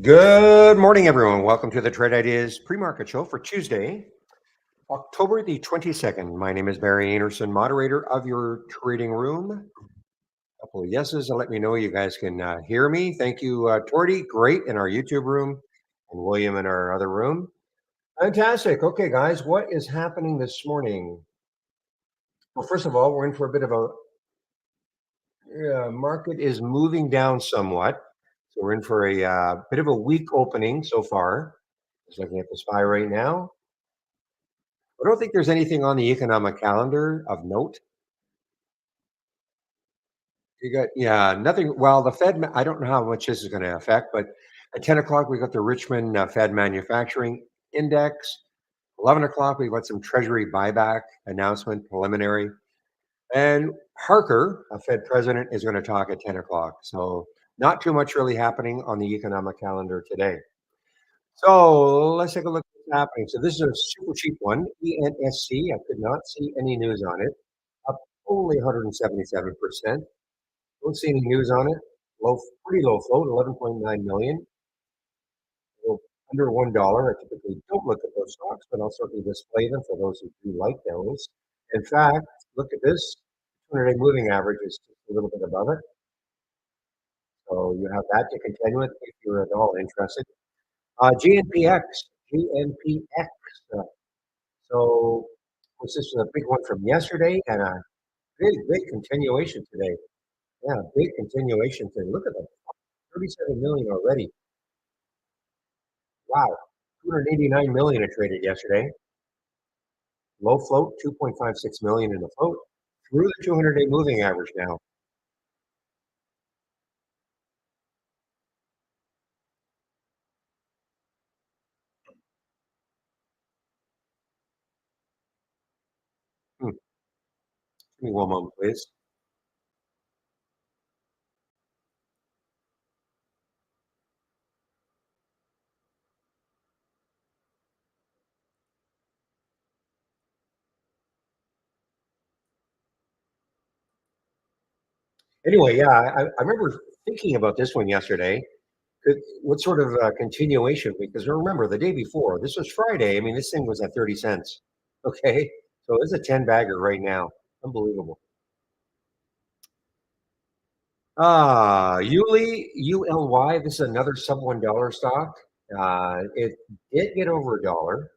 Good morning, everyone. Welcome to the Trade Ideas pre-market show for Tuesday, October the 22nd. My name is Barry Anderson, moderator of your trading room. A couple of yeses to let me know you guys can hear me. Thank you, Torty. Great in our YouTube room, and William in our other room. Fantastic. Okay, guys, what is happening this morning? Well, first of all, we're in for a bit of a market is moving down somewhat. So we're in for a bit of a weak opening so far. Just looking at the SPY right now. I don't think there's anything on the economic calendar of note. Nothing. Well, the Fed, I don't know how much this is going to affect, but at 10 o'clock, we got the Richmond Fed Manufacturing Index. 11 o'clock, we got some Treasury buyback announcement, preliminary. And Harker, a Fed president, is going to talk at 10 o'clock. So not too much really happening on the economic calendar today. So let's take a look at what's happening. So this is a super cheap one, ENSC. I could not see any news on it. Up only 177%. Don't see any news on it. Pretty low float, 11.9 million. Well, under $1. I typically don't look at those stocks, but I'll certainly display them for those who do like those. In fact, look at this. 200-day moving average is just a little bit above it. So you have that to contend with if you're at all interested. GNPX. GNPX. So this is a big one from yesterday and a big continuation today. Yeah, big continuation today. Look at that. 37 million already. Wow. 289 million it traded yesterday. Low float, 2.56 million in the float. Through the 200-day moving average now. Give me one moment, please. Anyway, yeah, I remember thinking about this one yesterday. What sort of continuation? Because remember, the day before, this was Friday. I mean, this thing was at 30 cents. Okay. So it's a 10 bagger right now. Unbelievable. ULY. This is another sub $1 stock. It did get over a dollar.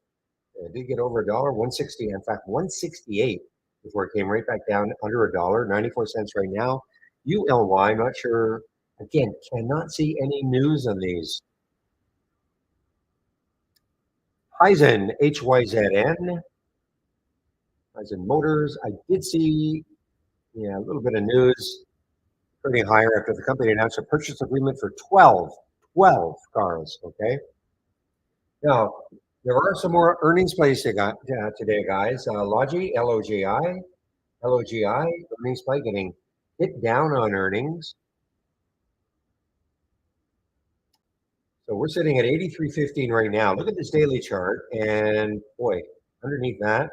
It did get over a dollar, 160. In fact, 168 before it came right back down under a dollar, 94 cents right now. ULY, not sure. Again, cannot see any news on these. Hyzen, HYZN. Hyzen Motors. I did see, a little bit of news turning higher after the company announced a purchase agreement for 12 cars. Okay. Now, there are some more earnings plays today, guys. LOGI, earnings play getting hit down on earnings. So we're sitting at 83.15 right now. Look at this daily chart, and boy, underneath that.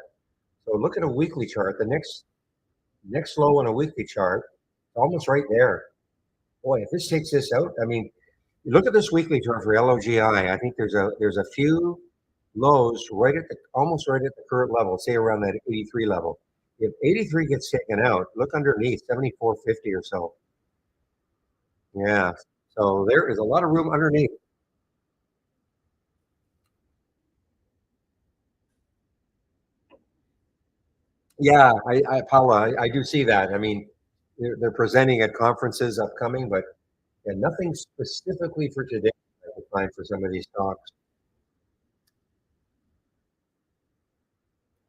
So look at a weekly chart. The next low on a weekly chart, almost right there. Boy, if this takes this out, I mean, you look at this weekly chart for LOGI. I think there's a few lows almost right at the current level, say around that 83 level. If 83 gets taken out, look underneath 74.50 or so. Yeah. So there is a lot of room underneath. Yeah, Paula, I do see that. I mean, they're presenting at conferences upcoming, but nothing specifically for today I can find for some of these stocks.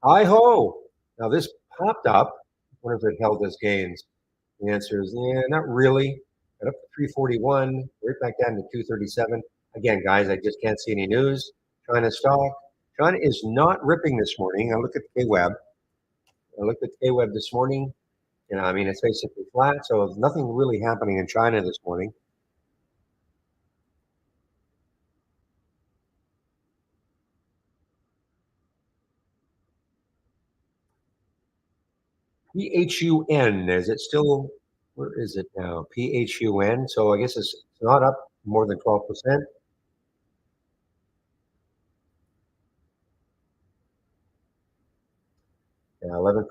Hi ho! Now this popped up. I wonder if it held as gains. The answer is not really. Got up to 341, right back down to 237. Again, guys, I just can't see any news. China stock. China is not ripping this morning. I look at KWeb. I looked at KWeb this morning. I mean, it's basically flat, so there's nothing really happening in China this morning. PHUN, is it still, where is it now? PHUN, so I guess it's not up more than 12%. 11%,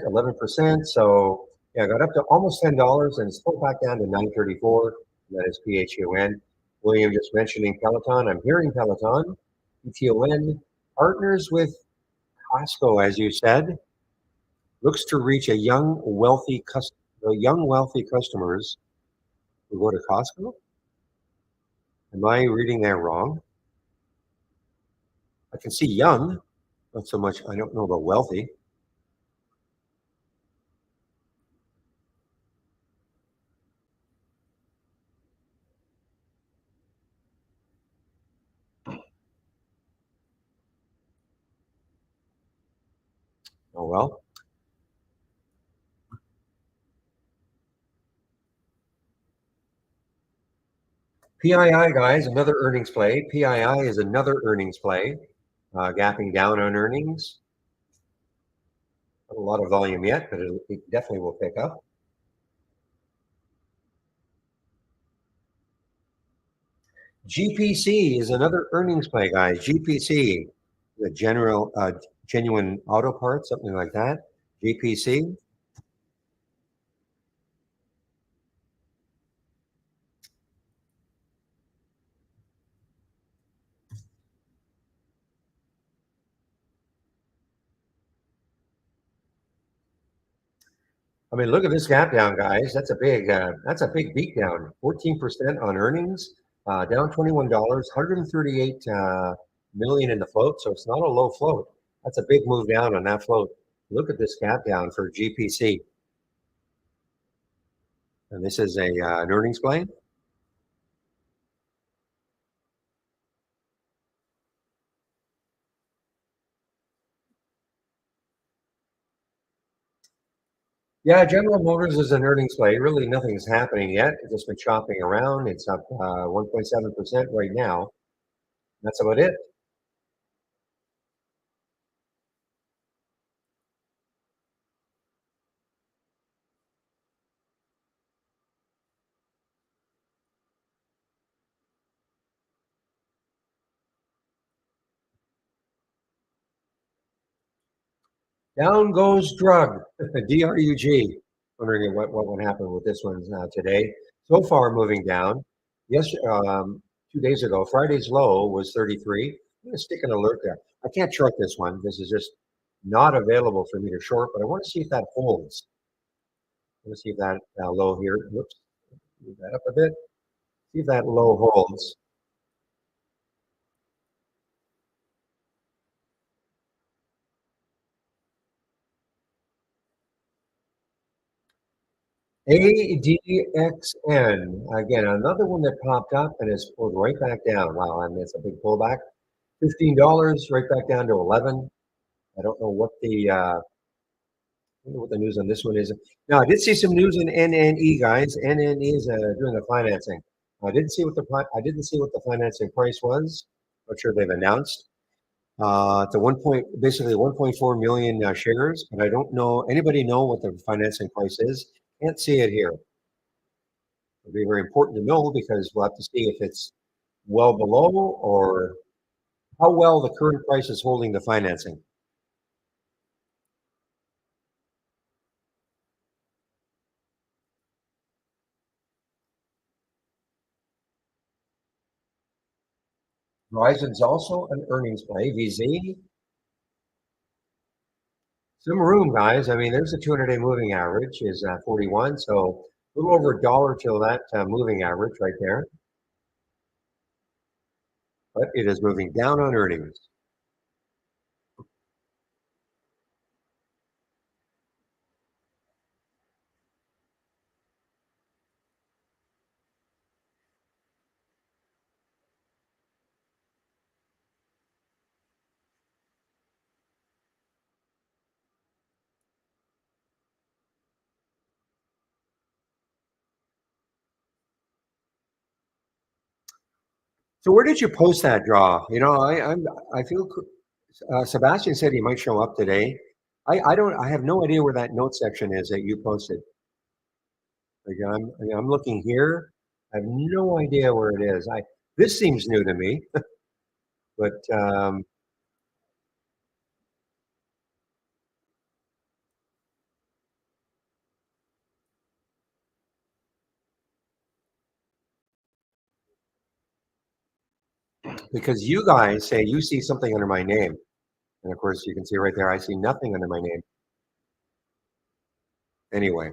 11%. So yeah, I got up to almost $10 and it's pulled back down to 934. That is PHUN. William just mentioning Peloton. I'm hearing Peloton. PTON partners with Costco, as you said, looks to reach the young wealthy customers who go to Costco. Am I reading that wrong? I can see young, not so much. I don't know about wealthy. Oh well. PII guys, another earnings play. PII is another earnings play, gapping down on earnings. Not a lot of volume yet, but it definitely will pick up. GPC is another earnings play, guys. GPC, the genuine auto parts, something like that. GPC. I mean, look at this gap down, guys. That's a big beat down. 14% on earnings, down $21, 138 million in the float. So it's not a low float. That's a big move down on that float. Look at this gap down for GPC. And this is an earnings play. Yeah, General Motors is an earnings play. Really, nothing's happening yet. It's just been chopping around. It's up 1.7% right now. That's about it. Down goes drug, DRUG. Wondering what would happen with this one today. So far, moving down. Yes, 2 days ago, Friday's low was 33. I'm going to stick an alert there. I can't short this one. This is just not available for me to short, but I want to see if that holds. I want to see if that low here. Whoops, move that up a bit. See if that low holds. ADXN, again, another one that popped up and has pulled right back down. Wow, I mean, it's a big pullback. $15 right back down to 11. I don't know what the news on this one is. Now, I did see some news in NNE, guys. NNE is doing the financing. I didn't see what the financing price was. Not sure they've announced. It's a basically 1.4 million shares, but I don't know. Anybody know what the financing price is? Can't see it here. It'll be very important to know because we'll have to see if it's well below or how well the current price is holding the financing. Verizon's also an earnings play. VZ, some room, guys. I mean, there's the 200-day moving average is 41, so a little over a dollar till that moving average right there. But it is moving down on earnings. So where did you post that draw? I feel Sebastian said he might show up today. I don't. I have no idea where that note section is that you posted. Like I'm looking here. I have no idea where it is. This seems new to me, but because you guys say you see something under my name. And of course, you can see right there, I see nothing under my name. Anyway,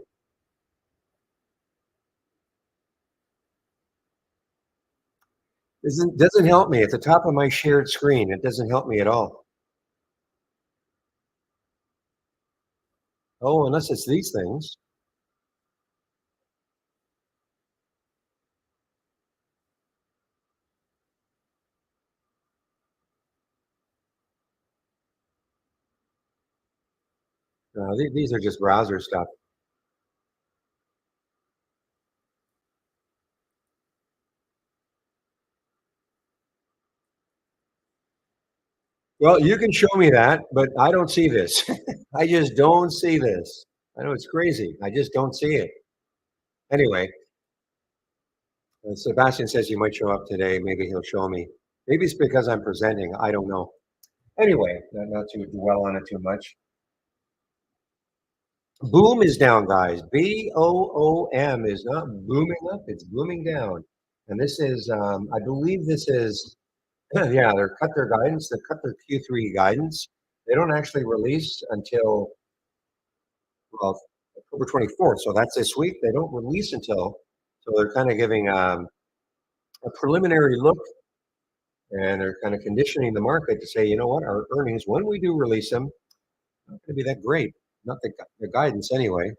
doesn't help me. At the top of my shared screen, it doesn't help me at all. Oh, unless it's these things. These are just browser stuff. Well, you can show me that, but I don't see this. I just don't see this. I know it's crazy. I just don't see it. Anyway, Sebastian says you might show up today. Maybe he'll show me. Maybe it's because I'm presenting. I don't know. Anyway, not to dwell on it too much. Boom is down, guys. BOOM is not booming up, it's booming down. And this is, I believe this is, yeah, they're cut their guidance, they cut their Q3 guidance. They don't actually release until, well, October 24th. So that's this week. They don't release until, so they're kind of giving a preliminary look and they're kind of conditioning the market to say, you know what, our earnings, when we do release them, not going to be that great. Not the guidance anyway.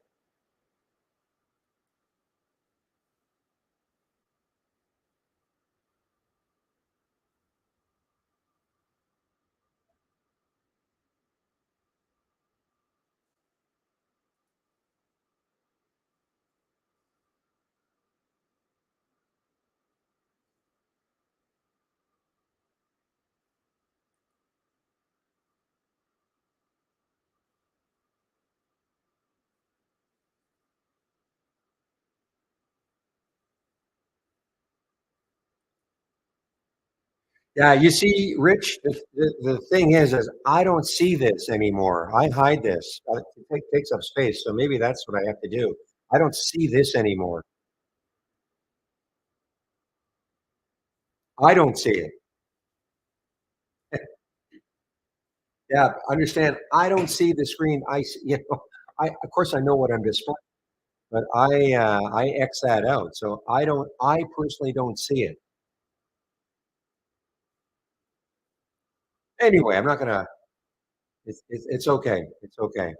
Yeah, you see, Rich, the thing is I don't see this anymore. I hide this. It takes up space, so maybe that's what I have to do. I don't see this anymore. I don't see it. Yeah, understand. I don't see the screen. I see, I of course I know what I'm displaying, but I X that out. So I don't. I personally don't see it. Anyway, I'm not gonna. It's okay. It's okay.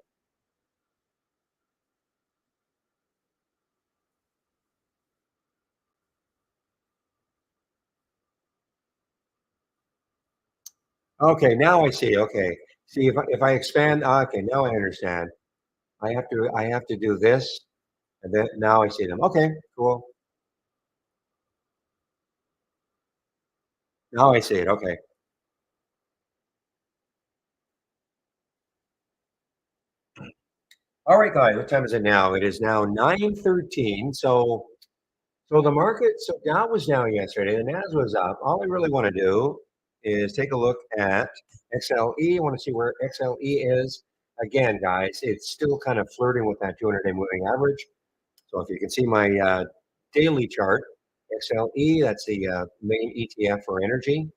Okay, now I see. Okay, see if I expand. Okay, now I understand. I have to do this, and then now I see them. Okay, cool. Now I see it. Okay. All right, guys. What time is it now? It is now 9:13. So the market. So Dow was down yesterday. The Nas was up. All I really want to do is take a look at XLE. I want to see where XLE is. Again, guys, it's still kind of flirting with that 200-day moving average. So if you can see my daily chart, XLE, that's the main ETF for energy.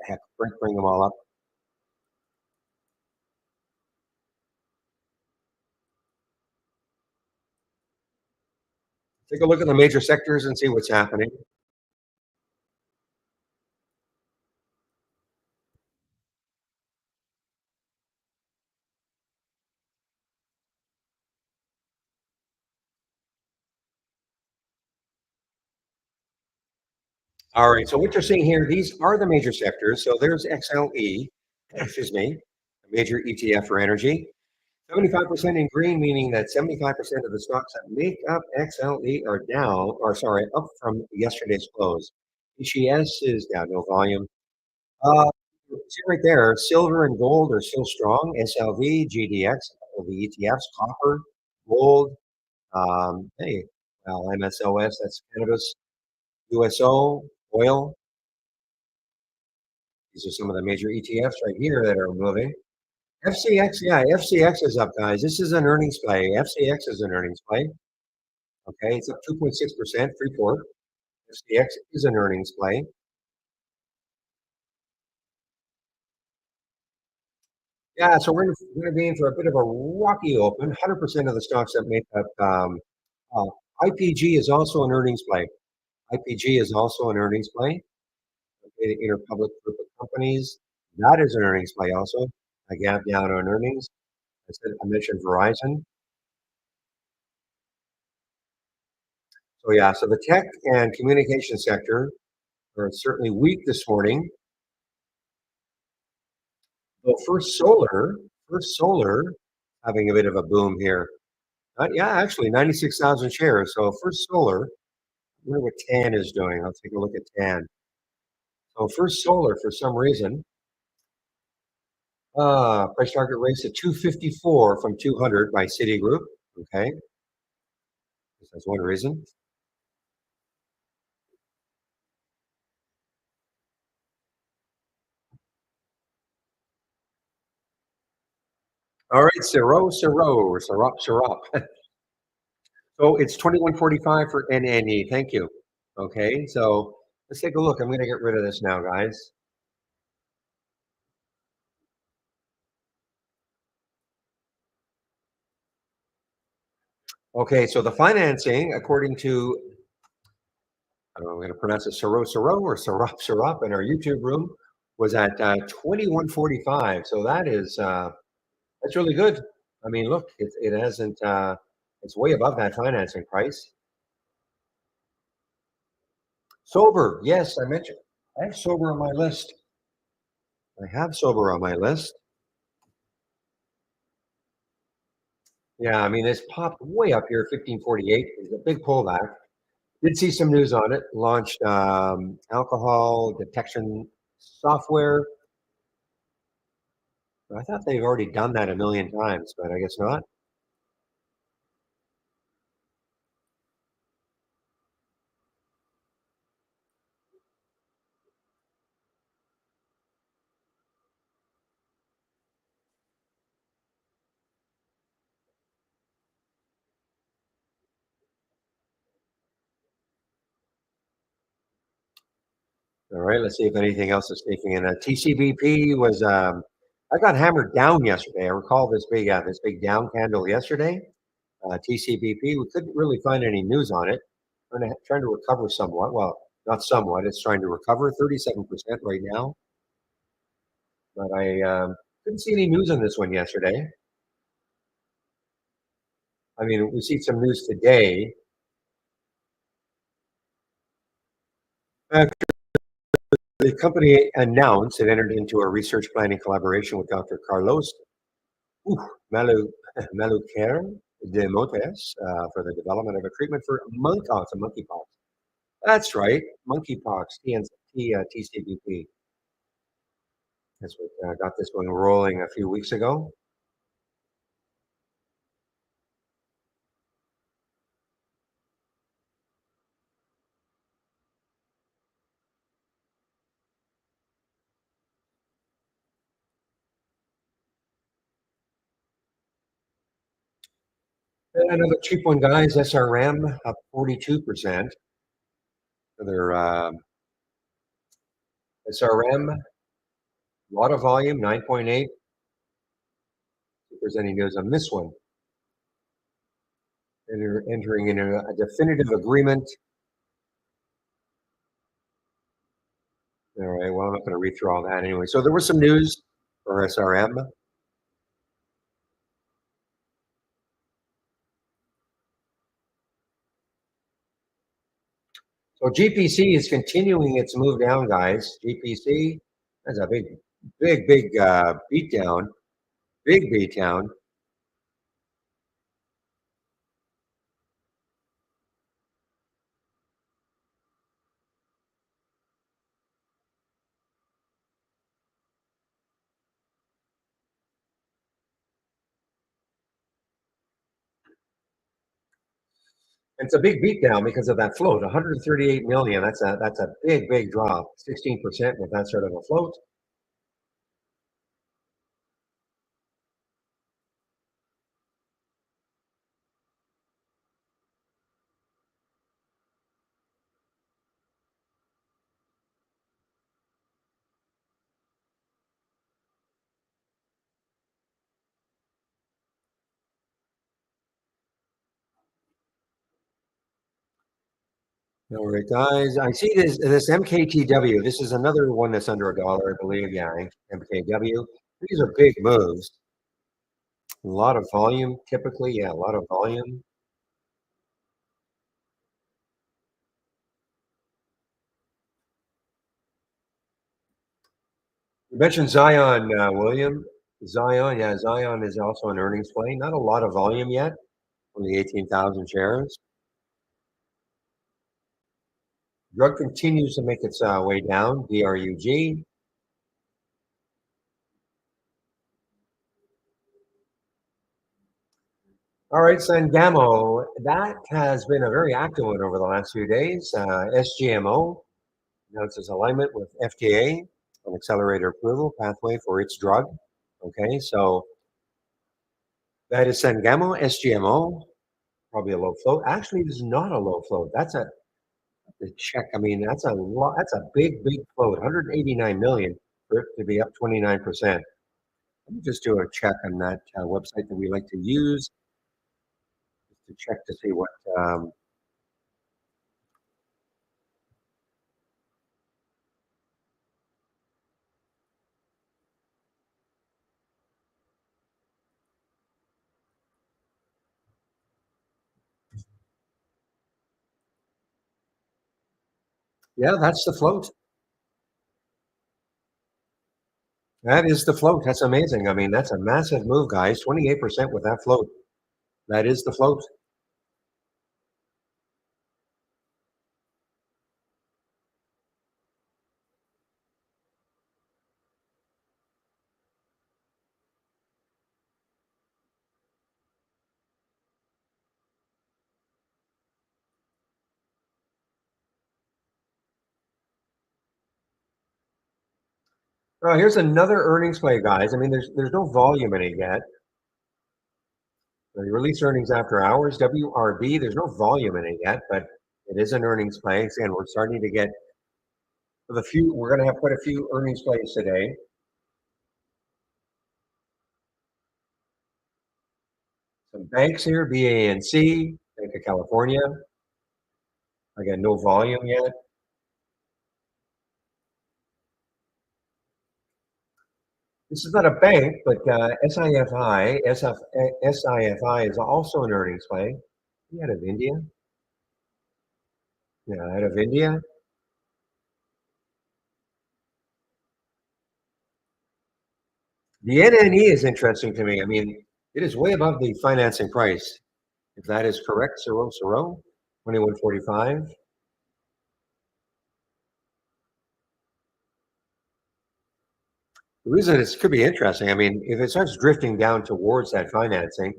Heck, bring them all up. Take a look at the major sectors and see what's happening. All right, so what you're seeing here, these are the major sectors. So there's XLE, excuse me, a major ETF for energy. 75% in green, meaning that 75% of the stocks that make up XLE are down, or sorry, up from yesterday's close. ECS is down, no volume. Uh, See right there, silver and gold are still strong. SLV, GDX, of the ETFs, copper, gold. Hey, well, MSOS, that's cannabis. USO, oil. These are some of the major ETFs right here that are moving. FCX, yeah, FCX is up, guys. This is an earnings play. FCX is an earnings play. Okay, it's up 2.6%, Freeport. FCX is an earnings play. Yeah, so we're gonna be in for a bit of a rocky open. 100% of the stocks that make up. Uh, IPG is also an earnings play. IPG is also an earnings play. Interpublic Group of Companies. That is an earnings play also. A gap down on earnings. I mentioned Verizon. So yeah, so the tech and communication sector are certainly weak this morning. Well, First Solar, having a bit of a boom here. Yeah, actually, 96,000 shares. So First Solar, I wonder what TAN is doing. I'll take a look at TAN. So First Solar, for some reason, price target raised to 254 from 200 by Citigroup. Okay, that's one reason. All right, Sirop. So it's 21.45 for NNE. Thank you. Okay, so let's take a look. I'm going to get rid of this now, guys. Okay, so the financing, according to, I don't know, I'm going to pronounce it Siro or Sirop in our YouTube room, was at 21.45. So that's really good. I mean, look, it hasn't, it's way above that financing price. Sober, yes, I mentioned. I have sober on my list. I have sober on my list. Yeah, I mean, it's popped way up here, 1548. It's a big pullback. Did see some news on it. Launched alcohol detection software. I thought they've already done that a million times, but I guess not. All right, let's see if anything else is taking in. TCBP was, I got hammered down yesterday. I recall this big down candle yesterday. TCBP, we couldn't really find any news on it. Trying to recover somewhat. Well, not somewhat. It's trying to recover 37% right now. But I didn't see any news on this one yesterday. I mean, we see some news today. The company announced it entered into a research planning collaboration with Dr. Carlos Malu, Maluquer de Motes for the development of a treatment for monkeypox. That's right, monkeypox, TCBP. That's what got this one rolling a few weeks ago. And another cheap one, guys, SRM up 42% for their SRM, lot of volume, 9.8. If there's any news on this one, entering into a definitive agreement. All right, well, I'm not going to read through all that anyway. So there was some news for SRM. So GPC is continuing its move down, guys. GPC, that's a big beat down, big beat down. It's a big beat down because of that float, 138 million. That's a big drop, 16% with that sort of a float. All right, guys. I see this MKTW. This is another one that's under a dollar, I believe. Yeah, MKW. These are big moves. A lot of volume, typically. Yeah, a lot of volume. You mentioned Zion, William. Zion, yeah, Zion is also an earnings play. Not a lot of volume yet, only 18,000 shares. Drug continues to make its way down. DRUG. All right, Sangamo. That has been a very active one over the last few days. SGMO announces alignment with FDA on accelerated approval pathway for its drug. Okay, so that is Sangamo, SGMO, probably a low float. Actually, this is not a low float. That's a the check. I mean, that's a lot. That's a big, big float. 189 million for it to be up 29%. Let me just do a check on that website that we like to use to check to see what. Yeah, that's the float. That is the float. That's amazing. I mean, that's a massive move, guys. 28% with that float. That is the float. Here's another earnings play, guys. I mean, there's no volume in it yet. They release earnings after hours. WRB. There's no volume in it yet, but it is an earnings play. Again, we're starting to get the few. We're going to have quite a few earnings plays today. Some banks here: BANC, Bank of California. Again, no volume yet. This is not a bank, but SIFI. SIFI is also an earnings play. Out of India. Yeah, out of India. The NNE is interesting to me. I mean, it is way above the financing price. If that is correct, Siro, 2145. The reason it could be interesting, I mean, if it starts drifting down towards that financing,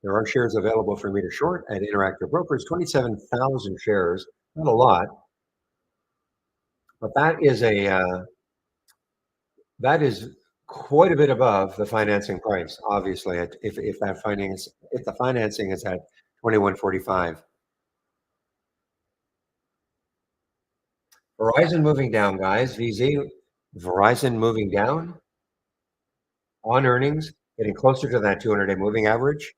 there are shares available for me to short at Interactive Brokers, 27,000 shares. Not a lot, but that is quite a bit above the financing price. Obviously, if that finance if the financing is at 2145. Verizon moving down, guys. VZ, Verizon moving down on earnings, getting closer to that 200-day moving average.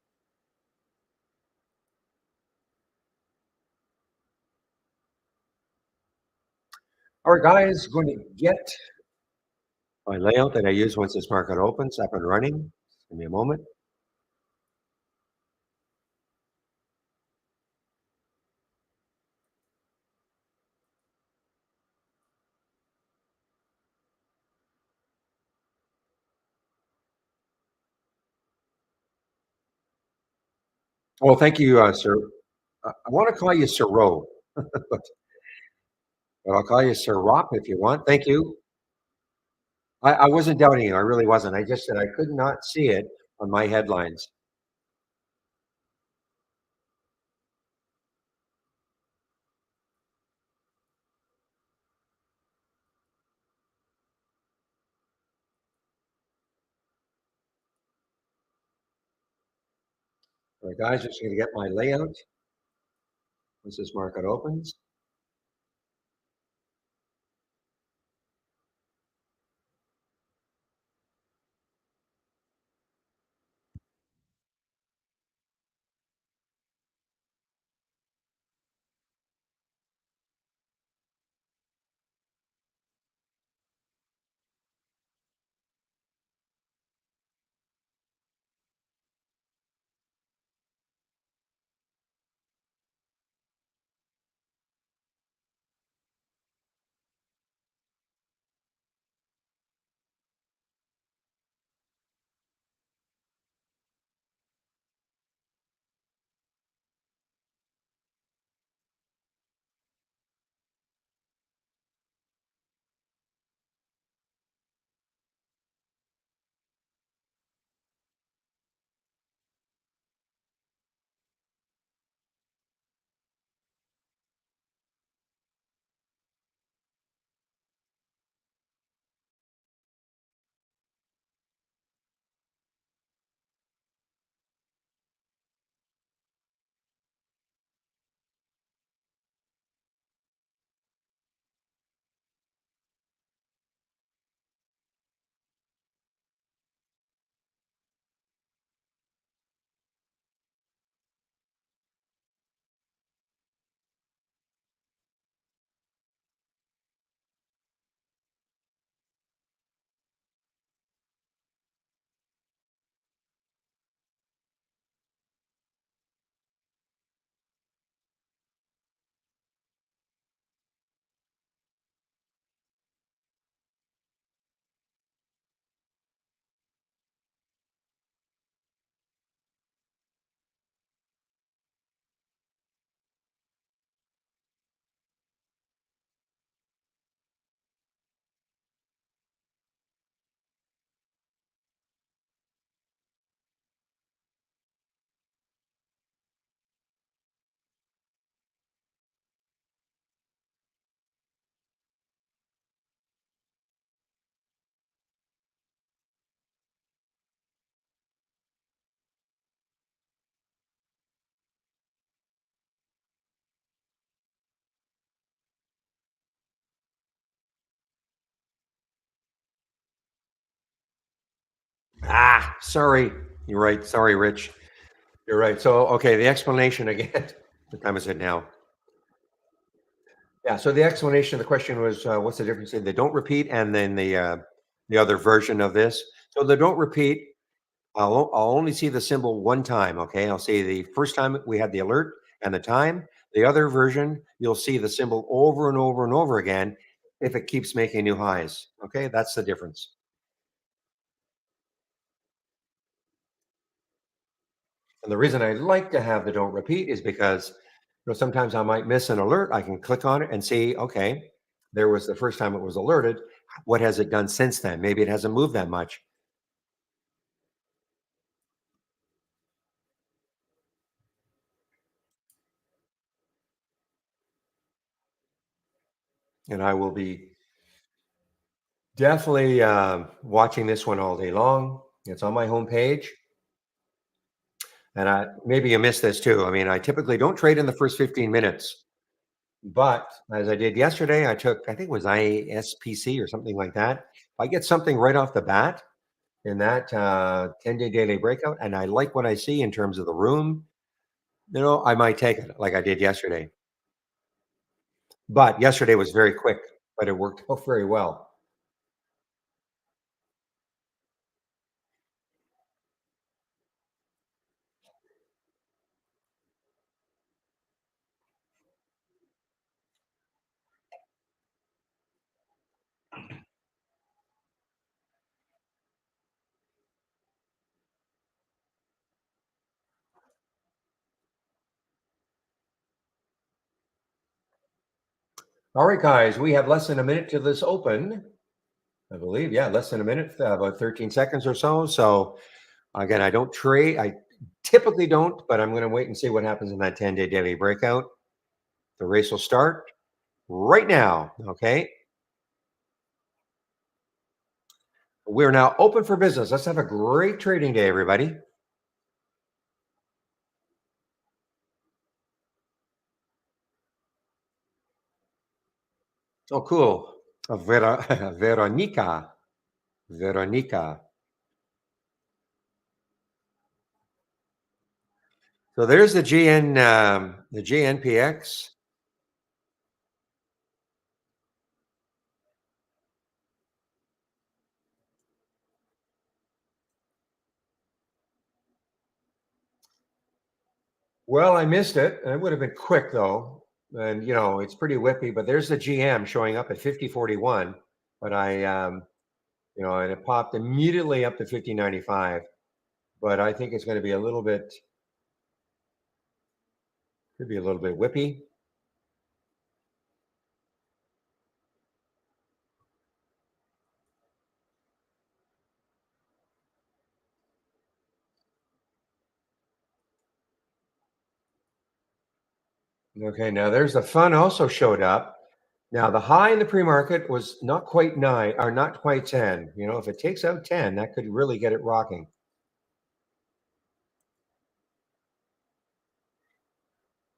All right, guys, going to get my layout that I use once this market opens up and running. Give me a moment. Well, thank you, sir. I want to call you Siro, but I'll call you Sir Rop if you want. Thank you. I wasn't doubting you. I really wasn't. I just said I could not see it on my headlines. All right, guys, just going to get my layout once this market opens. Sorry. You're right. Sorry, Rich. You're right. So, okay, the explanation again. What time is it now? Yeah. So the explanation of the question was, what's the difference in the don't repeat and then the other version of this? So the don't repeat, I'll only see the symbol one time. Okay, I'll see the first time we had the alert and the time. The other version, you'll see the symbol over and over and over again if it keeps making new highs. Okay, that's the difference. And the reason I like to have the don't repeat is because sometimes I might miss an alert. I can click on it and see, okay, there was the first time it was alerted. What has it done since then? Maybe it hasn't moved that much. And I will be definitely watching this one all day long. It's on my homepage. And maybe you missed this too. I mean, I typically don't trade in the first 15 minutes, but as I did yesterday, I think it was ISPC or something like that. If I get something right off the bat in that 10-day daily breakout, and I like what I see in terms of the room, I might take it like I did yesterday. But yesterday was very quick, but it worked out very well. All right, guys, we have less than a minute to this open. I believe, yeah, less than a minute, about 13 seconds or so. So again, I don't trade. I typically don't, but I'm going to wait and see what happens in that 10-day daily breakout. The race will start right now. Okay. We're now open for business. Let's have a great trading day, everybody. Oh, cool. Veronica. Veronica. So there's the GNPX. Well, I missed it. It would have been quick though. And it's pretty whippy, but there's the GM showing up at 50.41. But and it popped immediately up to 50.95. But I think it's going to be could be a little bit whippy. Okay, now there's the fun also showed up. Now the high in the pre-market was not quite 9 or not quite 10. If it takes out 10, that could really get it rocking.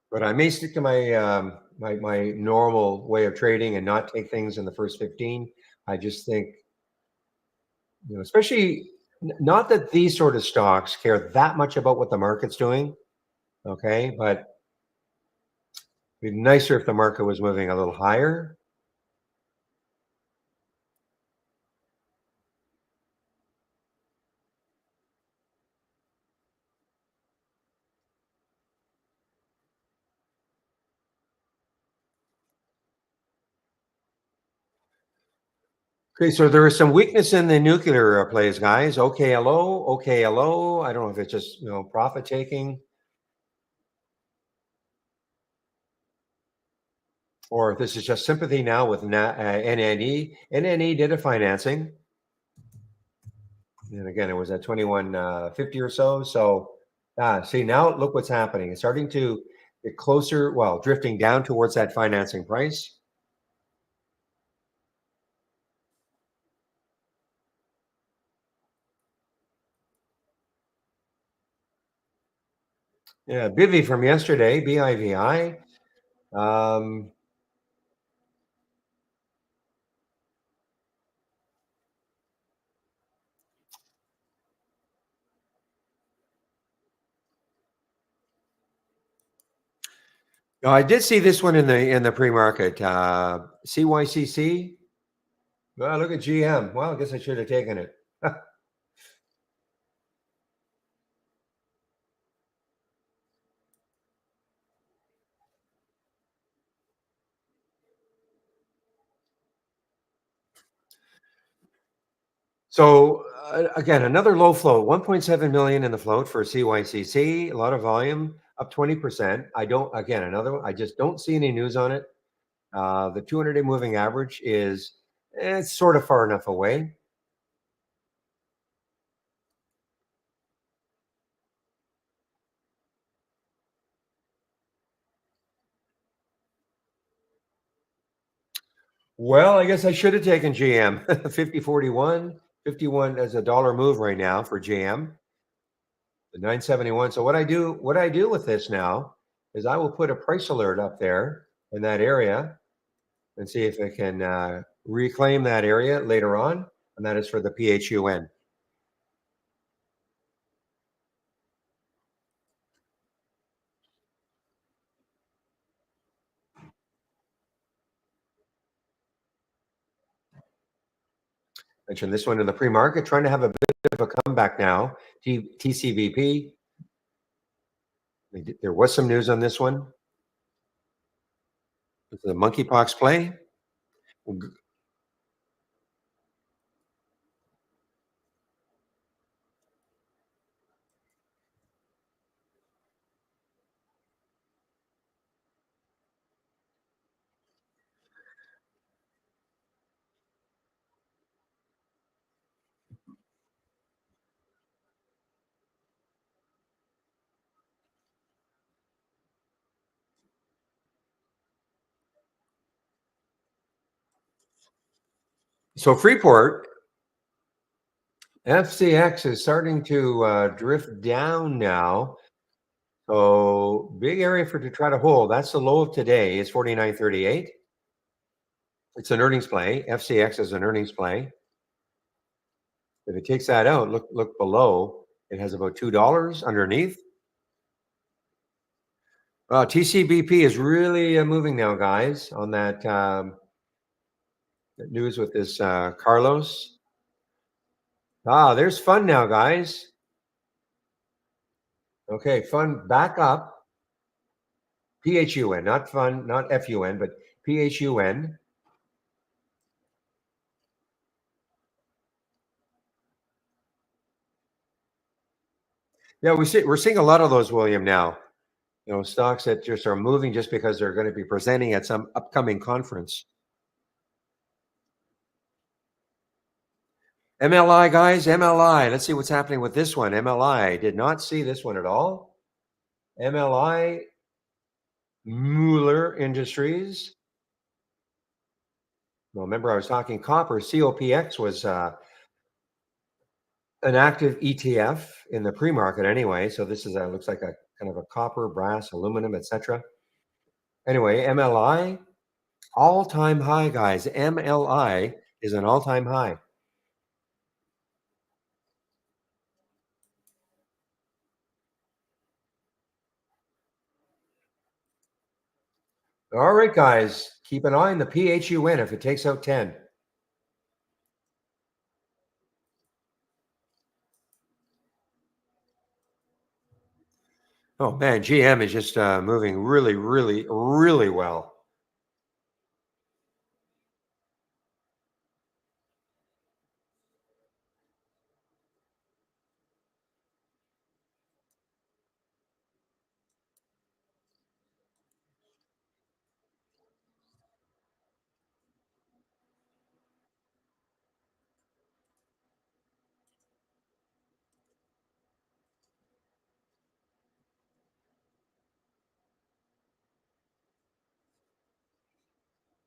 But I may stick to my normal way of trading and not take things in the first 15. I just think, especially not that these sort of stocks care that much about what the market's doing. Okay, but it'd be nicer if the market was moving a little higher. Okay, so there is some weakness in the nuclear plays, guys. OKLO, OKLO. I don't know if it's just profit taking, or if this is just sympathy now with NNE. NNE did a financing, and again, it was at 21.50 or so. So, see now, look what's happening. It's starting to get closer. Well, drifting down towards that financing price. Yeah, Bivy from yesterday, BIVI. Um, Oh, I did see this one in the pre-market. CYCC. Well, look at GM. Well, I guess I should have taken it. So again, another low float, 1.7 million in the float for CYCC. A lot of volume, up 20%. I don't. Again, another one. I just don't see any news on it. The 200-day moving average is it's sort of far enough away. Well, I guess I should have taken GM. 50.41, 51 as a dollar move right now for GM. The 971. So what I do with this now is I will put a price alert up there in that area and see if it can reclaim that area later on. And that is for the PHUN. Mentioned this one in the pre-market, trying to have a bit of a comeback now. TCVP. There was some news on this one. The monkeypox play. So Freeport, FCX is starting to drift down now. So big area for to try to hold. That's the low of today. Is 49.38. It's an earnings play. FCX is an earnings play. If it takes that out, look below. It has about $2 underneath. TCBP is really moving now, guys. On that news with this Carlos. There's fun now, guys. Okay, fun back up. PHUN, not fun, not FUN, but PHUN. Yeah, we're seeing a lot of those, William. Now, stocks that just are moving just because they're going to be presenting at some upcoming conference. MLI, guys, MLI. Let's see what's happening with this one. MLI did not see this one at all. MLI, Mueller Industries. Well, remember I was talking copper. COPX was an active ETF in the pre-market anyway. So this is looks like a kind of a copper, brass, aluminum, etc. Anyway, MLI, all-time high, guys. MLI is an all-time high. All right, guys, keep an eye on the PHUN if it takes out 10. Oh man, GM is just moving really, really, really well.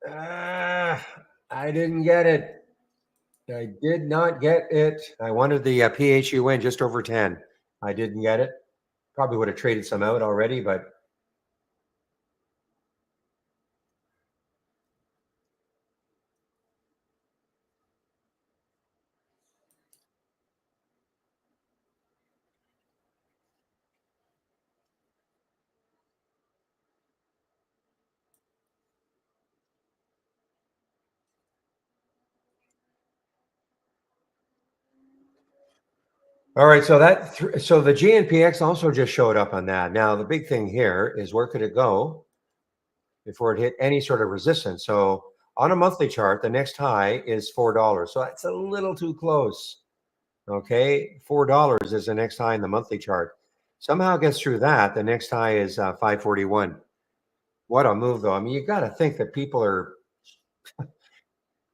Ah, I didn't get it. I did not get it. I wanted the PHUN just over 10. I didn't get it. Probably would have traded some out already, but All right, so so the GNPX also just showed up on that. Now the big thing here is where could it go before it hit any sort of resistance? So on a monthly chart, the next high is $4. So that's a little too close. Okay, $4 is the next high in the monthly chart. Somehow it gets through that. The next high is 541. What a move, though. I mean, you got to think that people are.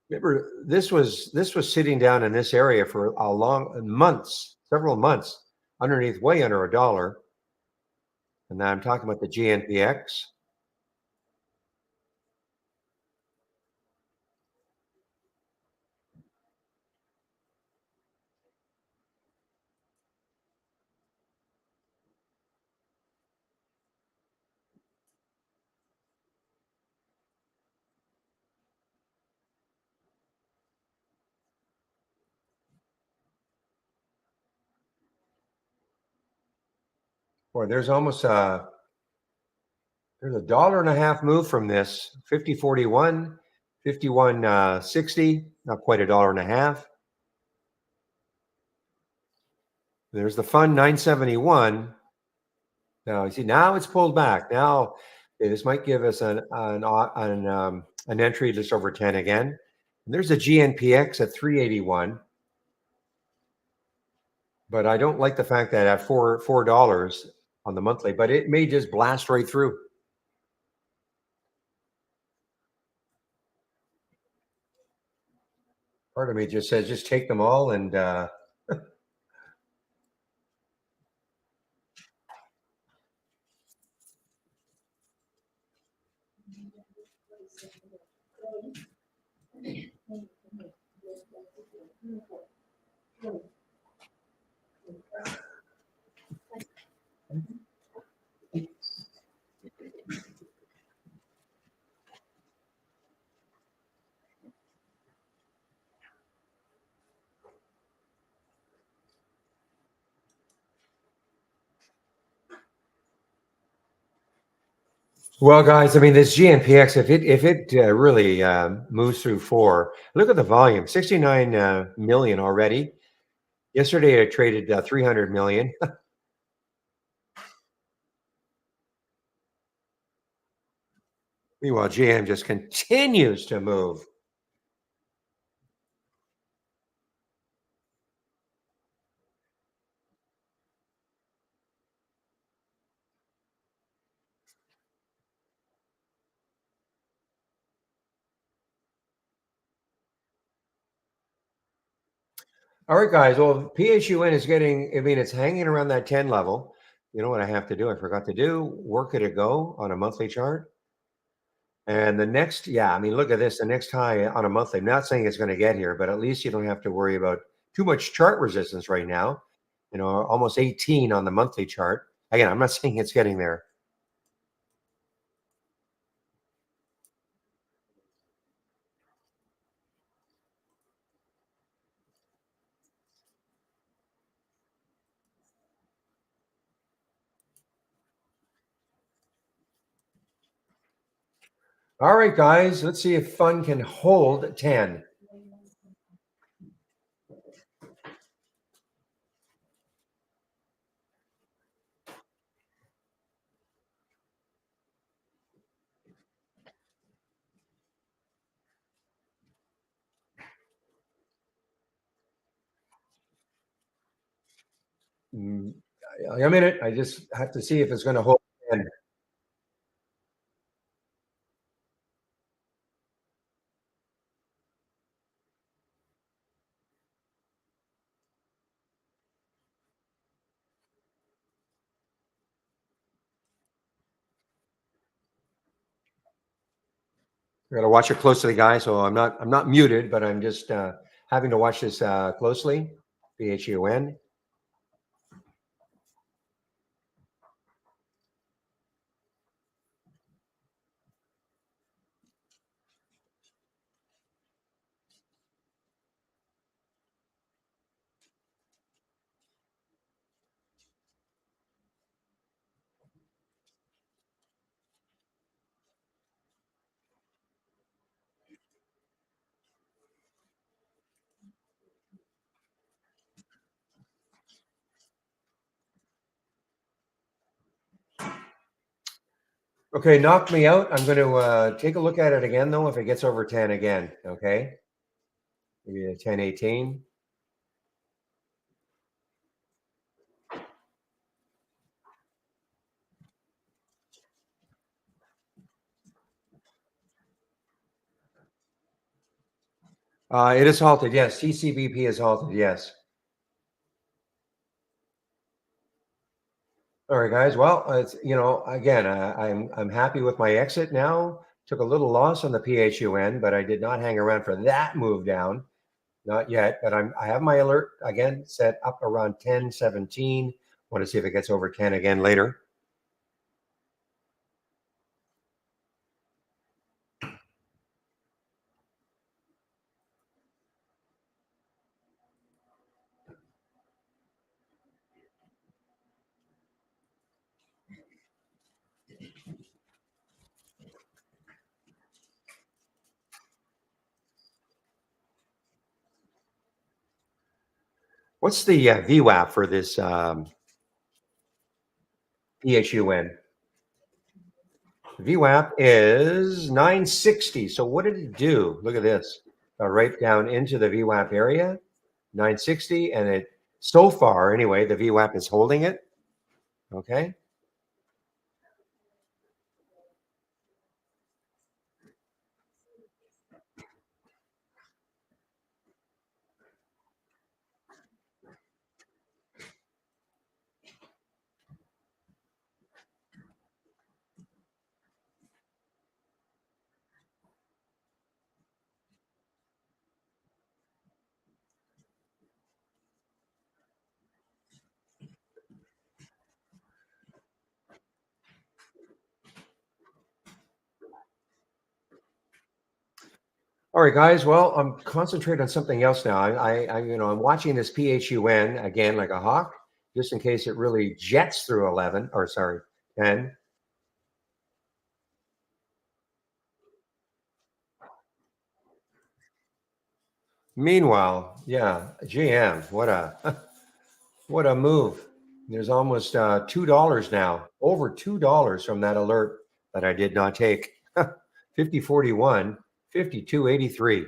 Remember, this was sitting down in this area for a long months, several months, underneath, way under a dollar. And now I'm talking about the GNPX. Boy, there's a dollar and a half move from this 50.41, 51.60, not quite a dollar and a half. There's the fund 971. Now you see, now it's pulled back. Now this might give us an entry just over 10 again. And there's a GNPX at 381, but I don't like the fact that at $4 on the monthly, but it may just blast right through. Part of me just says just take them all and well, guys, I mean, this GNPX, if it really moves through four, look at the volume, 69 million already. Yesterday, it traded 300 million. Meanwhile, GM just continues to move. All right, guys. Well, PHUN is getting, I mean, it's hanging around that 10 level. You know what I have to do? I forgot to do. Where could it go on a monthly chart? And the next, yeah, I mean, look at this. The next high on a monthly, I'm not saying it's going to get here, but at least you don't have to worry about too much chart resistance right now. You know, almost 18 on the monthly chart. Again, I'm not saying it's getting there. All right, guys, let's see if fun can hold 10. Mm, a minute. I just have to see if it's going to hold 10. I got to watch it closely, guys. So I'm not muted, but I'm just having to watch this closely. PHUN. Okay, knock me out. I'm going to take a look at it again, though, if it gets over 10 again. Okay. Maybe a 10.18. It is halted. Yes. TCBP is halted. Yes. All right, guys. Well, it's again, I'm happy with my exit now. Took a little loss on the PHUN, but I did not hang around for that move down. Not yet, but I have my alert again set up around 10.17. Want to see if it gets over 10 again later. What's the VWAP for this PHUN? VWAP is 960. So what did it do? Look at this. Right down into the VWAP area, 960, and it so far anyway, the VWAP is holding it. Okay. All right, guys. Well, I'm concentrating on something else now. I'm watching this PHUN again like a hawk, just in case it really jets through 11, or sorry, 10. Meanwhile, yeah, GM, what a what a move. There's almost $2 now, over $2 from that alert that I did not take. 50.41, 52.83.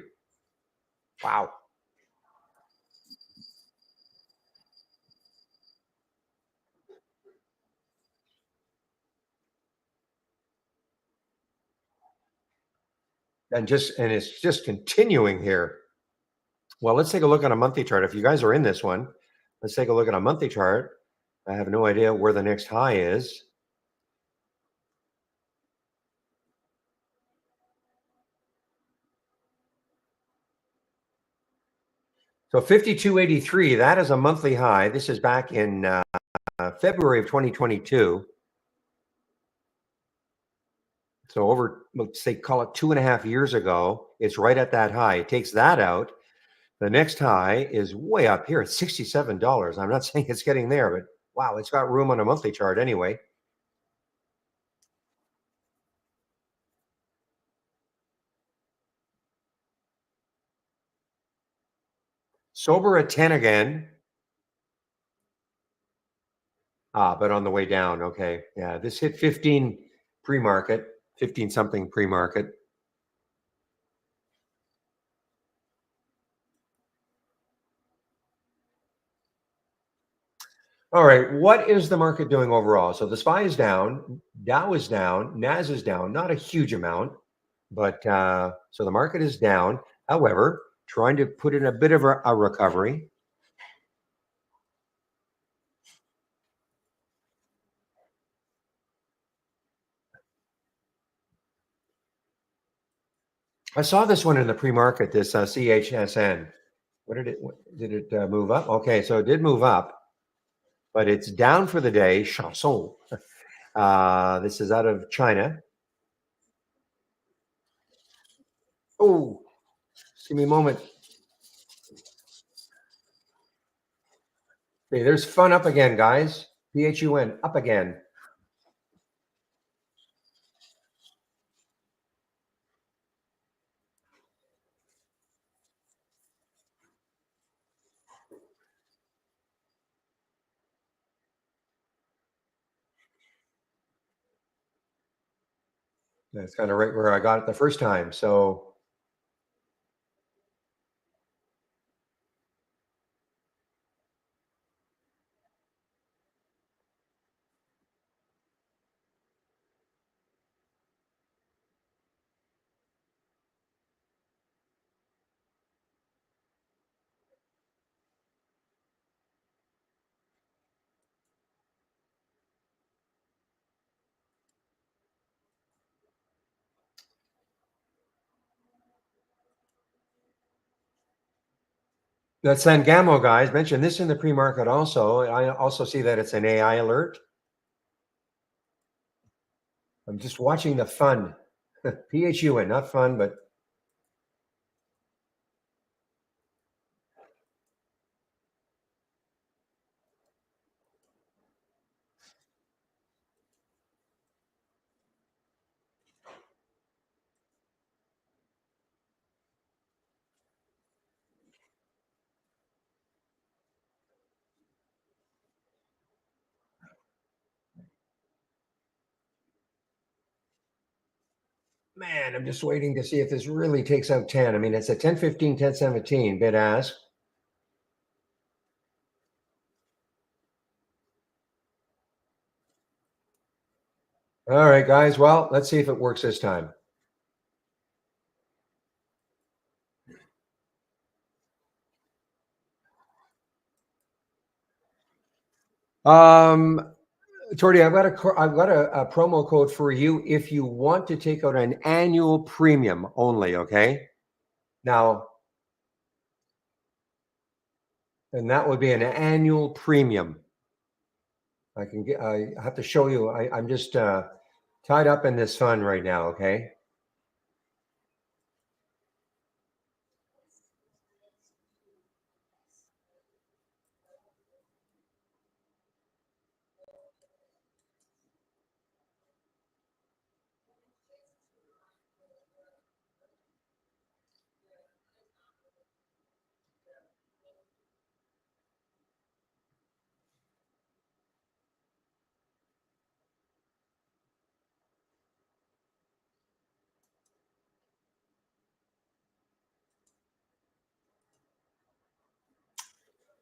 Wow. And it's just continuing here. Well, let's take a look at a monthly chart. If you guys are in this one, let's take a look at a monthly chart. I have no idea where the next high is. So 52.83, that is a monthly high. This is back in February of 2022. So over, let's say, call it 2.5 years ago, it's right at that high. It takes that out. The next high is way up here at $67. I'm not saying it's getting there, but wow, it's got room on a monthly chart anyway. Sober at 10 again. But on the way down. Okay. Yeah. This hit 15 pre market, 15 something pre market. All right. What is the market doing overall? So the SPY is down, Dow is down, NAS is down, not a huge amount, but so the market is down. However, trying to put in a bit of a recovery. I saw this one in the pre-market, this CHSN. Did it move up? Okay, so it did move up, but it's down for the day. Chanson. This is out of China. Oh, just give me a moment. Okay, there's fun up again, guys. PHUN up again. That's kind of right where I got it the first time. So that Sangamo guys mentioned this in the pre-market also. I also see that it's an AI alert. I'm just watching the fun. PHUN, not fun, but man, I'm just waiting to see if this really takes out 10. I mean, it's a 10.15, 10.17 bid ask. All right, guys. Well, let's see if it works this time. Um, Torty, I've got a promo code for you if you want to take out an annual premium only. Okay. Now, and that would be an annual premium. I have to show you. I'm just tied up in this fund right now. Okay.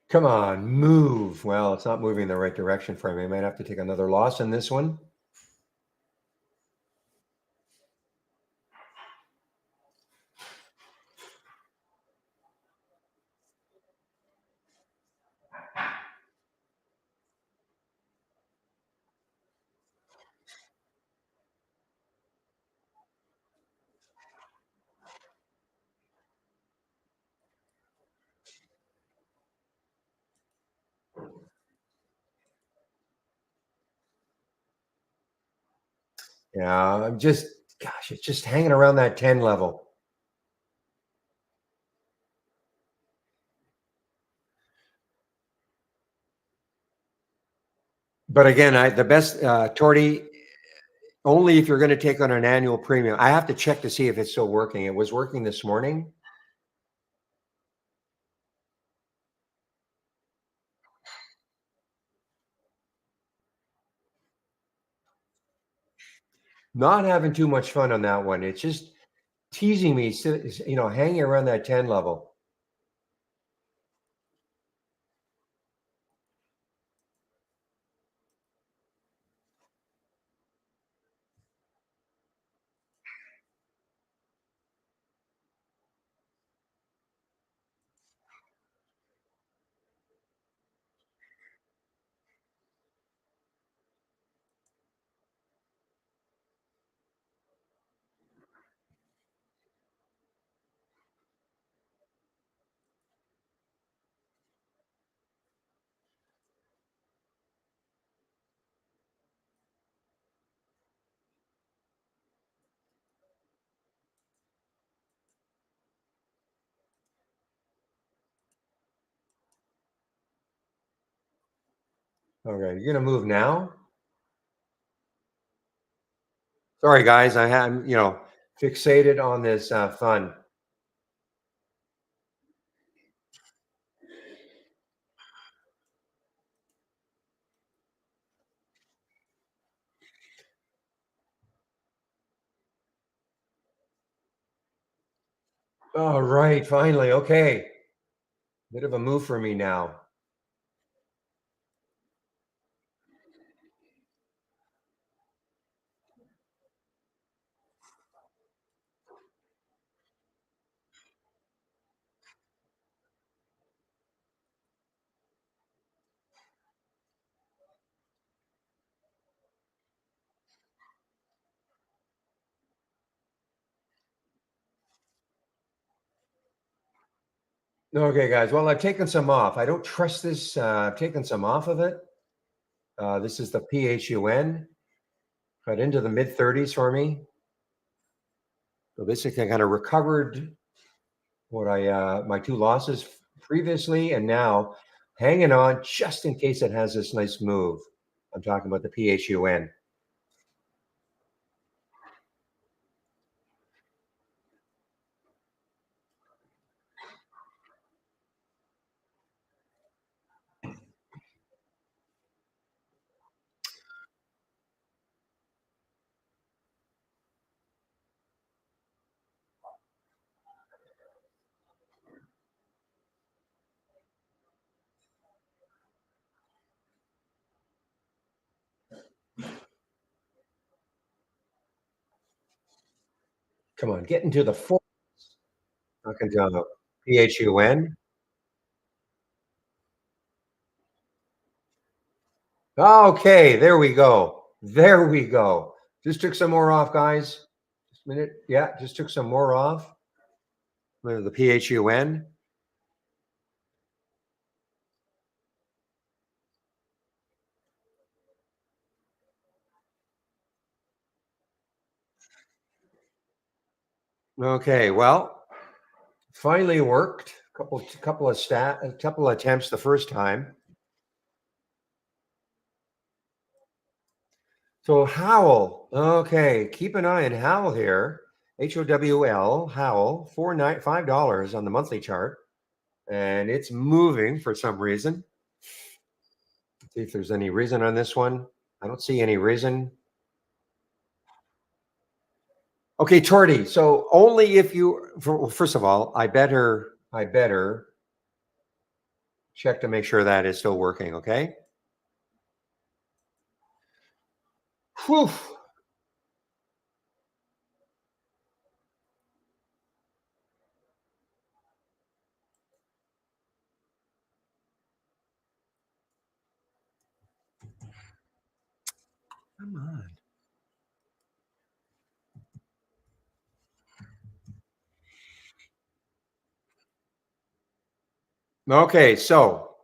Come on, move. Well, it's not moving in the right direction for me. I might have to take another loss in this one. Yeah, gosh, it's just hanging around that 10 level. But again, the best, Torty, only if you're going to take on an annual premium. I have to check to see if it's still working. It was working this morning. Not having too much fun on that one. It's just teasing me, hanging around that 10 level. Okay, you're going to move now? Sorry, guys. I'm fixated on this fun. All right, finally. Okay. Bit of a move for me now. Okay, guys. Well, I've taken some off. I don't trust this. I've taken some off of it. This is the PHUN, got into the mid 30s for me. So basically, I kind of recovered what I my two losses previously, and now hanging on just in case it has this nice move. I'm talking about the PHUN. Come on, get into the four. Talking to PHUN. Okay, there we go. There we go. Just took some more off, guys. Just a minute. Yeah, just took some more off. The PHUN. Okay, well, finally worked. A couple attempts the first time. So Howl. Okay, keep an eye on Howl here. HOWL, Howl, $5 on the monthly chart. And it's moving for some reason. See if there's any reason on this one. I don't see any reason. Okay, Torty. So only if you first of all, I better check to make sure that is still working. Okay. Whew. Come on. Okay, so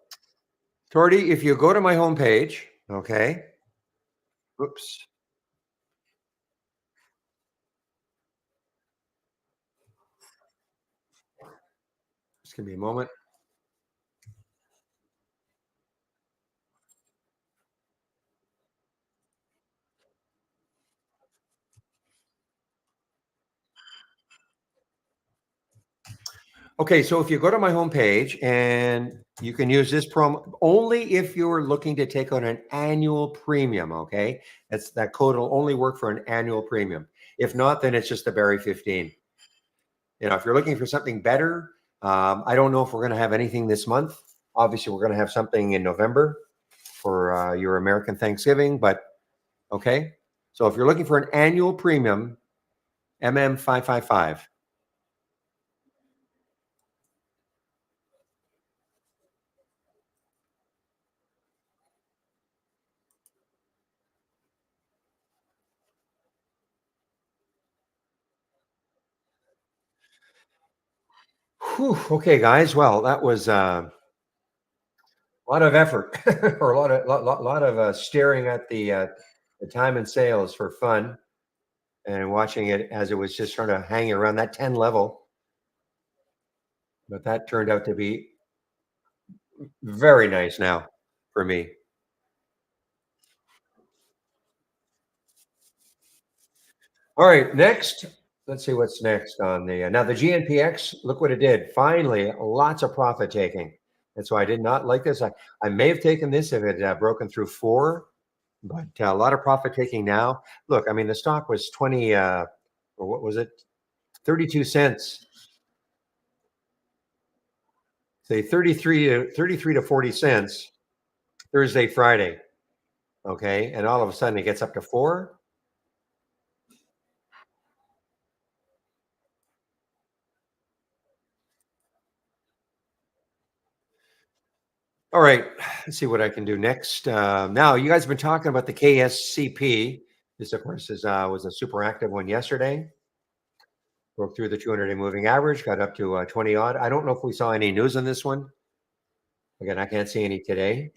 Torty, if you go to my homepage, okay. Oops. Just give me a moment. Okay, so if you go to my homepage and you can use this promo only if you're looking to take on an annual premium. Okay, that code will only work for an annual premium. If not, then it's just a Barry 15. If you're looking for something better, I don't know if we're going to have anything this month. Obviously, we're going to have something in November for your American Thanksgiving. But okay, so if you're looking for an annual premium, MM555. Whew, okay, guys. Well, that was a lot of effort or a lot of staring at the time and sales for fun and watching it as it was just sort of hanging around that 10 level. But that turned out to be very nice now for me. All right, next, let's see what's next on the now the GNPX. Look what it did. Finally, lots of profit taking. And so I did not like this. I may have taken this if it had broken through four, but a lot of profit taking now. Look, I mean, the stock was 20, or what was it? 32 cents. say 33 to 40 cents Thursday, Friday. Okay. And all of a sudden it gets up to 4. All right. Let's see what I can do next. Now, you guys have been talking about the KSCP. This, of course, was a super active one yesterday. Broke through the 200-day moving average, got up to 20 odd. I don't know if we saw any news on this one. Again, I can't see any today.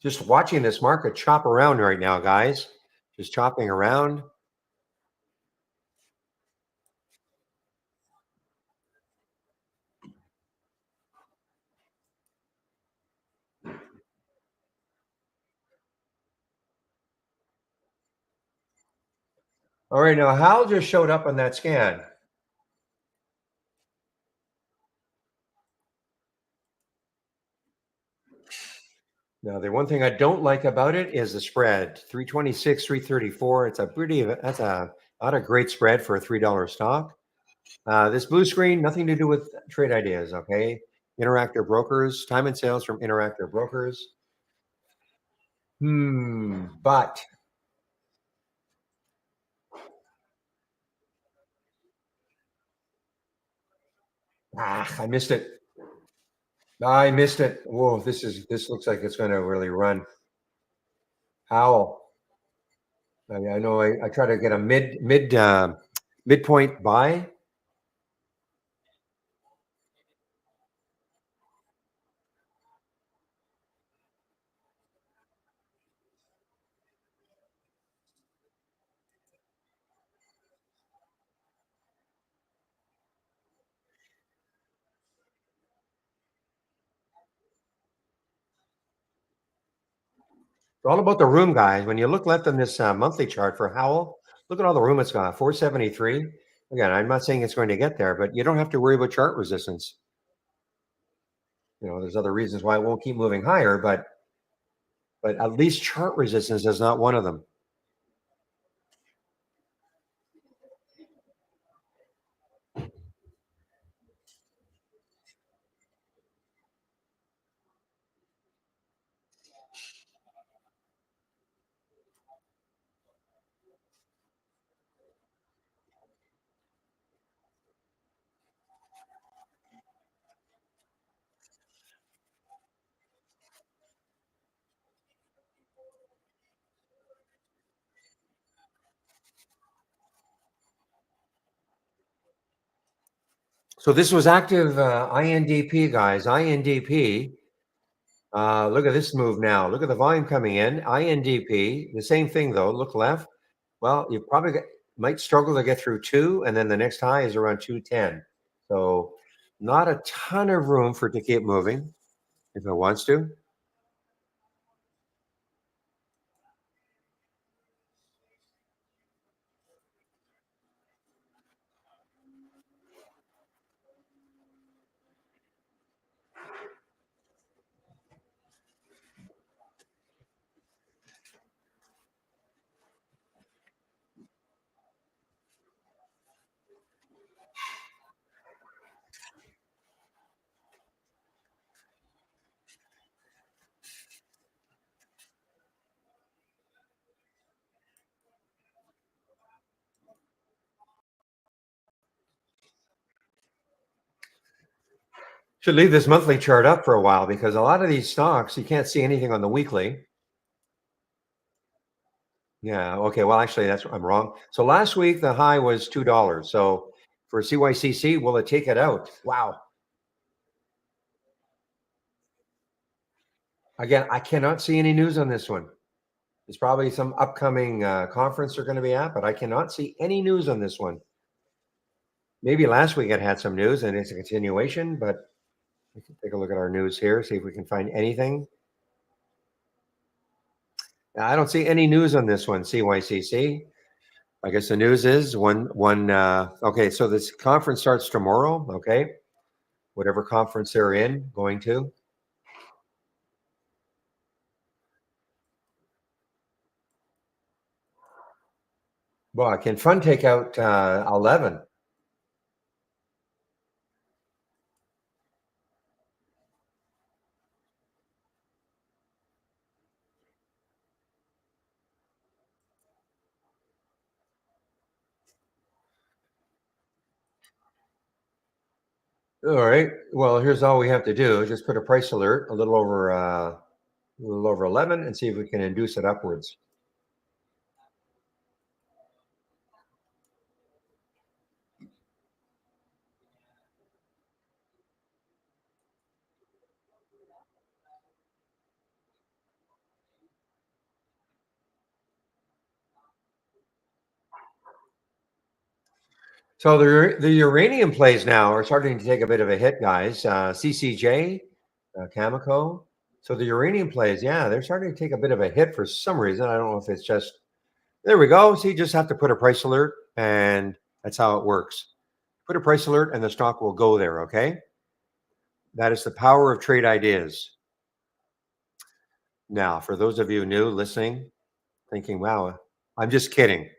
Just watching this market chop around right now, guys. Just chopping around. All right, now Hal just showed up on that scan. Now, the one thing I don't like about it is the spread. 326, 334. That's not a great spread for a $3 stock. This blue screen, nothing to do with trade ideas, okay? Interactive brokers, time and sales from interactive brokers. But I missed it. I missed it. Whoa, this looks like it's going to really run. Owl. I know I try to get a midpoint buy. It's all about the room, guys. When you look left on this monthly chart for Howell, look at all the room it's got. 473. Again, I'm not saying it's going to get there, but you don't have to worry about chart resistance. There's other reasons why it won't keep moving higher, but at least chart resistance is not one of them. So this was active INDP, guys. INDP. Look at this move now. Look at the volume coming in. INDP. The same thing though. Look left. Well, you probably might struggle to get through 2, and then the next high is around 210. So not a ton of room for it to keep moving if it wants to. Should leave this monthly chart up for a while because a lot of these stocks, you can't see anything on the weekly. Yeah. Okay. Well, actually, I'm wrong. So last week the high was $2. So for CYCC, will it take it out? Wow. Again, I cannot see any news on this one. There's probably some upcoming conference they're going to be at, but I cannot see any news on this one. Maybe last week it had some news and it's a continuation, but we can take a look at our news here, see if we can find anything. I don't see any news on this one, CYCC. I guess the news is okay, so this conference starts tomorrow, okay? Whatever conference they're going to. Boy, can fun take out 11? All right. Well, here's all we have to do. Just put a price alert a little over 11 and see if we can induce it upwards. So the uranium plays now are starting to take a bit of a hit, guys. CCJ, Cameco. So the uranium plays, yeah, they're starting to take a bit of a hit for some reason. I don't know if it's just there we go. So you just have to put a price alert, and that's how it works. Put a price alert, and the stock will go there. Okay, that is the power of trade ideas. Now, for those of you new listening, thinking, "Wow, I'm just kidding."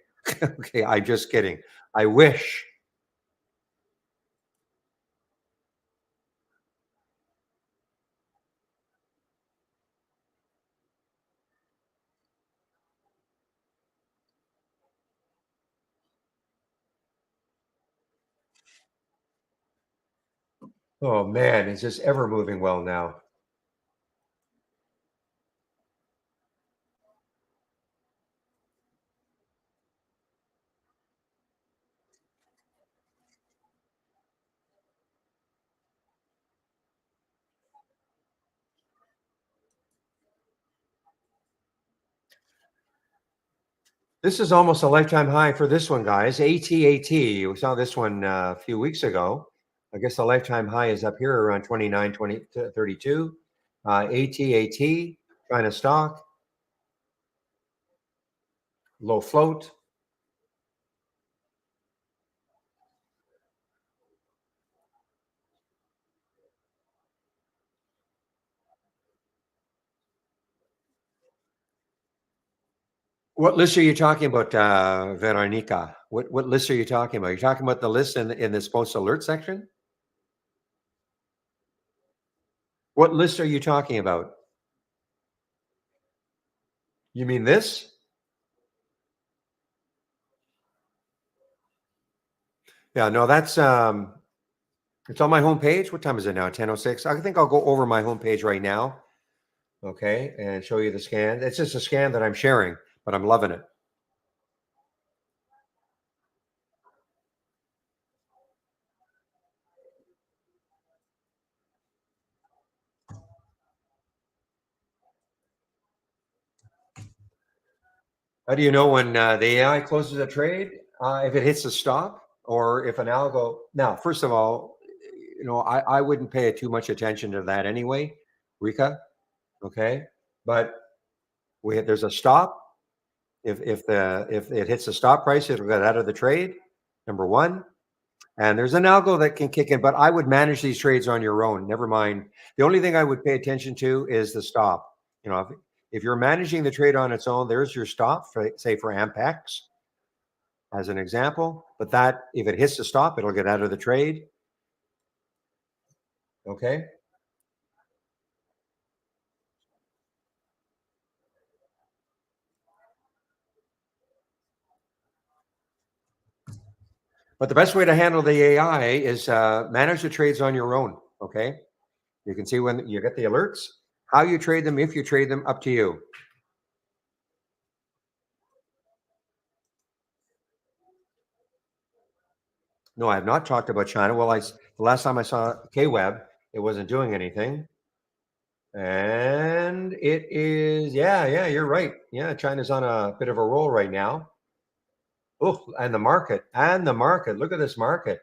Okay, I'm just kidding. I wish. Oh man, it's just ever moving well now. This is almost a lifetime high for this one, guys. ATAT. We saw this one a few weeks ago. I guess the lifetime high is up here around 29, 20 to 32. ATAT, China stock, low float. What list are you talking about, Veronica? What list are you talking about? You're talking about the list in this post alert section? What list are you talking about? You mean this? Yeah, no, that's it's on my homepage. What time is it now? 10:06. I think I'll go over my homepage right now, okay, and show you the scan. It's just a scan that I'm sharing, but I'm loving it. How do you know when the AI closes a trade? If it hits a stop or if an algo. Now, first of all, I wouldn't pay too much attention to that anyway, Rika. Okay, but there's a stop. If it hits the stop price, it'll get out of the trade. Number one, and there's an algo that can kick in, but I would manage these trades on your own. Never mind. The only thing I would pay attention to is the stop. If you're managing the trade on its own, there's your stop, for, say for Ampex as an example. But that if it hits the stop, it'll get out of the trade. Okay. But the best way to handle the AI is manage the trades on your own. Okay. You can see when you get the alerts, how you trade them, if you trade them, up to you. No, I have not talked about China. Well, the last time I saw KWeb, it wasn't doing anything. And it is, yeah, yeah, you're right. Yeah, China's on a bit of a roll right now. Oh, and the market. Look at this market.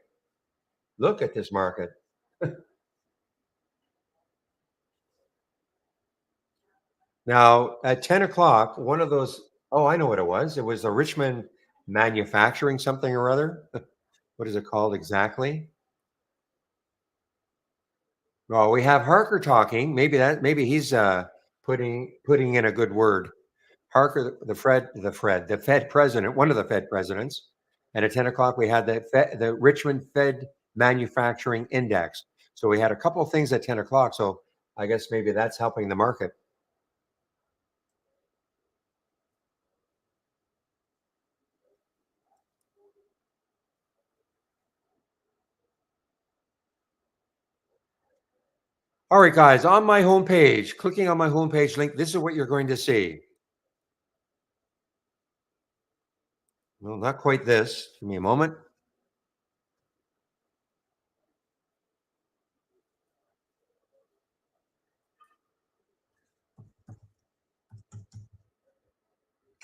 Look at this market. Now, at 10 o'clock, one of those, oh, I know what it was. It was the Richmond manufacturing something or other. What is it called exactly? Well, we have Harker talking. Maybe he's putting in a good word. Parker, the Fed president, one of the Fed presidents. And at 10 o'clock, we had the Richmond Fed Manufacturing Index. So we had a couple of things at 10 o'clock. So I guess maybe that's helping the market. All right, guys, on my homepage, clicking on my homepage link, this is what you're going to see. Well, not quite this. Give me a moment.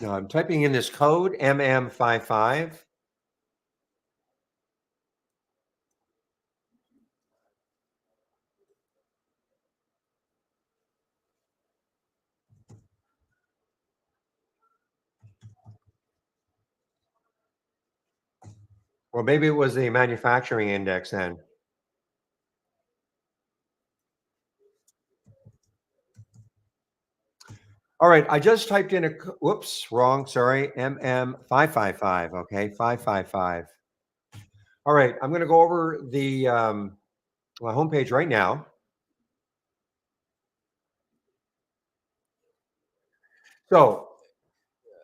Now I'm typing in this code MM55. Well, maybe it was the manufacturing index then. All right, I just typed in whoops, wrong, sorry, MM555, okay, 555. All right, I'm going to go over my homepage right now. So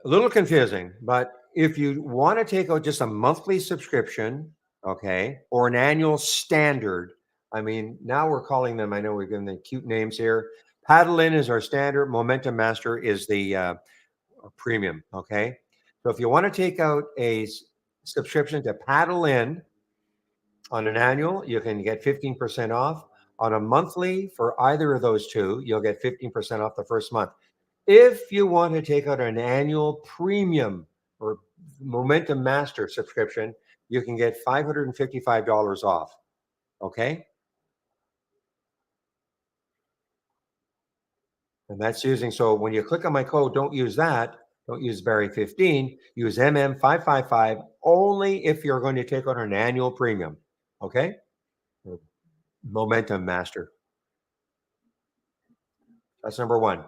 a little confusing, but if you want to take out just a monthly subscription, okay, or an annual standard, I mean, now we're calling them, I know we've given them cute names here. Paddle In is our standard, Momentum Master is the premium, okay? So if you want to take out a subscription to Paddle In on an annual, you can get 15% off. On a monthly, for either of those two, you'll get 15% off the first month. If you want to take out an annual premium or Momentum Master subscription, you can get $555 off. Okay. And that's using, so when you click on my code, don't use that. Don't use Barry 15. Use MM555 only if you're going to take out an annual premium. Okay. Momentum Master. That's number one.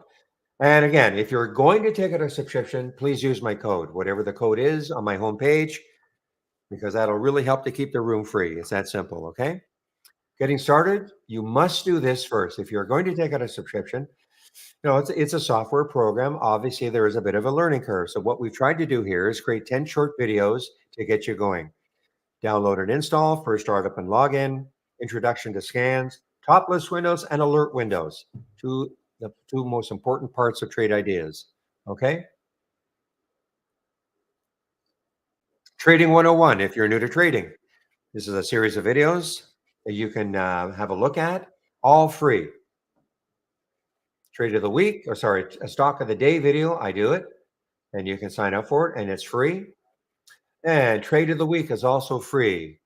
And again, if you're going to take out a subscription, please use my code, whatever the code is on my homepage, because that'll really help to keep the room free. It's that simple, okay? Getting started, you must do this first. If you're going to take out a subscription, it's a software program. Obviously, there is a bit of a learning curve. So what we've tried to do here is create 10 short videos to get you going. Download and install, first startup and login, introduction to scans, top list windows, and alert windows. The two most important parts of trade ideas. Okay. Trading 101, if you're new to trading. This is a series of videos that you can have a look at, all free. Trade of the week, or sorry, a stock of the day video, I do it, and you can sign up for it, and it's free. And trade of the week is also free.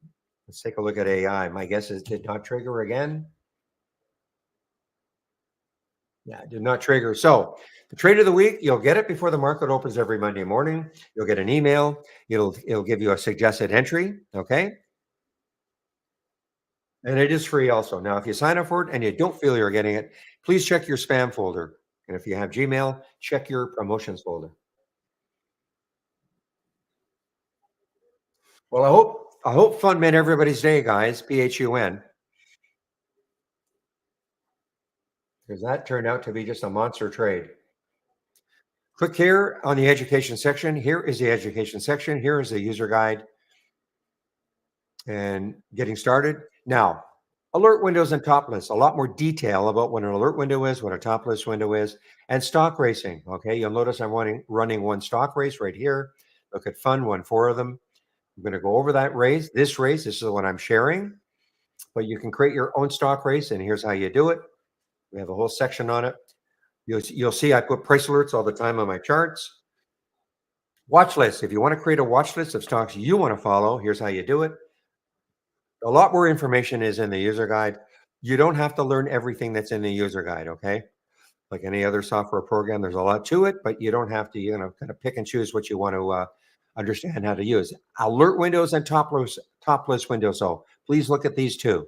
Let's take a look at AI. My guess is did not trigger again. Yeah, did not trigger. So the trade of the week, you'll get it before the market opens every Monday morning. You'll get an email. It'll give you a suggested entry. Okay. And it is free also. Now, if you sign up for it and you don't feel you're getting it, please check your spam folder. And if you have Gmail, check your promotions folder. Well, I hope fun made everybody's day, guys. PHUN, because that turned out to be just a monster trade. Click here on the education section. Here is the education section. Here is the user guide and getting started. Now, alert windows and top lists, a lot more detail about what an alert window is, what a top list window is, and stock racing. Okay, you'll notice I'm running one stock race right here. Look at fun, won 4 of them. I'm going to go over that race. This is the one I'm sharing, but you can create your own stock race, and here's how you do it. We have a whole section on it. You'll see I put price alerts all the time on my charts. Watch list. If you want to create a watch list of stocks you want to follow, here's how you do it. A lot more information is in the user guide. You don't have to learn everything that's in the user guide, okay? Like any other software program, there's a lot to it, but you don't have to, kind of pick and choose what you want to understand how to use. Alert windows and top list windows. So please look at these two.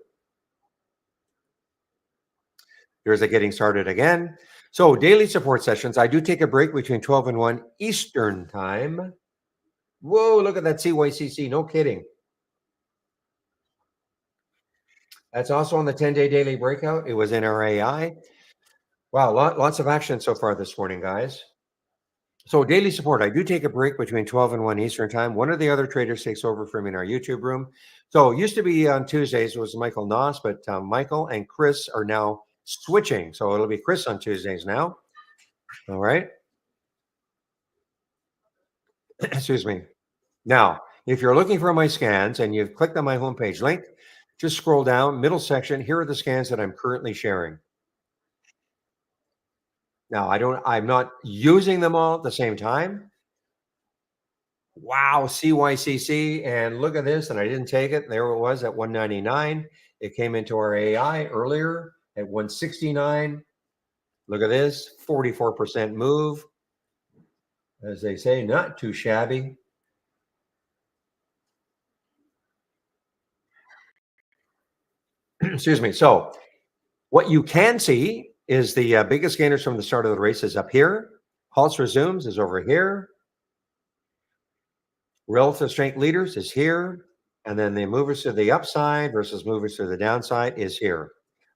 Here's a getting started again. So daily support sessions, I do take a break between 12 and 1 Eastern time. Whoa, look at that CYCC. No kidding. That's also on the 10-day daily breakout. It was in our AI. Wow, lots of action so far this morning, guys. So daily support, I do take a break between 12 and 1 Eastern time. One of the other traders takes over from me in our YouTube room. So it used to be on Tuesdays, it was Michael Noss, but Michael and Chris are now switching. So it'll be Chris on Tuesdays now. All right. Excuse me. Now, if you're looking for my scans and you've clicked on my homepage link, just scroll down, middle section. Here are the scans that I'm currently sharing. Now, I'm not using them all at the same time. Wow, CYCC, and look at this, and I didn't take it. There it was at 199. It came into our AI earlier at 169. Look at this, 44% move. As they say, not too shabby. Excuse me. So, what you can see is the biggest gainers from the start of the race is up here. Halts resumes is over here. Relative strength leaders is here. And then the movers to the upside versus movers to the downside is here.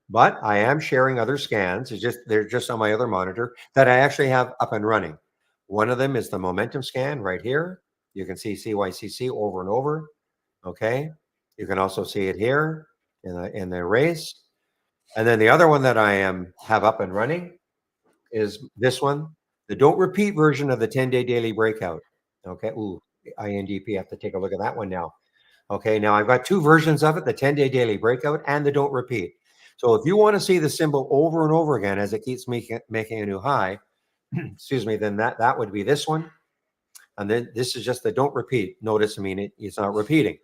But I am sharing other scans. They're just on my other monitor that I actually have up and running. One of them is the momentum scan right here. You can see CYCC over and over. Okay. You can also see it here in the race. And then the other one that I have up and running is this one, the don't repeat version of the 10-day daily breakout. Okay. Ooh, INDP. I have to take a look at that one now. Okay. Now I've got two versions of it, the 10-day daily breakout and the don't repeat. So if you want to see the symbol over and over again as it keeps making a new high, excuse me, then that would be this one. And then this is just the don't repeat. Notice, I mean, it's not repeating.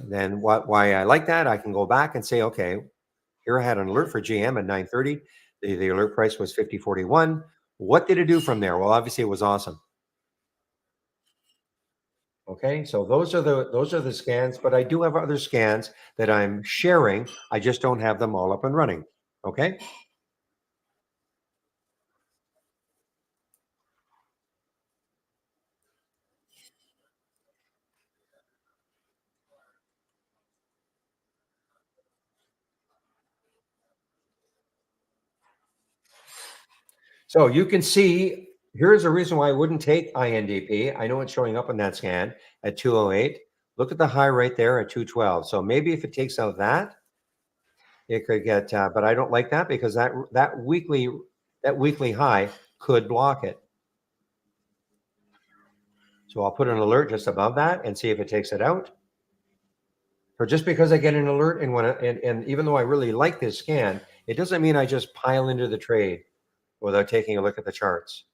Then why I like that, I can go back and say, okay, here I had an alert for GM at 9:30. The alert price was 50.41. What did it do from there? Well, obviously it was awesome. Okay, so those are the scans, but I do have other scans that I'm sharing. I just don't have them all up and running. Okay. So you can see here's a reason why I wouldn't take INDP. I know it's showing up on that scan at 208. Look at the high right there at 212. So maybe if it takes out that, it could get, but I don't like that because that weekly high could block it. So I'll put an alert just above that and see if it takes it out. So just because I get an alert and even though I really like this scan, it doesn't mean I just pile into the trade without taking a look at the charts.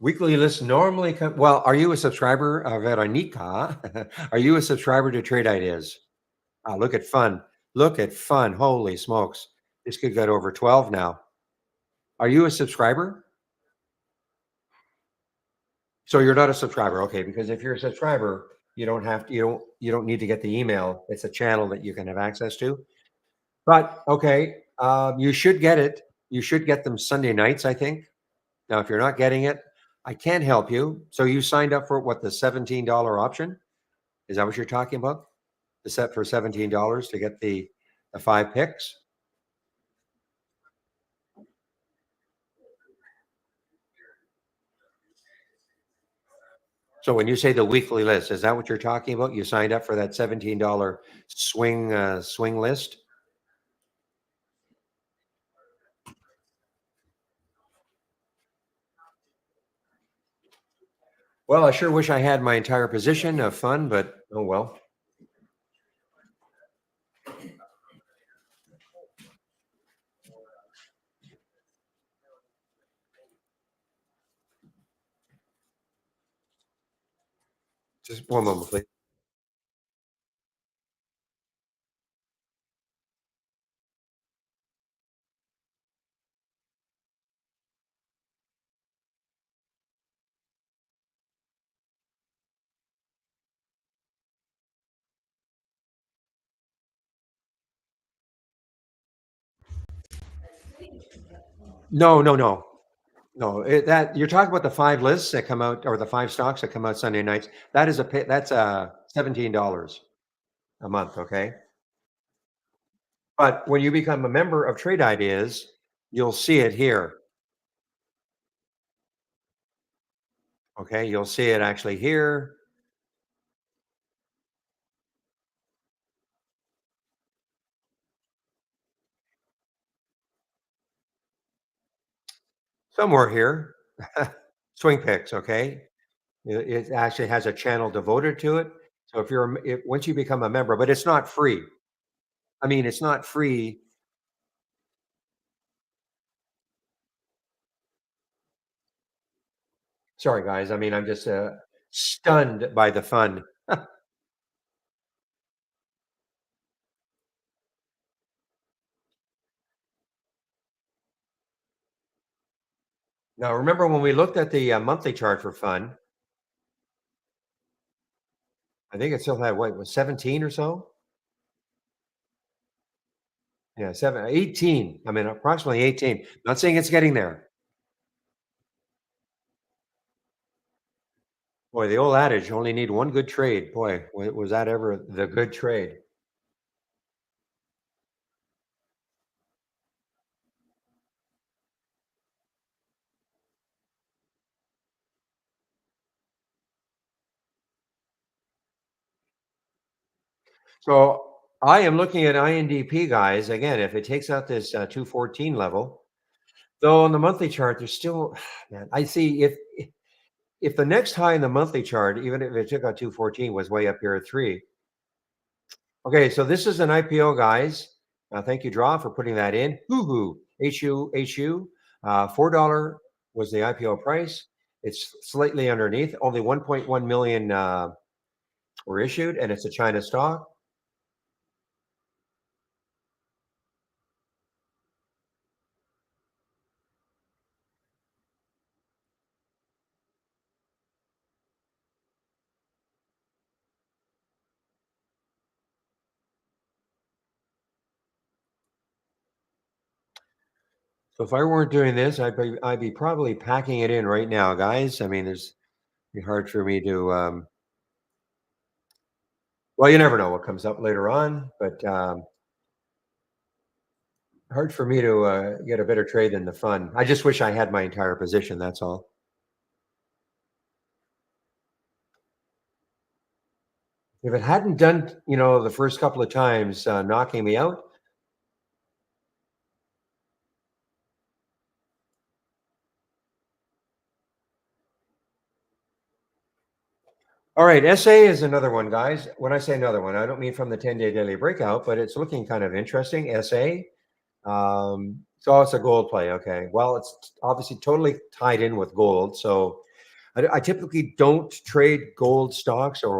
Weekly lists normally come. Well, are you a subscriber, Veronica? Are you a subscriber to Trade Ideas? Look at fun. Look at fun. Holy smokes. This could get over 12 now. Are you a subscriber? So you're not a subscriber. Okay, because if you're a subscriber, you don't need to get the email. It's a channel that you can have access to. But okay, you should get it. You should get them Sunday nights, I think. Now, if you're not getting it, I can't help you. So you signed up for what, the $17 option? Is that what you're talking about? The set for $17 to get the 5 picks? So when you say the weekly list, is that what you're talking about? You signed up for that $17 swing list? Well, I sure wish I had my entire position of fun, but oh well. Just one moment, please. No, no, no. No, that you're talking about the 5 lists that come out or the 5 stocks that come out Sunday nights. That is a pay that's, $17 a month, okay? But when you become a member of Trade Ideas, you'll see it here, okay? You'll see it actually here, somewhere here. Swing picks, okay? It actually has a channel devoted to it. So if you're a if once you become a member, but it's not free. I mean, it's not free. Sorry, guys. I mean, I'm just, stunned by the fun. Now, remember when we looked at the, monthly chart for fun, I think it still had what, was 17 or so? Yeah, 18. I mean, approximately 18. Not saying it's getting there. Boy, the old adage, you only need one good trade. Boy, was that ever the good trade. So I am looking at INDP, guys. Again, if it takes out this 214 level, though on the monthly chart, there's still, man, I see if the next high in the monthly chart, even if it took out 214, was way up here at three. Okay, so this is an IPO, guys. Thank you, Draw, for putting that in. Hoo HU. $4 was the IPO price. It's slightly underneath. Only 1.1 million were issued, and it's a China stock. So if I weren't doing this, I'd be probably packing it in right now, guys. I mean, it's be hard for me to. Well, you never know what comes up later on, but hard for me to get a better trade than the fun. I just wish I had my entire position. That's all. If it hadn't done, the first couple of times knocking me out. All right, SA is another one, guys. When I say another one, I don't mean from the 10-day daily breakout, but it's looking kind of interesting. SA. So it's a gold play. Okay. Well, it's obviously totally tied in with gold. So I typically don't trade gold stocks or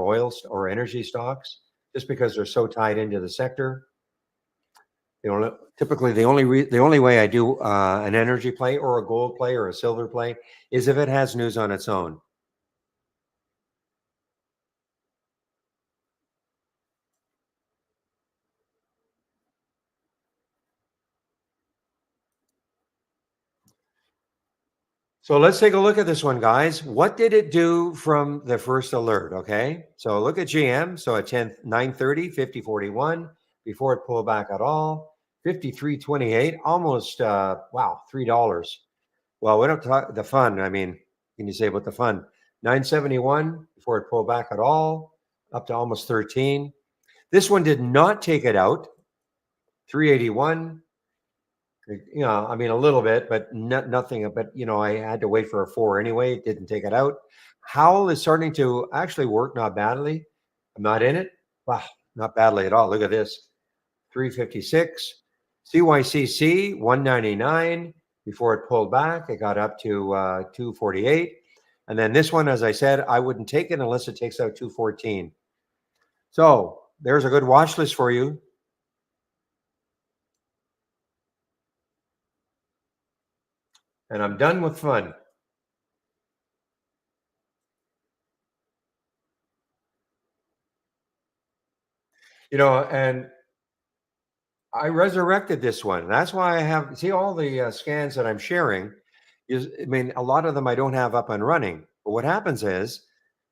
or energy stocks just because they're so tied into the sector. Typically the only way I do an energy play or a gold play or a silver play is if it has news on its own. So let's take a look at this one, guys. What did it do from the first alert? Okay. So look at GM. So at 10, 9:30, 50.41 before it pulled back at all. 53.28, almost wow, $3. Well, we don't talk the fun. I mean, can you say about the fun? 971 before it pulled back at all, up to almost 13. This one did not take it out. 381. I mean, a little bit, but nothing. But I had to wait for a four anyway. It didn't take it out. Howl is starting to actually work, not badly. I'm not in it. Wow, not badly at all. Look at this, 356. CYCC 199 before it pulled back. It got up to 248, and then this one, as I said, I wouldn't take it unless it takes out 214. So there's a good watch list for you, and I'm done with fun. And I resurrected this one. That's why I have see all the scans that I'm sharing. Is I mean, a lot of them I don't have up and running. But what happens is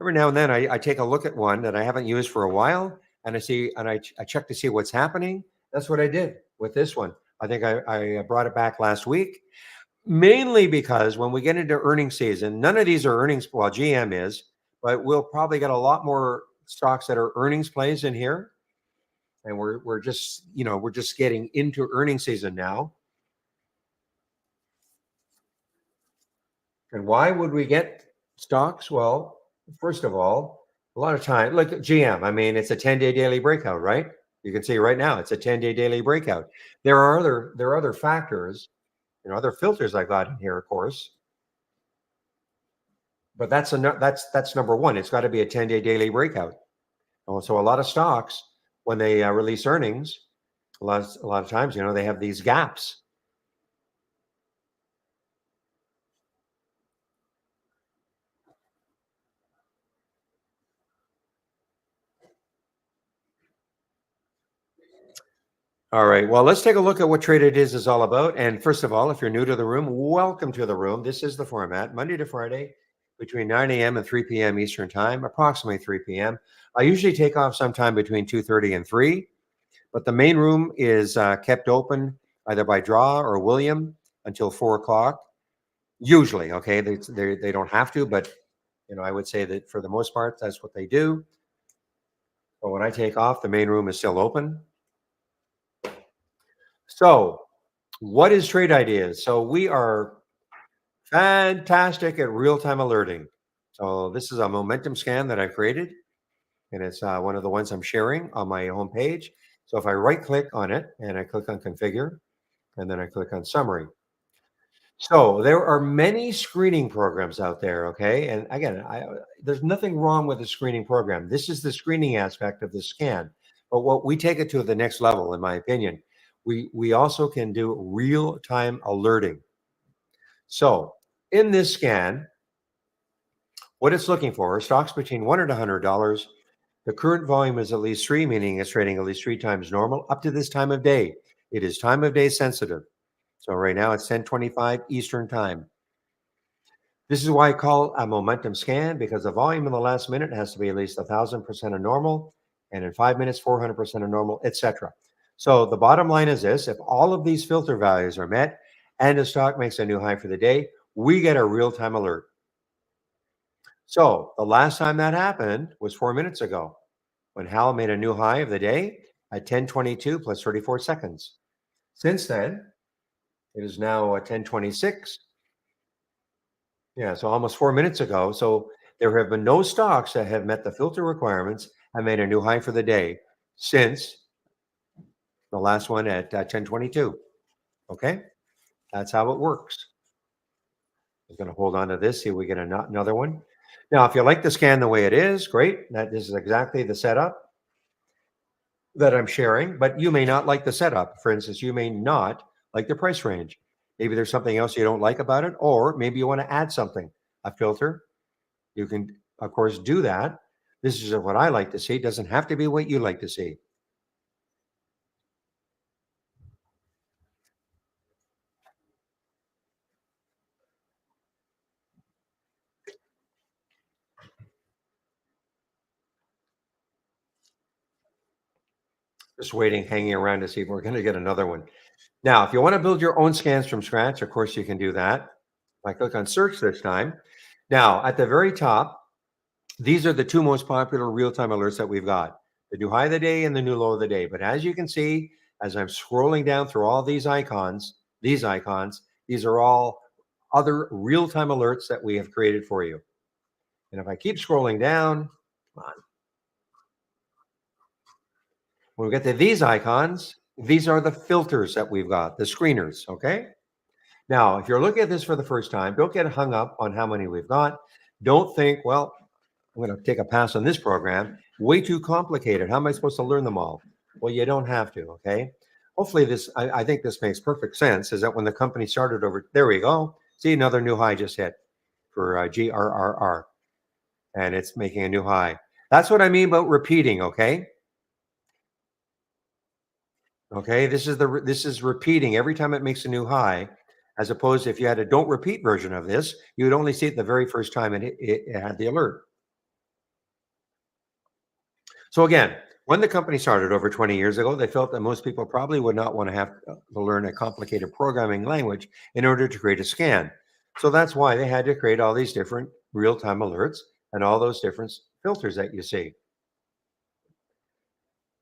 every now and then I take a look at one that I haven't used for a while, and I see and I check to see what's happening. That's what I did with this one. I think I brought it back last week, mainly because when we get into earnings season, none of these are earnings. Well, GM is, but we'll probably get a lot more stocks that are earnings plays in here, and we're just we're just getting into earnings season now. And why would we get stocks? Well, first of all, a lot of time, look at GM. I mean, it's a 10-day daily breakout, right? You can see right now it's a 10-day daily breakout. There are other factors, other filters I got in here, of course, but that's number one. It's got to be a 10-day daily breakout. So a lot of stocks, when they release earnings, a lot of times, they have these gaps. All right. Well, let's take a look at what Trade It is all about. And first of all, if you're new to the room, welcome to the room. This is the format, Monday to Friday, between 9 a.m. and 3 p.m. Eastern Time, approximately 3 p.m. I usually take off sometime between 2:30 and 3, but the main room is kept open either by Draw or William until 4 o'clock. Usually, okay, they don't have to, but I would say that for the most part, that's what they do. But when I take off, the main room is still open. So, what is Trade Ideas? So we are fantastic at real-time alerting. So this is a momentum scan that I've created, and it's one of the ones I'm sharing on my homepage. So if I right-click on it and I click on Configure, and then I click on Summary. So there are many screening programs out there, okay? And again, there's nothing wrong with the screening program. This is the screening aspect of the scan. But what we take it to the next level, in my opinion, we also can do real-time alerting. So in this scan, what it's looking for are stocks between $1 and $100. The current volume is at least three, meaning it's trading at least three times normal up to this time of day. It is time of day sensitive. So right now it's 10:25 Eastern time. This is why I call a momentum scan, because the volume in the last minute has to be at least 1,000% of normal, and in 5 minutes, 400% of normal, etc. So the bottom line is this: if all of these filter values are met and the stock makes a new high for the day, we get a real-time alert. So the last time that happened was 4 minutes ago when Hal made a new high of the day at 10:22 plus 34 seconds. Since then, it is now 10:26. Yeah, so almost 4 minutes ago. So there have been no stocks that have met the filter requirements and made a new high for the day since the last one at 10:22. Okay, that's how it works. I'm going to hold on to this, see if we get another one. Now, if you like the scan the way it is, great. This is exactly the setup that I'm sharing, but you may not like the setup. For instance, you may not like the price range. Maybe there's something else you don't like about it, or maybe you want to add something, a filter. You can, of course, do that. This is what I like to see. It doesn't have to be what you like to see. Just waiting, hanging around to see if we're going to get another one. Now, if you want to build your own scans from scratch, of course, you can do that. I click on search this time. Now, at the very top, these are the two most popular real-time alerts that we've got: the new high of the day and the new low of the day. But as you can see, as I'm scrolling down through all these icons, these are all other real-time alerts that we have created for you. And if I keep scrolling down, come on, when we get to these icons, these are the filters that we've got, the screeners, okay? Now, if you're looking at this for the first time, don't get hung up on how many we've got. Don't think, well, I'm going to take a pass on this program. Way too complicated. How am I supposed to learn them all? Well, you don't have to, okay? Hopefully I think this makes perfect sense, is that when the company started over, there we go. See, another new high just hit for GRRR, and it's making a new high. That's what I mean about repeating, okay? Okay, this is repeating every time it makes a new high, as opposed to if you had a don't repeat version of this, you would only see it the very first time it had the alert. So again, when the company started over 20 years ago, they felt that most people probably would not want to have to learn a complicated programming language in order to create a scan. So that's why they had to create all these different real-time alerts and all those different filters that you see.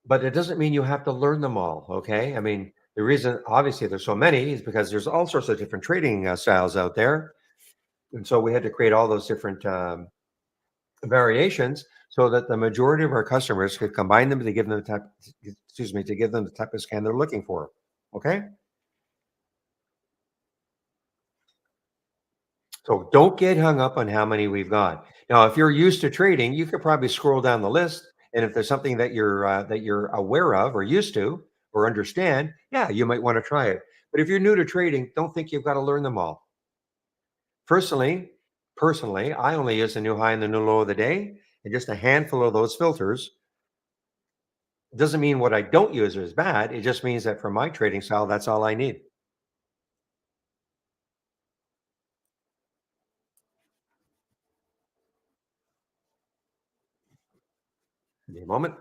But it doesn't mean you have to learn them all, okay? I mean, the reason obviously there's so many is because there's all sorts of different trading styles out there. And so we had to create all those different variations so that the majority of our customers could combine them to give them the type, excuse me, to give them the type of scan they're looking for. Okay. So don't get hung up on how many we've got. Now, if you're used to trading, you could probably scroll down the list. And if there's something that you're aware of or used to or understand, yeah, you might want to try it. But if you're new to trading, don't think you've got to learn them all. Personally, I only use the new high and the new low of the day, and just a handful of those filters. Doesn't mean what I don't use is bad. It just means that for my trading style, that's all I need. Give me a moment.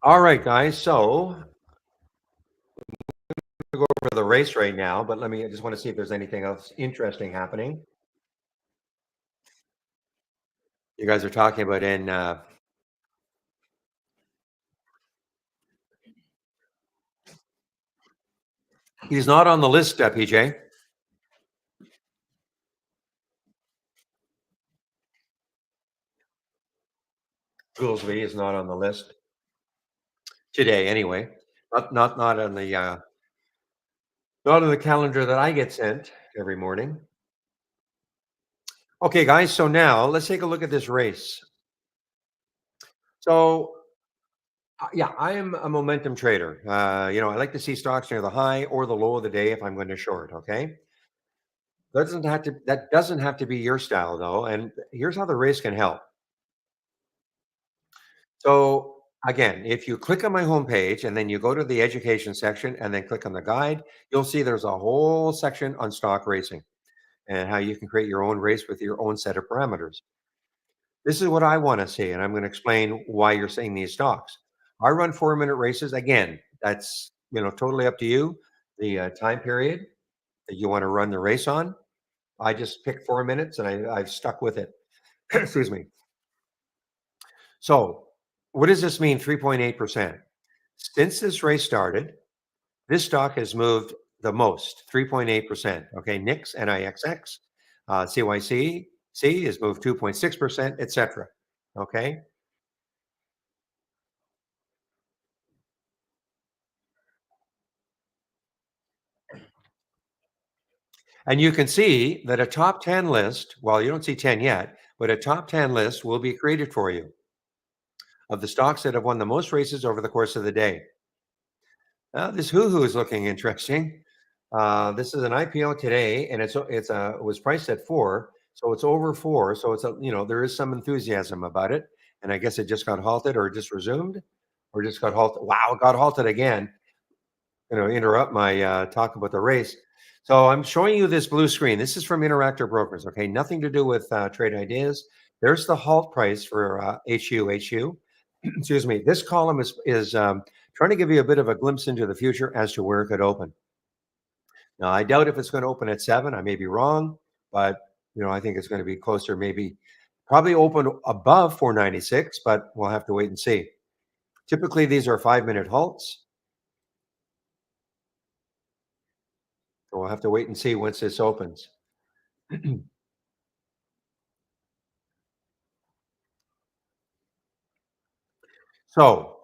All right, guys. So we'll go over the race right now, but I just want to see if there's anything else interesting happening. You guys are talking about he's not on the list, PJ. Goolsby is not on the list today, anyway. Not on the not on the calendar that I get sent every morning. Okay, guys. So now let's take a look at this race. So yeah, I am a momentum trader. I like to see stocks near the high or the low of the day if I'm going to short. Okay, that doesn't have to be your style though. And here's how the race can help. So again, if you click on my homepage and then you go to the education section and then click on the guide, you'll see there's a whole section on stock racing and how you can create your own race with your own set of parameters. This is what I want to see, and I'm going to explain why you're seeing these stocks. I run 4-minute races. Again, that's totally up to you. The time period that you want to run the race on. I just picked 4 minutes, and I've stuck with it. Excuse me. So, what does this mean? 3.8%. Since this race started, this stock has moved the most, 3.8%. Okay, NIX, NIXX, CYC has moved 2.6%, etc. Okay, and you can see that a top 10 list, well, you don't see 10 yet, but a top 10 list will be created for you of the stocks that have won the most races over the course of the day. This Hoo is looking interesting. This is an IPO today, and it was priced at 4, so it's over 4. So there is some enthusiasm about it, and I guess it just got halted or just resumed, or just got halted. Wow, it got halted again. Interrupt my talk about the race. So I'm showing you this blue screen. This is from Interactive Brokers. Okay, nothing to do with trade ideas. There's the halt price for HU. Excuse me. This column is trying to give you a bit of a glimpse into the future as to where it could open. Now, I doubt if it's going to open at 7. I may be wrong, but I think it's going to be closer, maybe probably open above 496, but we'll have to wait and see. Typically, these are 5-minute halts. So we'll have to wait and see once this opens. So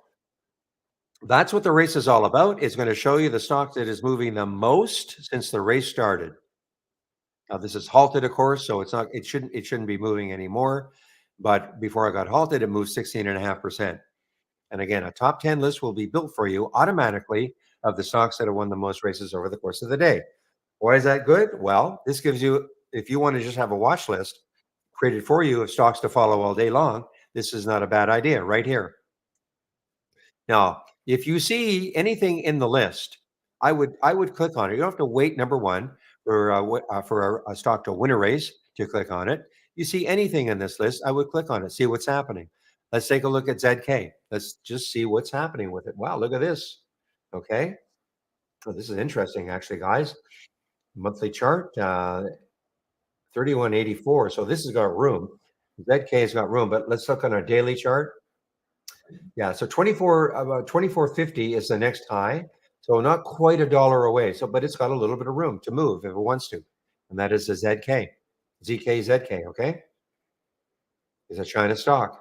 That's what the race is all about. It's going to show you the stock that is moving the most since the race started. Now this is halted, of course, so it's not. It shouldn't be moving anymore. But before I got halted, it moved 16.5%. And again, a top 10 list will be built for you automatically of the stocks that have won the most races over the course of the day. Why is that good? Well, this gives you, if you want to just have a watch list created for you of stocks to follow all day long, this is not a bad idea right here. Now, if you see anything in the list, I would click on it. You don't have to wait. Number one, for a stock to win a race to click on it. You see anything in this list, I would click on it, see what's happening. Let's take a look at ZK. Let's just see what's happening with it. Wow, look at this. Okay, so this is interesting, actually, guys. Monthly chart, 3184. So this has got room. ZK has got room, but let's look on our daily chart. Yeah, so 24.50 is the next high. So not quite a dollar away. So, but it's got a little bit of room to move if it wants to. And that is the ZK. ZK, okay? Is a China stock.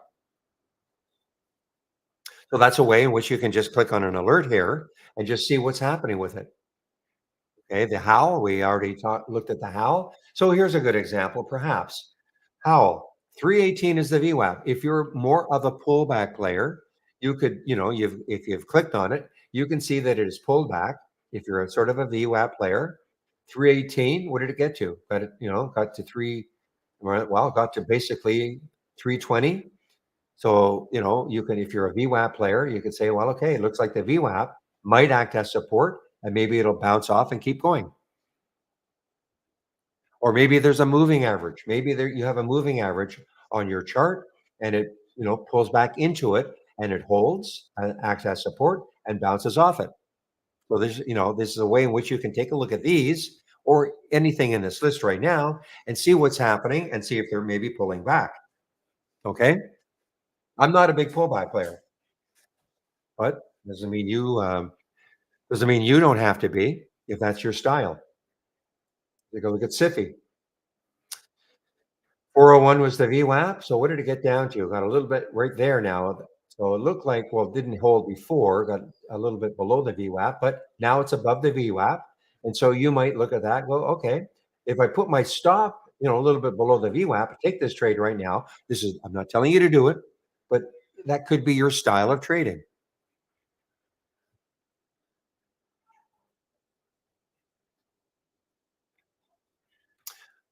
So that's a way in which you can just click on an alert here and just see what's happening with it. Okay, the how, we already looked at the how. So here's a good example, perhaps. How 318 is the VWAP. If you're more of a pullback player, you could, if you've clicked on it, you can see that it is pulled back. If you're a sort of a VWAP player, 318, what did it get to? Got to got to basically 320. So, you can, if you're a VWAP player, you could say, well, okay, it looks like the VWAP might act as support and maybe it'll bounce off and keep going. Or maybe there's a moving average. Maybe there you have a moving average on your chart and it, pulls back into it and it holds and acts as support and bounces off it. So this is a way in which you can take a look at these or anything in this list right now and see what's happening and see if they're maybe pulling back. Okay. I'm not a big pullback player, but doesn't mean you don't have to be if that's your style. Take a look at SIFI. 401 was the VWAP. So what did it get down to? Got a little bit right there now. So it looked like, well, it didn't hold before, got a little bit below the VWAP, but now it's above the VWAP. And so you might look at that and go, okay, if I put my stop, a little bit below the VWAP, take this trade right now. I'm not telling you to do it, but that could be your style of trading.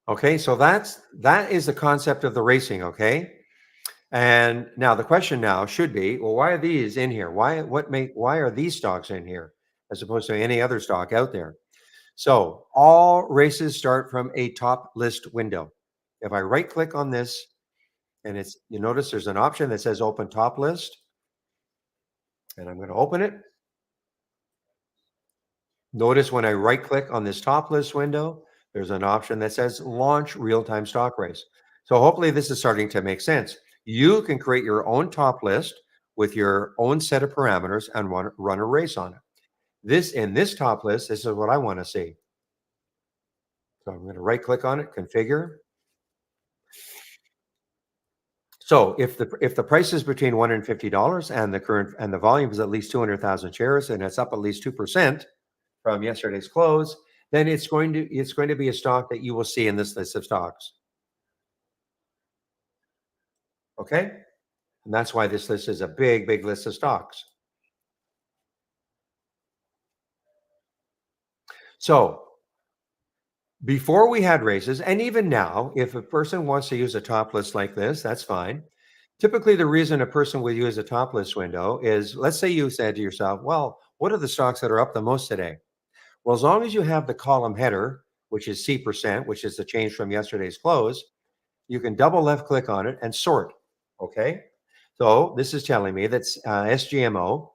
Okay, so that is the concept of the racing, okay? And now the question now should be, well, why are these in here? Why are these stocks in here as opposed to any other stock out there? So all races start from a top list window. If I right click on this and you notice there's an option that says open top list and I'm going to open it. Notice when I right click on this top list window, there's an option that says launch real-time stock race. So hopefully this is starting to make sense. You can create your own top list with your own set of parameters and run a race on it. In this top list, this is what I want to see. So I'm going to right click on it, configure. So if the price is between $1 and $50 and the volume is at least 200,000 shares and it's up at least 2%, from yesterday's close, then it's going to be a stock that you will see in this list of stocks. Okay? And that's why this list is a big, big list of stocks. So before we had races, and even now, if a person wants to use a top list like this, that's fine. Typically, the reason a person would use a top list window is, let's say you said to yourself, well, what are the stocks that are up the most today? Well, as long as you have the column header, which is C%, which is the change from yesterday's close, you can double left click on it and sort. Okay. So this is telling me that SGMO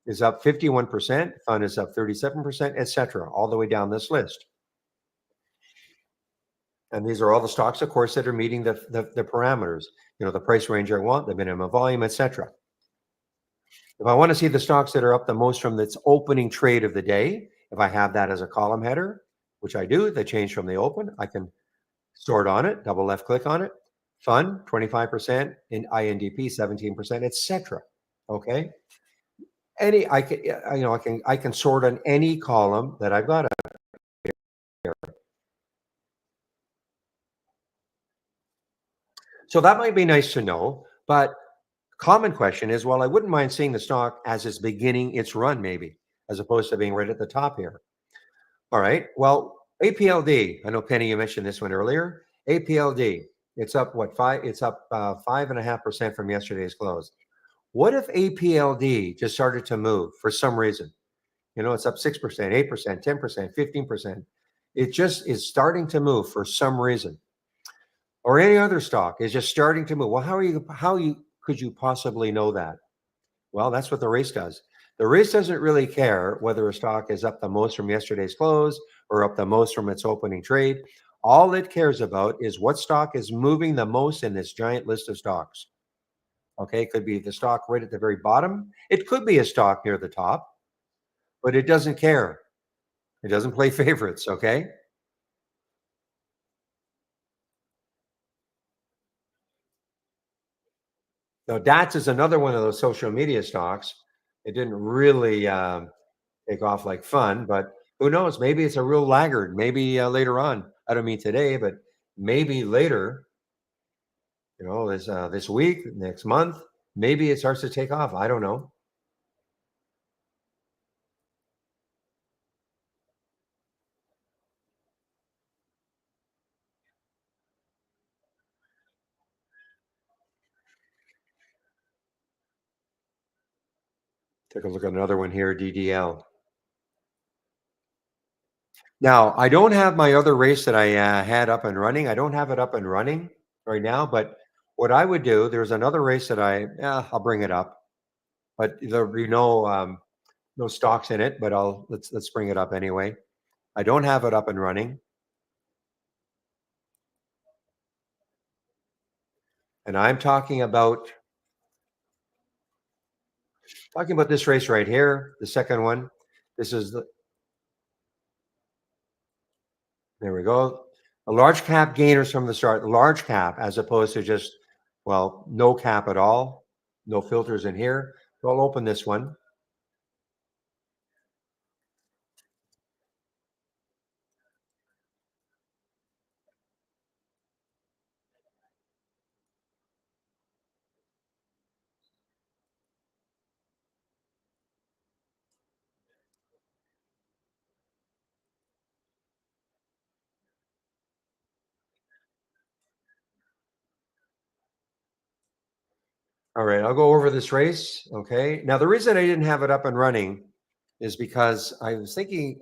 is up 51%, fund is up 37%, etc., all the way down this list. And these are all the stocks, of course, that are meeting the parameters, the price range I want, the minimum volume, etc. If I want to see the stocks that are up the most from its opening trade of the day, if I have that as a column header, which I do, they change from the open, I can sort on it, double left click on it, fund 25%, in INDP 17%, etc. Okay. any I can yeah, I can sort on any column that I've got up here. So that might be nice to know, but common question is, well, I wouldn't mind seeing the stock as it's beginning its run maybe, as opposed to being right at the top here. All right. Well, APLD, I know Penny, you mentioned this one earlier. APLD, it's up what five? It's up 5.5% from yesterday's close. What if APLD just started to move for some reason? It's up 6%, 8%, 10%, 15%. It just is starting to move for some reason, or any other stock is just starting to move. Well, how you could you possibly know that? Well, that's what the race does. The race doesn't really care whether a stock is up the most from yesterday's close or up the most from its opening trade. All it cares about is what stock is moving the most in this giant list of stocks. Okay, it could be the stock right at the very bottom. It could be a stock near the top, but it doesn't care. It doesn't play favorites. Okay. Now, DATS is another one of those social media stocks. It didn't really take off like fun, but who knows? Maybe it's a real laggard. Maybe later on. I don't mean today, but maybe later. This week, next month, maybe it starts to take off. I don't know. Take a look at another one here, DDL. Now, I don't have my other race that I had up and running. I don't have it up and running right now, but what I would do, there's another race that I'll bring it up, but there'll be no stocks in it, but let's bring it up anyway. I don't have it up and running, and I'm talking about this race right here, the second one. This is the There we go. A large cap gainers from the start, large cap as opposed to just, well, no cap at all, no filters in here. So I'll open this one. All right, I'll go over this race. Okay. Now, the reason I didn't have it up and running is because I was thinking,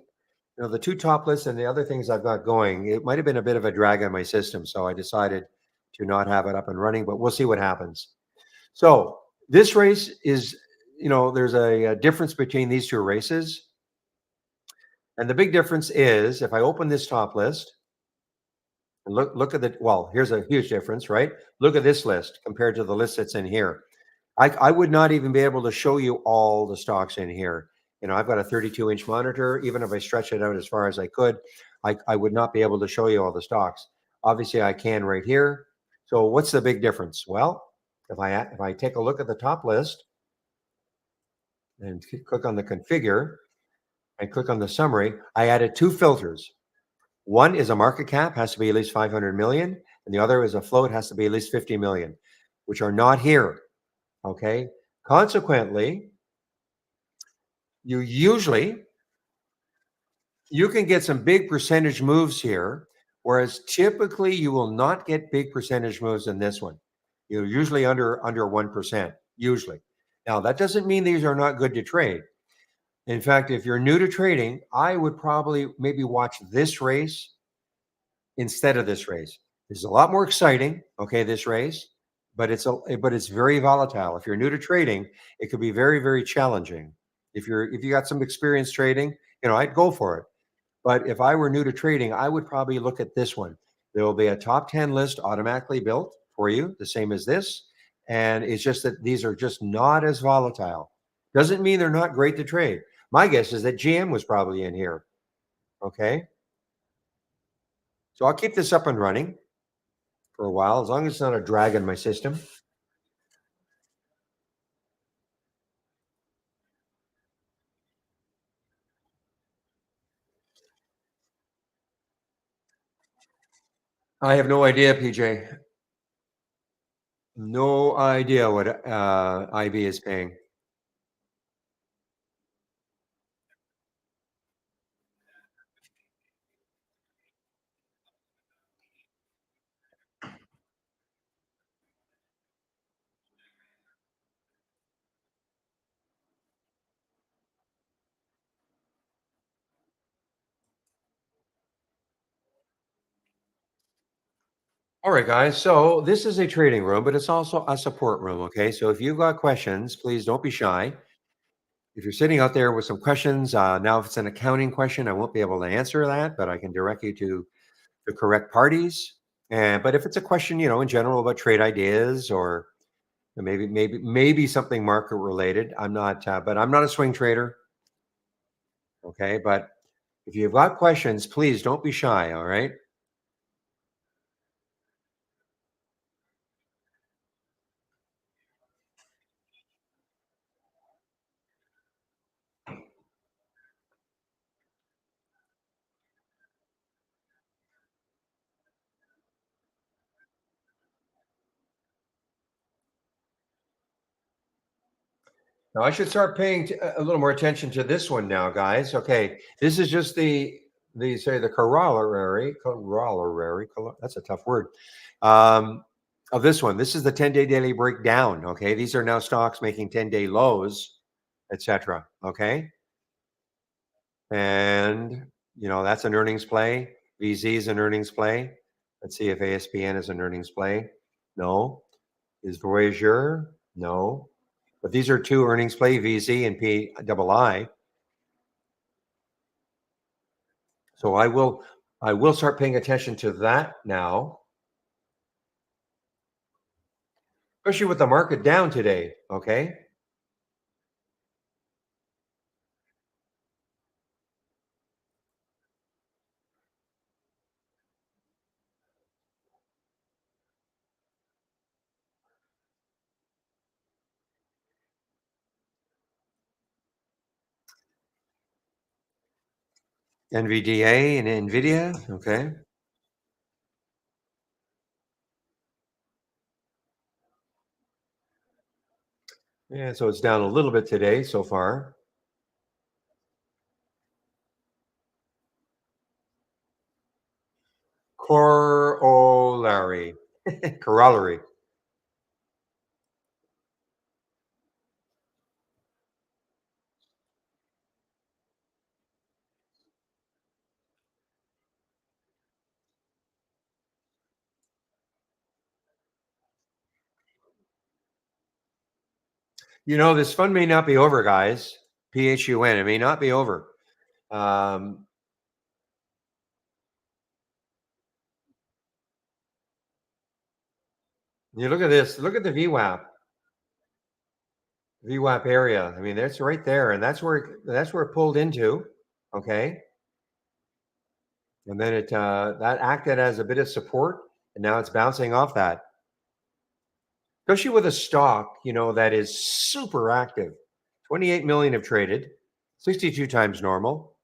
the two top lists and the other things I've got going, it might have been a bit of a drag on my system. So I decided to not have it up and running, but we'll see what happens. So this race is, there's a difference between these two races. And the big difference is if I open this top list, and look at here's a huge difference, right? Look at this list compared to the list that's in here. I would not even be able to show you all the stocks in here. I've got a 32-inch monitor. Even if I stretch it out as far as I could, I would not be able to show you all the stocks. Obviously, I can right here. So what's the big difference? Well, if I take a look at the top list and click on the configure and click on the summary, I added two filters. One is a market cap, has to be at least 500 million, and the other is a float, has to be at least 50 million, which are not here. Okay. Consequently, you usually you can get some big percentage moves here, whereas typically you will not get big percentage moves in this one. You're usually under 1%, usually. Now, that doesn't mean these are not good to trade. In fact, if you're new to trading, I would probably maybe watch this race instead of this race. This is a lot more exciting, okay, this race, but it's very volatile. If you're new to trading, it could be very, very challenging. If you got some experience trading, I'd go for it. But if I were new to trading, I would probably look at this one. There will be a top 10 list automatically built for you, the same as this. And it's just that these are just not as volatile. Doesn't mean they're not great to trade. My guess is that GM was probably in here. Okay. So I'll keep this up and running for a while, as long as it's not a drag on my system. I have no idea, PJ. No idea what IB is paying. All right, guys. So this is a trading room, but it's also a support room. Okay. So if you've got questions, please don't be shy. If you're sitting out there with some questions, now if it's an accounting question, I won't be able to answer that, but I can direct you to the correct parties. And but if it's a question, in general about trade ideas or maybe something market related, I'm not, but I'm not a swing trader. Okay, but if you've got questions, please don't be shy. All right. Now I should start paying a little more attention to this one now, guys. Okay, this is just the corollary. That's a tough word. Um, of this one, this is the 10-day daily breakdown. Okay, these are now stocks making 10-day lows, etc. Okay, and that's an earnings play. VZ is an earnings play. Let's see if ASPN is an earnings play. No. Is Voyager? No. But these are two earnings play, VZ and PII. So I will start paying attention to that now, especially with the market down today. Okay. NVDA and Nvidia. Okay. Yeah, so it's down a little bit today so far. Corollary. Corollary. This fun may not be over, guys. PHUN. It may not be over. Um, you look at this. Look at the VWAP area. I mean, that's right there, and that's where it pulled into. Okay, and then that acted as a bit of support, and now it's bouncing off that. Especially with a stock, that is super active. 28 million have traded, 62 times normal.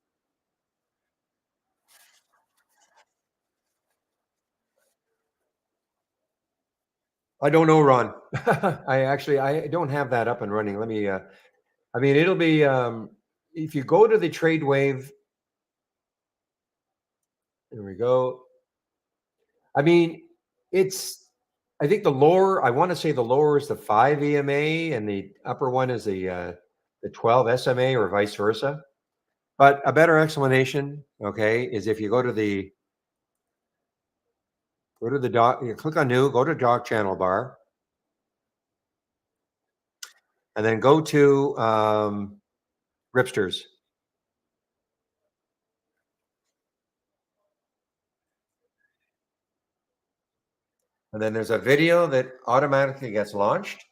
I don't know, Ron. I don't have that up and running. Let me. I mean, it'll be if you go to the trade wave. There we go. I mean, it's. I think the lower. I want to say the lower is the 5 EMA, and the upper one is the 12 SMA, or vice versa. But a better explanation, okay, is if you go to the doc, you click on new, go to doc channel bar, and then go to Ripsters. And then there's a video that automatically gets launched.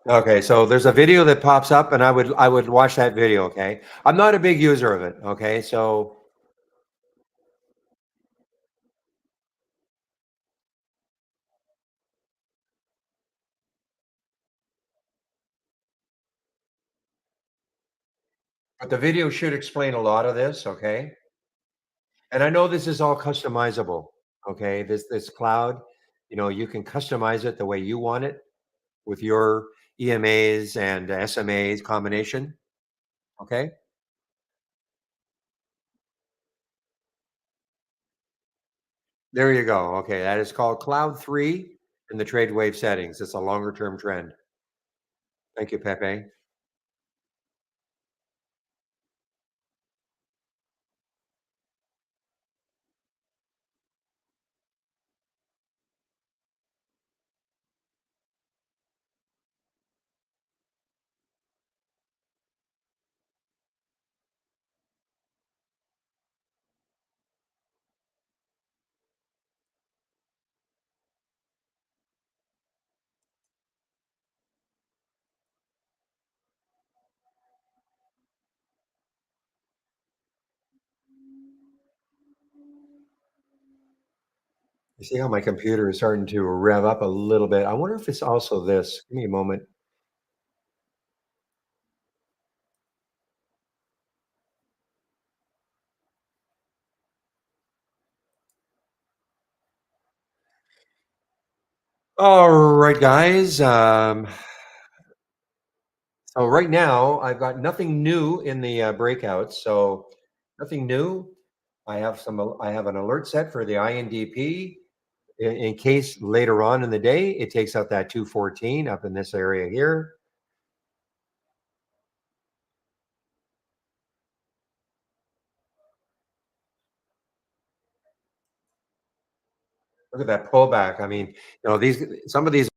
Okay, so there's a video that pops up, and I would watch that video. Okay, I'm not a big user of it. Okay, so But the video should explain a lot of this, okay? And I know this is all customizable, okay? This cloud, you can customize it the way you want it with your EMAs and SMAs combination, okay? There you go. Okay, that is called Cloud 3 in the trade wave settings. It's a longer term trend. Thank you, Pepe. You see how my computer is starting to rev up a little bit. I wonder if it's also this. Give me a moment. All right, guys. So right now, I've got nothing new in the breakouts. So nothing new. I have an alert set for the INDP in case later on in the day it takes out that 214 up in this area here. Look at that pullback. I mean, these some of these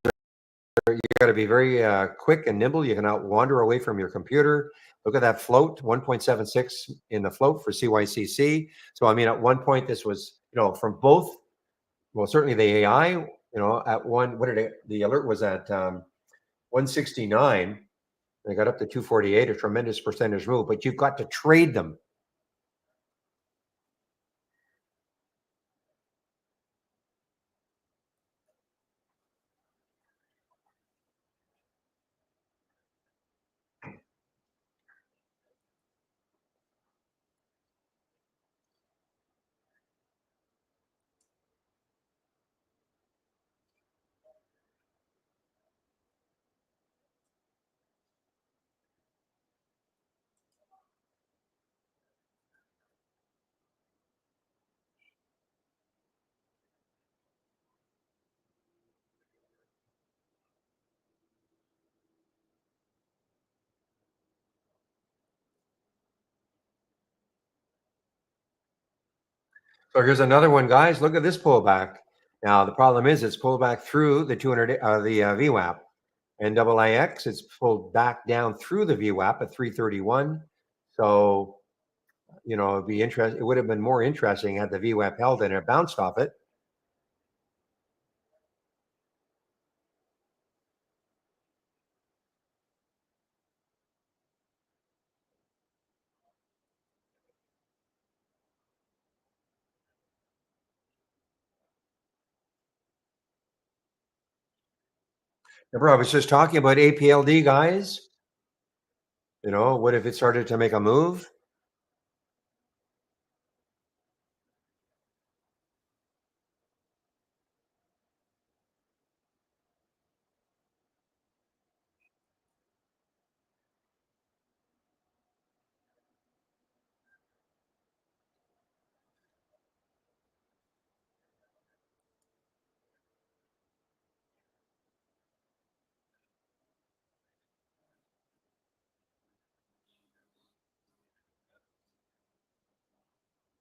you got to be very quick and nimble. You cannot wander away from your computer. Look at that float, 1.76 in the float for CYCC. So I mean, at one point this was, from both. Well, certainly the AI. At one, what did the alert was at 169. They got up to 248, a tremendous percentage move. But you've got to trade them. So here's another one, guys. Look at this pullback. Now the problem is it's pulled back through the 200, the VWAP. NIIX, it's pulled back down through the VWAP at 331. So, it'd be interesting. It would have been more interesting had the VWAP held and it bounced off it. Remember, I was just talking about APLD, guys. What if it started to make a move?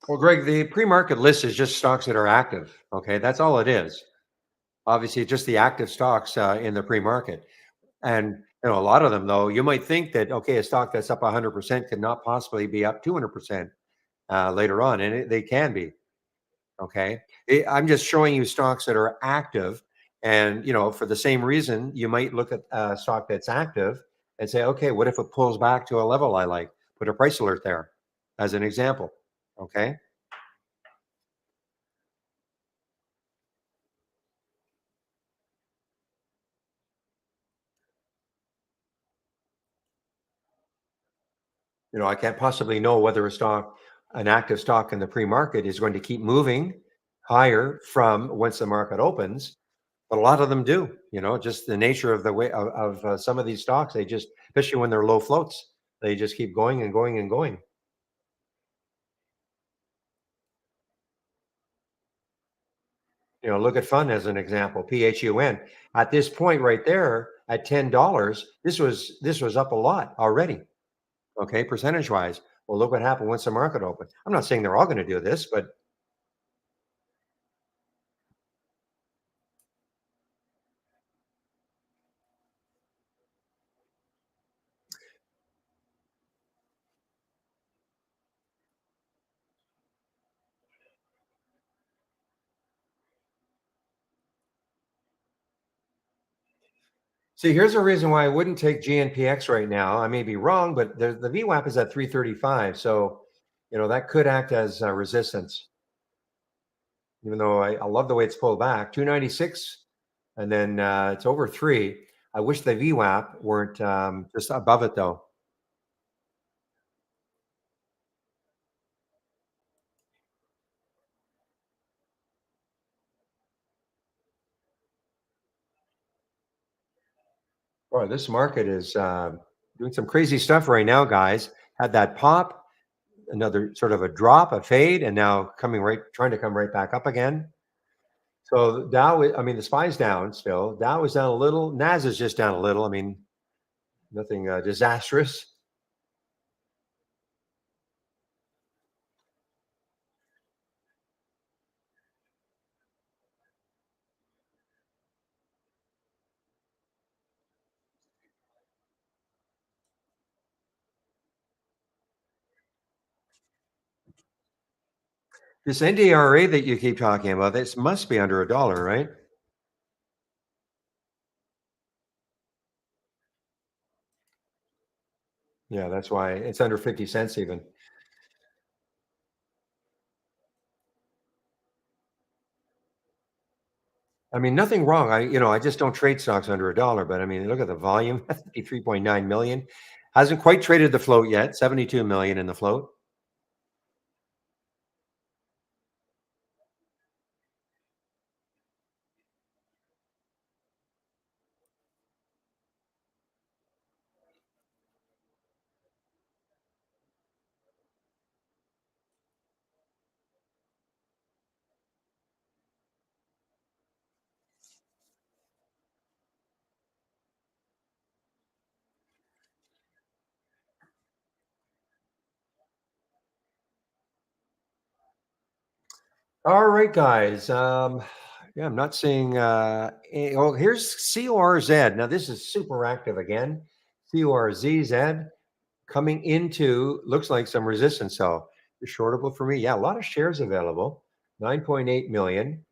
Well, Greg, the pre-market list is just stocks that are active. Okay, that's all it is. Obviously, just the active stocks in the pre-market. And a lot of them, though, you might think that okay, a stock that's up 100% could not possibly be up 200% later on, and they can be. Okay, I'm just showing you stocks that are active, and for the same reason, you might look at a stock that's active and say, okay, what if it pulls back to a level I like? Put a price alert there, as an example. Okay. I can't possibly know whether an active stock in the pre-market is going to keep moving higher from once the market opens, but a lot of them do. Just the nature of the way of some of these stocks, they just, especially when they're low floats, they just keep going and going and going. Look at Fun as an example, PHUN. At this point right there, at $10, this was up a lot already. Okay, percentage wise. Well, look what happened once the market opened. I'm not saying they're all going to do this, but see, here's a reason why I wouldn't take GNPX right now. I may be wrong, but the VWAP is at 335, so that could act as resistance. Even though I love the way it's pulled back, 296, and then it's over three. I wish the VWAP weren't just above it though. Boy, this market is doing some crazy stuff right now, guys. Had that pop, another sort of a drop, a fade, and now trying to come right back up again. So Dow, I mean, the SPY's down still. Dow is down a little. Nas is just down a little. I mean, nothing disastrous. This NDRA that you keep talking about, this must be under $1, right? Yeah, that's why it's under 50 cents even. I mean, nothing wrong. I just don't trade stocks under $1, but I mean, look at the volume, 53.9 million. Hasn't quite traded the float yet, 72 million in the float. All right, guys. Yeah, I'm not seeing. Oh, here's CORZ. Now this is super active again. CORZZ coming into looks like some resistance. So you're shortable for me. Yeah, a lot of shares available. 9.8 million.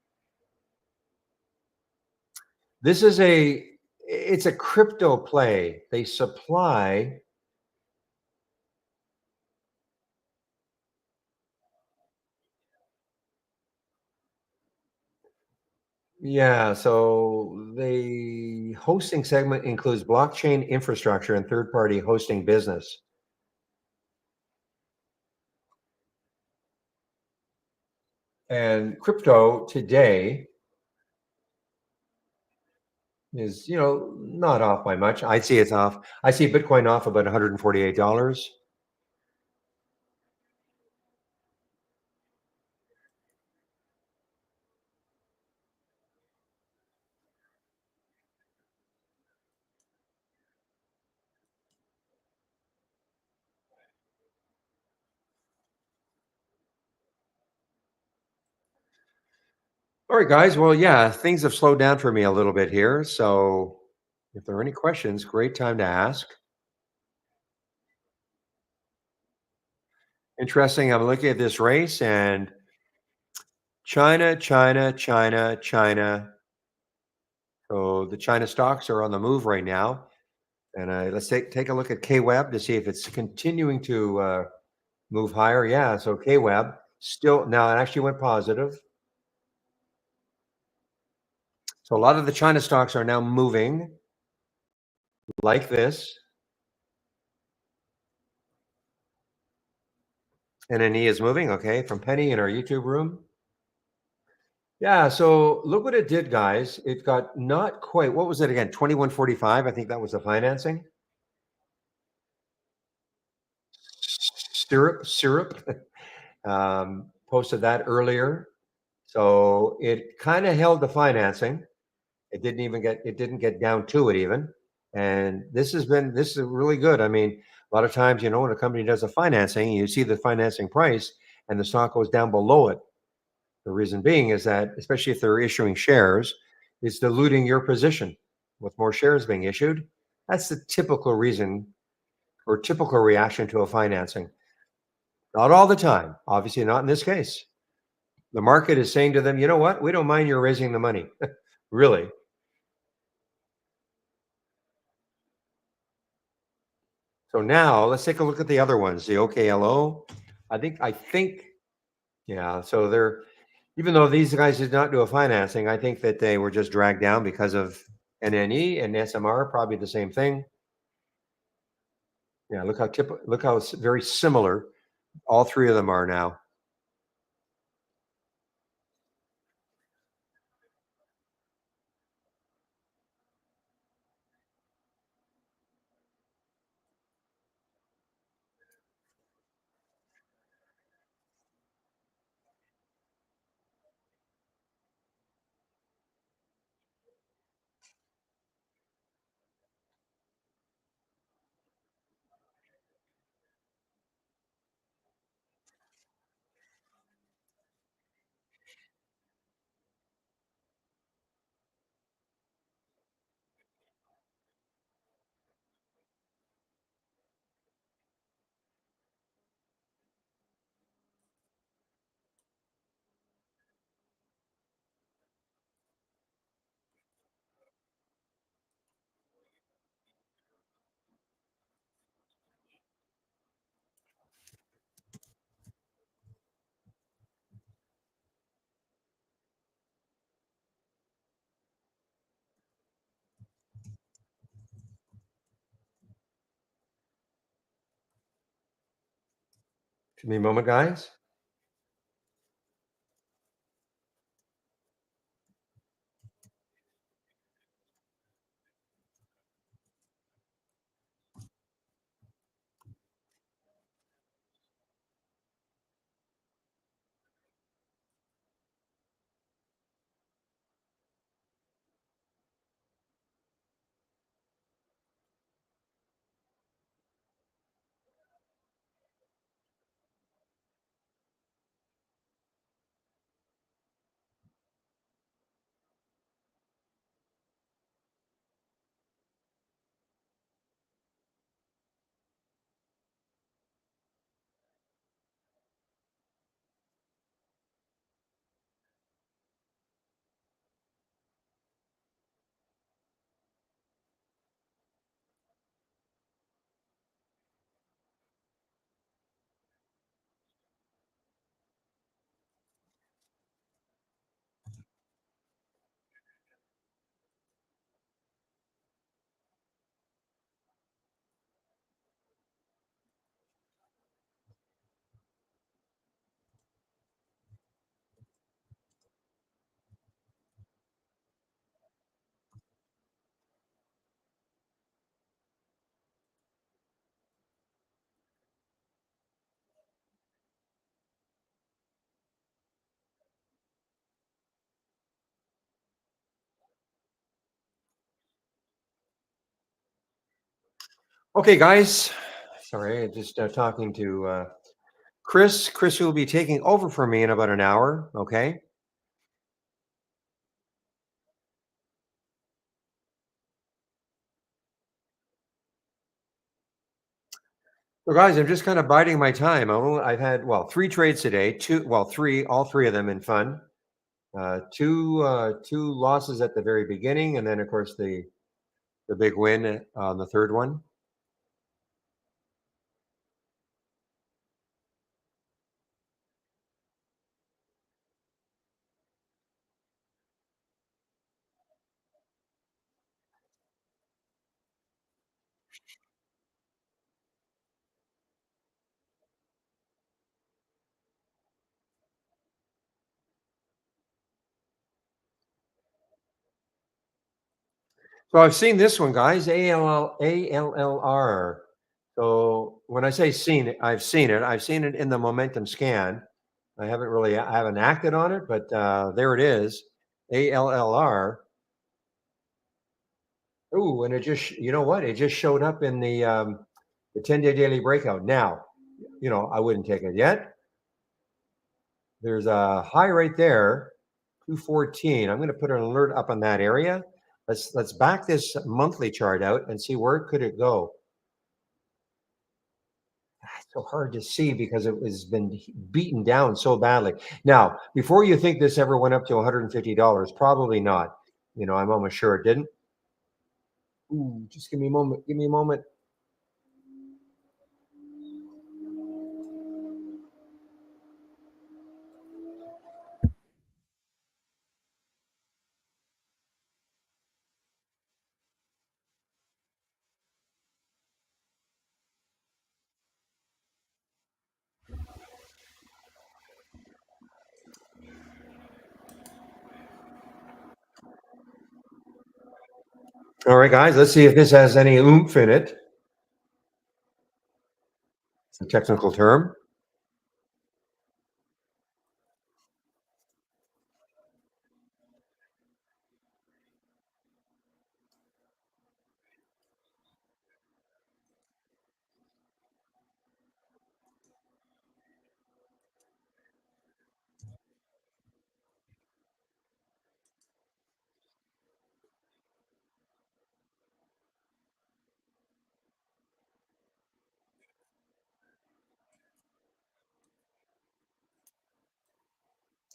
This is it's a crypto play. They supply. Yeah, so the hosting segment includes blockchain infrastructure and third-party hosting business. And crypto today is, not off by much. I see it's off. I see Bitcoin off about $148. All right, guys. Well, yeah, things have slowed down for me a little bit here. So if there are any questions, great time to ask. Interesting. I'm looking at this race and China, China, China, China. So the China stocks are on the move right now. And let's take a look at KWeb to see if it's continuing to move higher. Yeah, so KWeb still now it actually went positive. So a lot of the China stocks are now moving like this. NNE is moving, okay, from Penny in our YouTube room. Yeah, so look what it did, guys. It got not quite, what was it again? 2145. I think that was the financing. Syrup posted that earlier. So it kind of held the financing. It didn't get down to it even. And this is really good. I mean, a lot of times, when a company does a financing, you see the financing price and the stock goes down below it. The reason being is that, especially if they're issuing shares, it's diluting your position with more shares being issued. That's the typical reason or typical reaction to a financing. Not all the time, obviously, not in this case. The market is saying to them, you know what? We don't mind you're raising the money. Really. So now let's take a look at the other ones. The OKLO. I think, yeah. So they're, even though these guys did not do a financing, I think that they were just dragged down because of NNE and SMR, probably the same thing. Yeah, look how very similar all three of them are now. Give me a moment, guys. Okay, guys. Sorry, just talking to Chris. Chris will be taking over for me in about an hour. Okay. So, guys, I'm just kind of biding my time. I've had, well, three trades today. Three, all three of them in fun. Two losses at the very beginning, and then of course the big win on the third one. So I've seen this one, guys, ALLR. So when I say seen it, I've seen it. I've seen it in the momentum scan. I haven't acted on it, but there it is, ALLR. Ooh, and you know what? It just showed up in the 10-day daily breakout. Now, I wouldn't take it yet. There's a high right there, 214. I'm going to put an alert up on that area. Let's back this monthly chart out and see where could it go. It's so hard to see because it has been beaten down so badly. Now, before you think this ever went up to $150, probably not. I'm almost sure it didn't. Ooh, just give me a moment. Give me a moment. All right, guys, let's see if this has any oomph in it. It's a technical term.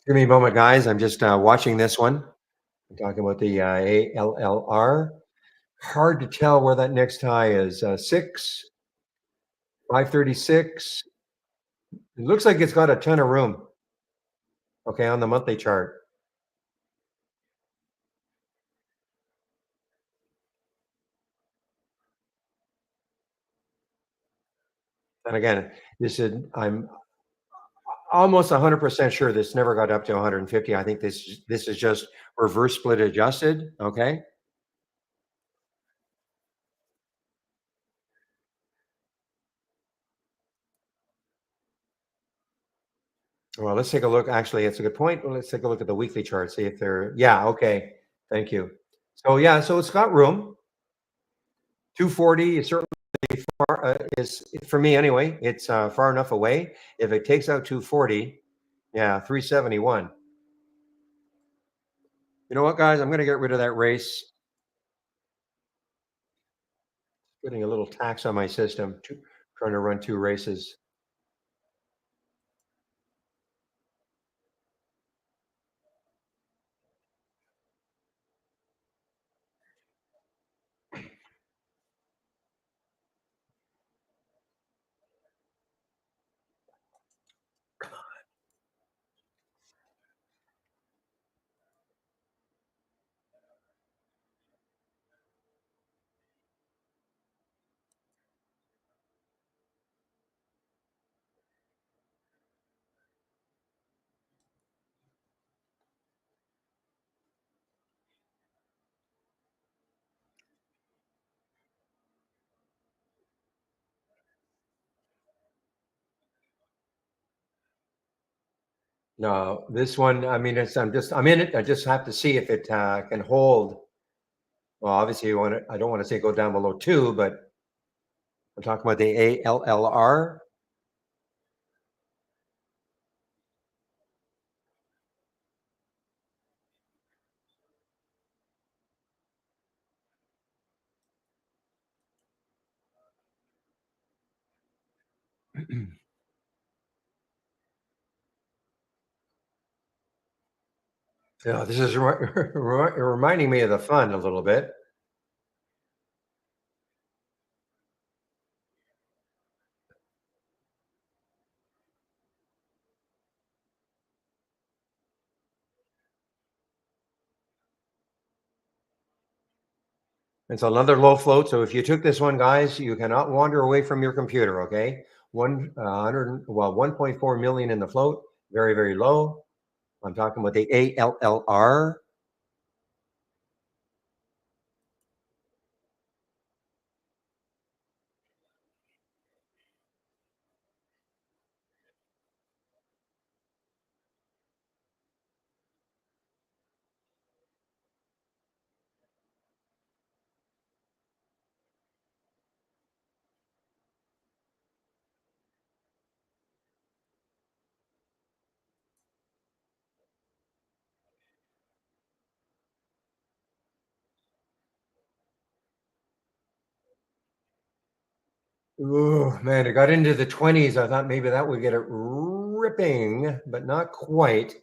Give me a moment, guys. I'm just watching this one. I'm talking about the ALLR. Hard to tell where that next high is. 536. It looks like it's got a ton of room. Okay, on the monthly chart. And again, I'm almost 100% sure this never got up to 150. I think this is just reverse split adjusted. Okay. Well, let's take a look. Actually, it's a good point. Well, let's take a look at the weekly chart. See if they're, yeah. Okay. Thank you. So yeah, so it's got room. 240 is certainly far, is for me anyway. It's far enough away. If it takes out 240, yeah, 371. You know what, guys? I'm going to get rid of that race. Putting a little tax on my system. Trying to run two races. No, this one. I mean, I'm in it. I just have to see if it can hold. Well, obviously, I don't want to say go down below two, but I'm talking about the ALLR. Yeah, this is reminding me of the fun a little bit. It's another low float. So if you took this one, guys, you cannot wander away from your computer. Okay, 1.4 million in the float, very very low. I'm talking about the ALLR. Ooh, man, it got into the 20s. I thought maybe that would get it ripping, but not quite.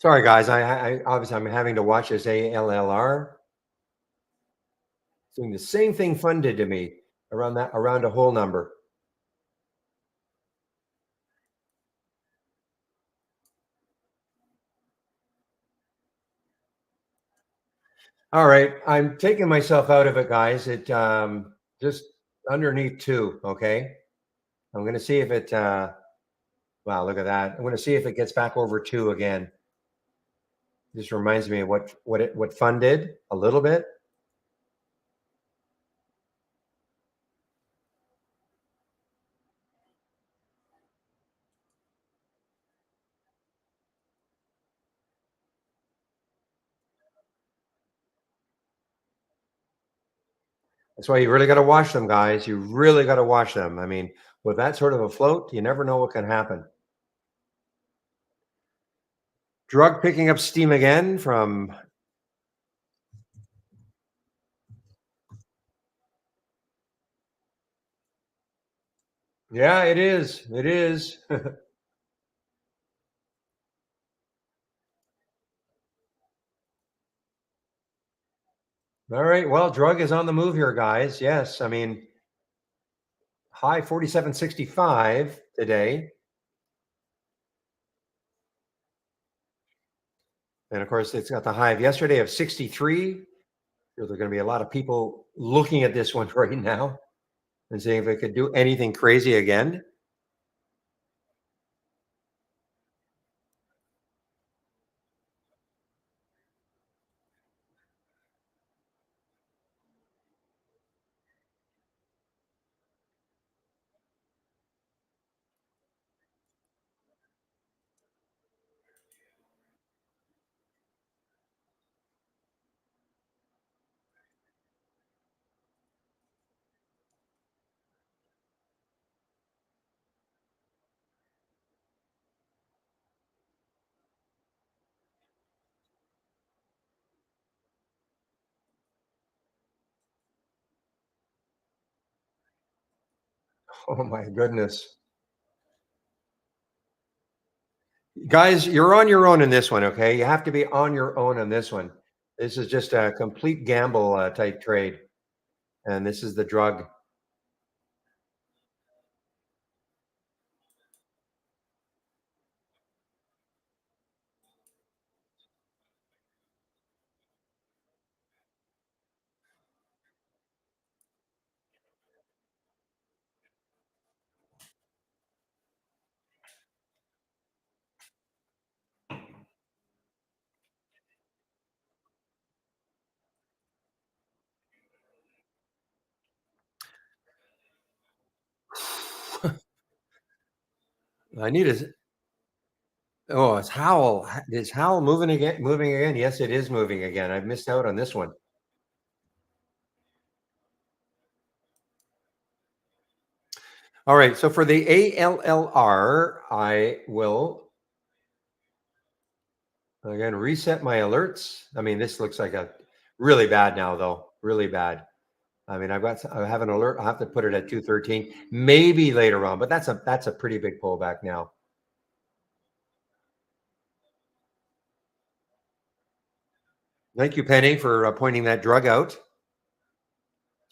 Sorry, guys. I obviously I'm having to watch this ALLR doing the same thing Fun did to me around a whole number. All right, I'm taking myself out of it, guys. It just underneath two. Okay, I'm going to see if it. Wow, look at that. I'm going to see if it gets back over two again. Just reminds me of what Fun did a little bit. That's why you really got to watch them, guys. You really got to watch them. I mean, with that sort of a float, you never know what can happen. Drug picking up steam again from. Yeah, it is. It is. All right. Well, drug is on the move here, guys. Yes. I mean, high 47.65 today. And of course, it's got the high of yesterday of 63. There are going to be a lot of people looking at this one right now and seeing if it could do anything crazy again. Oh my goodness. Guys, you're on your own in this one, okay? You have to be on your own on this one. This is just a complete gamble type trade. And this is the drug. I need a. Oh, it's Howell. Is Howell moving again? Moving again? Yes, it is moving again. I've missed out on this one. All right. So for the ALLR, I will again reset my alerts. I mean, this looks like a really bad now, though. Really bad. I mean, I have an alert. I'll have to put it at 213, maybe later on, but that's a pretty big pullback now. Thank you, Penny, for pointing that drug out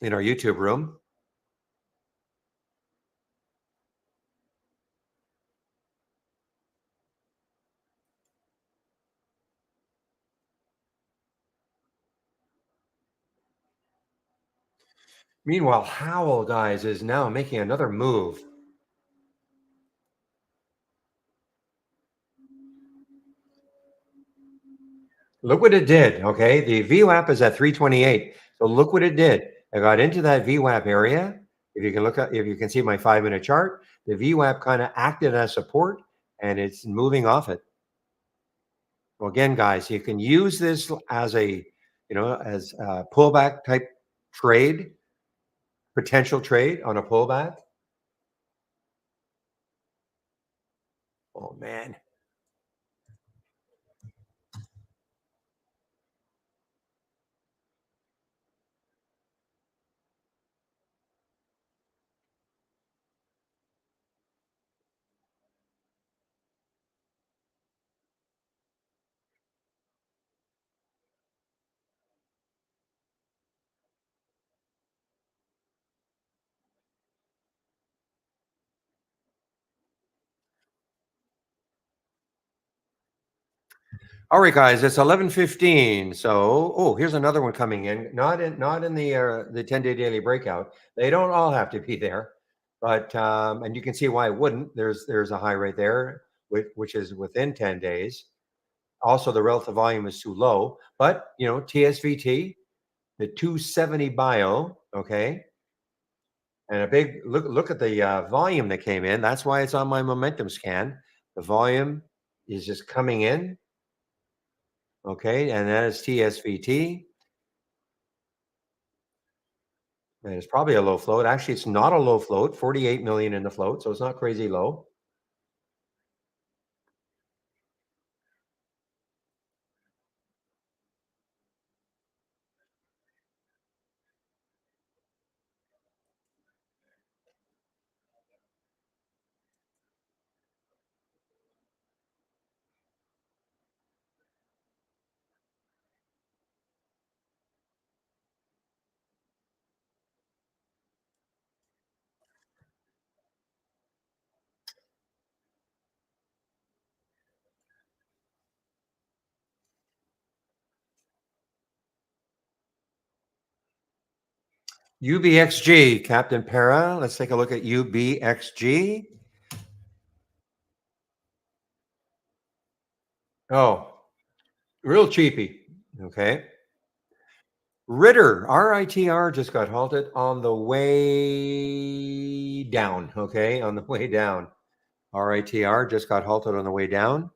in our YouTube room. Meanwhile, Howell, guys, is now making another move. Look what it did. Okay. The VWAP is at 328. So look what it did. It got into that VWAP area. if you can see my 5 minute chart, the VWAP kind of acted as support and it's moving off it. Well, again, guys, you can use this as as a pullback type trade, potential trade on a pullback. Oh man. All right, guys, it's 11:15. So, oh, here's another one coming in. Not in the 10-day daily breakout. They don't all have to be there, but and you can see why it wouldn't. There's a high right there, which is within 10 days. Also, the relative volume is too low, but TSVT, the 270 bio, okay, and a big look at the volume that came in. That's why it's on my momentum scan. The volume is just coming in. Okay, and that is TSVT. And it's probably a low float. Actually, it's not a low float, 48 million in the float, so it's not crazy low. UBXG, Captain Para. Let's take a look at UBXG. Oh, real cheapy. Okay. Ritter, RITR just got halted on the way down. Okay, on the way down. RITR just got halted on the way down.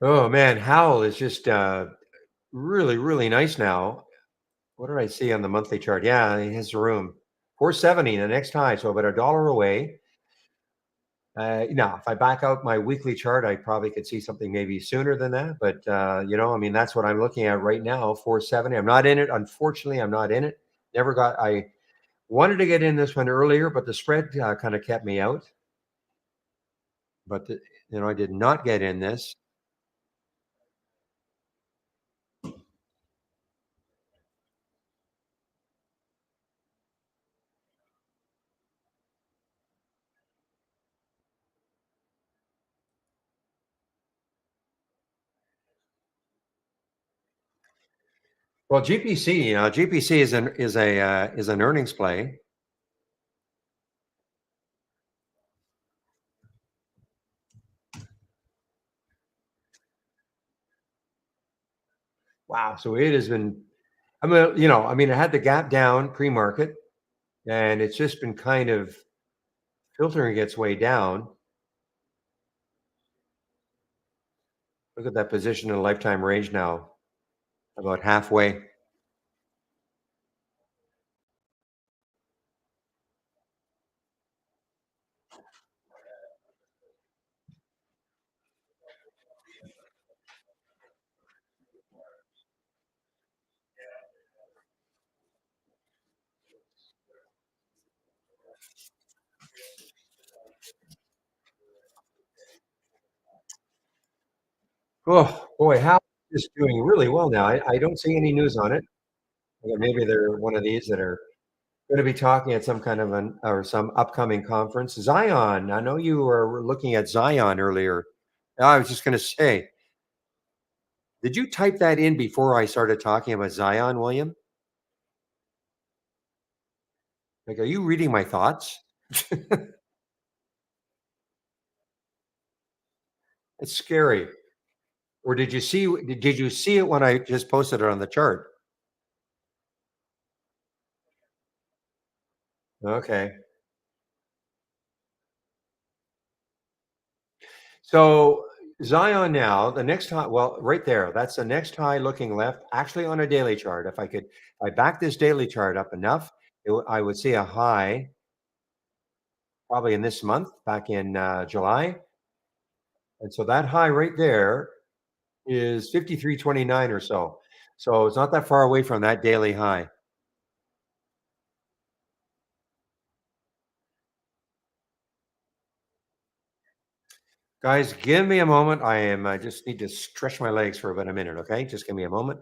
Oh man, Howell is just really, really nice now. What did I see on the monthly chart? Yeah, in his room. 470, the next high. So about a dollar away. Now, if I back out my weekly chart, I probably could see something maybe sooner than that. But, I mean, that's what I'm looking at right now, 470. I'm not in it. Unfortunately, I'm not in it. I wanted to get in this one earlier, but the spread kind of kept me out. But, I did not get in this. Well, GPC, GPC is an earnings play. Wow. So it has been, it had the gap down pre-market and it's just been kind of filtering its way down. Look at that position in lifetime range now, about halfway. Oh boy, how is doing really well now. I don't see any news on it. Maybe they're one of these that are going to be talking at some kind of some upcoming conference. Zion, I know you were looking at Zion earlier. I was just going to say, did you type that in before I started talking about Zion, William? Like, are you reading my thoughts? It's scary. Or did you see it when I just posted it on the chart? Okay. So Zion now, the next high, well, right there, that's the next high looking left, actually on a daily chart. If I back this daily chart up enough, I would see a high probably in this month, back in July. And so that high right there is 53.29 or so. So it's not that far away from that daily high. Guys, give me a moment. I just need to stretch my legs for about a minute. Okay. Just give me a moment.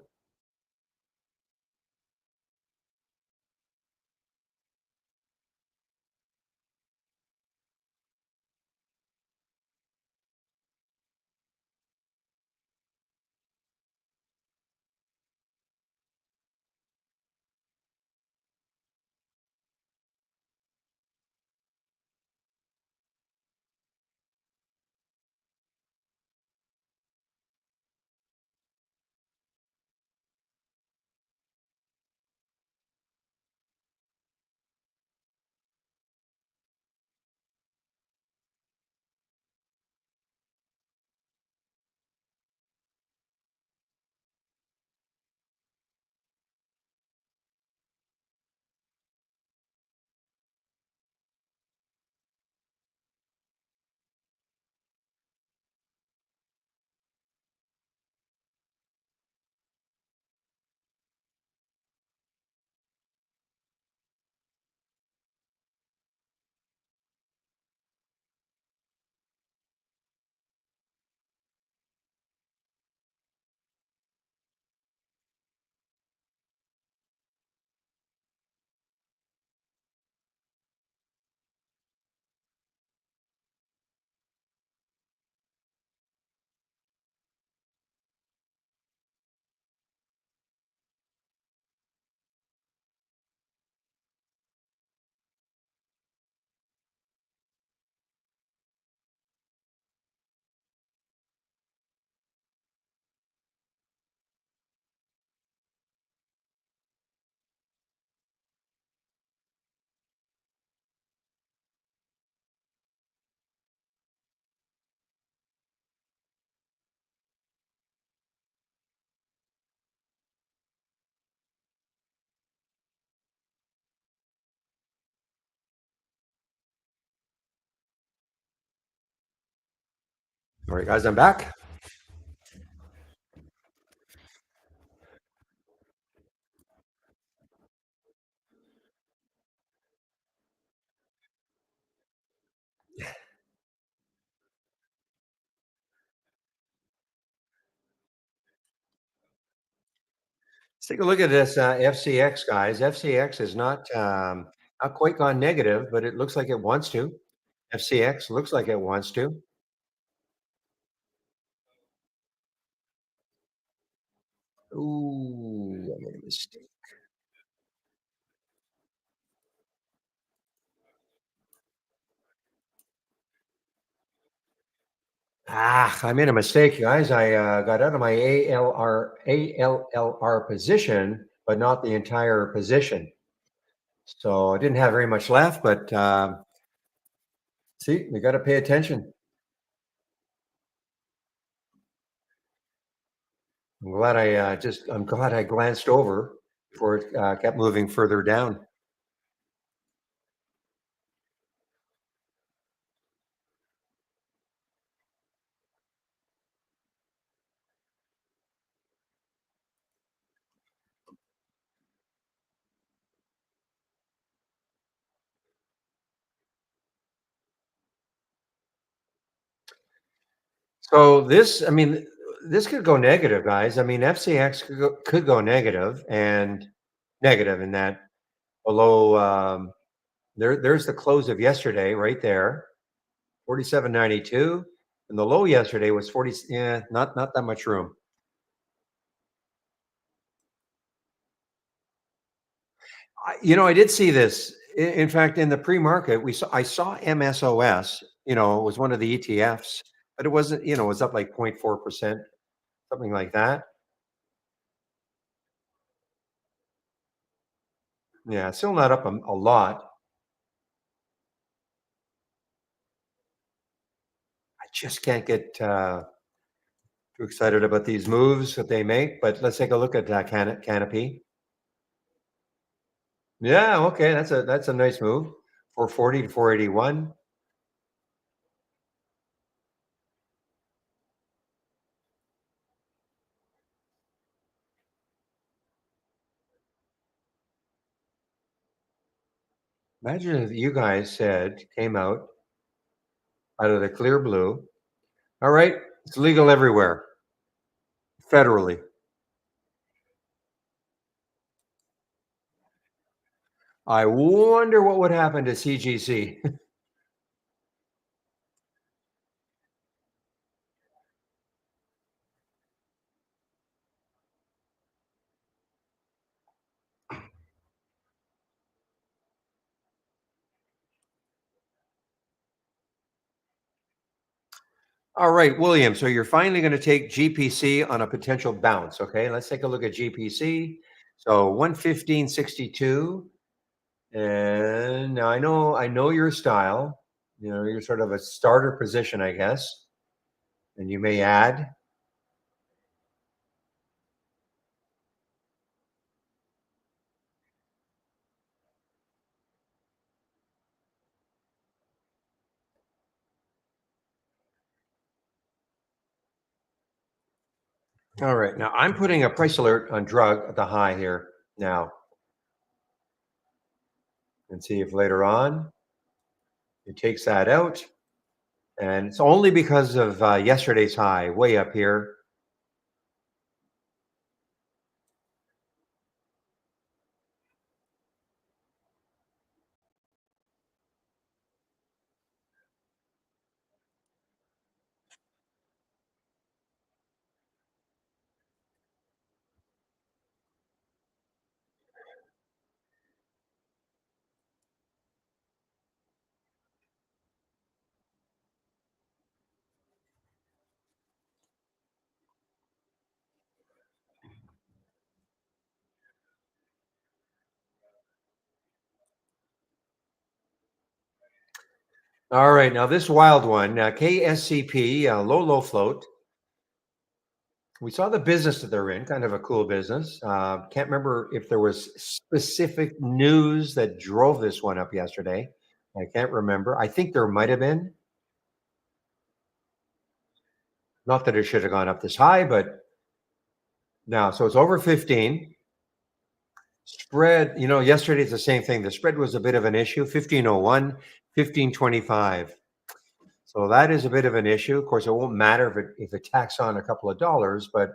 All right, guys, I'm back. Let's take a look at this FCX, guys. FCX is not quite gone negative, but it looks like it wants to. FCX looks like it wants to. Ooh, I made a mistake. I made a mistake, guys. I got out of my ALR position, but not the entire position. So I didn't have very much left, but see, we got to pay attention. I'm glad I glanced over before it kept moving further down. So this could go negative, guys. I mean, FCX could go negative and negative in that below. There's the close of yesterday right there, 47.92, and the low yesterday was 40. Yeah, not that much room. I did see this. In fact, in the pre-market, I saw MSOS, it was one of the ETFs, but it wasn't, it was up like 0.4%, something like that. Yeah, still not up a lot. I just can't get too excited about these moves that they make, but let's take a look at Canopy. Yeah, okay, that's a nice move. 440 to 481. Imagine if you guys came out of the clear blue. All right, it's legal everywhere, federally. I wonder what would happen to CGC. All right, William. So you're finally going to take GPC on a potential bounce. Okay, let's take a look at GPC. So 115.62. And now I know your style. You're sort of a starter position, I guess. And you may add. All right. Now I'm putting a price alert on drug at the high here now, and see if later on it takes that out. And it's only because of yesterday's high way up here. All right. Now this wild one, KSCP, low float. We saw the business that they're in, kind of a cool business. Can't remember if there was specific news that drove this one up yesterday. I can't remember. I think there might have been. Not that it should have gone up this high, but now, so it's over 15. Spread, yesterday's the same thing. The spread was a bit of an issue, 1501, 1525. So that is a bit of an issue. Of course, it won't matter if it tacks on a couple of dollars, but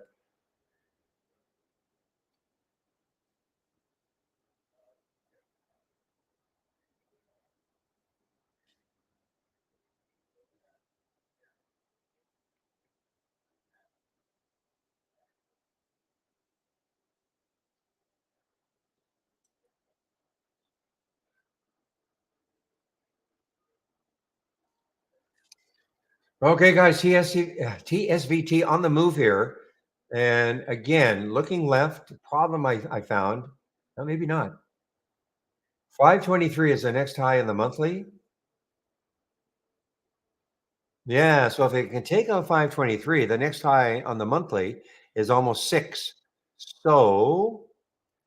okay, guys, TSVT on the move here. And again, looking left, problem I found, well, maybe not. 523 is the next high in the monthly. Yeah, so if it can take on 523, the next high on the monthly is almost 6. So,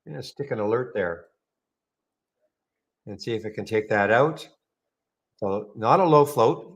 yeah, stick an alert there and see if it can take that out. So, not a low float.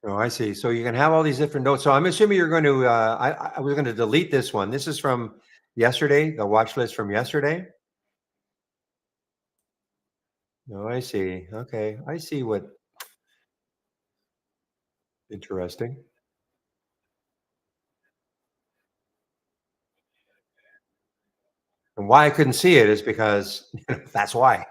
Oh, I see. So you can have all these different notes. So I'm assuming you're going to. I was going to delete this one. This is from yesterday. The watch list from yesterday. Oh, I see. Okay, I see. What interesting. And why I couldn't see it is because that's why.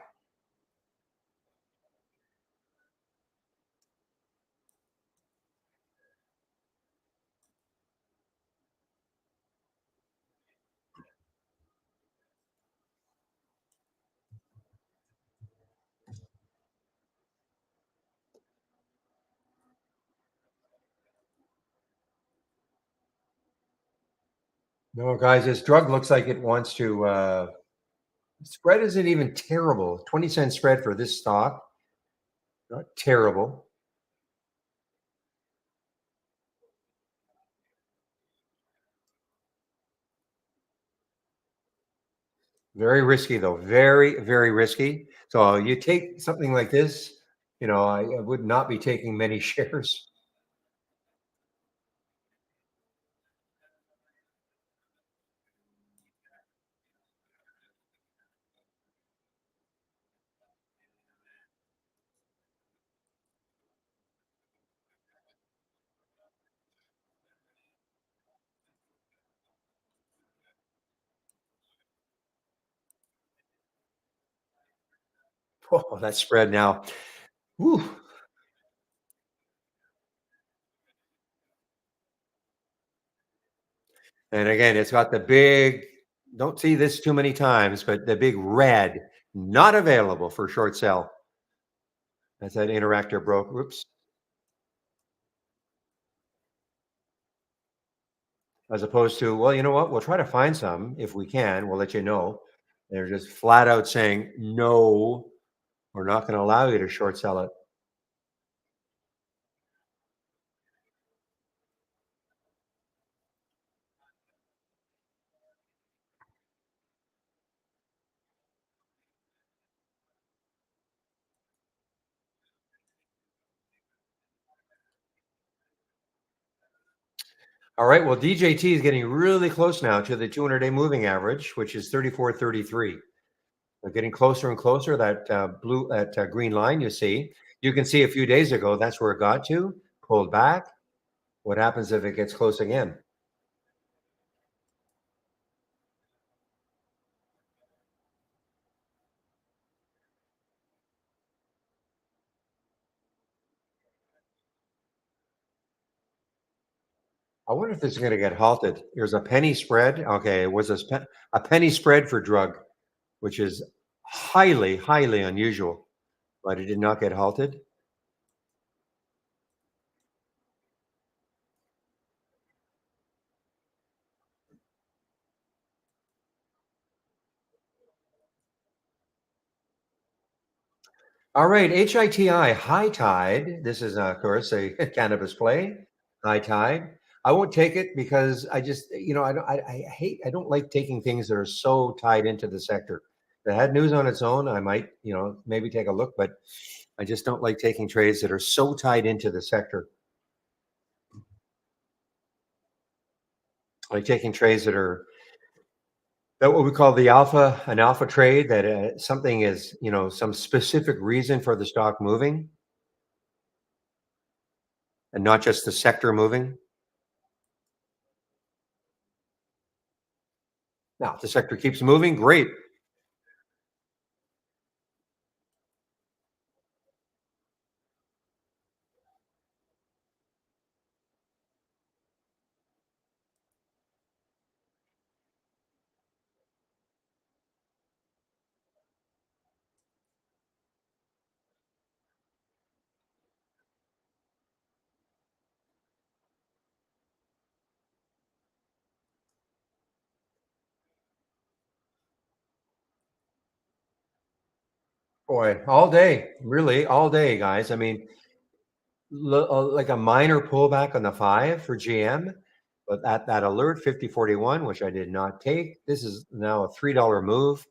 No, guys, this drug looks like it wants to. Spread isn't even terrible. 20-cent spread for this stock. Not terrible. Very risky though. Very, very risky. So you take something like this. I would not be taking many shares. Oh, that spread now. Whew. And again, it's got the big, don't see this too many times, but the big red, not available for short sell. That's that interactor broke. Whoops. As opposed to, well, you know what? We'll try to find some if we can. We'll let you know. They're just flat out saying, no, we're not going to allow you to short sell it. All right. Well, DJT is getting really close now to the 200-day moving average, which is 34.33. We're getting closer and closer. That green line you see. You can see a few days ago, that's where it got to, pulled back. What happens if it gets close again? I wonder if this is going to get halted. There's a penny spread. Okay, it was a penny spread for drug, which is highly, highly unusual, but it did not get halted. All right, HITI, high tide. This is, of course, a cannabis play, high tide. I won't take it because I just, I don't like taking things that are so tied into the sector. If it had news on its own, I might, maybe take a look, but I just don't like taking trades that are so tied into the sector. I like taking trades that what we call an alpha trade, that something is, some specific reason for the stock moving and not just the sector moving. Now, if the sector keeps moving, great. Boy, all day, really, all day, guys. I mean, like a minor pullback on the 5 for GM, but that alert 5041, which I did not take. This is now a $3 move.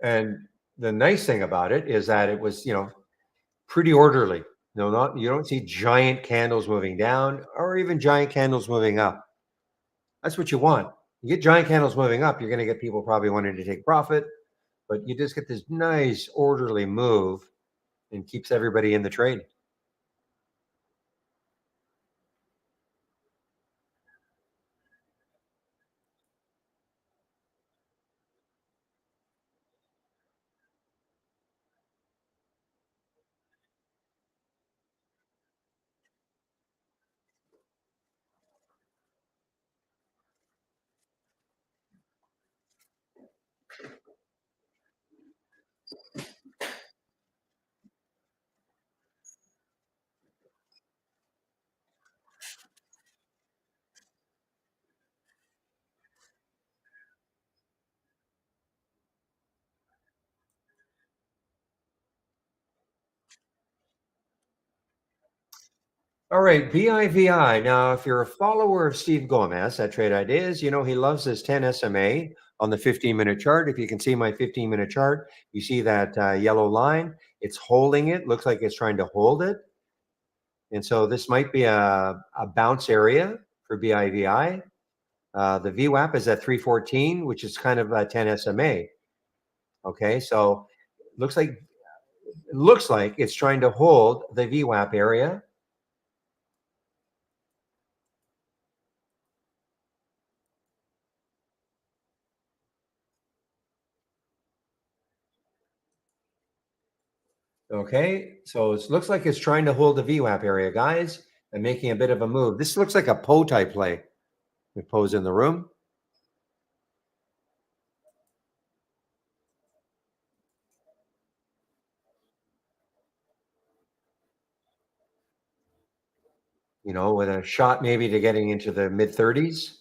And the nice thing about it is that it was, pretty orderly. No, not you don't see giant candles moving down or even giant candles moving up. That's what you want. You get giant candles moving up, you're going to get people probably wanting to take profit, but you just get this nice orderly move and keeps everybody in the trade. All right, BIVI. Now, if you're a follower of Steve Gomez at Trade Ideas, you know he loves his 10 SMA on the 15-minute chart. If you can see my 15-minute chart, you see that yellow line. It's holding it. Looks like it's trying to hold it. And so this might be a bounce area for BIVI. The VWAP is at 314, which is kind of a 10 SMA. Okay, so looks like it's trying to hold the VWAP area. Okay, so it looks like it's trying to hold the VWAP area, guys, and making a bit of a move. This looks like a Poe type play. We pose in the room, with a shot maybe to getting into the mid 30s.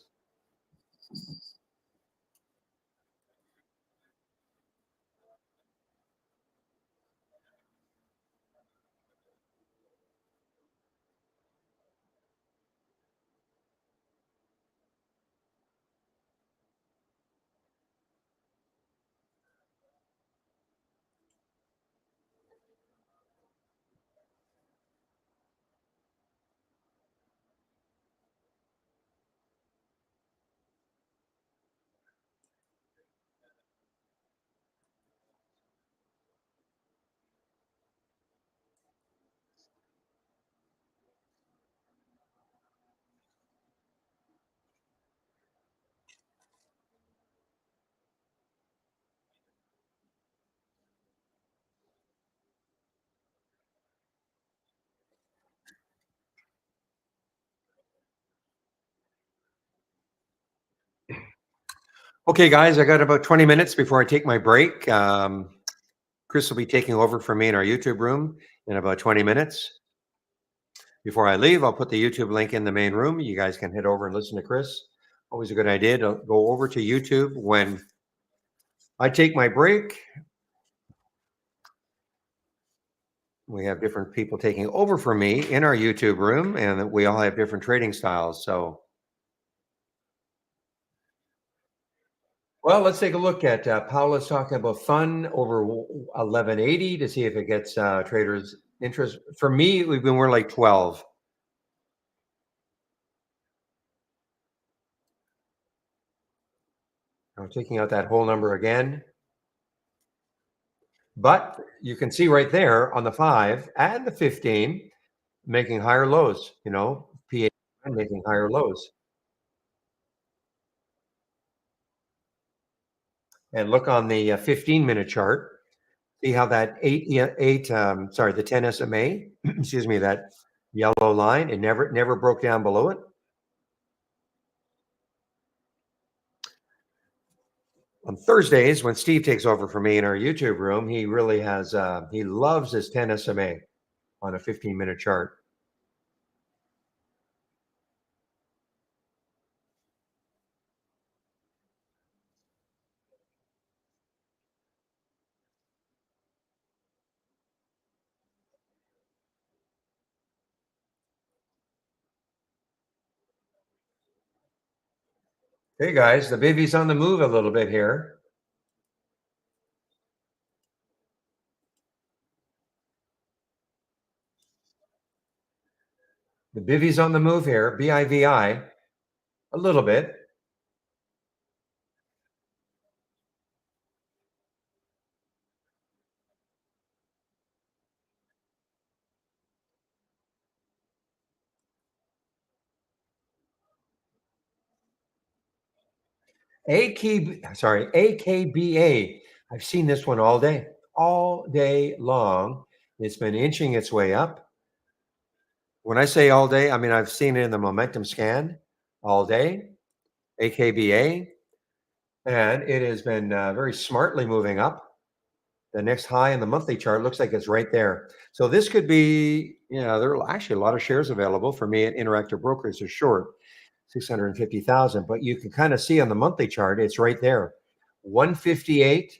Okay, guys, I got about 20 minutes before I take my break. Chris will be taking over for me in our YouTube room in about 20 minutes. Before I leave, I'll put the YouTube link in the main room. You guys can head over and listen to Chris. Always a good idea to go over to YouTube when I take my break. We have different people taking over for me in our YouTube room, and we all have different trading styles. So, well, let's take a look at Paula's talking about fun over 1180 to see if it gets traders interest. For me, we're like 12. I'm taking out that whole number again. But you can see right there on the 5 and the 15 making higher lows, PA making higher lows. And look on the 15-minute chart. See how that the 10 SMA, excuse me, that yellow line, it never broke down below it. On Thursdays, when Steve takes over for me in our YouTube room, he really he loves his 10 SMA on a 15-minute chart. Hey guys, the baby's on the move a little bit here. Bivi's on the move here, BIVI, a little bit. AKBA. I've seen this one all day long. It's been inching its way up. When I say all day, I mean I've seen it in the momentum scan all day, AKBA, and it has been very smartly moving up. The next high in the monthly chart looks like it's right there. So this could be, there are actually a lot of shares available for me at Interactive Brokers are short, 650,000. But you can kind of see on the monthly chart, it's right there. 158.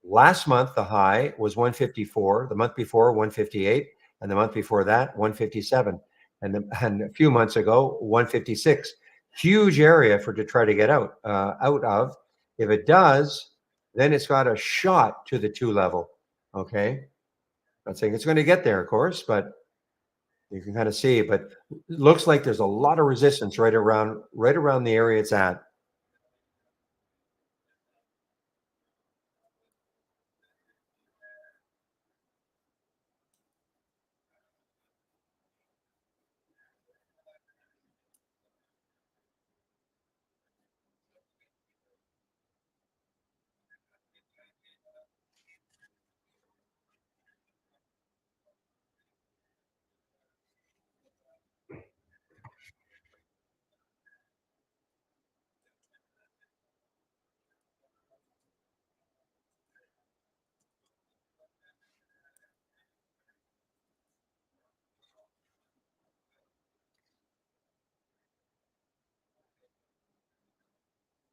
Last month, the high was 154. The month before, 158. And the month before that, 157. And a few months ago, 156. Huge area for to try to get out of. If it does, then it's got a shot to the 2 level. Okay. Not saying it's going to get there, of course, but you can kind of see. But it looks like there's a lot of resistance right around the area it's at.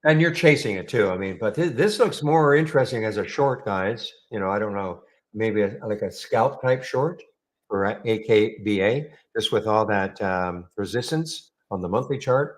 And you're chasing it too. I mean, but this looks more interesting as a short, guys. I don't know, maybe like a scalp type short for AKBA, just with all that resistance on the monthly chart.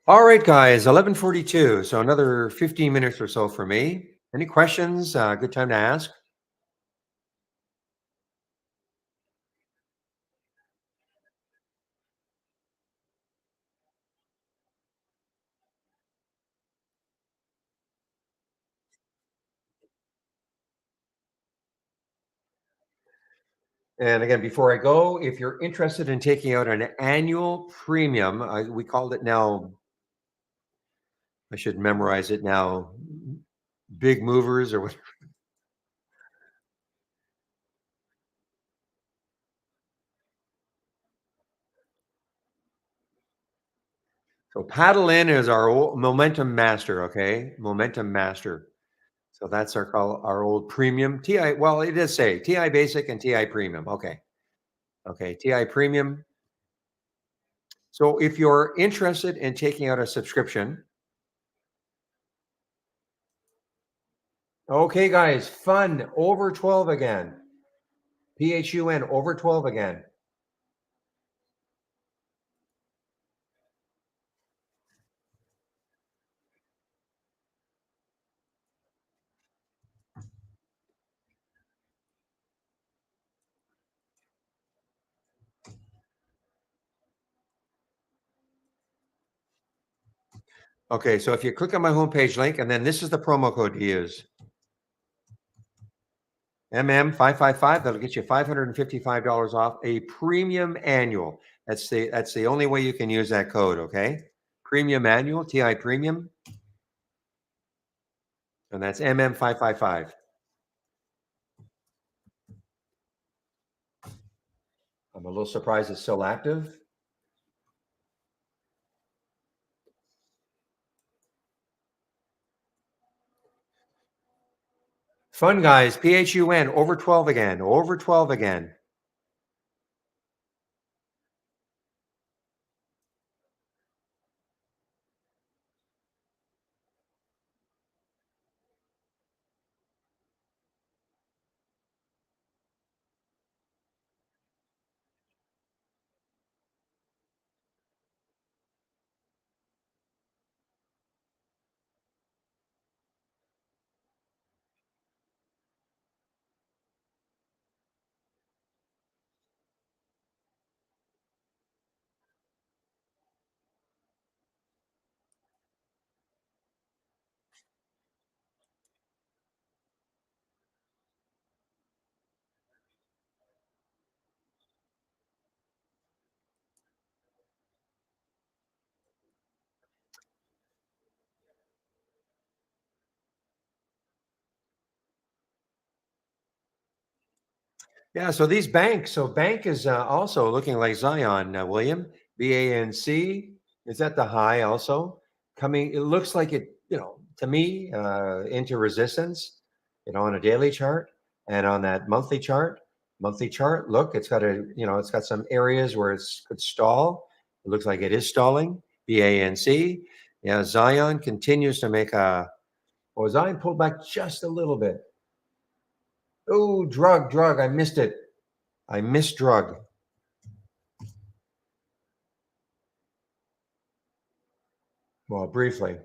All right, guys, 11:42. So another 15 minutes or so for me. Any questions? Good time to ask. And again, before I go, if you're interested in taking out an annual premium, we called it now, I should memorize it now, big movers or what. So paddle in is our old momentum master, okay? Momentum master. So that's our old premium TI. Well, it does say TI basic and TI premium. Okay. Okay. TI premium. So if you're interested in taking out a subscription, okay, guys, fun over 12 again. PHUN over 12 again. Okay, so if you click on my homepage link, and then this is the promo code to use. MM555. That'll get you $555 off a premium annual. That's the only way you can use that code. Okay, premium annual, TI premium, and that's MM555. I'm a little surprised it's still active. Fun guys, PHUN over 12 again, over 12 again. Yeah, so these banks, so bank is also looking like Zion, William. BANC is at the high also. Coming, it looks like it, to me, into resistance, on a daily chart and on that monthly chart. Monthly chart, look, it's got some areas where it's could stall. It looks like it is stalling. BANC. Yeah, Zion continues to make Zion pulled back just a little bit. Oh, drug. I missed it. I missed drug. Well, briefly.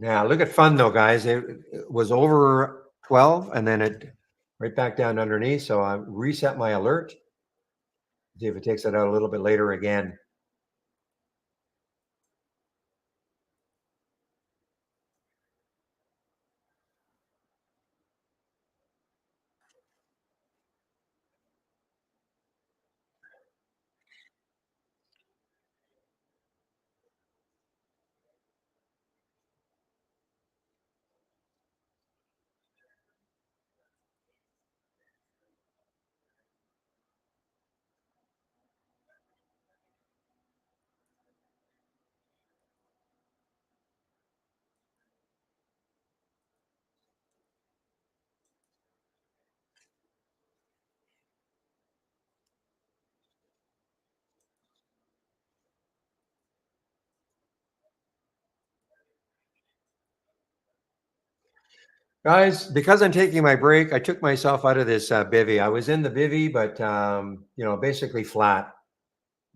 Yeah, look at fun though, guys. It was over 12 and then it right back down underneath. So I reset my alert. See if it takes it out a little bit later again. Guys, because I'm taking my break, I took myself out of this bivy. I was in the bivy, but basically flat.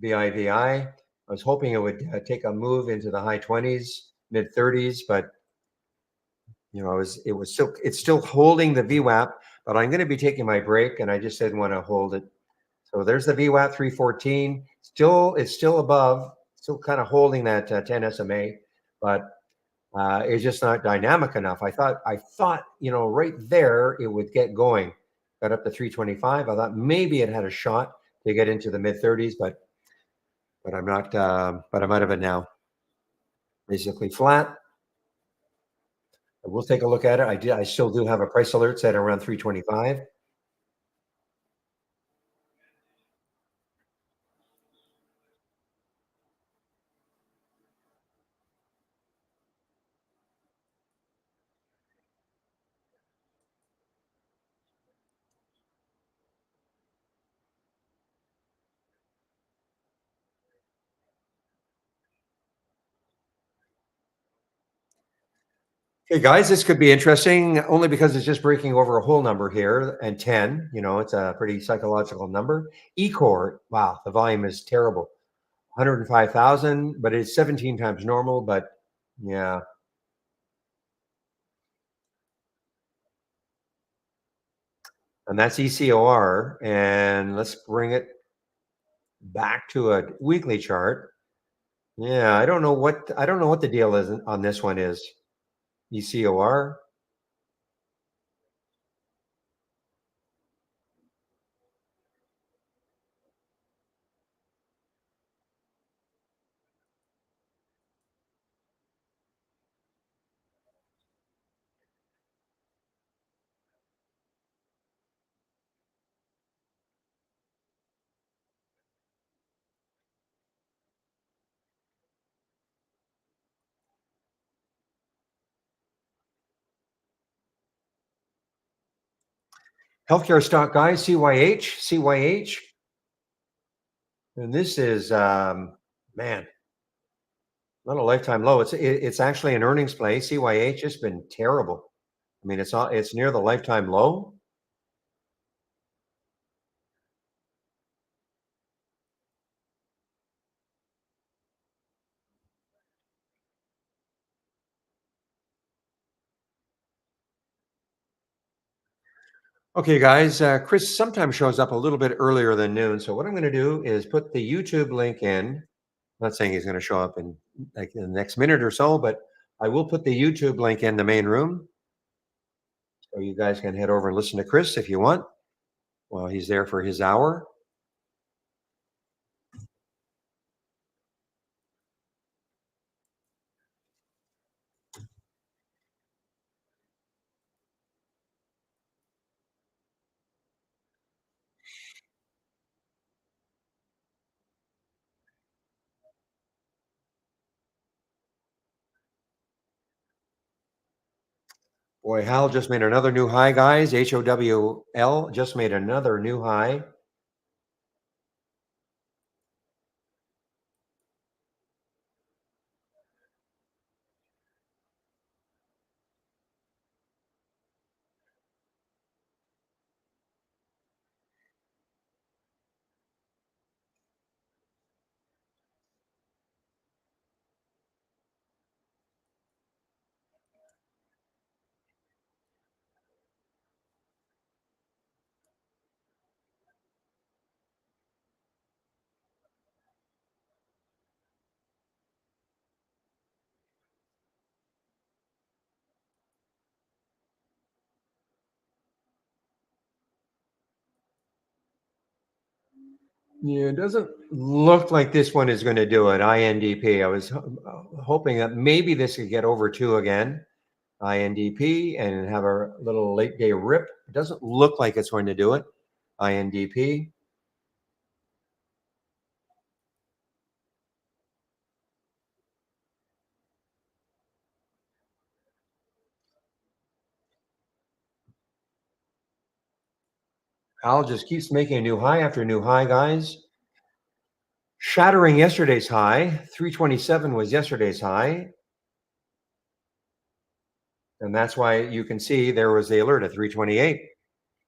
BIVI. I was hoping it would take a move into the high 20s, mid 30s, but it's still holding the VWAP, but I'm going to be taking my break, and I just didn't want to hold it. So there's the VWAP 314. It's still above, still kind of holding that 10 SMA, but it's just not dynamic enough. I thought, right there it would get going. Got up to 325. I thought maybe it had a shot to get into the mid 30s, but I'm not. But I'm out of it now. Basically flat. We'll take a look at it. I still do have a price alert set around 325. Hey guys, this could be interesting only because it's just breaking over a whole number here and 10. It's a pretty psychological number. Ecor, wow, the volume is terrible. 105,000, but it's 17 times normal. But yeah, and that's ECOR. And let's bring it back to a weekly chart. Yeah, I don't know what the deal is on this one is. ECOR. Healthcare stock guys, CYH. And this is man, not a lifetime low. It's actually an earnings play. CYH has been terrible. I mean, it's near the lifetime low. Okay, guys, Chris sometimes shows up a little bit earlier than noon. So what I'm going to do is put the YouTube link in. I'm not saying he's going to show up in like in the next minute or so, but I will put the YouTube link in the main room, so you guys can head over and listen to Chris if you want while he's there for his hour. Boy, Hal just made another new high, guys. HOWL just made another new high. Yeah, it doesn't look like this one is going to do it. INDP. I was hoping that maybe this could get over two again. INDP and have a little late day rip. It doesn't look like it's going to do it. INDP. Al just keeps making a new high after new high, guys. Shattering yesterday's high. 327 was yesterday's high. And that's why you can see there was the alert at 328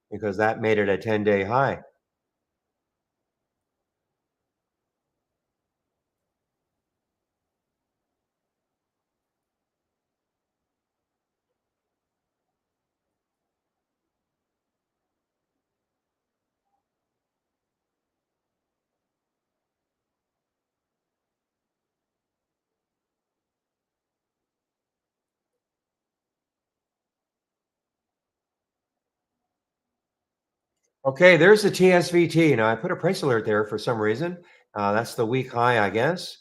because that made it a 10-day high. Okay, there's the TSVT. Now I put a price alert there for some reason. That's the week high, I guess.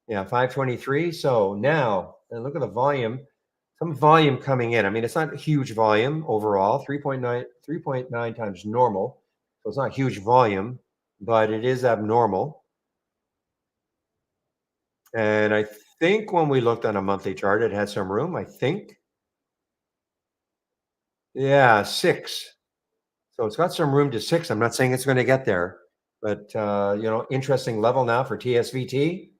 Yeah, 523. So now, and look at the volume. Some volume coming in. I mean, it's not huge volume overall. 3.9 times normal. So it's not huge volume, but it is abnormal. And I think when we looked on a monthly chart, it had some room. I think. Yeah, six. So it's got some room to six. I'm not saying it's going to get there, but interesting level now for TSVT.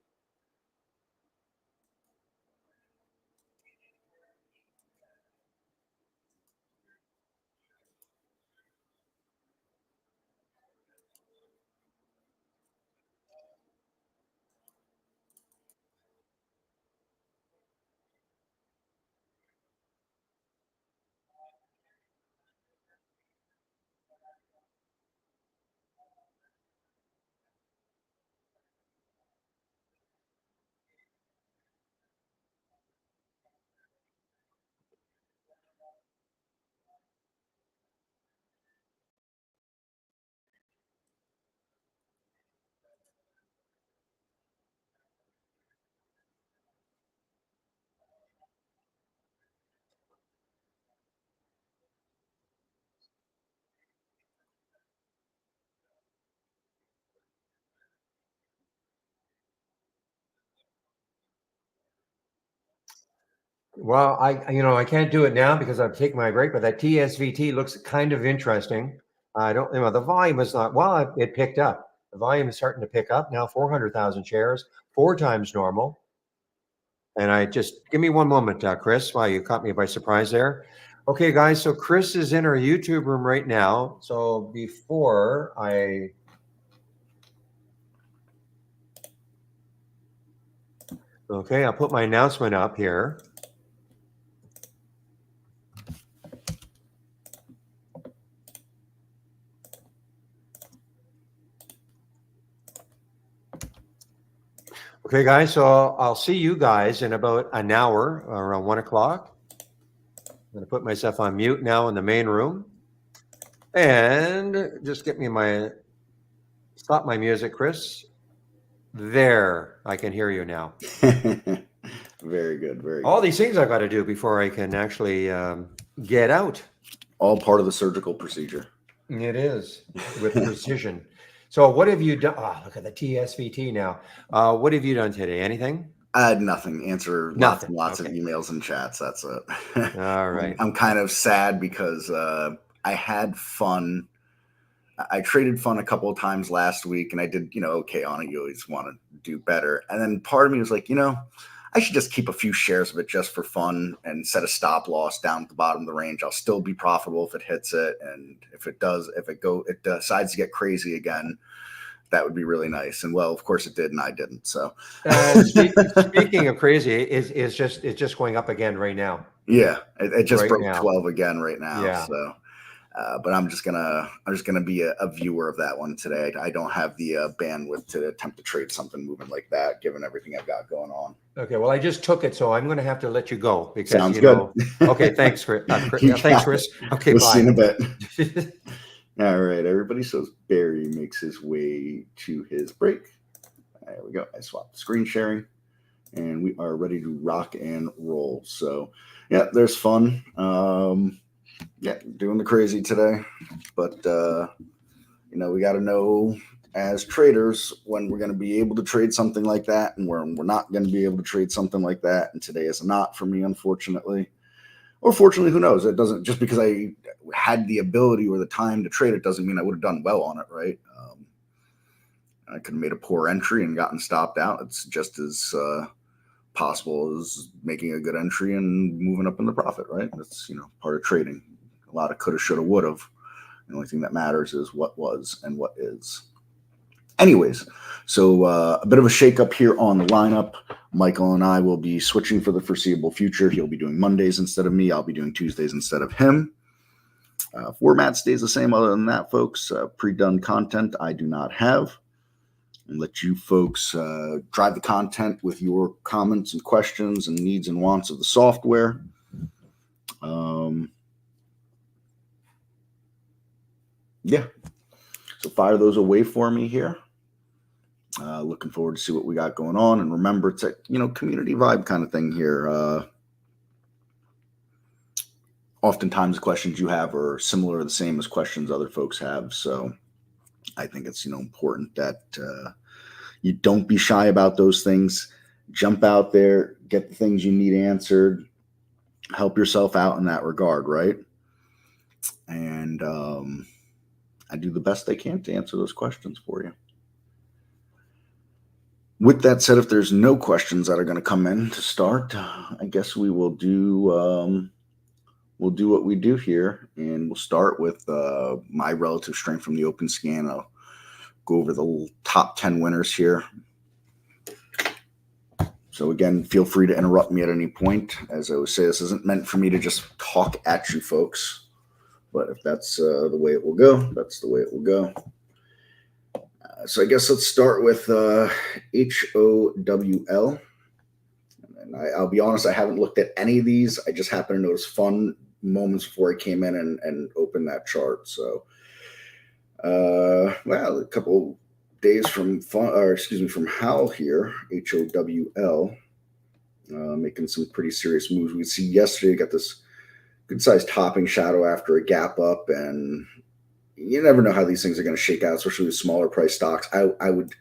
Well, I can't do it now because I've taken my break, but that TSVT looks kind of interesting. I don't, the volume is not, well, it picked up. The volume is starting to pick up now, 400,000 shares, 4 times normal. And I just, give me one moment, Chris, while you caught me by surprise there. Okay, guys, so Chris is in our YouTube room right now. So okay, I'll put my announcement up here. Okay, guys, so I'll see you guys in about an hour around 1 o'clock. I'm going to put myself on mute now in the main room. And just get me stop my music, Chris. There, I can hear you now. Very good, very good. All these things I've got to do before I can actually get out. All part of the surgical procedure. It is, with precision. So what have you done? Oh, look at the TSVT now. What have you done today? Anything? I had nothing. Answer Nothing. lots Okay. of emails and chats. That's it. All right. I'm kind of sad because I had fun. I traded fun a couple of times last week, and I did, okay on it. You always want to do better. And then part of me was like, I should just keep a few shares of it just for fun and set a stop loss down at the bottom of the range. I'll still be profitable if it hits it. And if it decides to get crazy again, that would be really nice. And well, of course it did, and I didn't. So speaking of crazy, it's just going up again right now. Yeah, it just Right broke now. 12 again right now. Yeah. So, but I'm just gonna be a viewer of that one today. I don't have the bandwidth to attempt to trade something moving like that, given everything I've got going on. Okay, well, I just took it, so I'm going to have to let you go because Sounds good. Okay, thanks, Chris. Thanks, Chris. Okay, we'll bye. see in a bit. All right, everybody. So Barry makes his way to his break. There we go. I swapped screen sharing, and we are ready to rock and roll. So, yeah, there's fun. Yeah, doing the crazy today, but we got to know as traders when we're going to be able to trade something like that and when we're not going to be able to trade something like that. And today is not for me, unfortunately, or fortunately, who knows? It doesn't, just because I had the ability or the time to trade it doesn't mean I would have done well on it, right? I could have made a poor entry and gotten stopped out. It's just as possible as making a good entry and moving up in the profit, right? That's part of trading. A lot of coulda, shoulda, woulda. The only thing that matters is what was and what is. Anyways, so a bit of a shakeup here on the lineup. Michael and I will be switching for the foreseeable future. He'll be doing Mondays instead of me. I'll be doing Tuesdays instead of him. Format stays the same. Other than that, folks, pre-done content I do not have. And let you folks drive the content with your comments and questions and needs and wants of the software. Yeah. So fire those away for me here. Looking forward to see what we got going on. And remember, it's a community vibe kind of thing here. Oftentimes the questions you have are similar or the same as questions other folks have. So I think it's important that you don't be shy about those things. Jump out there, get the things you need answered, help yourself out in that regard, right? And I do the best I can to answer those questions for you. With that said, if there's no questions that are going to come in to start, I guess we will do what we do here, and we'll start with my relative strength from the open scan. I'll go over the top 10 winners here. So again, feel free to interrupt me at any point. As I always say, this isn't meant for me to just talk at you folks, but if that's the way it will go, that's the way it will go. So I guess let's start with HOWL. And I'll be honest, I haven't looked at any of these. I just happened to notice fun moments before I came in and opened that chart. So, well, a couple days from from HOWL here, HOWL, making some pretty serious moves. We see yesterday got this good-sized topping shadow after a gap up, and you never know how these things are going to shake out, especially with smaller price stocks. I would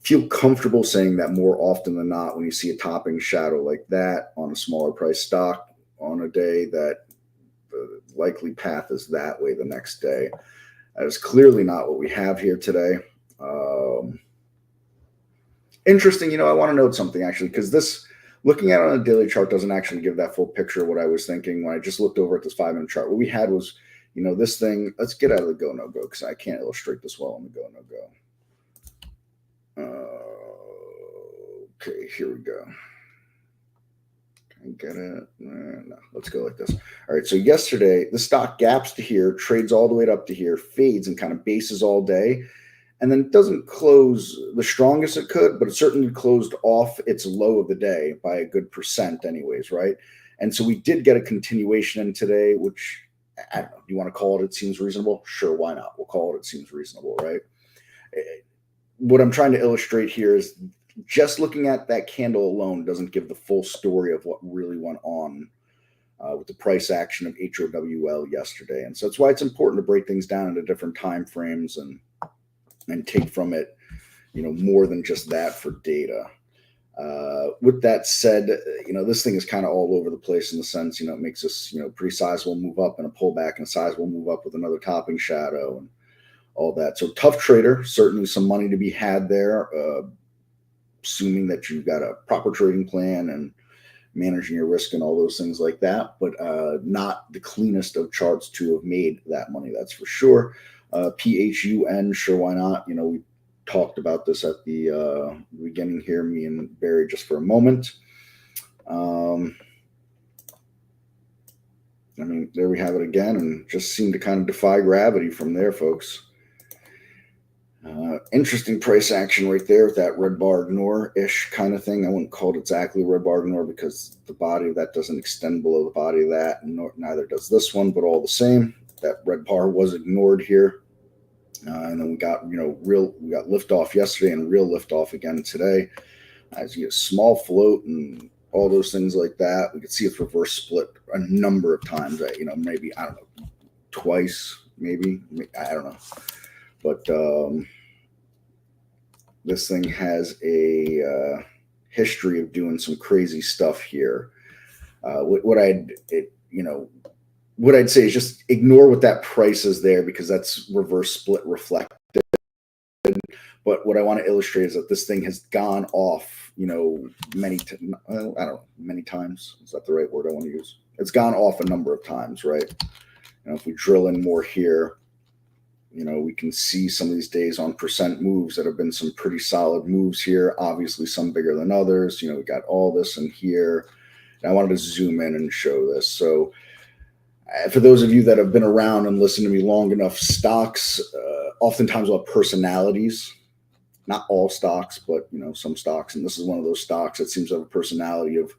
feel comfortable saying that more often than not, when you see a topping shadow like that on a smaller price stock on a day, that the likely path is that way the next day. That is clearly not what we have here today. Interesting. I want to note something actually, because this, looking at it on a daily chart, doesn't actually give that full picture of what I was thinking when I just looked over at this 5-minute chart. What we had was, this thing. Let's get out of the go no go because I can't illustrate this well on the go no go. Okay, here we go. Can I get it? No, let's go like this. All right, so yesterday, the stock gaps to here, trades all the way up to here, fades and kind of bases all day. And then it doesn't close the strongest it could, but it certainly closed off its low of the day by a good percent anyways, right? And so we did get a continuation in today, which, I don't know, you want to call it seems reasonable? Sure, why not? We'll call it seems reasonable, right? What I'm trying to illustrate here is just looking at that candle alone doesn't give the full story of what really went on with the price action of HOWL yesterday. And so that's why it's important to break things down into different time frames and take from it, more than just that for data. With that said, this thing is kind of all over the place in the sense, it makes us, pretty sizable move up and a pullback and a sizable move up with another topping shadow and all that. So tough trader, certainly some money to be had there, assuming that you've got a proper trading plan and managing your risk and all those things like that, but not the cleanest of charts to have made that money, that's for sure. PHUN, sure, why not? We talked about this at the beginning here, me and Barry, just for a moment. There we have it again, and just seemed to kind of defy gravity from there, folks. Interesting price action right there with that red bar ignore-ish kind of thing. I wouldn't call it exactly red bar ignore because the body of that doesn't extend below the body of that, and neither does this one, but all the same, that red bar was ignored here. And then we got, we got liftoff yesterday and real liftoff again today. As you get a small float and all those things like that, we could see its reverse split a number of times. Maybe, I don't know, twice, maybe, I don't know. But this thing has a history of doing some crazy stuff here. What I'd say is just ignore what that price is there because that's reverse split reflected. But what I want to illustrate is that this thing has gone off, many times. Is that the right word I want to use? It's gone off a number of times, right? If we drill in more here, we can see some of these days on percent moves that have been some pretty solid moves here. Obviously, some bigger than others. We got all this in here. And I wanted to zoom in and show this. So, for those of you that have been around and listened to me long enough, stocks oftentimes will have personalities. Not all stocks, but some stocks, and this is one of those stocks that seems to have a personality of,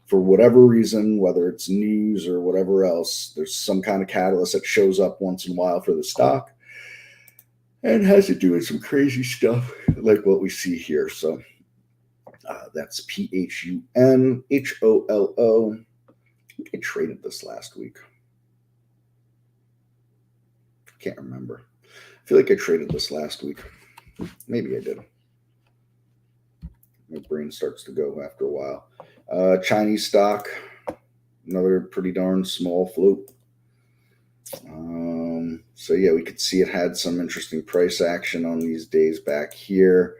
for whatever reason, whether it's news or whatever else, there's some kind of catalyst that shows up once in a while for the stock and has to do with some crazy stuff like what we see here. So that's PHUN HOLO. I think I traded this last week. Can't remember. I feel like I traded this last week. Maybe I did. My brain starts to go after a while. Chinese stock, another pretty darn small float. So yeah, we could see it had some interesting price action on these days back here.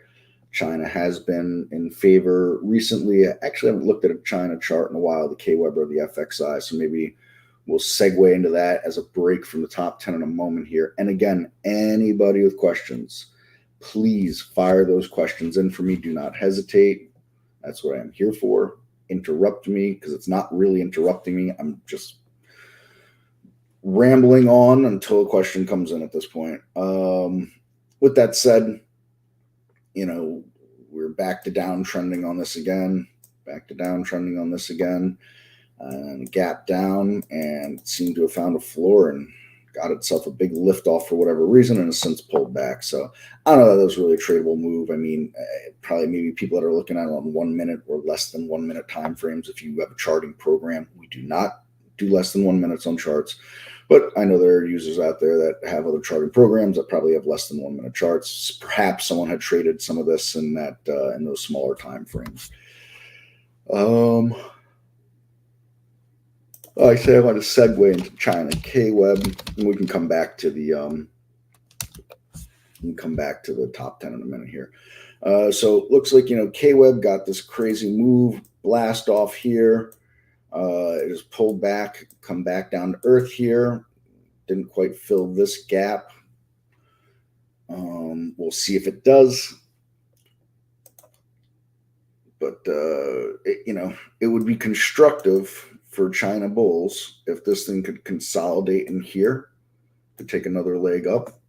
China has been in favor recently. I actually haven't looked at a China chart in a while, the K-Weber or the FXI, so maybe we'll segue into that as a break from the top 10 in a moment here. And again, anybody with questions, please fire those questions in for me. Do not hesitate. That's what I'm here for. Interrupt me because it's not really interrupting me. I'm just rambling on until a question comes in at this point. With that said, we're back to downtrending on this again. And gap down and seemed to have found a floor and got itself a big lift off for whatever reason and has since pulled back. So I don't know that was really a tradable move. Probably maybe people that are looking at it on 1 minute or less than 1 minute time frames. If you have a charting program, we do not do less than 1 minute on charts. But I know there are users out there that have other charting programs that probably have less than 1 minute charts. Perhaps someone had traded some of this in those smaller time frames. I say I want to segue into China K-Web, and we can come back to the top 10 in a minute here. So it looks like K-Web got this crazy move, blast off here. It has pulled back, come back down to earth here. Didn't quite fill this gap. We'll see if it does. But it would be constructive for China bulls if this thing could consolidate in here to take another leg up.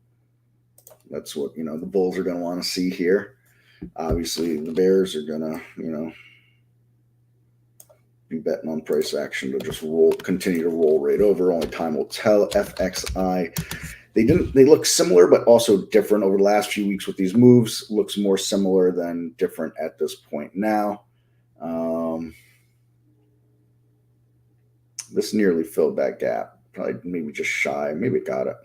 That's what the bulls are going to want to see here. Obviously, the bears are going to be betting on price action to just continue to roll right over. Only time will tell. FXI, they look similar but also different over the last few weeks with these moves. Looks more similar than different at this point now. This nearly filled that gap, probably maybe just shy, maybe it got it.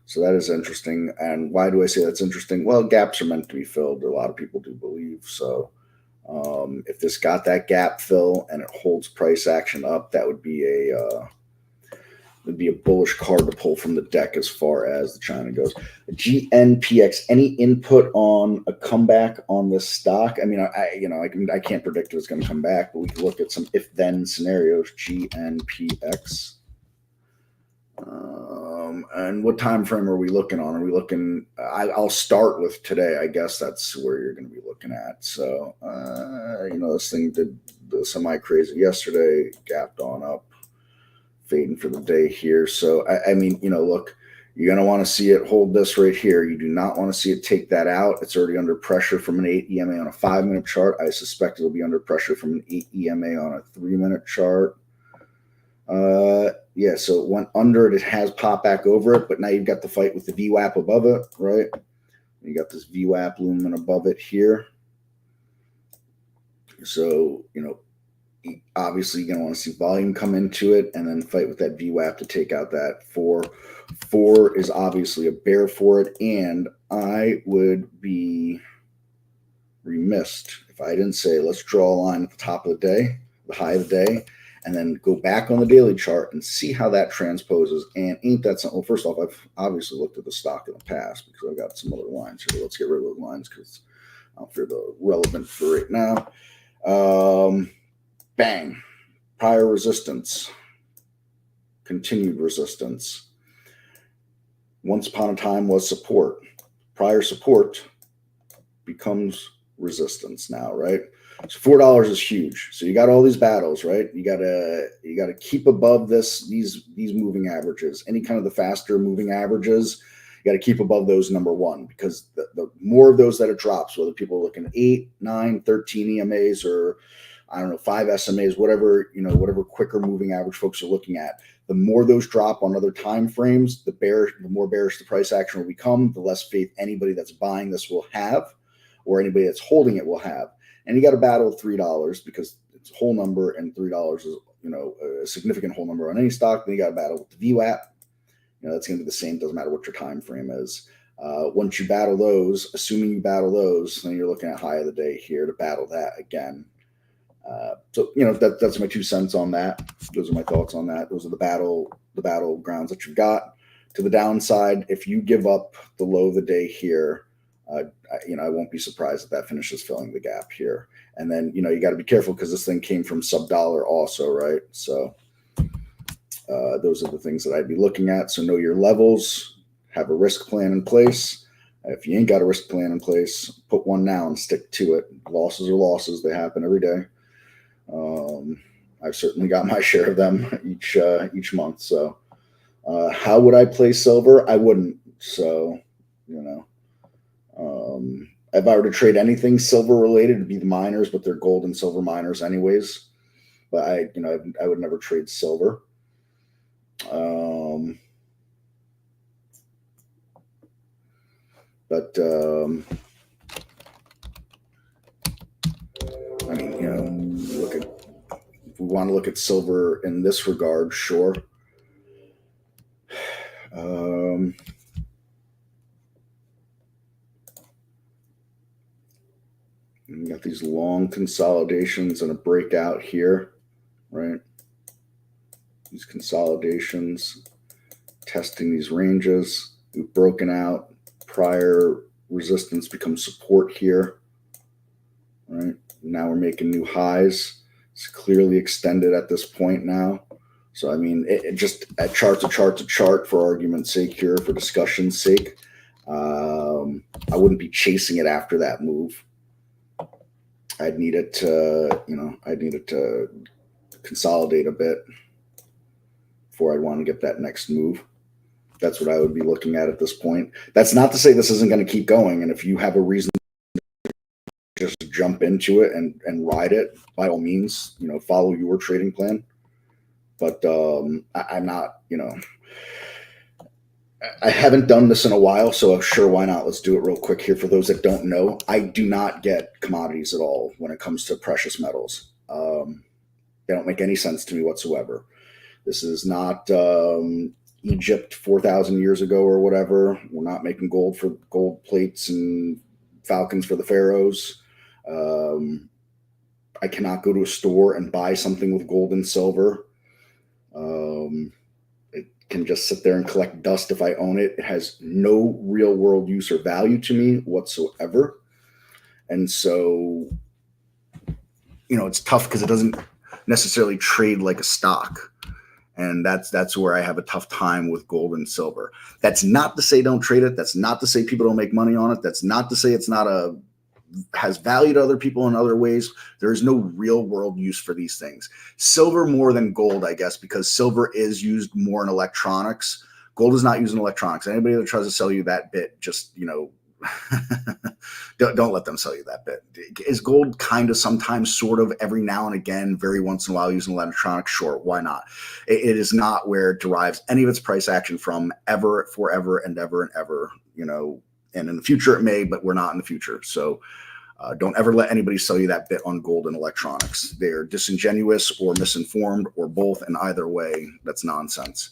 So that is interesting. And why do I say that's interesting? Well, gaps are meant to be filled. A lot of people do believe. So if this got that gap fill and it holds price action up, that would be a bullish card to pull from the deck as far as the China goes. GNPX, any input on a comeback on this stock? I mean, I can't predict if it's going to come back, but we can look at some if-then scenarios. GNPX. And what time frame are we looking on? Are we looking? I'll start with today. I guess that's where you're going to be looking at. So, this thing did the semi-crazy yesterday, gapped on up, fading for the day here. So, look, you're going to want to see it hold this right here. You do not want to see it take that out. It's already under pressure from an 8 EMA on a 5-minute chart. I suspect it'll be under pressure from an 8 EMA on a 3-minute chart. Yeah, so it went under it. It has popped back over it, but now you've got the fight with the VWAP above it, right? You got this VWAP looming above it here. So, obviously you're going to want to see volume come into it and then fight with that VWAP to take out that 4. 4 is obviously a bear for it, and I would be remiss if I didn't say let's draw a line at the top of the day, the high of the day, and then go back on the daily chart and see how that transposes. And ain't that something? Well, first off, I've obviously looked at the stock in the past because I've got some other lines here. Let's get rid of those lines because I don't feel they're relevant for right now. Bang. Prior resistance. Continued resistance. Once upon a time was support. Prior support becomes resistance now, right? So $4 is huge. So you got all these battles, right? You gotta keep above these moving averages. Any kind of the faster moving averages, you got to keep above those, number one, because the more of those that it drops, whether people are looking at 8, 9, 13 EMAs or 5 SMAs, whatever quicker moving average folks are looking at, the more those drop on other time frames, the more bearish the price action will become, the less faith anybody that's buying this will have, or anybody that's holding it will have. And you got to battle $3 because it's a whole number, and $3 is a significant whole number on any stock. Then you got to battle with the VWAP. That's going to be the same. Doesn't matter what your time frame is. Once you battle those, assuming you battle those, then you're looking at high of the day here to battle that again. So that's my 2 cents on that. Those are my thoughts on that. Those are the battlegrounds that you've got. To the downside, if you give up the low of the day here, I won't be surprised if that finishes filling the gap here. And then, you got to be careful because this thing came from sub-dollar also, right? So those are the things that I'd be looking at. So know your levels, have a risk plan in place. If you ain't got a risk plan in place, put one now and stick to it. Losses are losses. They happen every day. I've certainly got my share of them each month. So how would I play silver? I wouldn't. So, if I were to trade anything silver related, it'd be the miners, but they're gold and silver miners anyways. But I would never trade silver. If we want to look at silver in this regard, sure. You got these long consolidations and a breakout here, right? These consolidations, testing these ranges. We've broken out. Prior resistance becomes support here, right? Now we're making new highs. It's clearly extended at this point now. So, I mean, it just at chart to chart to chart, for argument's sake here, for discussion's sake, I wouldn't be chasing it after that move. I'd need it to consolidate a bit before I'd want to get that next move. That's what I would be looking at this point. That's not to say this isn't going to keep going. And if you have a reason to just jump into it and ride it, by all means, follow your trading plan. But I'm not, I haven't done this in a while, so sure, why not? Let's do it real quick here. For those that don't know, I do not get commodities at all when it comes to precious metals. They don't make any sense to me whatsoever. This is not Egypt 4,000 years ago or whatever. We're not making gold for gold plates and falcons for the pharaohs. I cannot go to a store and buy something with gold and silver. It can just sit there and collect dust if I own it. It has no real world use or value to me whatsoever. And so, it's tough because it doesn't necessarily trade like a stock. And that's where I have a tough time with gold and silver. That's not to say don't trade it. That's not to say people don't make money on it. That's not to say it's not has value to other people in other ways. There is no real world use for these things. Silver more than gold, I guess, because silver is used more in electronics. Gold is not used in electronics. Anybody that tries to sell you that bit, just, don't let them sell you that bit. Is gold kind of sometimes, sort of, every now and again, very once in a while, using electronics? Sure, why not? It is not where it derives any of its price action from, ever, forever, and ever and ever, and in the future it may, but we're not in the future. So don't ever let anybody sell you that bit on gold and electronics. They're disingenuous or misinformed or both, and either way, that's nonsense.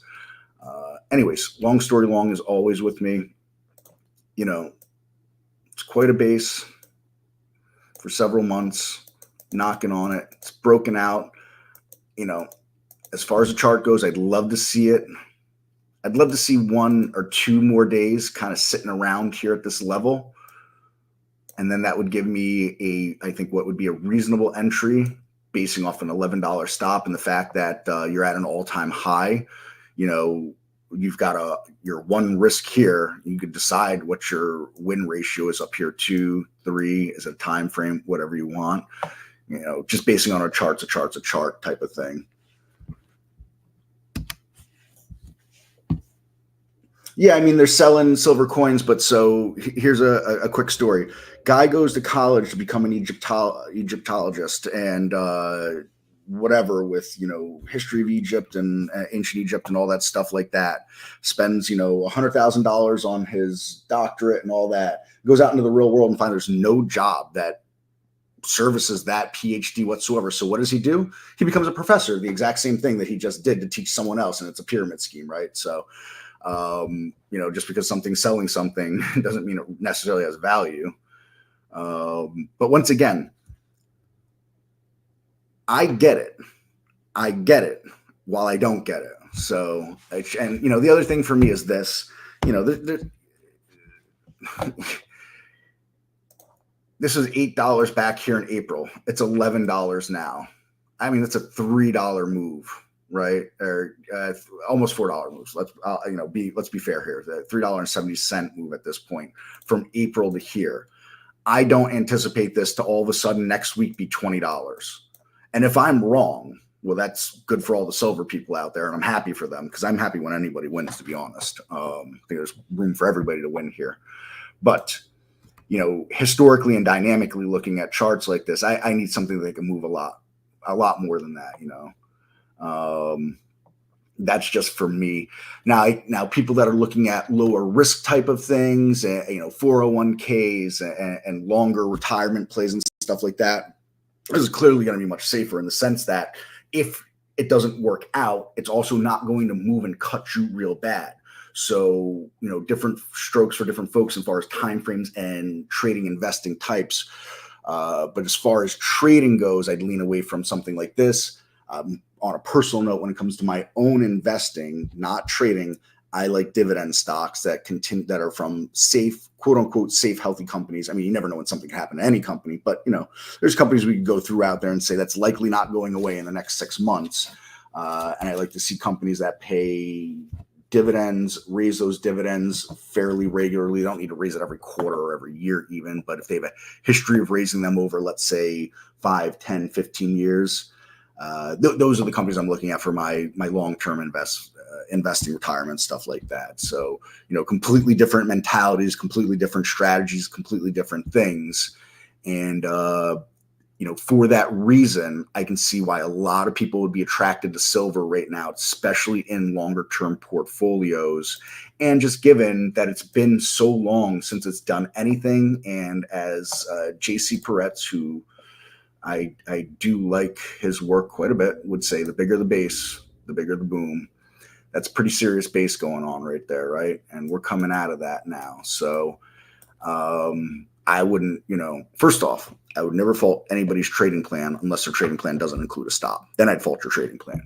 Anyways, long story long is always with me. It's quite a base for several months, knocking on it. It's broken out. As far as the chart goes, I'd love to see it. I'd love to see 1 or 2 more days kind of sitting around here at this level. And then that would give me I think what would be a reasonable entry, basing off an $11 stop and the fact that you're at an all-time high. You've got your one risk here. You could decide what your win ratio is up here, 2, 3, is it a time frame, whatever you want, just basing on a chart type of thing. Yeah, I mean, they're selling silver coins, but so here's a quick story. Guy goes to college to become an Egyptologist and whatever with, history of Egypt and ancient Egypt and all that stuff like that. Spends, $100,000 on his doctorate and all that. Goes out into the real world and finds there's no job that services that PhD whatsoever. So what does he do? He becomes a professor, the exact same thing that he just did to teach someone else. And it's a pyramid scheme, right? So, just because something's selling something doesn't mean it necessarily has value. But once again, I get it while I don't get it. So, and the other thing for me is this, this was $8 back here in April. It's $11 now. I mean, it's a $3 move, right? Or almost $4 moves. Let's be fair here. The $3.70 move at this point from April to here. I don't anticipate this to all of a sudden next week be $20. And if I'm wrong, well, that's good for all the silver people out there, and I'm happy for them because I'm happy when anybody wins, to be honest. I think there's room for everybody to win here. But, historically and dynamically looking at charts like this, I need something that can move a lot more than that, That's just for me. Now people that are looking at lower risk type of things, 401ks and longer retirement plays and stuff like that, this is clearly going to be much safer in the sense that if it doesn't work out, it's also not going to move and cut you real bad. So, different strokes for different folks as far as timeframes and trading investing types. But as far as trading goes, I'd lean away from something like this. On a personal note, when it comes to my own investing, not trading, I like dividend stocks that continue, that are from safe, quote unquote, safe, healthy companies. I mean, you never know when something can happen to any company, but there's companies we can go through out there and say that's likely not going away in the next 6 months. And I like to see companies that pay dividends, raise those dividends fairly regularly. They don't need to raise it every quarter or every year even, but if they have a history of raising them over, let's say 5, 10, 15 years, those are the companies I'm looking at for my long-term investing, retirement, stuff like that. So, completely different mentalities, completely different strategies, completely different things. And, for that reason, I can see why a lot of people would be attracted to silver right now, especially in longer term portfolios. And just given that it's been so long since it's done anything. And as JC Peretz, who I do like his work quite a bit, would say, the bigger the base, the bigger the boom. That's pretty serious base going on right there, right? And we're coming out of that now. So I wouldn't, first off, I would never fault anybody's trading plan unless their trading plan doesn't include a stop. Then I'd fault your trading plan.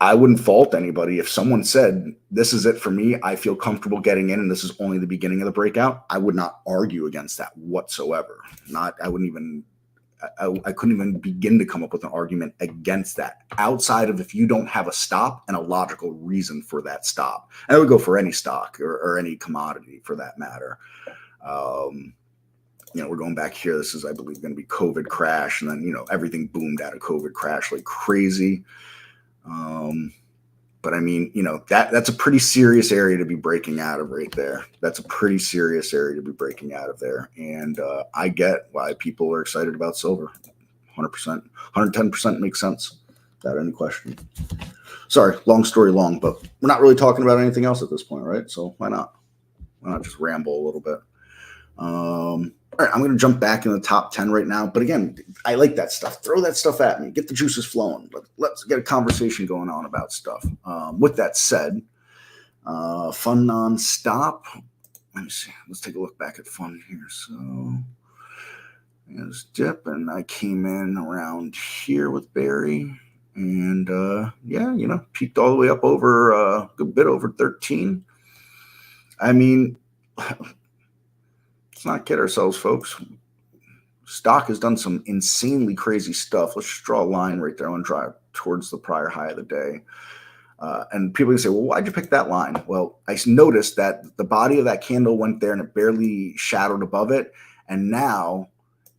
I wouldn't fault anybody if someone said, this is it for me, I feel comfortable getting in, and this is only the beginning of the breakout. I would not argue against that whatsoever. I couldn't even begin to come up with an argument against that, outside of if you don't have a stop and a logical reason for that stop. And I would go for any stock or any commodity for that matter. We're going back here. This is, I believe, going to be COVID crash. And then, everything boomed out of COVID crash like crazy. But I mean, that's a pretty serious area to be breaking out of right there. That's a pretty serious area to be breaking out of there. And I get why people are excited about silver. 100%, 110% makes sense without any question. Sorry, long story long, but we're not really talking about anything else at this point, right? So why not? Why not just ramble a little bit? All right, I'm going to jump back in the top 10 right now. But again, I like that stuff. Throw that stuff at me. Get the juices flowing. Let's get a conversation going on about stuff. With that said, fun nonstop. Let me see. Let's take a look back at fun here. So there's dip, and I came in around here with Barry. And peaked all the way up over a good bit over 13. I mean, let's not kid ourselves, folks. Stock has done some insanely crazy stuff. Let's just draw a line right there on drive towards the prior high of the day. And people can say, well, why'd you pick that line? Well, I noticed that the body of that candle went there and it barely shadowed above it. And now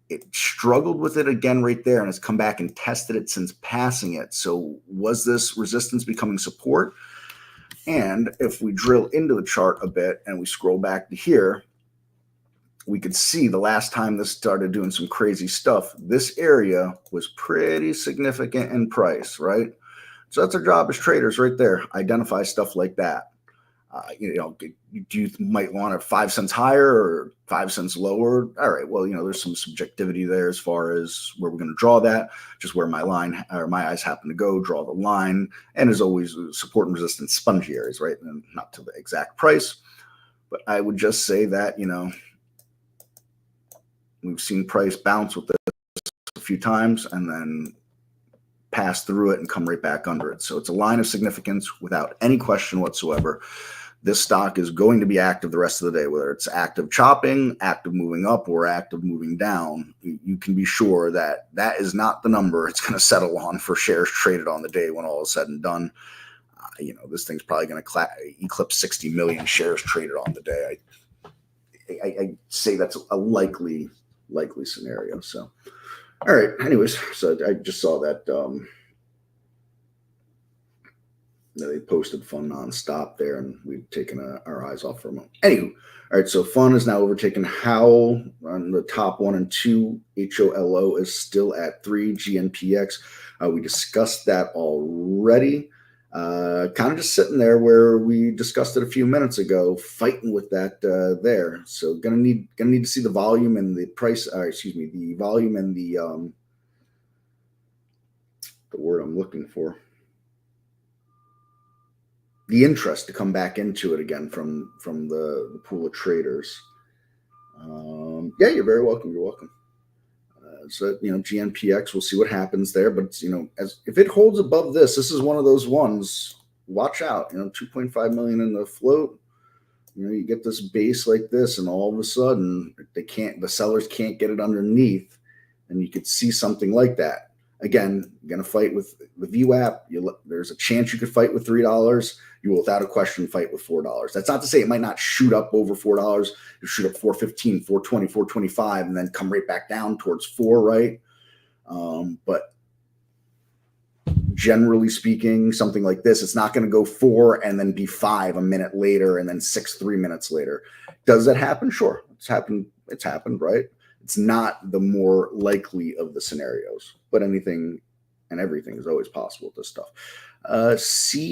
it struggled with it again right there and has come back and tested it since passing it. So was this resistance becoming support? And if we drill into the chart a bit and we scroll back to here, we could see the last time this started doing some crazy stuff, this area was pretty significant in price, right? So that's our job as traders right there. Identify stuff like that. You might want it 5 cents higher or 5 cents lower. All right, well, there's some subjectivity there as far as where we're going to draw that, just where my line or my eyes happen to go, draw the line. And as always, support and resistance, spongy areas, right? And not to the exact price. But I would just say that, we've seen price bounce with this a few times and then pass through it and come right back under it. So it's a line of significance without any question whatsoever. This stock is going to be active the rest of the day, whether it's active chopping, active moving up, or active moving down. You can be sure that that is not the number it's going to settle on for shares traded on the day when all is said and done. This thing's probably going to eclipse 60 million shares traded on the day. I say that's a likely scenario. So, all right. Anyways, so I just saw that they posted fun nonstop there, and we've taken our eyes off for a moment. Anywho, all right. So fun is now overtaken Howl on the top 1 and 2. HOLO is still at 3. GNPX. We discussed that already. Kind of just sitting there where we discussed it a few minutes ago, fighting with that there. So gonna need to see the volume and the price. The volume and the word I'm looking for. The interest to come back into it again from the pool of traders. Yeah, you're very welcome. You're welcome. So, GNPX, we'll see what happens there. But, as if it holds above this is one of those ones, watch out. 2.5 million in the float. You get this base like this, and all of a sudden the sellers can't get it underneath, and you could see something like that. Again, you're going to fight with the VWAP. There's a chance you could fight with $3. You will, without a question, fight with $4. That's not to say it might not shoot up over $4. You shoot up 415, 420, 425, and then come right back down towards 4, right? But generally speaking, something like this, it's not going to go 4 and then be 5 a minute later and then 6 3 minutes later. Does that happen? Sure. It's happened, right? It's not the more likely of the scenarios, but anything and everything is always possible with this stuff. CYCC,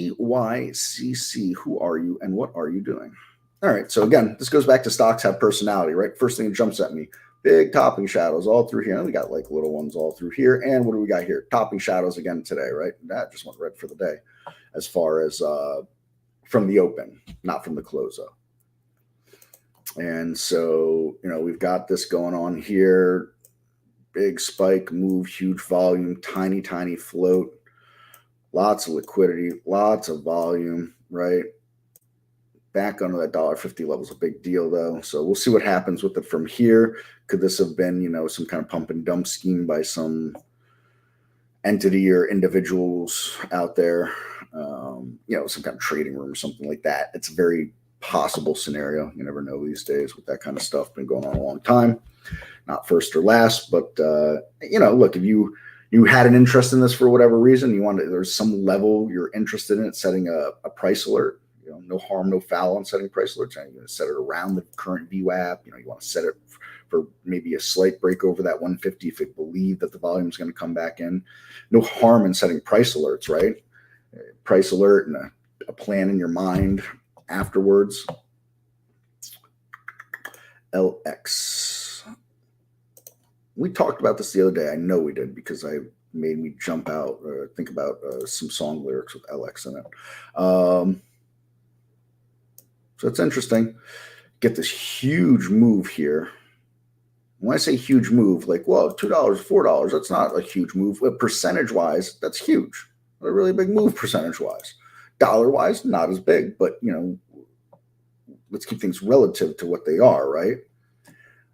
who are you and what are you doing? All right. So again, this goes back to stocks have personality, right? First thing that jumps at me, big topping shadows all through here. And we got like little ones all through here. And what do we got here? Topping shadows again today, right? That just went red for the day as far as from the open, not from the close up. And so, we've got this going on here. Big spike, move, huge volume, tiny, tiny float. Lots of liquidity, lots of volume, right? Back under that $1.50 level is a big deal, though. So we'll see what happens with it from here. Could this have been, some kind of pump and dump scheme by some entity or individuals out there? Some kind of trading room or something like that. It's a very possible scenario. You never know these days with that kind of stuff. Been going on a long time. Not first or last, but look, if you had an interest in this for whatever reason, there's some level you're interested in it, setting a price alert. No harm, no foul on setting price alerts. You're going to set it around the current VWAP. You want to set it for maybe a slight break over that 150 if you believe that the volume is going to come back in. No harm in setting price alerts, right? Price alert and a plan in your mind afterwards. LX. We talked about this the other day. I know we did because I made me jump out or think about some song lyrics with LX in it. So it's interesting. Get this huge move here. When I say huge move, like, well, $2, $4, that's not a huge move. But percentage-wise, that's huge. A really big move percentage-wise. Dollar-wise, not as big, but, let's keep things relative to what they are, right?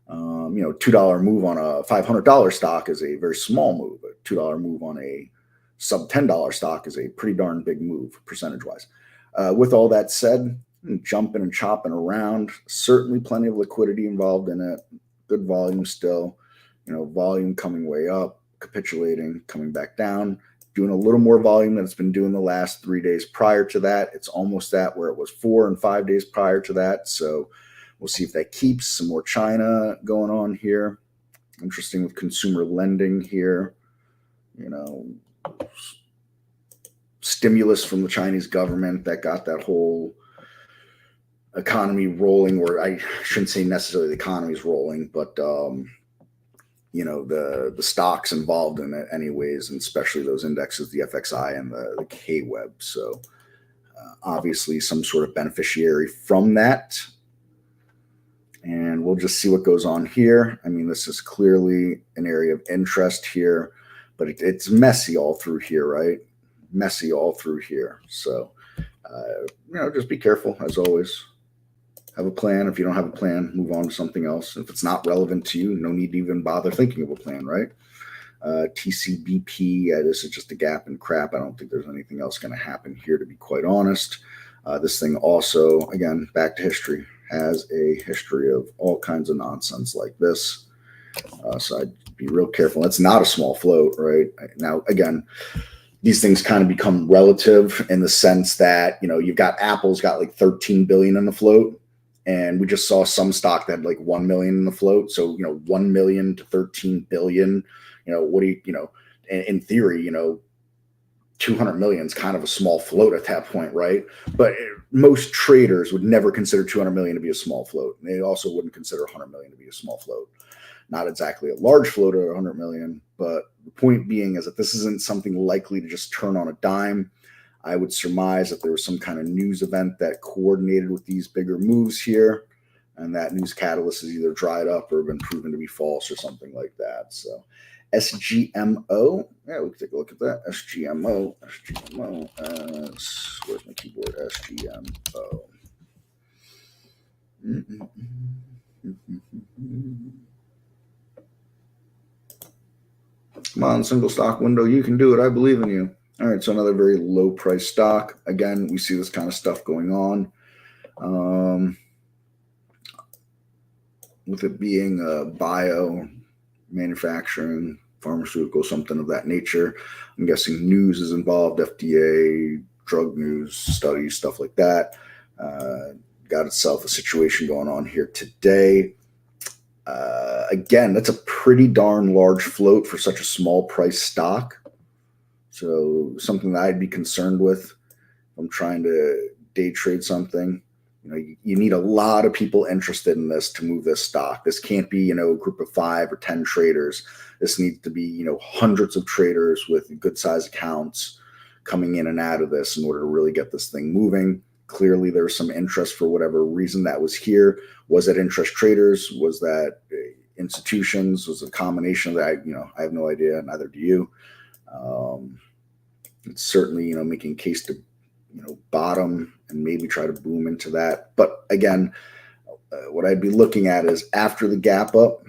$2 move on a $500 stock is a very small move. A $2 move on a sub $10 stock is a pretty darn big move percentage-wise. With all that said, jumping and chopping around, certainly plenty of liquidity involved in it. Good volume still, volume coming way up, capitulating, coming back down, doing a little more volume than it's been doing the last 3 days prior to that. It's almost at where it was 4 and 5 days prior to that. So we'll see if that keeps. Some more China going on here. Interesting with consumer lending here. Stimulus from the Chinese government that got that whole economy rolling, or I shouldn't say necessarily the economy's rolling, but the stocks involved in it anyways, and especially those indexes, the FXI and the K-Web. So obviously some sort of beneficiary from that. And we'll just see what goes on here. I mean, this is clearly an area of interest here, but it's messy all through here, right? Messy all through here. So, just be careful as always. Have a plan. If you don't have a plan, move on to something else. If it's not relevant to you, no need to even bother thinking of a plan, right? TCBP, this is just a gap and crap. I don't think there's anything else going to happen here, to be quite honest. This thing also, again, back to history, has a history of all kinds of nonsense like this. So I'd be real careful. It's not a small float, right? Now, again, these things kind of become relative in the sense that, you've got Apple's got like 13 billion in the float. And we just saw some stock that had like 1 million in the float. So, 1 million to 13 billion, in theory, 200 million is kind of a small float at that point, right? But most traders would never consider 200 million to be a small float. And they also wouldn't consider 100 million to be a small float. Not exactly a large float at 100 million, but the point being is that this isn't something likely to just turn on a dime. I would surmise that there was some kind of news event that coordinated with these bigger moves here. and that news catalyst has either dried up or been proven to be false or something like that. So SGMO, yeah, we can take a look at that. SGMO, where's my keyboard? SGMO. Come on, single stock window, you can do it. I believe in you. All right, so another very low price stock. Again, we see this kind of stuff going on. With it being bio, manufacturing, pharmaceutical, something of that nature. I'm guessing news is involved, FDA, drug news, studies, stuff like that. Got itself a situation going on here today. Again, that's a pretty darn large float for such a small price stock. So something that I'd be concerned with if I'm trying to day trade something. You need a lot of people interested in this to move this stock. This can't be, a group of 5 or 10 traders. This needs to be, hundreds of traders with good size accounts coming in and out of this in order to really get this thing moving. Clearly, there's some interest for whatever reason that was here. Was that interest traders? Was that institutions? Was it a combination of that? I have no idea. Neither do you. It's certainly, making case to, bottom and maybe try to boom into that. But again, what I'd be looking at is after the gap up,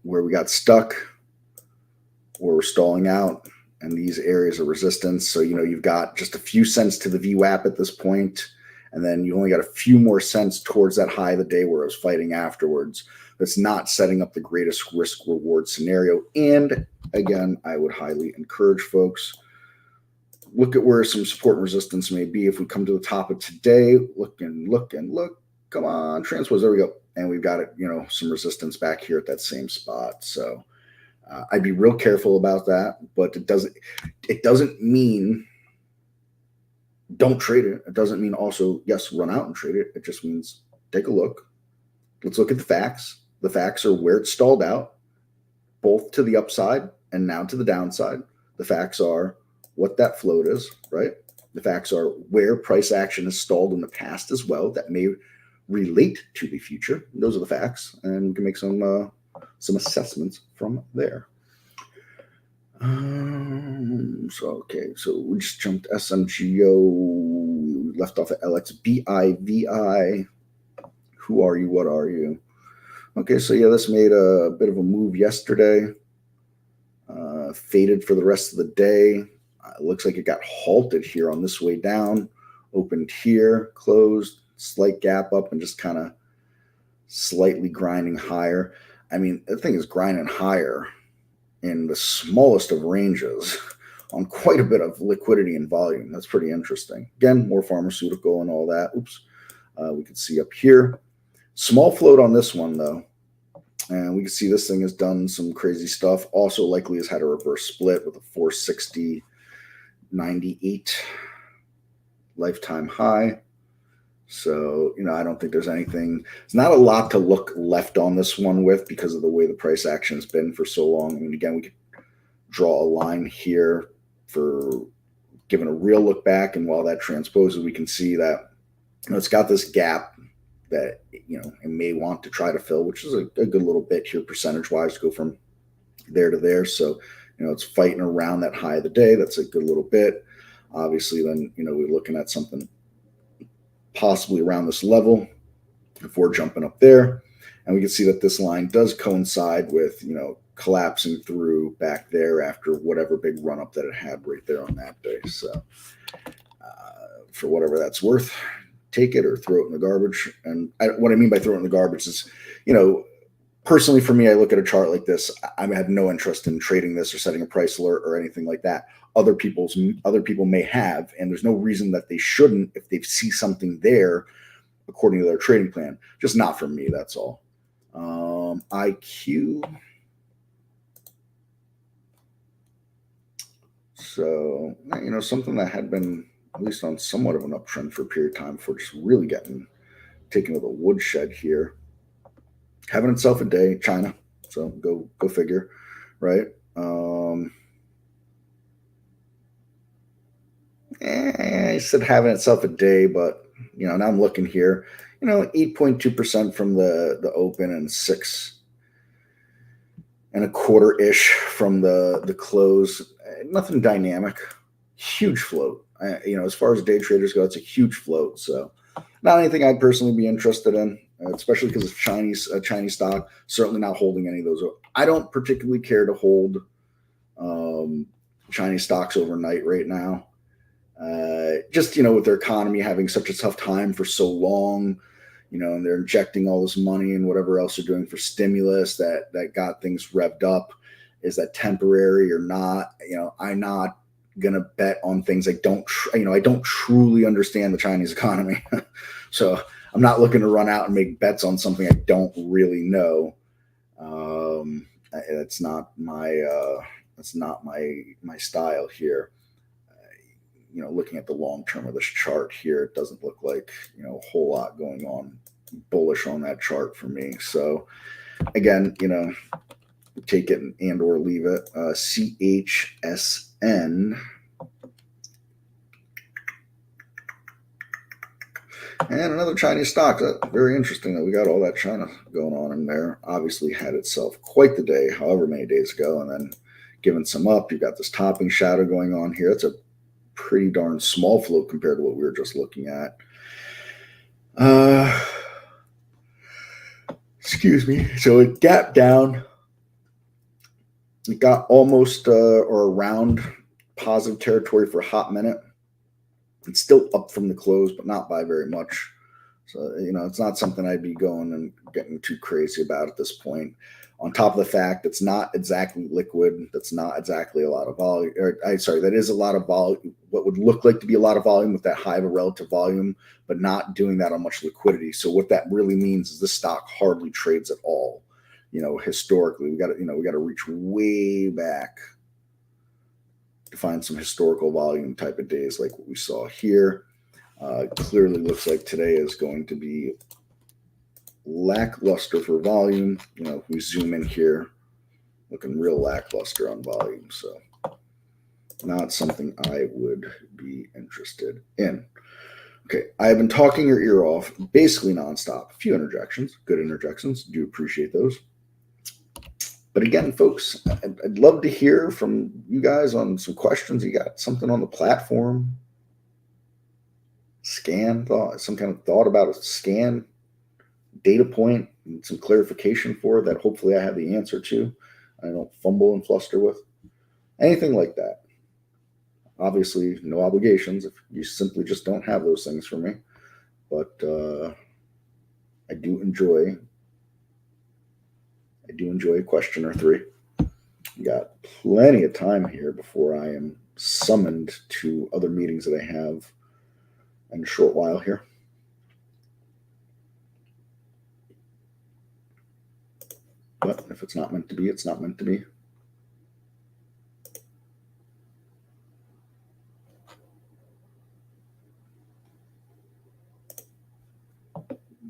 where we got stuck, where we're stalling out, and these areas of resistance. So, you've got just a few cents to the VWAP at this point, and then you only got a few more cents towards that high of the day where I was fighting afterwards. That's not setting up the greatest risk reward scenario. And again, I would highly encourage folks, look at where some support and resistance may be. If we come to the top of today, look. Come on, transpose. There we go. And we've got it, some resistance back here at that same spot. So I'd be real careful about that. But it doesn't mean don't trade it. It doesn't mean also, yes, run out and trade it. It just means take a look. Let's look at the facts. The facts are where it stalled out, both to the upside and now to the downside. The facts are what that float is, right? The facts are where price action has stalled in the past as well that may relate to the future. Those are the facts, and we can make some assessments from there. So we just jumped SMGO, left off at LXBIVI. Who are you? What are you? Okay, so yeah, this made a bit of a move yesterday. Faded for the rest of the day. It looks like it got halted here on this way down, opened here, closed, slight gap up, and just kind of slightly grinding higher. I mean, the thing is grinding higher in the smallest of ranges on quite a bit of liquidity and volume. That's pretty interesting. Again, more pharmaceutical and all that. Oops. We can see up here. Small float on this one, though. And we can see this thing has done some crazy stuff. Also likely has had a reverse split with a 460.98 lifetime high. So, I don't think there's anything. It's not a lot to look left on this one with because of the way the price action has been for so long. I mean, again, we could draw a line here for giving a real look back. And while that transposes, we can see that it's got this gap that, it may want to try to fill, which is a good little bit here percentage-wise to go from there to there. So, it's fighting around that high of the day. That's a good little bit. Obviously, then, we're looking at something possibly around this level before jumping up there. And we can see that this line does coincide with, collapsing through back there after whatever big run up that it had right there on that day. So for whatever that's worth, take it or throw it in the garbage. And what I mean by throw it in the garbage is, personally for me, I look at a chart like this. I have no interest in trading this or setting a price alert or anything like that. Other people may have, and there's no reason that they shouldn't if they see something there according to their trading plan. Just not for me, that's all. IQ. So, something that had been at least on somewhat of an uptrend for a period of time before just really getting taken to the woodshed here. Having itself a day, China. So go figure, right? I said having itself a day, but now I'm looking here. 8.2% from the open and 6.25-ish from the close. Nothing dynamic. Huge float. As far as day traders go, it's a huge float. So not anything I'd personally be interested in, especially because it's Chinese stock. Certainly not holding any of those. I don't particularly care to hold Chinese stocks overnight right now. Just with their economy having such a tough time for so long, and they're injecting all this money and whatever else they're doing for stimulus that got things revved up. Is that temporary or not? I'm not gonna bet on things I don't truly understand the Chinese economy. So I'm not looking to run out and make bets on something I don't really know. That's not my style here. Looking at the long term of this chart here, it doesn't look like a whole lot going on bullish on that chart for me. So again, take it and or leave it. CHSN. And another Chinese stock. Very interesting that we got all that China going on in there. Obviously had itself quite the day, however many days ago, and then giving some up. You got this topping shadow going on here. It's a pretty darn small float compared to what we were just looking at. Excuse me. So it gapped down. It got almost or around positive territory for a hot minute. It's still up from the close, but not by very much. So, it's not something I'd be going and getting too crazy about at this point. On top of the fact it's not exactly liquid, that's not exactly a lot of volume. That is a lot of volume, what would look like to be a lot of volume with that high of a relative volume, but not doing that on much liquidity. So what that really means is this stock hardly trades at all. Historically, we got to reach way back to find some historical volume type of days like what we saw here. Clearly looks like today is going to be lackluster for volume. If we zoom in here, looking real lackluster on volume. So not something I would be interested in. Okay, I have been talking your ear off basically nonstop. A few interjections, good interjections. Do appreciate those. But again, folks, I'd love to hear from you guys on some questions. You got something on the platform? Scan thought, some kind of thought about a scan data point and some clarification for that hopefully I have the answer to. I don't fumble and fluster with. Anything like that. Obviously, no obligations if you simply just don't have those things for me. But I do enjoy a question or three. Got plenty of time here before I am summoned to other meetings that I have in a short while here. But if it's not meant to be, it's not meant to be.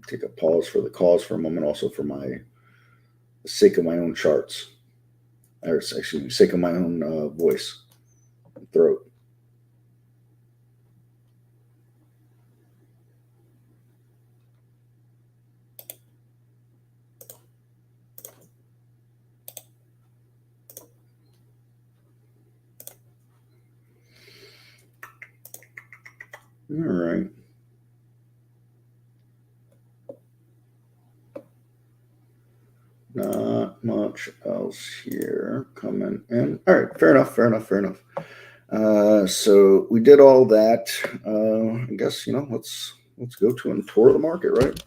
Take a pause for the cause for a moment, also for the sake of my own charts. Or excuse me, sake of my own voice and throat. All right. Not much else here coming in. All right, fair enough. So we did all that. I guess let's go to and tour the market, right?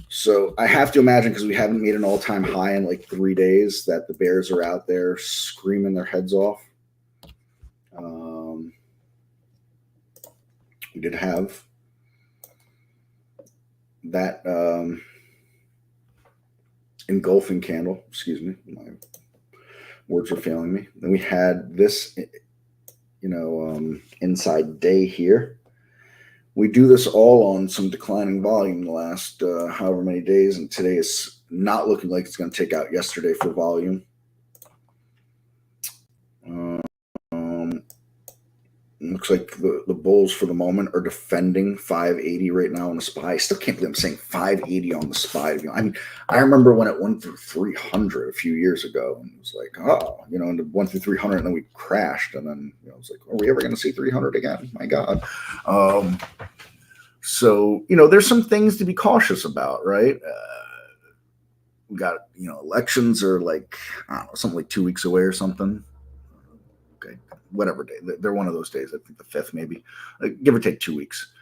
So I have to imagine, because we haven't made an all-time high in like 3 days, that the bears are out there screaming their heads off. We did have that engulfing candle. Excuse me, my words are failing me. Then we had this, inside day here. We do this all on some declining volume the last however many days, and today is not looking like it's going to take out yesterday for volume. Looks like the bulls for the moment are defending 580 right now on the SPY. I still can't believe I'm saying 580 on the SPY. I mean, I remember when it went through 300 a few years ago, and it was like, oh, and it went through 300, and then we crashed, and then it was like, are we ever going to see 300 again? My God. So there's some things to be cautious about, right? We got elections are like, I don't know, something like 2 weeks away or something. Okay, whatever day. They're one of those days. I think the 5th, maybe, give or take 2 weeks.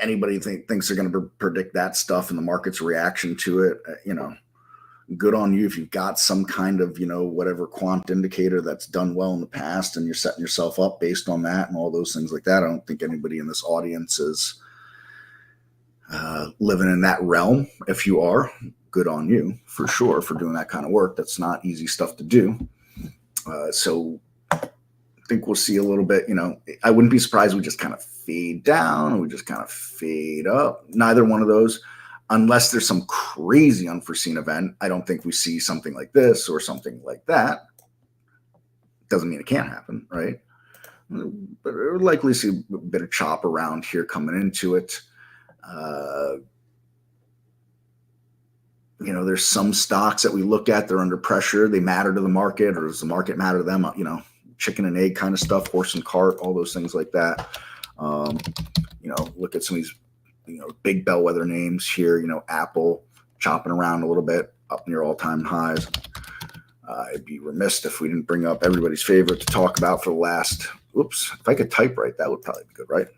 Anybody thinks they're going to predict that stuff and the market's reaction to it, good on you if you've got some kind of, whatever quant indicator that's done well in the past and you're setting yourself up based on that and all those things like that. I don't think anybody in this audience is living in that realm. If you are, good on you for sure for doing that kind of work. That's not easy stuff to do. So I think we'll see a little bit, I wouldn't be surprised we just kind of fade down or we just kind of fade up. Neither one of those, unless there's some crazy unforeseen event. I don't think we see something like this or something like that. Doesn't mean it can't happen, right? But we'll likely see a bit of chop around here coming into it. There's some stocks that we look at, they're under pressure. They matter to the market, or does the market matter to them? Chicken and egg kind of stuff, horse and cart, all those things like that. Look at some of these, big bellwether names here, Apple chopping around a little bit up near all-time highs. It'd be remiss if we didn't bring up everybody's favorite to talk about for the last, if I could type right, that would probably be good, right?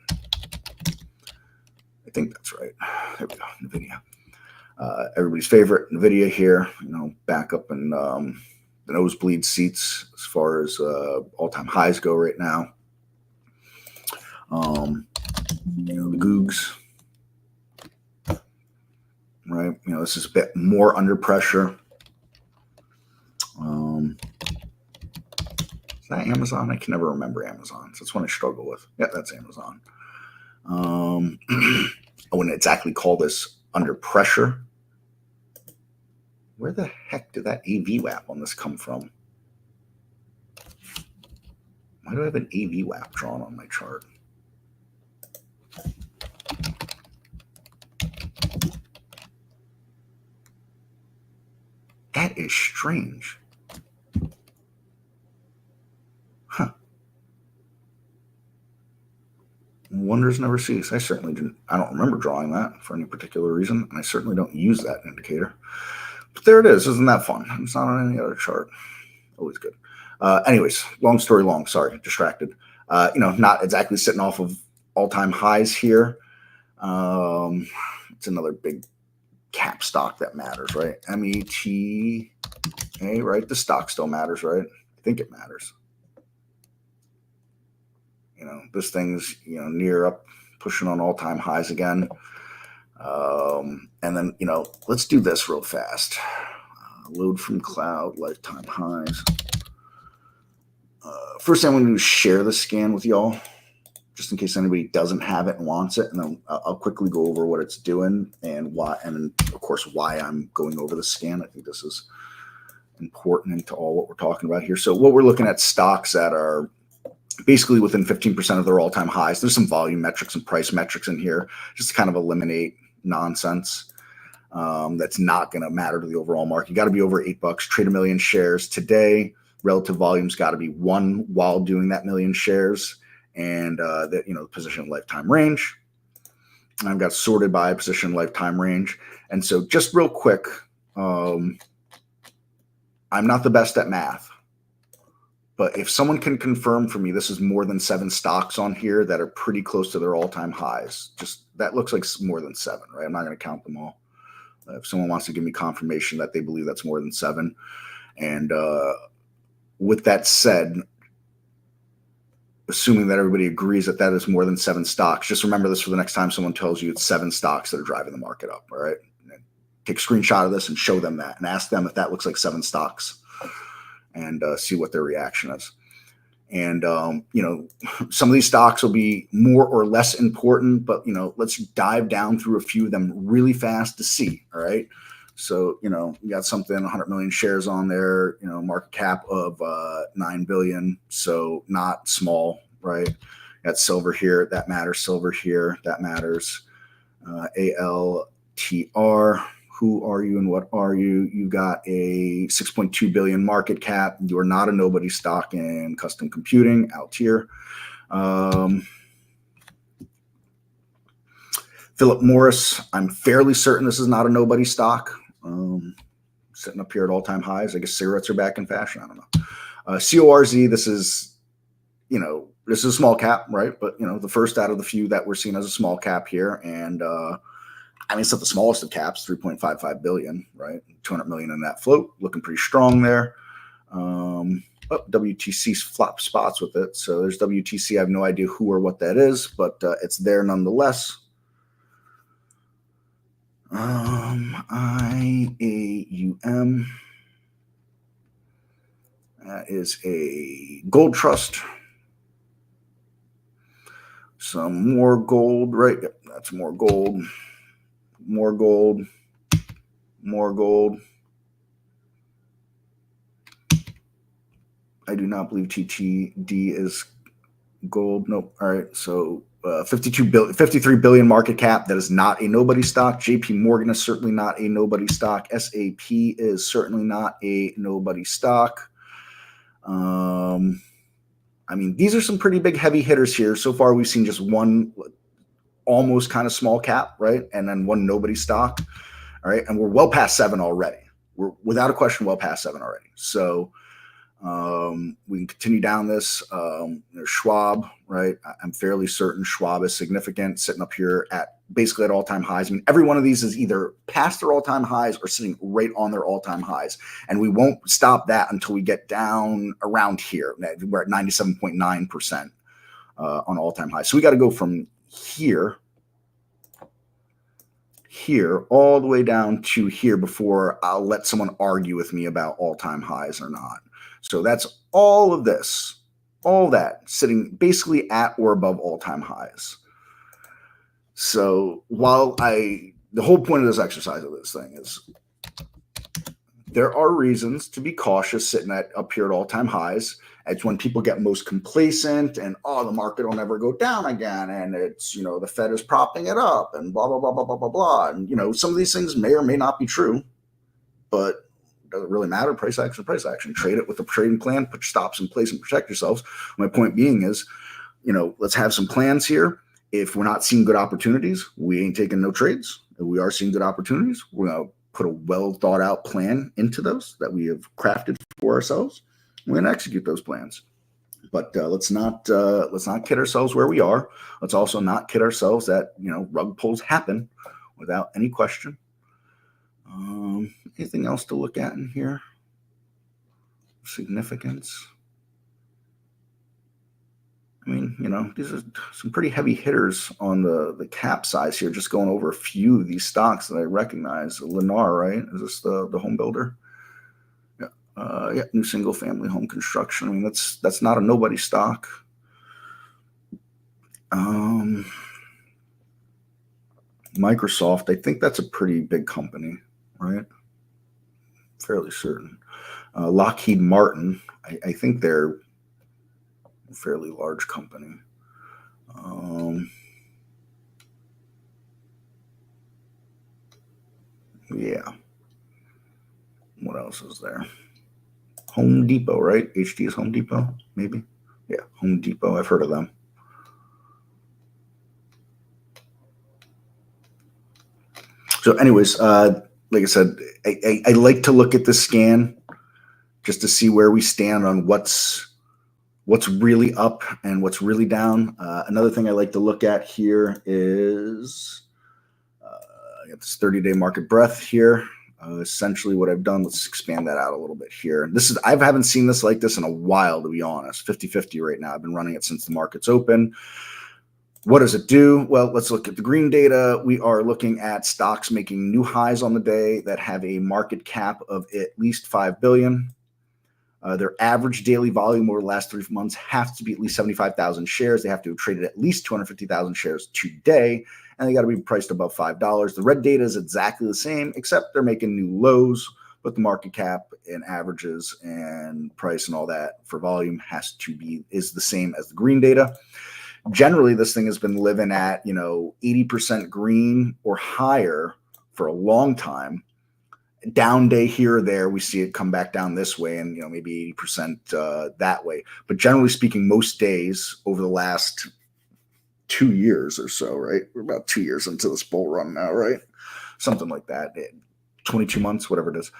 I think that's right. There we go, NVIDIA. Everybody's favorite, NVIDIA here, back up in the nosebleed seats as far as all-time highs go right now. The Googs, right? This is a bit more under pressure. Is that Amazon? I can never remember Amazon. So that's one I struggle with. Yeah, that's Amazon. I wouldn't exactly call this under pressure. Where the heck did that AV-WAP on this come from? Why do I have an AV-WAP drawn on my chart? That is strange. Huh. Wonders never cease. I certainly didn't. I don't remember drawing that for any particular reason, and I certainly don't use that indicator. But there it is. Isn't that fun? It's not on any other chart. Always good. Anyways, long story long. Sorry, distracted. Not exactly sitting off of all-time highs here. It's another big cap stock that matters, right? META, right? The stock still matters, right? I think it matters. This thing's, near up, pushing on all-time highs again. And then, let's do this real fast. Load from cloud, lifetime highs. First thing I'm going to do is share the scan with y'all, just in case anybody doesn't have it and wants it. And then I'll quickly go over what it's doing and why, and then, of course, why I'm going over the scan. I think this is important into all what we're talking about here. So what we're looking at, stocks that are basically within 15% of their all-time highs. There's some volume metrics and price metrics in here just to kind of eliminate nonsense that's not going to matter to the overall market. You got to be over $8, trade 1 million shares today. Relative volume's got to be 1 while doing that 1 million shares, and the position lifetime range. I've got sorted by position lifetime range. And so just real quick, I'm not the best at math, but if someone can confirm for me, this is more than 7 stocks on here that are pretty close to their all-time highs. Just that looks like more than 7, right? I'm not going to count them all. If someone wants to give me confirmation that they believe that's more than 7. And with that said, assuming that everybody agrees that that is more than 7 stocks, just remember this for the next time someone tells you it's 7 stocks that are driving the market up, all right? And take a screenshot of this and show them that and ask them if that looks like 7 stocks. And see what their reaction is. And, some of these stocks will be more or less important, but, let's dive down through a few of them really fast to see. All right. So, you got something 100 million shares on there, market cap of 9 billion. So not small, right? Got silver here. That matters. Silver here. That matters. ALTR. Who are you and what are you? You got a 6.2 billion market cap. You are not a nobody stock in custom computing. Altier. Philip Morris. I'm fairly certain this is not a nobody stock. Sitting up here at all-time highs. I guess cigarettes are back in fashion. I don't know. CORZ. This is a small cap, right? But the first out of the few that we're seeing as a small cap here, and it's not the smallest of caps, 3.55 billion, right? 200 million in that float, looking pretty strong there. WTC's flop spots with it. So there's WTC. I have no idea who or what that is, but it's there nonetheless. IAUM. That is a gold trust. Some more gold, right? Yep, that's more gold. More gold. More gold. I do not believe TTD is gold. Nope. All right. So 53 billion market cap. That is not a nobody stock. JP Morgan is certainly not a nobody stock. SAP is certainly not a nobody stock. These are some pretty big heavy hitters here. So far, we've seen just one almost kind of small cap, right? And then one nobody stock. All right. And we're well past 7 already. We're without a question well past 7 already. So we can continue down this. There's Schwab, right? I'm fairly certain Schwab is significant, sitting up here at basically at all-time highs. Every one of these is either past their all-time highs or sitting right on their all-time highs. And we won't stop that until we get down around here. We're at 97.9% on all-time highs. So we got to go from here all the way down to here before I'll let someone argue with me about all-time highs or not. So that's all of this, all that sitting basically at or above all-time highs. So while the whole point of this exercise of this thing is there are reasons to be cautious sitting up here at all-time highs. It's when people get most complacent and, the market will never go down again. And it's, the Fed is propping it up and blah, blah, blah, blah, blah, blah, blah. And, some of these things may or may not be true, but doesn't really matter. Price action. Trade it with a trading plan, put stops in place and protect yourselves. My point being is, let's have some plans here. If we're not seeing good opportunities, we ain't taking no trades. If we are seeing good opportunities, we're going to put a well thought out plan into those that we have crafted for ourselves. We're going to execute those plans. But let's not kid ourselves where we are. Let's also not kid ourselves that, rug pulls happen without any question. Anything else to look at in here? Significance. These are some pretty heavy hitters on the cap size here. Just going over a few of these stocks that I recognize. Lennar, right? Is this the home builder? Yeah. New single family home construction. That's not a nobody stock. Microsoft, I think that's a pretty big company, right? Fairly certain. Lockheed Martin, I think they're a fairly large company. Yeah. What else is there? Home Depot, right? HD is Home Depot, maybe? Yeah, Home Depot. I've heard of them. So anyways, like I said, I like to look at the scan just to see where we stand on what's really up and what's really down. Another thing I like to look at here is I got this 30-day market breadth here. Essentially what I've done, let's expand that out a little bit here. I haven't seen this like this in a while, to be honest. 50-50 right now. I've been running it since the market's open. What does it do? Well, let's look at the green data. We are looking at stocks making new highs on the day that have a market cap of at least 5 billion. Their average daily volume over the last 3 months has to be at least 75,000 shares. They have to have traded at least 250,000 shares today. and they got to be priced above $5. The red data is exactly the same, except they're making new lows, but the market cap and averages and price and all that for volume is the same as the green data. Generally, this thing has been living at 80% green or higher for a long time. Down day here or there, we see it come back down this way, and maybe 80% that way. But generally speaking, most days over the last 2 years or so, right? We're about 2 years into this bull run now, right? Something like that. 22 months, whatever it is.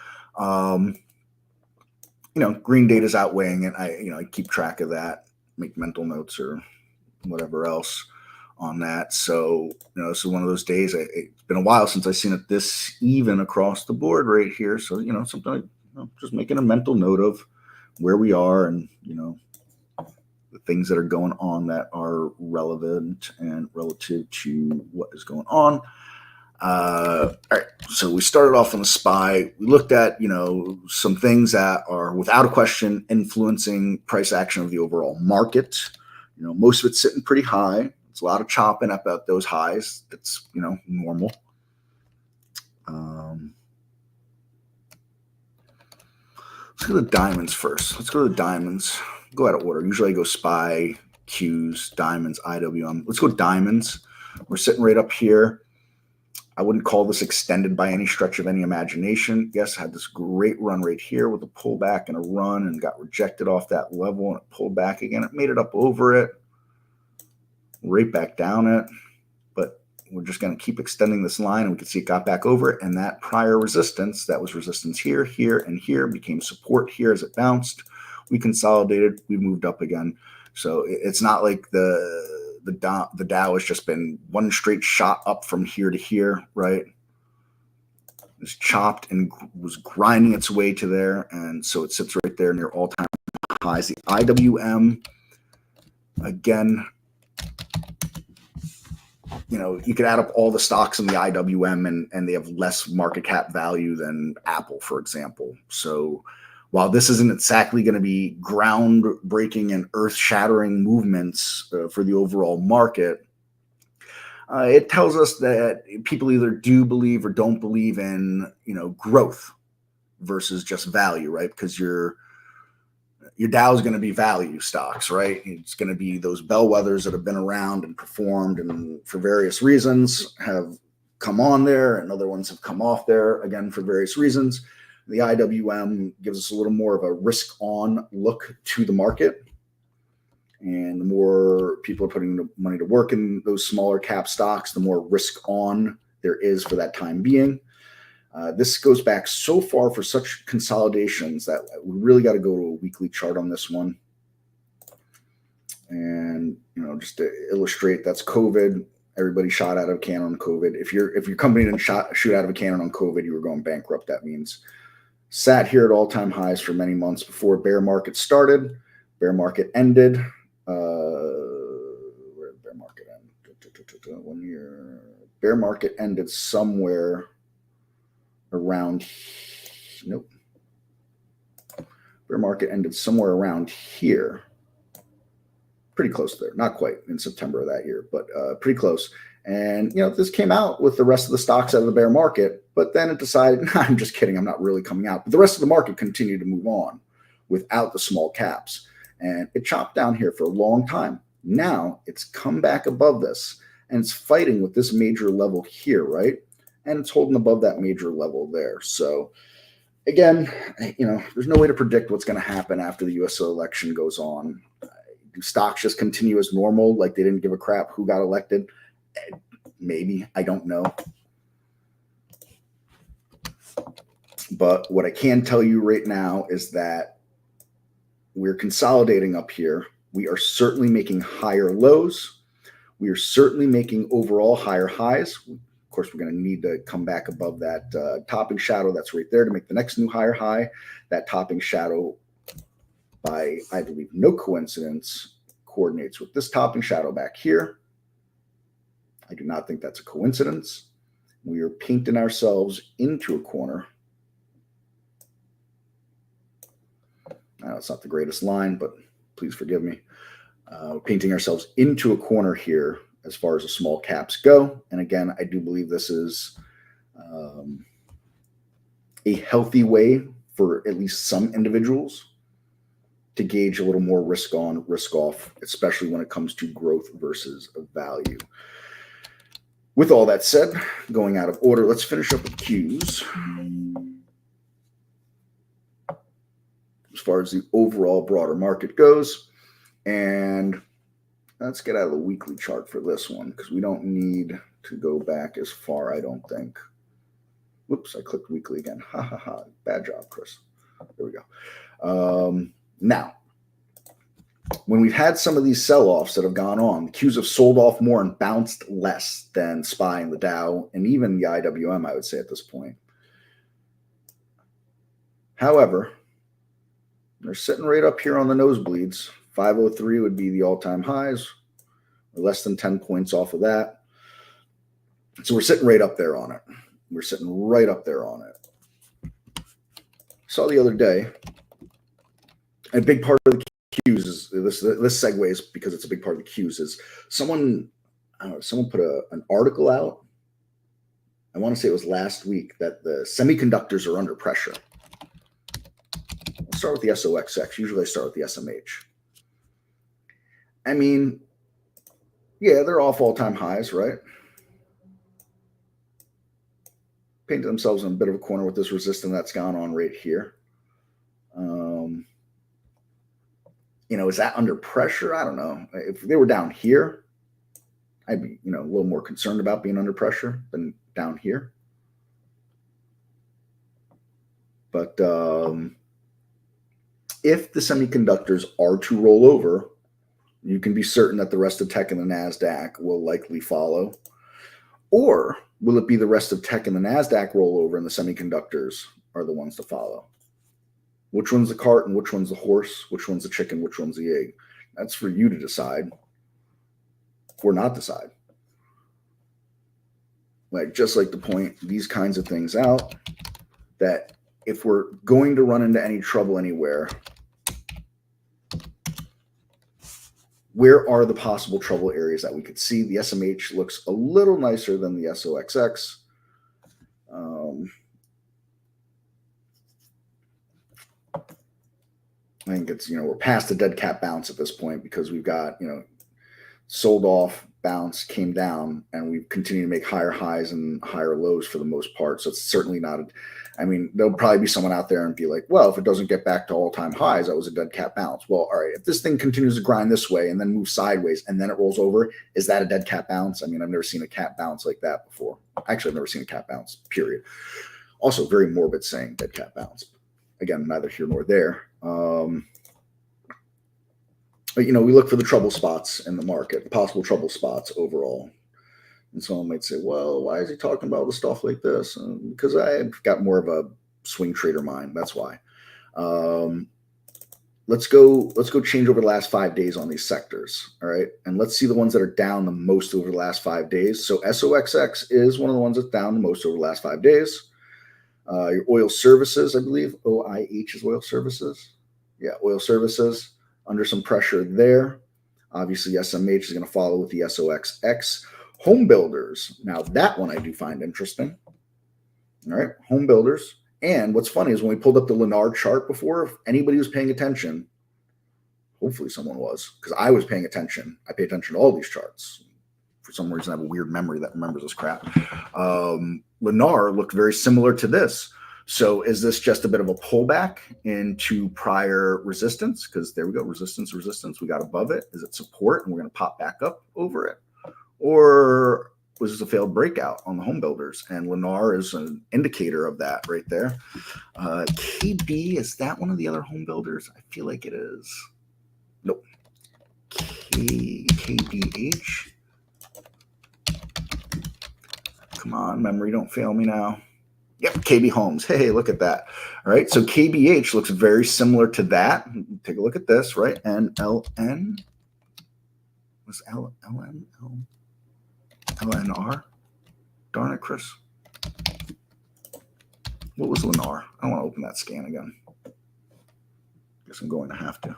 Green data is outweighing it. I keep track of that, make mental notes or whatever else on that. So, so one of those days, it's been a while since I've seen it this even across the board right here. So, something like, just making a mental note of where we are and, the things that are going on that are relevant and relative to what is going on. All right. So we started off on the SPY. We looked at, some things that are without a question influencing price action of the overall market. Most of it's sitting pretty high. It's a lot of chopping up at those highs. That's, normal. Let's go to the diamonds first. Let's go to the diamonds. Go out of order. Usually I go SPY, Qs, diamonds, IWM. Let's go diamonds. We're sitting right up here. I wouldn't call this extended by any stretch of any imagination. Yes, I had this great run right here with a pullback and a run and got rejected off that level and it pulled back again. It made it up over it, right back down it. But we're just going to keep extending this line, and we can see it got back over it. And that prior resistance, that was resistance here, here, and here, became support here as it bounced. We consolidated. We moved up again. So it's not like the Dow has just been one straight shot up from here to here, right? It's chopped and was grinding its way to there, and so it sits right there near all-time highs. The IWM, again, you could add up all the stocks in the IWM, and they have less market cap value than Apple, for example. So while this isn't exactly going to be groundbreaking and earth-shattering movements for the overall market, it tells us that people either do believe or don't believe in, growth versus just value, right? Because your Dow is going to be value stocks, right? It's going to be those bellwethers that have been around and performed and for various reasons have come on there, and other ones have come off there, again, for various reasons. The IWM gives us a little more of a risk-on look to the market. And the more people are putting the money to work in those smaller cap stocks, the more risk-on there is for that time being. This goes back so far for such consolidations that we really got to go to a weekly chart on this one. And, just to illustrate, that's COVID. Everybody shot out of a cannon on COVID. If your company didn't shoot out of a cannon on COVID, you were going bankrupt. That means sat here at all-time highs for many months before bear market started. Bear market ended. Where did bear market end? 1 year. Bear market ended somewhere around. Nope. Bear market ended somewhere around here. Pretty close there. Not quite in September of that year, but pretty close. And, this came out with the rest of the stocks out of the bear market, but then it decided, nah, I'm just kidding, I'm not really coming out. But the rest of the market continued to move on without the small caps. And it chopped down here for a long time. Now it's come back above this, and it's fighting with this major level here, right? And it's holding above that major level there. So, again, there's no way to predict what's going to happen after the U.S. election goes on. Do stocks just continue as normal, like they didn't give a crap who got elected? Maybe. I don't know. But what I can tell you right now is that we're consolidating up here. We are certainly making higher lows. We are certainly making overall higher highs. Of course, we're going to need to come back above that topping shadow that's right there to make the next new higher high. That topping shadow, by, I believe, no coincidence, coordinates with this topping shadow back here. I do not think that's a coincidence. We are painting ourselves into a corner. I know it's not the greatest line, but please forgive me. Painting ourselves into a corner here as far as the small caps go. And again, I do believe this is a healthy way for at least some individuals to gauge a little more risk on, risk off, especially when it comes to growth versus value. With all that said, going out of order, let's finish up with Qs. As far as the overall broader market goes. And let's get out of the weekly chart for this one because we don't need to go back as far, I don't think. Whoops, I clicked weekly again. Ha ha ha. Bad job, Chris. There we go. Now, when we've had some of these sell-offs that have gone on, the Qs have sold off more and bounced less than SPY and the Dow and even the IWM, I would say at this point. However, they're sitting right up here on the nosebleeds. 503 would be the all-time highs. We're less than 10 points off of that. So we're sitting right up there on it. We're sitting right up there on it. Saw the other day, a big part of the Qs is this segues because it's a big part of the Qs is someone put an article out. I want to say it was last week that the semiconductors are under pressure. I'll start with the SOXX. Usually I start with the SMH. I mean, yeah, they're off all-time highs, right? Painted themselves in a bit of a corner with this resistance that's gone on right here. Is that under pressure? I don't know. If they were down here, I'd be, a little more concerned about being under pressure than down here. But if the semiconductors are to roll over, you can be certain that the rest of tech and the NASDAQ will likely follow. Or will it be the rest of tech and the NASDAQ roll over and the semiconductors are the ones to follow? Which one's the cart and which one's the horse? Which one's the chicken? Which one's the egg? That's for you to decide or not decide. Just like to point these kinds of things out, that if we're going to run into any trouble anywhere, where are the possible trouble areas that we could see? The SMH looks a little nicer than the SOXX. I think it's, we're past the dead cat bounce at this point because we've got, sold off, bounce, came down, and we've continued to make higher highs and higher lows for the most part. So it's certainly not, there'll probably be someone out there and be like, well, if it doesn't get back to all-time highs, that was a dead cat bounce. Well, all right, if this thing continues to grind this way and then move sideways and then it rolls over, is that a dead cat bounce? I've never seen a cat bounce like that before. Actually, I've never seen a cat bounce, period. Also, very morbid saying dead cat bounce. Again, neither here nor there. But, we look for the trouble spots in the market, possible trouble spots overall. And someone might say, well, why is he talking about the stuff like this? Because I've got more of a swing trader mind. That's why. Let's go change over the last 5 days on these sectors. All right. And let's see the ones that are down the most over the last 5 days. So SOXX is one of the ones that's down the most over the last 5 days. Your oil services, I believe, OIH is oil services. Yeah, oil services under some pressure there. Obviously, SMH is going to follow with the SOXX. Home builders. Now, that one I do find interesting. All right, home builders. And what's funny is when we pulled up the Lennar chart before, if anybody was paying attention, hopefully someone was, because I was paying attention. I pay attention to all these charts. For some reason, I have a weird memory that remembers this crap. Lennar looked very similar to this. So is this just a bit of a pullback into prior resistance? Because there we go, resistance. We got above it. Is it support and we're going to pop back up over it? Or was this a failed breakout on the home builders? And Lennar is an indicator of that right there. KB, is that one of the other home builders? I feel like it is. Nope. KBH. Come on, memory, don't fail me now. Yep, KB Homes. Hey, look at that. All right, so KBH looks very similar to that. Take a look at this, right? And LN was LNR. Darn it, Chris. What was Lennar? I don't want to open that scan again. Guess I'm going to have to.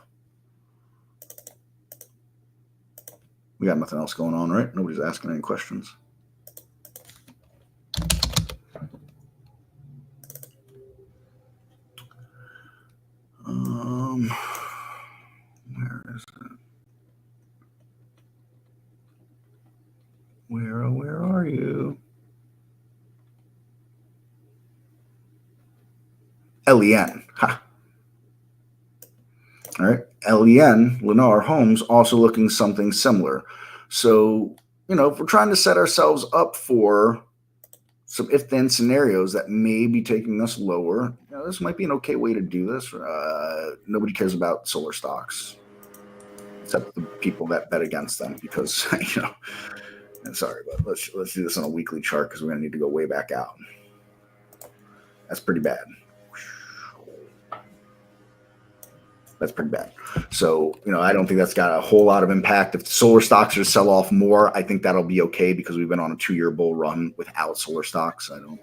We got nothing else going on, right? Nobody's asking any questions. Where is it? Where are you? LEN. Ha. All right. LEN, Lennar Homes, also looking something similar. So, if we're trying to set ourselves up for some if-then scenarios that may be taking us lower, this might be an okay way to do this. Nobody cares about solar stocks, except the people that bet against them because, I'm sorry, but let's do this on a weekly chart because we're going to need to go way back out. That's pretty bad. That's pretty bad. So, I don't think that's got a whole lot of impact. If solar stocks are to sell off more, I think that'll be okay because we've been on a 2-year bull run without solar stocks. I don't,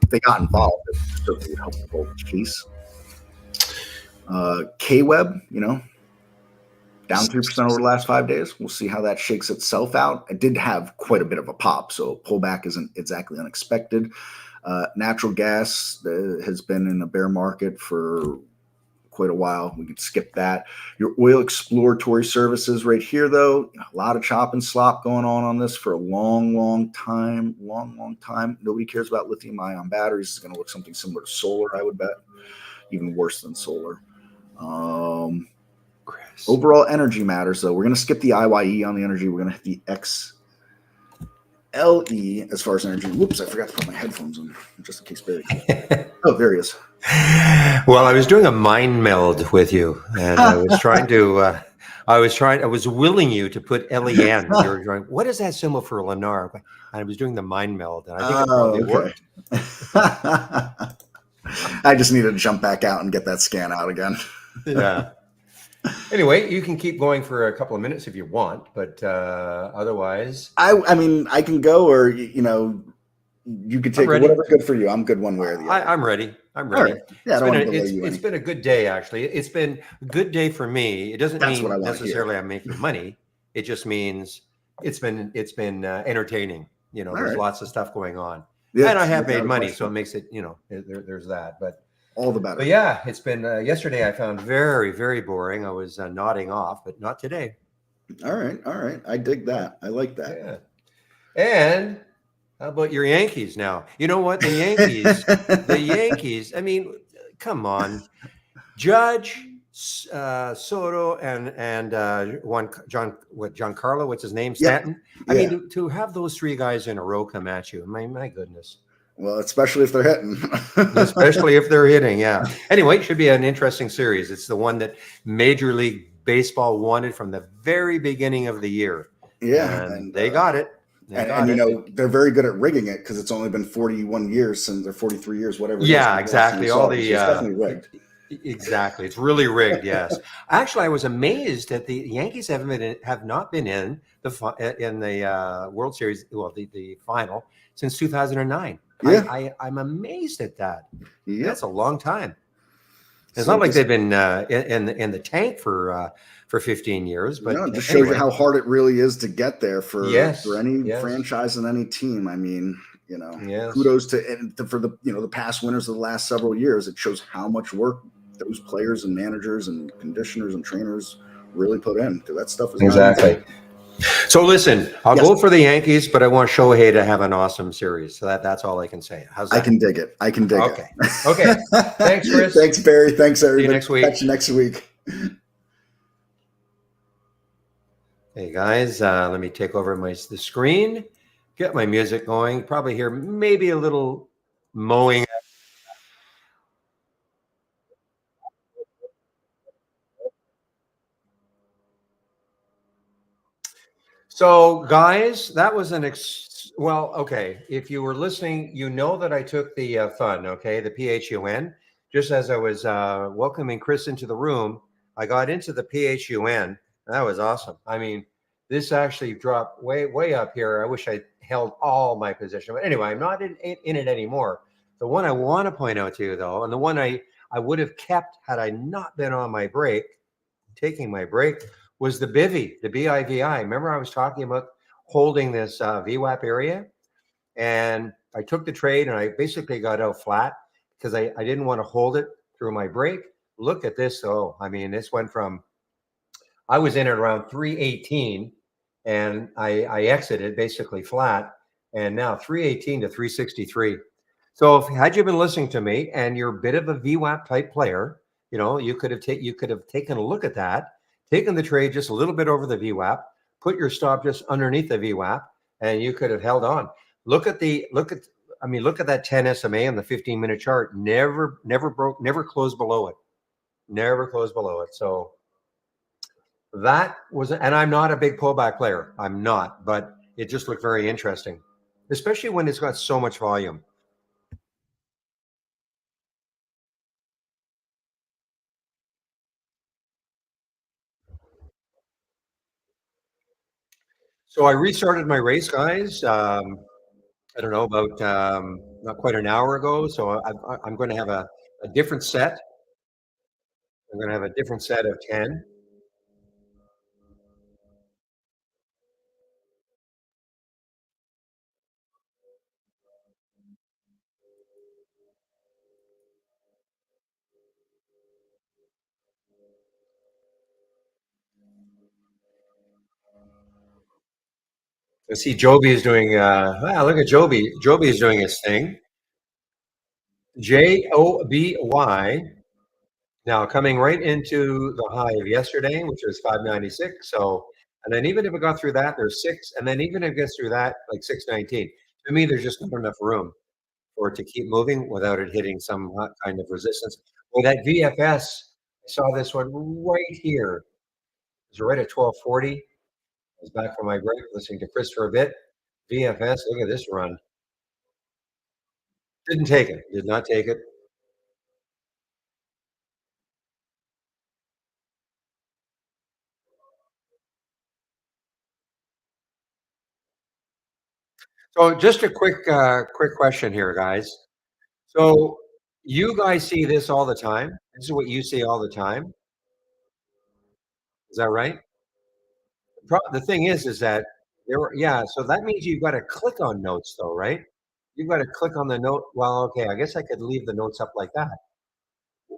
if they got involved, it certainly would help the bull case. K-Web, down 3% over the last 5 days. We'll see how that shakes itself out. It did have quite a bit of a pop, so pullback isn't exactly unexpected. Natural gas has been in a bear market for quite a while. We could skip that. Your oil exploratory services right here, though, a lot of chop and slop going on this for a long time. Nobody cares about lithium-ion batteries. It's going to look something similar to solar, I would bet. Even worse than solar. Overall energy matters, though. We're going to skip the IYE on the energy. We're going to hit the XLE as far as energy. Whoops, I forgot to put my headphones on just in case Barry. Oh, there he is. Well, I was doing a mind meld with you, and I was trying to. I was willing you to put LEN. You were going, what is that symbol for Lennar? And I was doing the mind meld, and I think it probably worked. I just needed to jump back out and get that scan out again. Yeah. Anyway, you can keep going for a couple of minutes if you want, but otherwise, I mean, I can go, or you could take whatever's good for you. I'm good one way or the other. I'm ready. I'm ready. Right. Yeah, it's been a good day, actually. It's been a good day for me. It doesn't mean necessarily I'm making money. It just means it's been entertaining. There's lots of stuff going on, and I have made money, so it makes it there's that. But all the better. But yeah, it's been yesterday. I found very, very boring. I was nodding off, but not today. All right. I dig that. I like that. Yeah. And how about your Yankees now? You know what? The Yankees, I mean, come on. Judge, Soto, and Giancarlo, what's his name? Stanton? Yeah. I mean, to have those three guys in a row come at you, my goodness. Well, especially if they're hitting. Especially if they're hitting, yeah. Anyway, it should be an interesting series. It's the one that Major League Baseball wanted from the very beginning of the year. Yeah. And they got it. They're very good at rigging it because it's only been 41 years since they're 43 years, whatever. Yeah, exactly. All the it's definitely rigged. Exactly, it's really rigged. Yes, actually, I was amazed that the Yankees have not been in the World Series, well, the final since 2009. Yeah, I'm amazed at that. Yeah, that's a long time. It's not like they've been in the tank for 15 years, but it just shows you how hard it really is to get there for any franchise and any team. I mean, kudos for the past winners of the last several years. It shows how much work those players and managers and conditioners and trainers really put in, because that stuff is exactly. So listen, I'll go for the Yankees, but I want Shohei to have an awesome series. So that's all I can say. How's that? I can dig it. Okay. Okay. Thanks, Chris. Thanks, Barry. Thanks, everybody. See you next week. Catch you next week. Hey guys, let me take over the screen, get my music going. Probably hear maybe a little mowing. So guys, that was okay. If you were listening, you know that I took the fun, okay, the PHUN. Just as I was welcoming Chris into the room, I got into the PHUN. That was awesome. I mean, this actually dropped way up here. I wish I held all my position, but anyway, I'm not in it anymore. The one I want to point out to you, though, and the one I would have kept had I not been on my break, taking my break, was the bivy, the BIVI. Remember, I was talking about holding this VWAP area, and I took the trade and I basically got out flat because I didn't want to hold it through my break. Look at this. Oh, I mean, this went from, I was in at around 318 and I exited basically flat, and now 318 to 363. So if had you been listening to me and you're a bit of a VWAP type player, you could have taken a look at that, taken the trade just a little bit over the VWAP, put your stop just underneath the VWAP, and you could have held on. Look at that 10 SMA on the 15-minute chart. Never broke, never closed below it. Never closed below it. So that was, and I'm not a big pullback player. I'm not, but it just looked very interesting, especially when it's got so much volume. So I restarted my race, guys. I don't know, about not quite an hour ago. So I'm going to have a different set. I'm going to have a different set of 10. I see Joby is doing, look at Joby. Joby is doing his thing. JOBY. Now coming right into the high of yesterday, which was 596. So, and then even if it got through that, there's six, and then even if it gets through that, like 619. To me, there's just not enough room for it to keep moving without it hitting some kind of resistance. Well, that VFS, I saw this one right here. It was right at 1240. I was back from my break, listening to Chris for a bit. VFS, look at this run. Didn't take it. Did not take it. So just a quick question here, guys. So you guys see this all the time? This is what you see all the time. Is that right? The thing is that yeah. So that means you've got to click on notes, though, right? You've got to click on the note. Well, okay, I guess I could leave the notes up like that.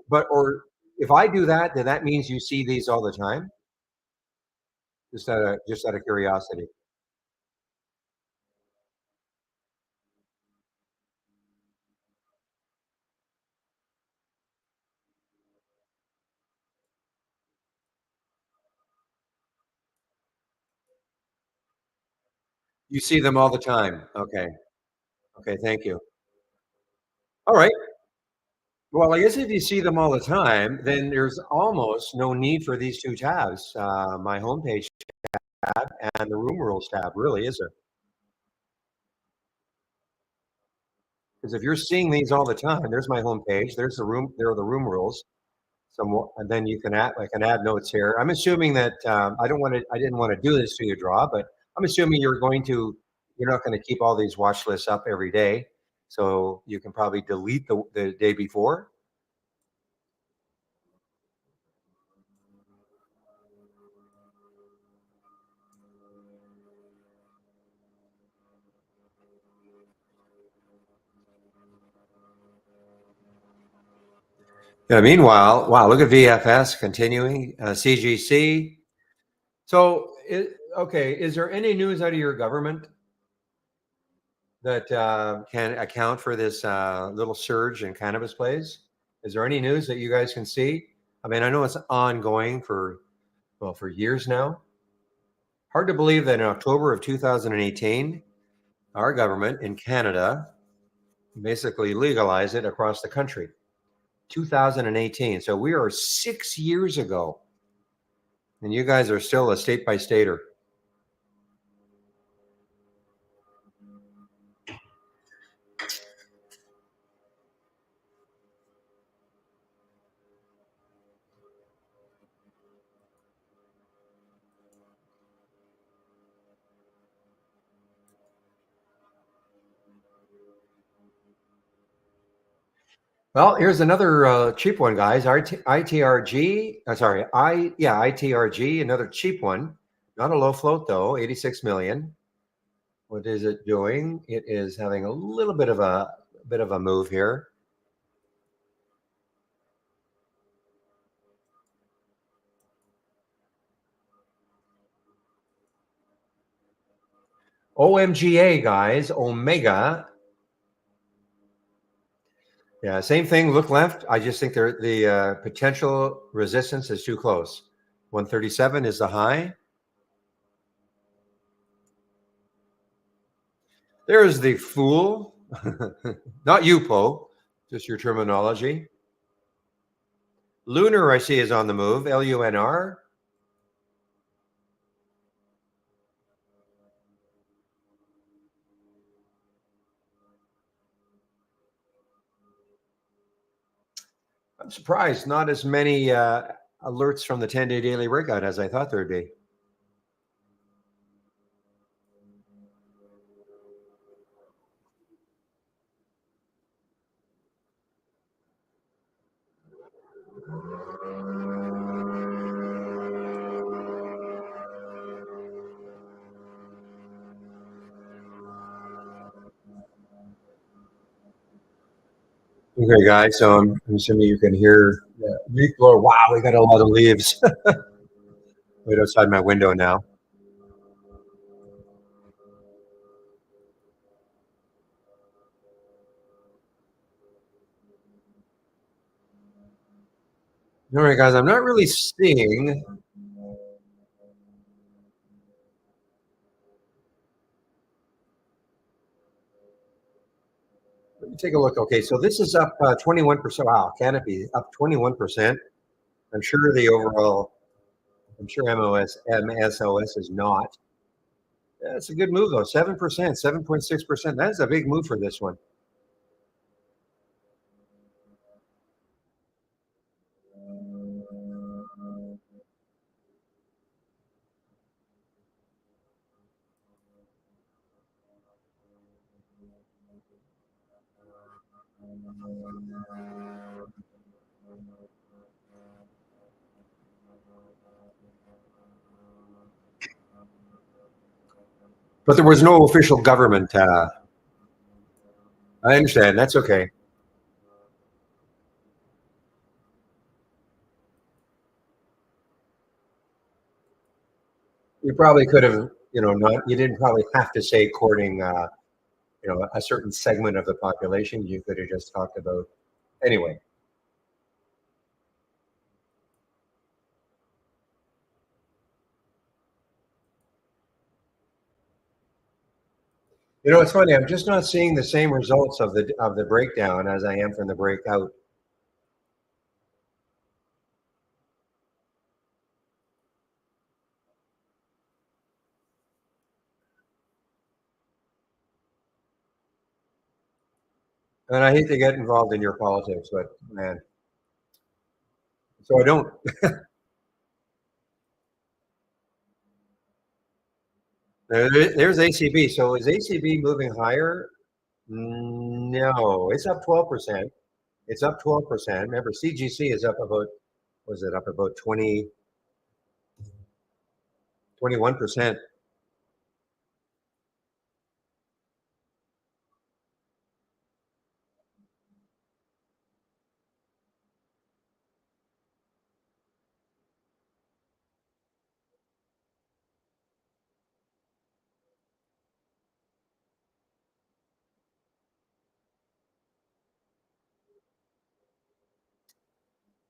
But or if I do that, then that means you see these all the time. Just out of curiosity, you see them all the time. Okay. Okay. Thank you. All right. Well, I guess if you see them all the time, then there's almost no need for these two tabs, my homepage tab and the room rules tab, really, is there? Because if you're seeing these all the time, there's my homepage, there's the room, there are the room rules. Some more, and then you can add, I can add notes here. I'm assuming that I didn't want to do this to you, draw, but I'm assuming you're not going to keep all these watch lists up every day, so you can probably delete the day before. Yeah. Meanwhile, wow, look at VFS continuing, CGC. So, okay, is there any news out of your government that can account for this little surge in cannabis plays? Is there any news that you guys can see? I mean, I know it's ongoing for years now. Hard to believe that in October of 2018, our government in Canada basically legalized it across the country. 2018. So we are 6 years ago, and you guys are still a state by stater. Well, here's another cheap one, guys. ITRG. Sorry, ITRG. Another cheap one. Not a low float though. 86 million. What is it doing? It is having a little bit of a move here. OMGA, guys. Omega. Yeah, same thing. Look left. I just think the potential resistance is too close. 137 is the high. There's the fool. Not you, Poe. Just your terminology. Lunar, I see, is on the move. LUNR. I'm surprised not as many alerts from the 10-day daily breakout as I thought there'd be. Okay, guys. So I'm assuming you can hear the leaf blower. Wow, we got a lot of leaves right outside my window now. All right, guys. I'm not really seeing. Let me take a look. Okay, so this is up 21%. Wow, canopy up 21%. I'm sure the overall. I'm sure MSOS is not. That's a good move though. 7%, 7.6%. That's a big move for this one. But there was no official government. I understand. That's okay. You probably could have, not. You didn't probably have to say courting, a certain segment of the population. You could have just talked about anyway. It's funny. I'm just not seeing the same results of the breakdown as I am from the breakout. And I hate to get involved in your politics, but man, so I don't. There's ACB. So is ACB moving higher? No, it's up 12%. It's up 12%. Remember, CGC is up about, was it up about 21%?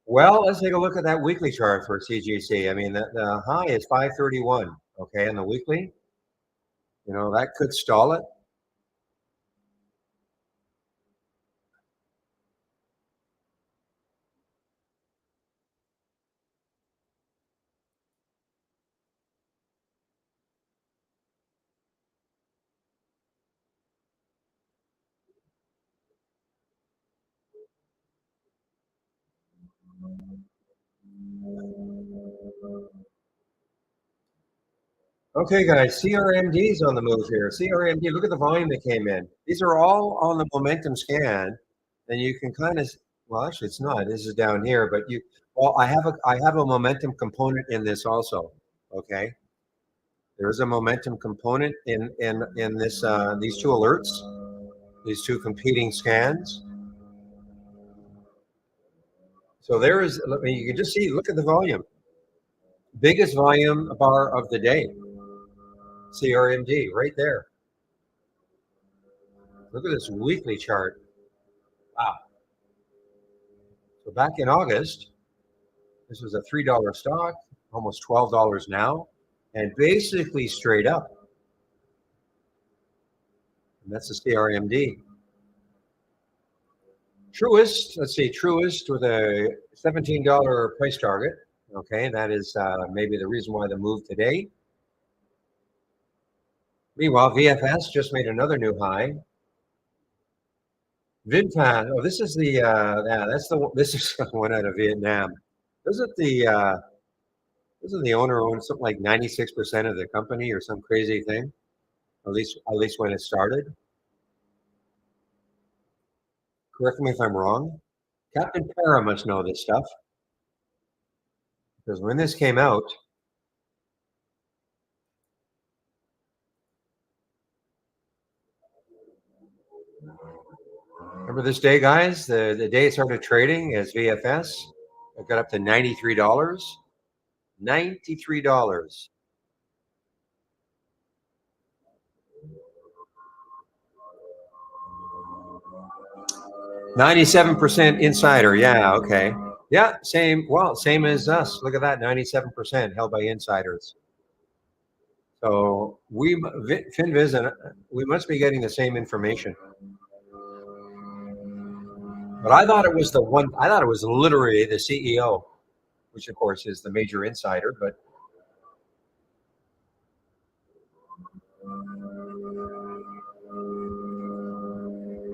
Well, let's take a look at that weekly chart for CGC. I mean, the high is 531. Okay, and the weekly, that could stall it. Okay, guys, CRMD is on the move here. CRMD, look at the volume that came in. These are all on the momentum scan, and you can kind of Well, actually, it's not. This is down here, but well, I have a momentum component in this also. Okay, there is a momentum component in this these two alerts, these two competing scans. So there is. Let me. You can just see. Look at the volume. Biggest volume bar of the day. CRMD right there. Look at this weekly chart. Wow. So back in August, this was a $3 stock, almost $12 now, and basically straight up. And that's the CRMD. Truist, let's see, Truist with a $17 price target. Okay, that is maybe the reason why the move today. Meanwhile, VFS just made another new high. Vintan, oh, this is the yeah, that's the this is one out of Vietnam. Isn't the doesn't the owner own something like 96% of the company or some crazy thing? At least when it started. Correct me if I'm wrong. Captain Para must know this stuff because when this came out, remember this day, guys? The day it started trading as VFS, it got up to $93. $93. 97% insider. Yeah, okay. Yeah, same. Well, same as us. Look at that. 97% held by insiders. So Finviz, and we must be getting the same information. But I thought it was the one. I thought it was literally the CEO, which of course is the major insider. But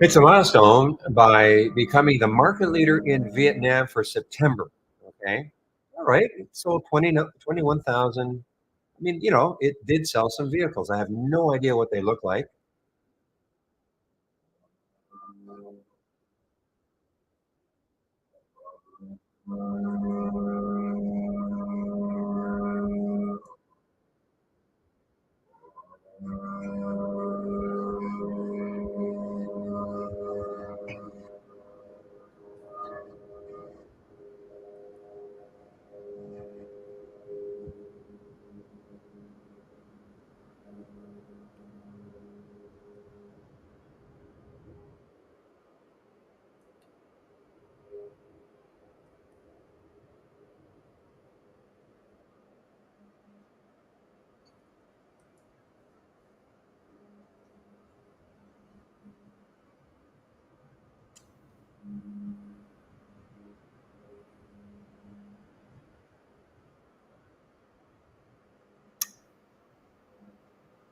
it's a milestone by becoming the market leader in Vietnam for September. Okay, all right. So 21,000. I mean, it did sell some vehicles. I have no idea what they look like.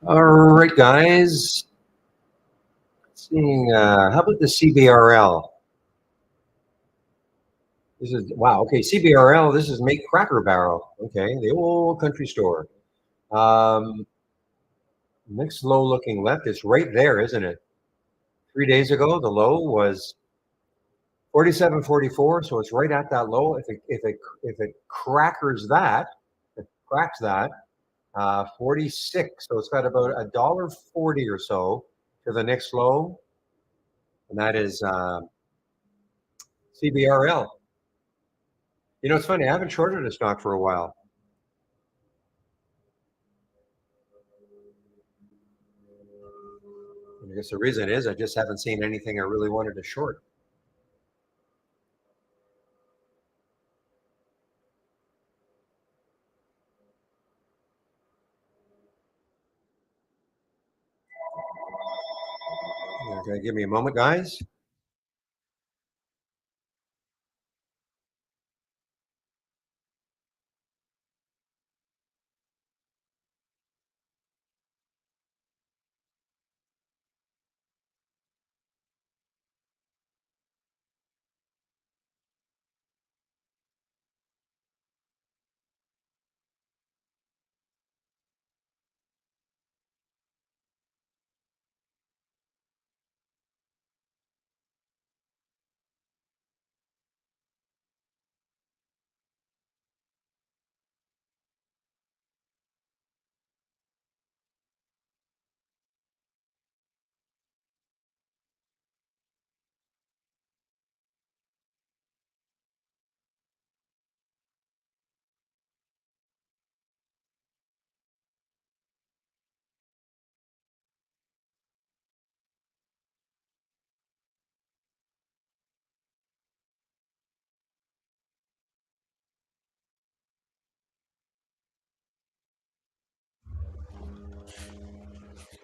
All right, guys. Seeing, how about the CBRL? This is wow. Okay, CBRL. This is Make Cracker Barrel. Okay, the old country store. Um, Next low looking left is right there, isn't it? 3 days ago, the low was 47.44, so it's right at that low. If it cracks that, 46. So it's got about $1.40 or so to the next low, and that is CBRL. It's funny. I haven't shorted a stock for a while. I guess the reason is I just haven't seen anything I really wanted to short. Okay, give me a moment, guys.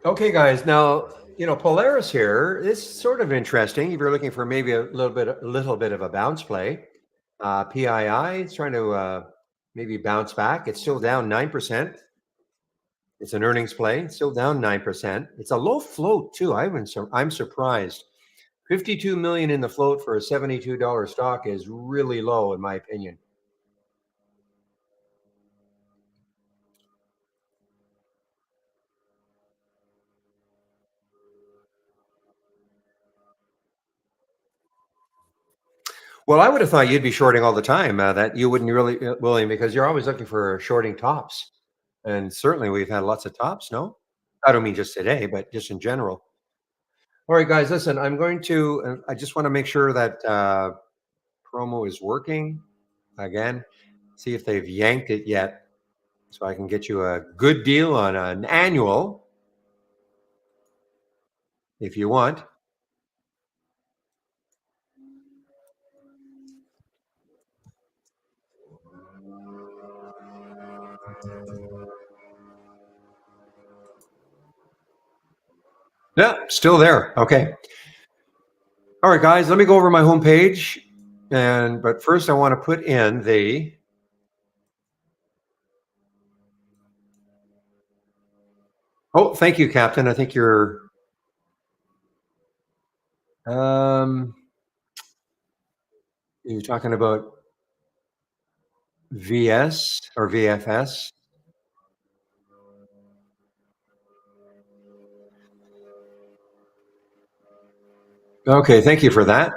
Okay, guys. Now, Polaris here is sort of interesting. If you're looking for maybe a little bit of a bounce play, PII is trying to maybe bounce back. It's still down 9%. It's an earnings play, still down 9%. It's a low float too. I'm surprised. 52 million in the float for a $72 stock is really low, in my opinion. Well, I would have thought you'd be shorting all the time. That you wouldn't really, William, because you're always looking for shorting tops, and certainly we've had lots of tops. No, I don't mean just today, but just in general. All right, guys, listen. I'm going to. I just want to make sure that promo is working again. See if they've yanked it yet, so I can get you a good deal on an annual if you want. Yeah, still there. Okay. All right, guys, let me go over my homepage. But first I want to put in the oh, thank you, Captain. I think um you're talking about VS or VFS. Okay, thank you for that.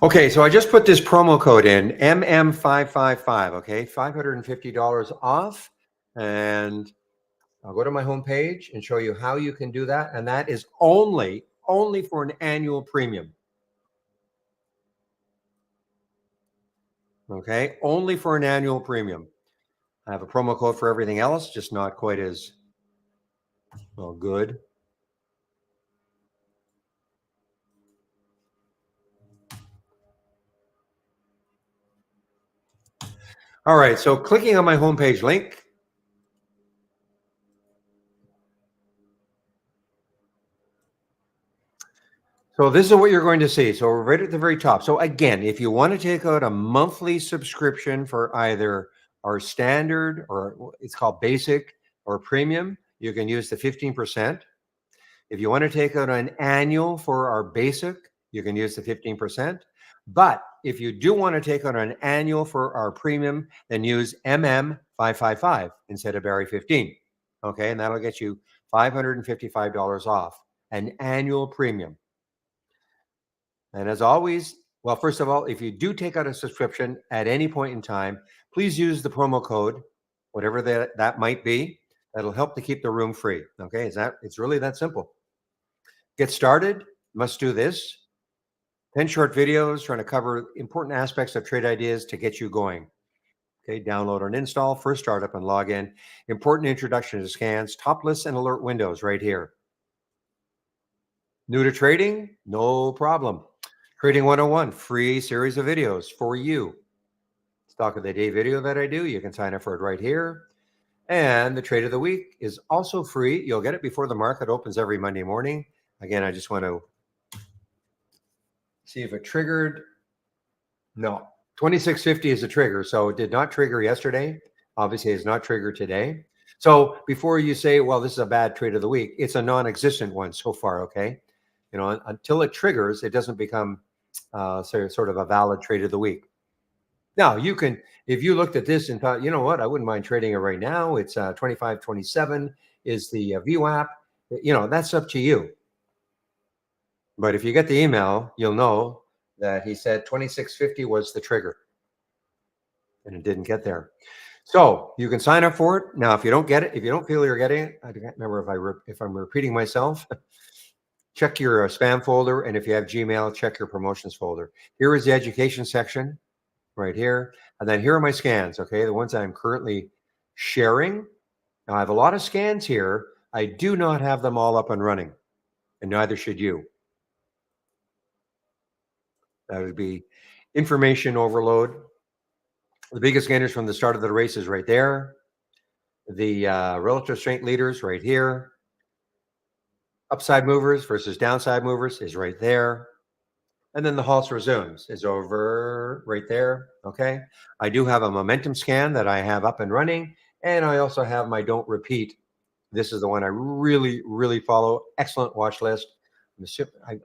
Okay, so I just put this promo code in MM555, okay? $550 off, and I'll go to my homepage and show you how you can do that, and that is only for an annual premium. Okay, only for an annual premium. I have a promo code for everything else, just not quite as well good. All right, so clicking on my homepage link. So this is what you're going to see. So we're right at the very top. So again, if you want to take out a monthly subscription for either our standard or it's called basic or premium, you can use the 15%. If you want to take out an annual for our basic, you can use the 15%. But if you do want to take out an annual for our premium, then use MM555 instead of Barry 15. Okay, and that'll get you $555 off an annual premium. And as always, well, first of all, if you do take out a subscription at any point in time, please use the promo code, whatever that might be. That'll help to keep the room free. Okay, it's really that simple. Get started, must do this. 10 short videos trying to cover important aspects of trade ideas to get you going. Okay, download and install, first startup and log in. Important introduction to scans, top lists and alert windows right here. New to trading? No problem. Trading 101, free series of videos for you. Stock of the day video that I do, you can sign up for it right here. And the trade of the week is also free. You'll get it before the market opens every Monday morning. Again, I just want to see if it triggered. No, 2650 is a trigger. So it did not trigger yesterday. Obviously, it's not triggered today. So before you say, well, this is a bad trade of the week, it's a non-existent one so far, okay? Until it triggers, it doesn't become sort of a valid trade of the week. Now, you can, if you looked at this and thought, you know what, I wouldn't mind trading it right now. It's 25.27 is the VWAP. That's up to you. But if you get the email, you'll know that he said 2650 was the trigger. And it didn't get there. So you can sign up for it. Now, if you don't get it, if you don't feel you're getting it, I can't remember if I'm repeating myself. check your spam folder. And if you have Gmail, check your promotions folder. Here is the education section right here. And then here are my scans, okay? The ones I'm currently sharing. Now, I have a lot of scans here. I do not have them all up and running, and neither should you. That would be information overload. The biggest gainers from the start of the race is right there. The relative strength leaders right here. Upside movers versus downside movers is right there. And then the halts resumes is over right there. Okay. I do have a momentum scan that I have up and running. And I also have my don't repeat. This is the one I really, really follow. Excellent watch list.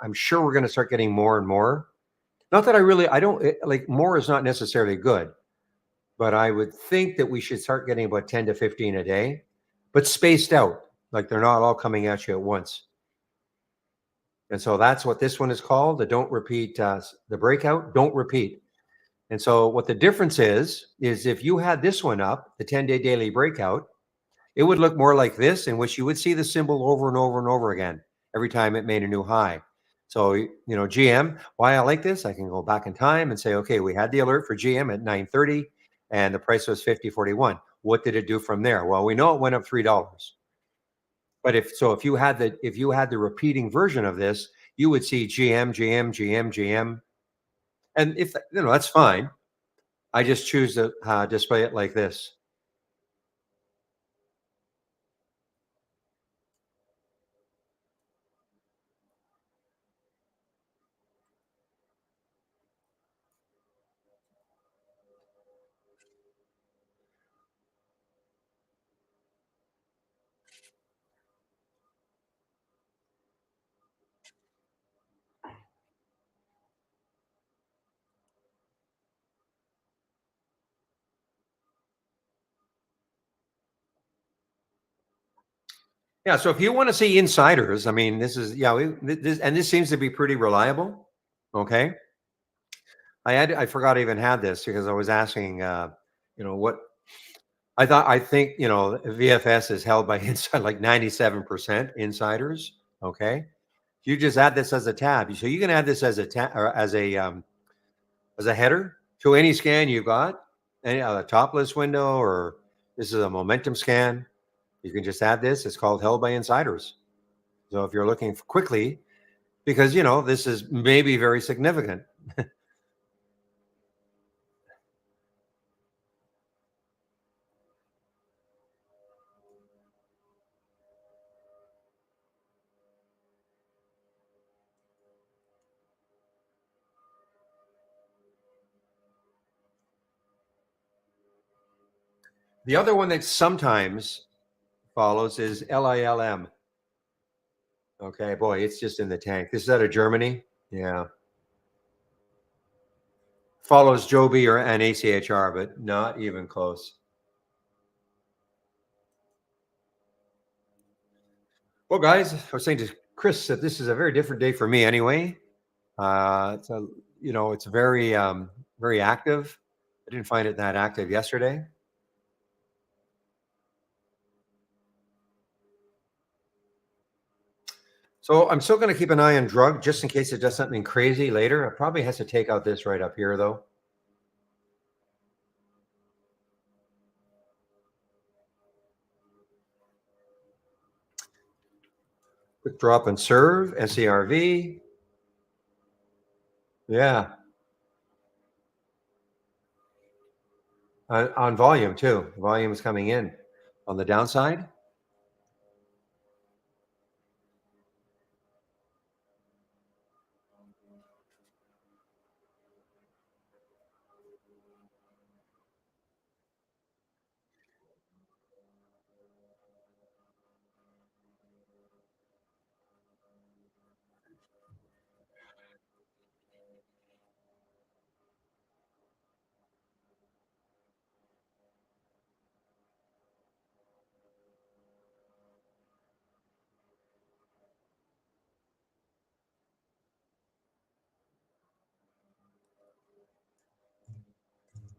I'm sure we're going to start getting more and more. Not that I don't like more is not necessarily good, but I would think that we should start getting about 10 to 15 a day, but spaced out. Like they're not all coming at you at once. And so that's what this one is called. The don't repeat, the breakout, don't repeat. And so what the difference is if you had this one up, the 10-day daily breakout, it would look more like this, in which you would see the symbol over and over and over again every time it made a new high. So, GM, why I like this, I can go back in time and say, okay, we had the alert for GM at 9:30 and the price was 50.41. What did it do from there? Well, we know it went up $3. But if you had the repeating version of this, you would see GM, GM, GM, GM. And if that's fine. I just choose to display it like this. Yeah. So if you want to see insiders, I mean, this is this seems to be pretty reliable. Okay. I forgot I even had this because I was asking, what I think, VFS is held by inside like 97% insiders. Okay. You just add this as a tab. So you can add this as a tab or as a header to any scan you've got, any top list window, or this is a momentum scan. You can just add this. It's called held by insiders. So if you're looking quickly, because this is maybe very significant. The other one that sometimes follows is LILM. Okay, boy, it's just in the tank. This is out of Germany. Yeah. Follows Joby or an ACHR, but not even close. Well, guys, I was saying to Chris that this is a very different day for me anyway. It's very, very active. I didn't find it that active yesterday. So I'm still going to keep an eye on drug just in case it does something crazy later. It probably has to take out this right up here, though. Quick drop and serve, SERV. Yeah. On volume, too. Volume is coming in. On the downside,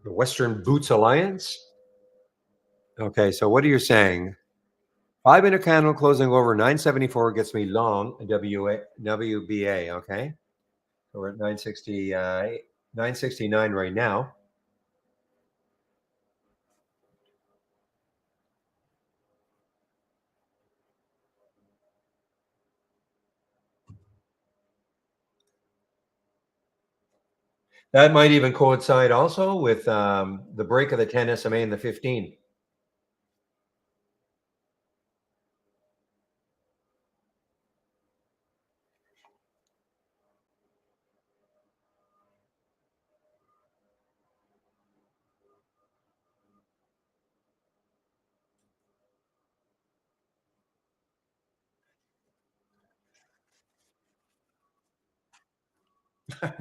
the Western Boots Alliance. Okay, so what are you saying? 5 minute candle closing over 974 gets me long WBA. Okay. So we're at 960, 969 right now. That might even coincide also with the break of the 10 SMA and the 15.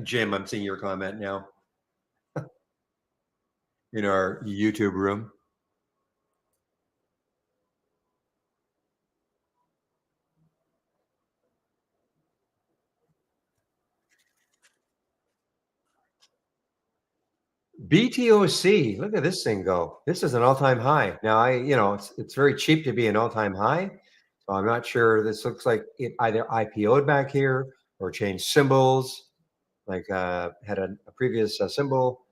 Jim, I'm seeing your comment now in our YouTube room. BTOC, look at this thing go. This is an all-time high. Now it's very cheap to be an all-time high. So I'm not sure. This looks like it either IPO'd back here or changed symbols, like had a previous symbol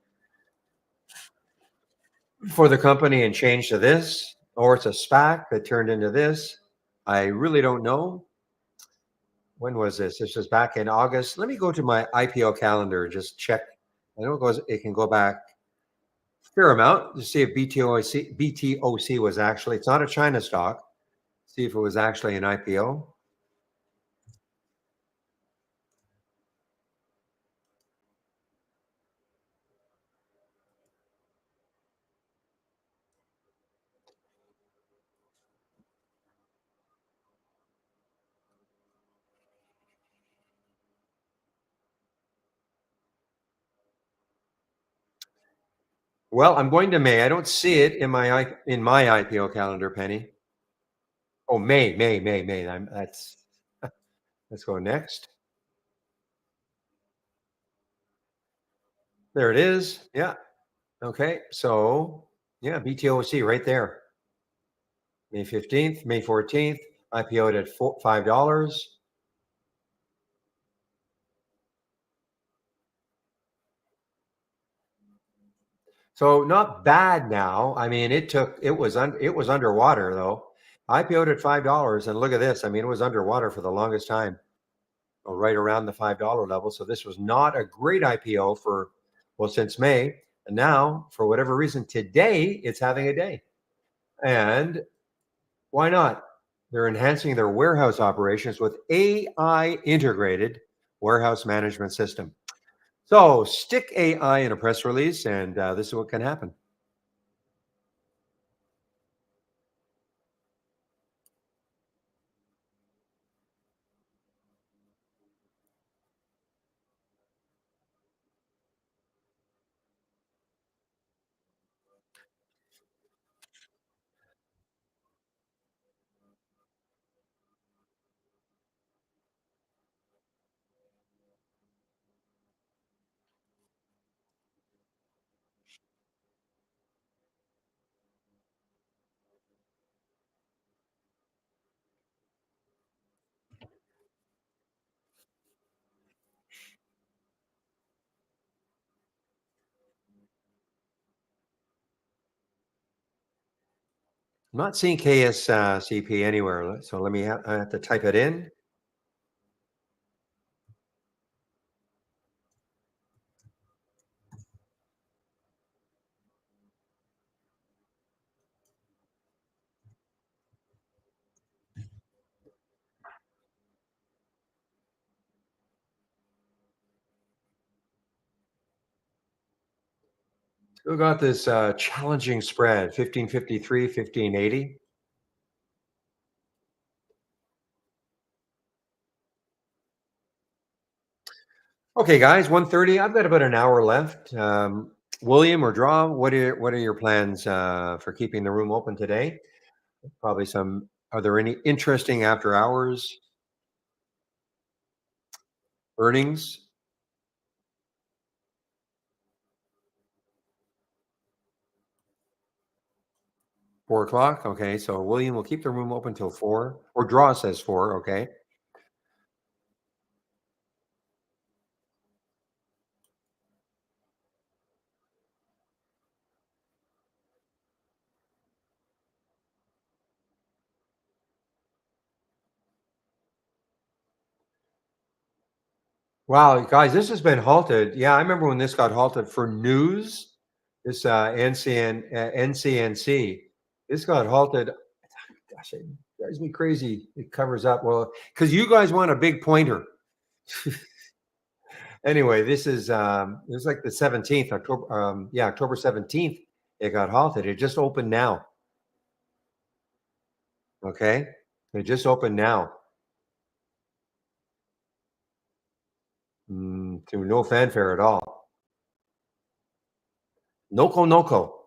for the company and changed to this, or it's a SPAC that turned into this. I really don't know. When was this? This was back in August. Let me go to my IPO calendar, just check. I know it can go back fair amount to see if BTOC was actually, it's not a China stock. See if it was actually an IPO. Well, I'm going to May. I don't see it in my IPO calendar, Penny. Oh, May. Let's go next. There it is. Yeah. Okay. So yeah, BTOC right there. May 15th, May 14th, IPO'd at $5. So not bad now. I mean, it was underwater though. IPO'd at $5, and look at this. I mean, it was underwater for the longest time, right around the $5 level. So this was not a great IPO for, well, since May. And now, for whatever reason, today it's having a day. And why not? They're enhancing their warehouse operations with AI integrated warehouse management system. So stick AI in a press release, and this is what can happen. I'm not seeing KSCP anywhere, so I have to type it in. Who got this challenging spread, 1553, 1580? Okay, guys, 1:30. I've got about an hour left. William or Draw, what are your plans for keeping the room open today? Probably some. Are there any interesting after hours earnings? 4 o'clock. Okay, so William will keep the room open till 4, or draw says 4. Okay. Wow, guys, this has been halted. Yeah, I remember when this got halted for news. This NCNC. This got halted. Gosh, it drives me crazy. It covers up well because you guys want a big pointer. Anyway, this is it was like the 17th, October. Yeah, October 17th. It got halted. It just opened now. Okay, it just opened now. To no fanfare at all. Noko noko.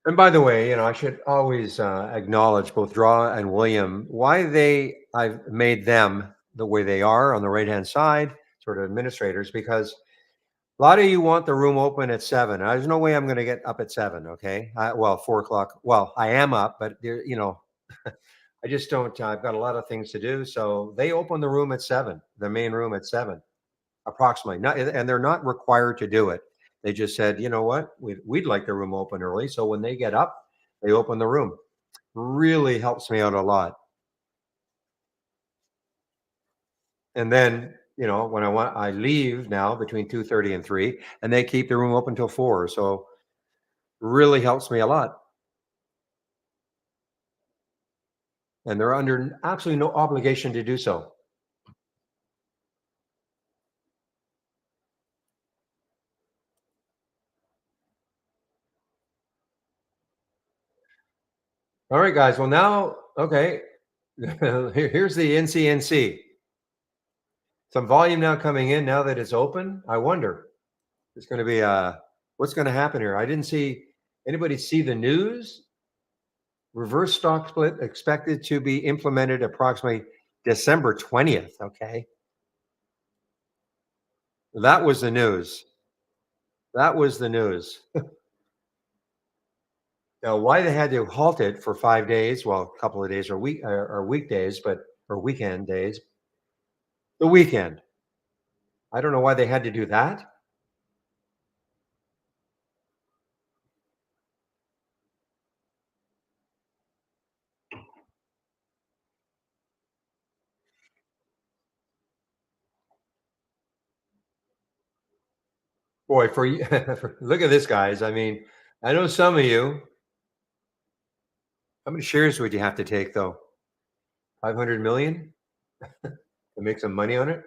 And by the way, I should always acknowledge both Draw and William why I've made them the way they are on the right hand side, sort of administrators, because a lot of you want the room open at 7. There's no way I'm going to get up at 7. Okay, well, 4 o'clock. Well, I am up, but I just don't. I've got a lot of things to do, so they open the room at 7, the main room at 7. Approximately. Not, and they're not required to do it. They just said, you know what, we'd like the room open early. So when they get up, they open the room. Really helps me out a lot. And then, when I leave now between 2:30 and 3, and they keep the room open till 4. So really helps me a lot. And they're under absolutely no obligation to do so. All right, guys. Well, now, okay. Here's the NCNC. Some volume now coming in now that it's open. I wonder. It's going to be what's going to happen here. I didn't see anybody see the news. Reverse stock split expected to be implemented approximately December 20th. Okay. That was the news. That was the news. Now, why they had to halt it for 5 days, well, a couple of days or weekdays, or weekend days, the weekend. I don't know why they had to do that. Boy, for you, look at this, guys. I mean, I know some of you. How many shares would you have to take, though? 500 million to make some money on it?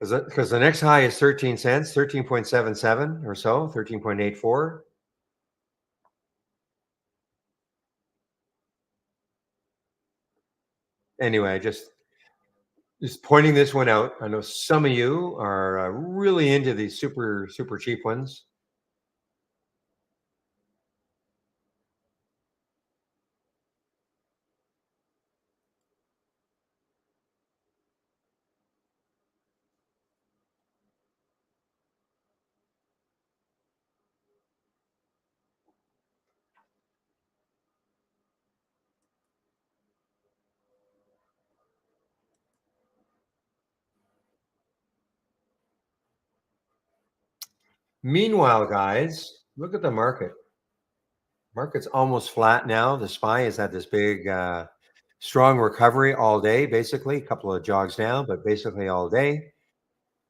Because the next high is 13 cents, 13.77 or so, 13.84. Anyway, just pointing this one out. I know some of you are really into these super super cheap ones. Meanwhile, guys, look at the market. Market's almost flat now. The SPY has had this big, strong recovery all day, basically. A couple of jogs down, but basically all day.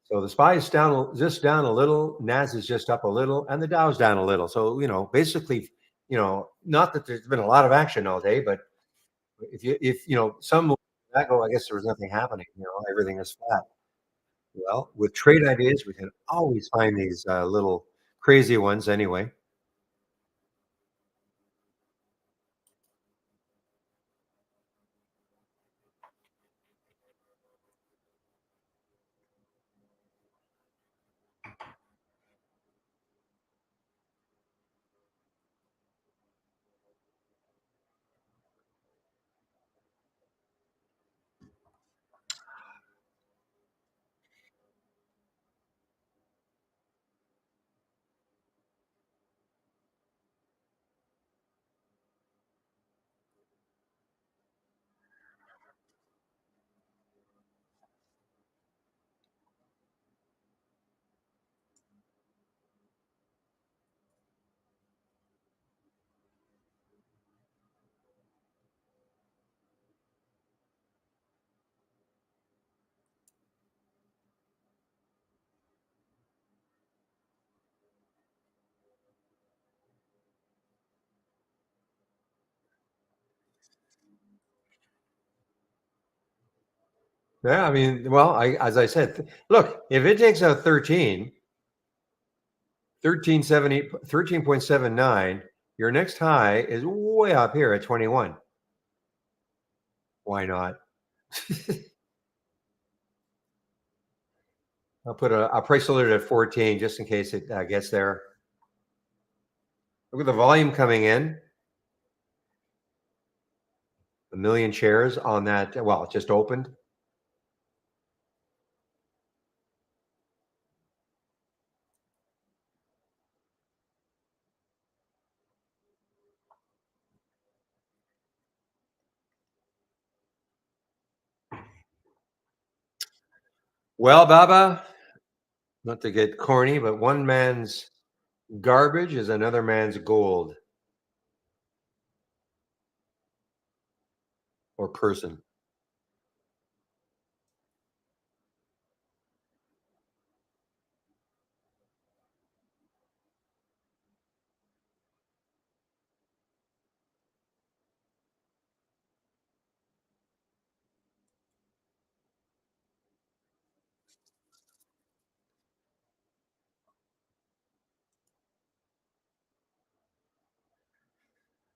So the SPY is just down a little. Nas is just up a little, and the Dow's down a little. So basically, not that there's been a lot of action all day, but if some Chicago, I guess there was nothing happening. Everything is flat. Well, with trade ideas, we can always find these little crazy ones anyway. Yeah, I mean, well, as I said, look, if it takes out 13.79, your next high is way up here at 21. Why not? I'll price alert at 14 just in case it gets there. Look at the volume coming in. A million shares on that. Well, it just opened. Well, Baba, not to get corny, but one man's garbage is another man's gold or person.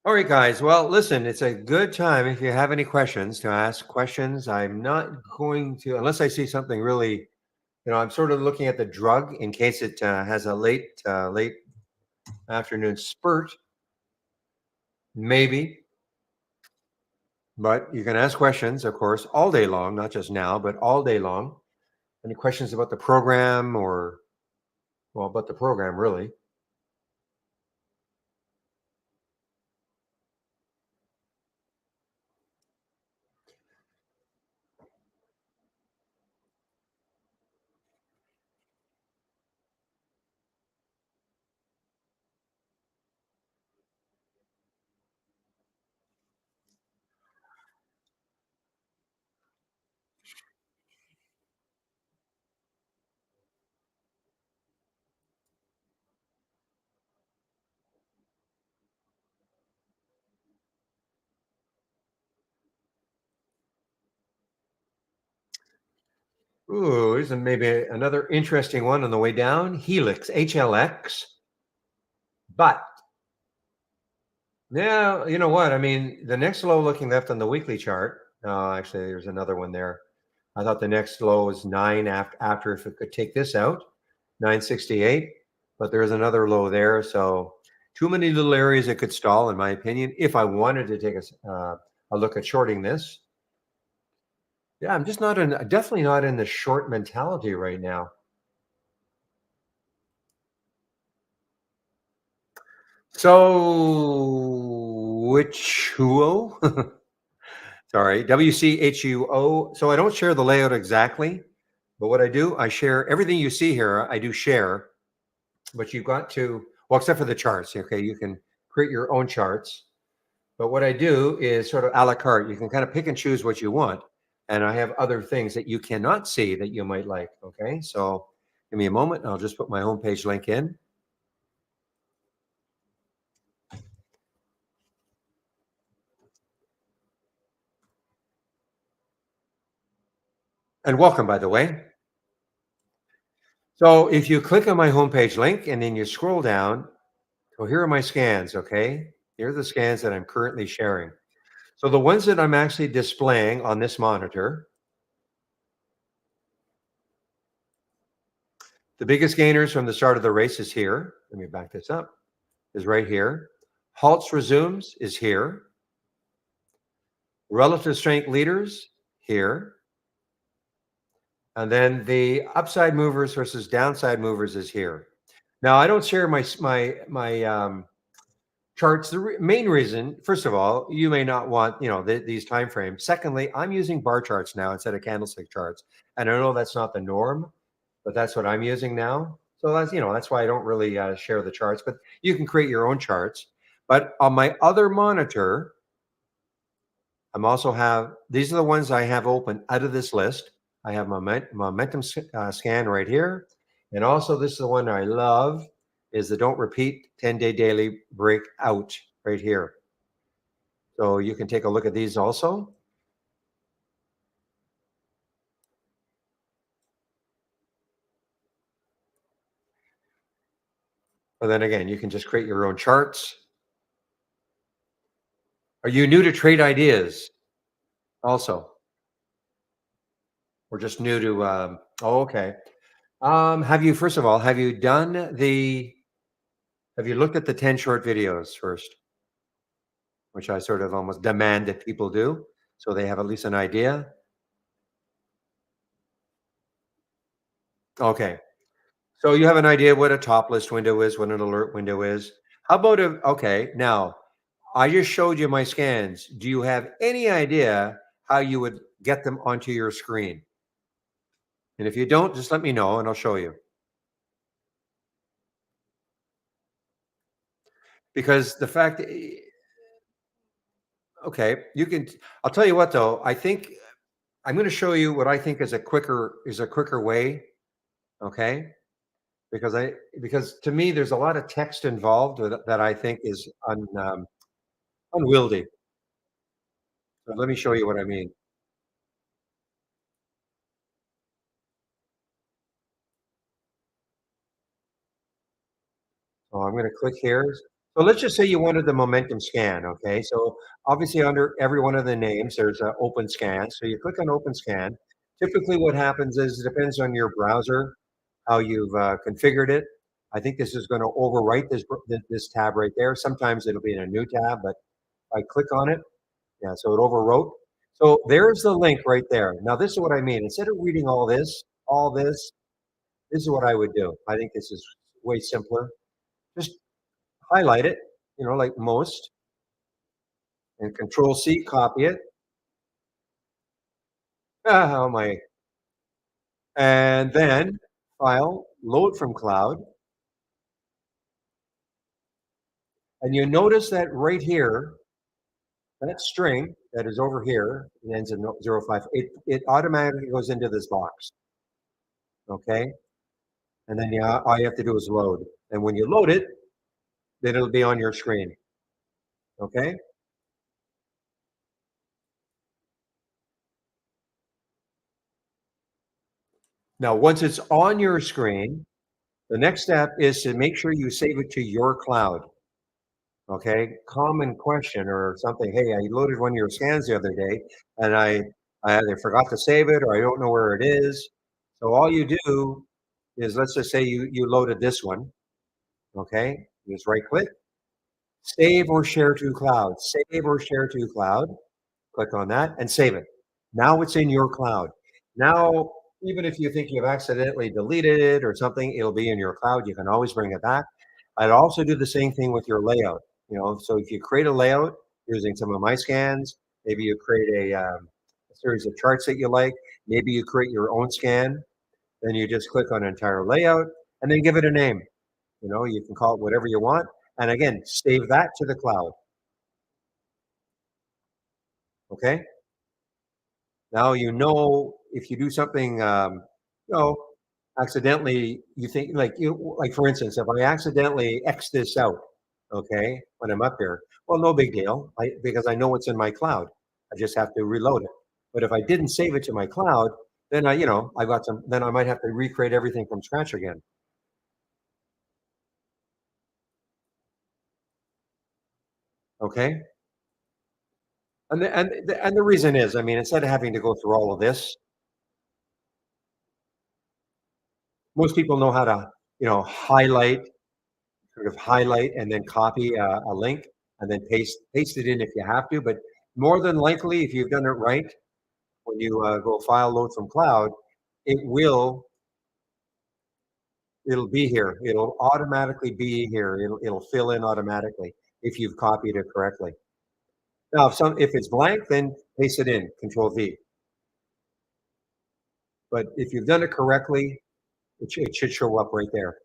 All right, guys. Well, listen, it's a good time if you have any questions to ask questions. I'm not going to, unless I see something really, I'm sort of looking at the drug in case it has a late afternoon spurt, maybe. But you can ask questions, of course, all day long, not just now, but all day long. Any questions about the program or, well, about the program, really? Ooh, here's maybe another interesting one on the way down. Helix, HLX. But yeah, you know what? I mean, the next low looking left on the weekly chart. Actually, there's another one there. I thought the next low is nine after if it could take this out, 968. But there's another low there. So too many little areas that could stall, in my opinion. If I wanted to take a look at shorting this, yeah, I'm just not in, definitely not in the short mentality right now. So which who? Sorry, WCHUO. So I don't share the layout exactly, but what I do, I share everything you see here. I do share, but you've got to, well, except for the charts. Okay, you can create your own charts. But what I do is sort of a la carte. You can kind of pick and choose what you want. And I have other things that you cannot see that you might like. Okay, so give me a moment. I'll just put my homepage link in. And welcome, by the way. So if you click on my homepage link and then you scroll down, so here are my scans, okay? Here are the scans that I'm currently sharing. So the ones that I'm actually displaying on this monitor, the biggest gainers from the start of the race is here. Let me back this up, is right here. Halts resumes is here. Relative strength leaders here. And then the upside movers versus downside movers is here. Now I don't share my charts. The main reason, first of all, you may not want these time frames. Secondly, I'm using bar charts now instead of candlestick charts, and I know that's not the norm, but that's what I'm using now. So that's why I don't really share the charts. But you can create your own charts. But on my other monitor, I'm also have these are the ones I have open out of this list. I have my momentum scan right here, and also this is the one I love is the don't repeat 10-day daily breakout right here. So you can take a look at these also. But then again, you can just create your own charts. Are you new to trade ideas also? Or just new to, oh, okay. First of all, have you looked at the 10 short videos first? Which I sort of almost demand that people do, so they have at least an idea. Okay. So you have an idea what a top list window is, what an alert window is. How about okay, now I just showed you my scans. Do you have any idea how you would get them onto your screen? And if you don't, just let me know and I'll show you. Because the fact okay, I'll tell you what though, I think I'm going to show you what I think is a quicker way, okay? Because to me there's a lot of text involved that I think is unwieldy. So let me show you what I mean. So I'm going to click here. So let's just say you wanted the momentum scan. Okay. So obviously under every one of the names, there's an open scan. So you click on open scan. Typically what happens is it depends on your browser, how you've configured it. I think this is going to overwrite this tab right there. Sometimes it'll be in a new tab, but if I click on it, yeah, so it overwrote. So there's the link right there. Now this is what I mean. Instead of reading all this is what I would do. I think this is way simpler. Just highlight it, like most, and Control C, copy it. Oh my! And then File, Load from Cloud, and you notice that right here, that string that is over here, it ends in 05. It automatically goes into this box. Okay, and then all you have to do is load, and when you load it, then it'll be on your screen. Okay. Now, once it's on your screen, the next step is to make sure you save it to your cloud. Okay, common question or something. Hey, I loaded one of your scans the other day, and I either forgot to save it or I don't know where it is. So all you do is let's just say you loaded this one. Okay, just right click, save or share to cloud. Save or share to cloud. Click on that and save it. Now it's in your cloud. Now, even if you think you've accidentally deleted it or something, it'll be in your cloud. You can always bring it back. I'd also do the same thing with your layout. So if you create a layout using some of my scans, maybe you create a series of charts that you like, maybe you create your own scan, then you just click on entire layout and then give it a name. You can call it whatever you want. And again, save that to the cloud. Okay. Now if you do something, you know, accidentally, you think like for instance, if I accidentally X this out, okay, when I'm up here, well, no big deal, because I know it's in my cloud. I just have to reload it. But if I didn't save it to my cloud, Then I got some. Then I might have to recreate everything from scratch again. Okay. And the reason is, I mean, instead of having to go through all of this, most people know how to, highlight, sort of highlight, and then copy a link, and then paste it in if you have to. But more than likely, if you've done it right, when you go file load from cloud, it will it'll be here. It'll automatically be here. It'll fill in automatically if you've copied it correctly. Now, if it's blank, then paste it in, Control V. But if you've done it correctly, it should show up right there.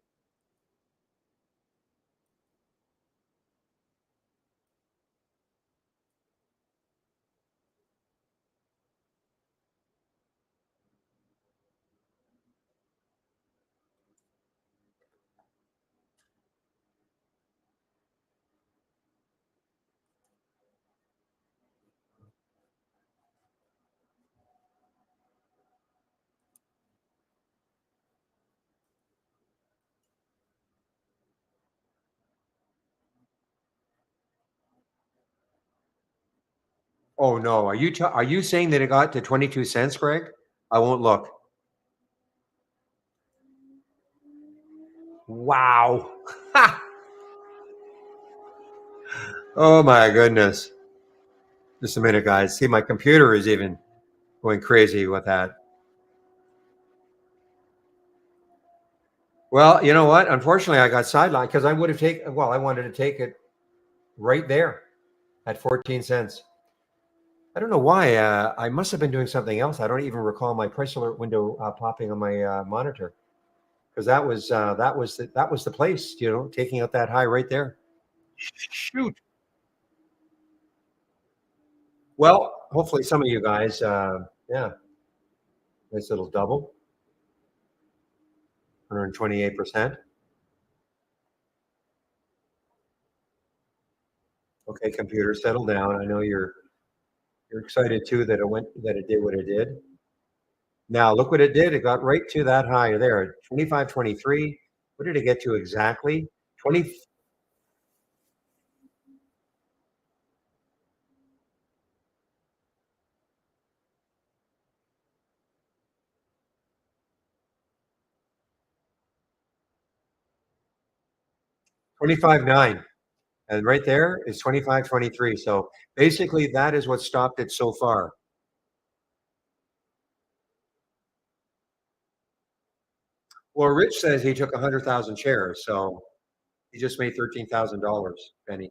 Oh no, are you saying that it got to 22 cents, Greg? I won't look. Wow. Oh my goodness. Just a minute, guys. See, my computer is even going crazy with that. Well, you know what? Unfortunately, I got sidelined because I wanted to take it right there at 14 cents. I don't know why. I must have been doing something else. I don't even recall my price alert window popping on my monitor, because that was the place, taking out that high right there. Shoot. Well, hopefully some of you guys, yeah, nice little double, 128%. Okay, computer, settle down. I know you're excited too that it did what it did. Now look what it did. It got right to that high there, 25.23. What did it get to exactly? 20 25.9. And right there is 25.23. So basically that is what stopped it so far. Well, Rich says he took 100,000 shares, so he just made $13,000, Benny.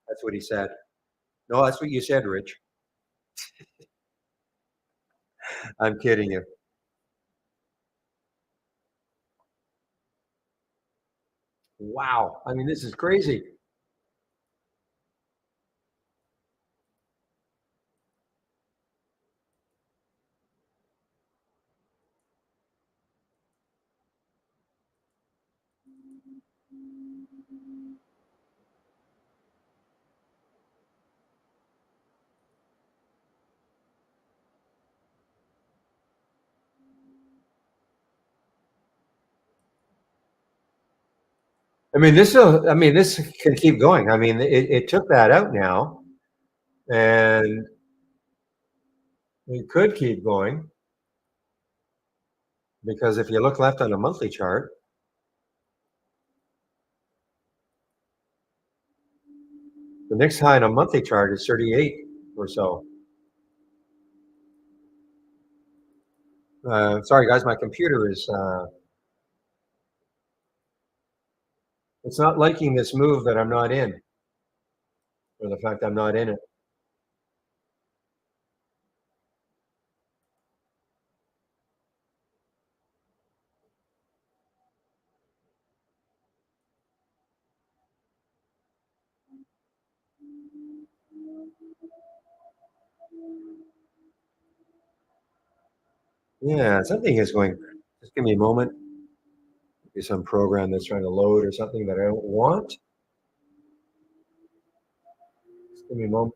That's what he said. No, that's what you said, Rich. I'm kidding you. Wow. I mean, this is crazy. I mean, this can keep going. I mean, it took that out now, and it could keep going because if you look left on a monthly chart, the next high on a monthly chart is 38 or so. Sorry, guys, my computer is it's not liking this move that I'm not in, or the fact I'm not in it. Yeah, something is going. Just give me a moment. Maybe some program that's trying to load or something that I don't want. Just give me a moment.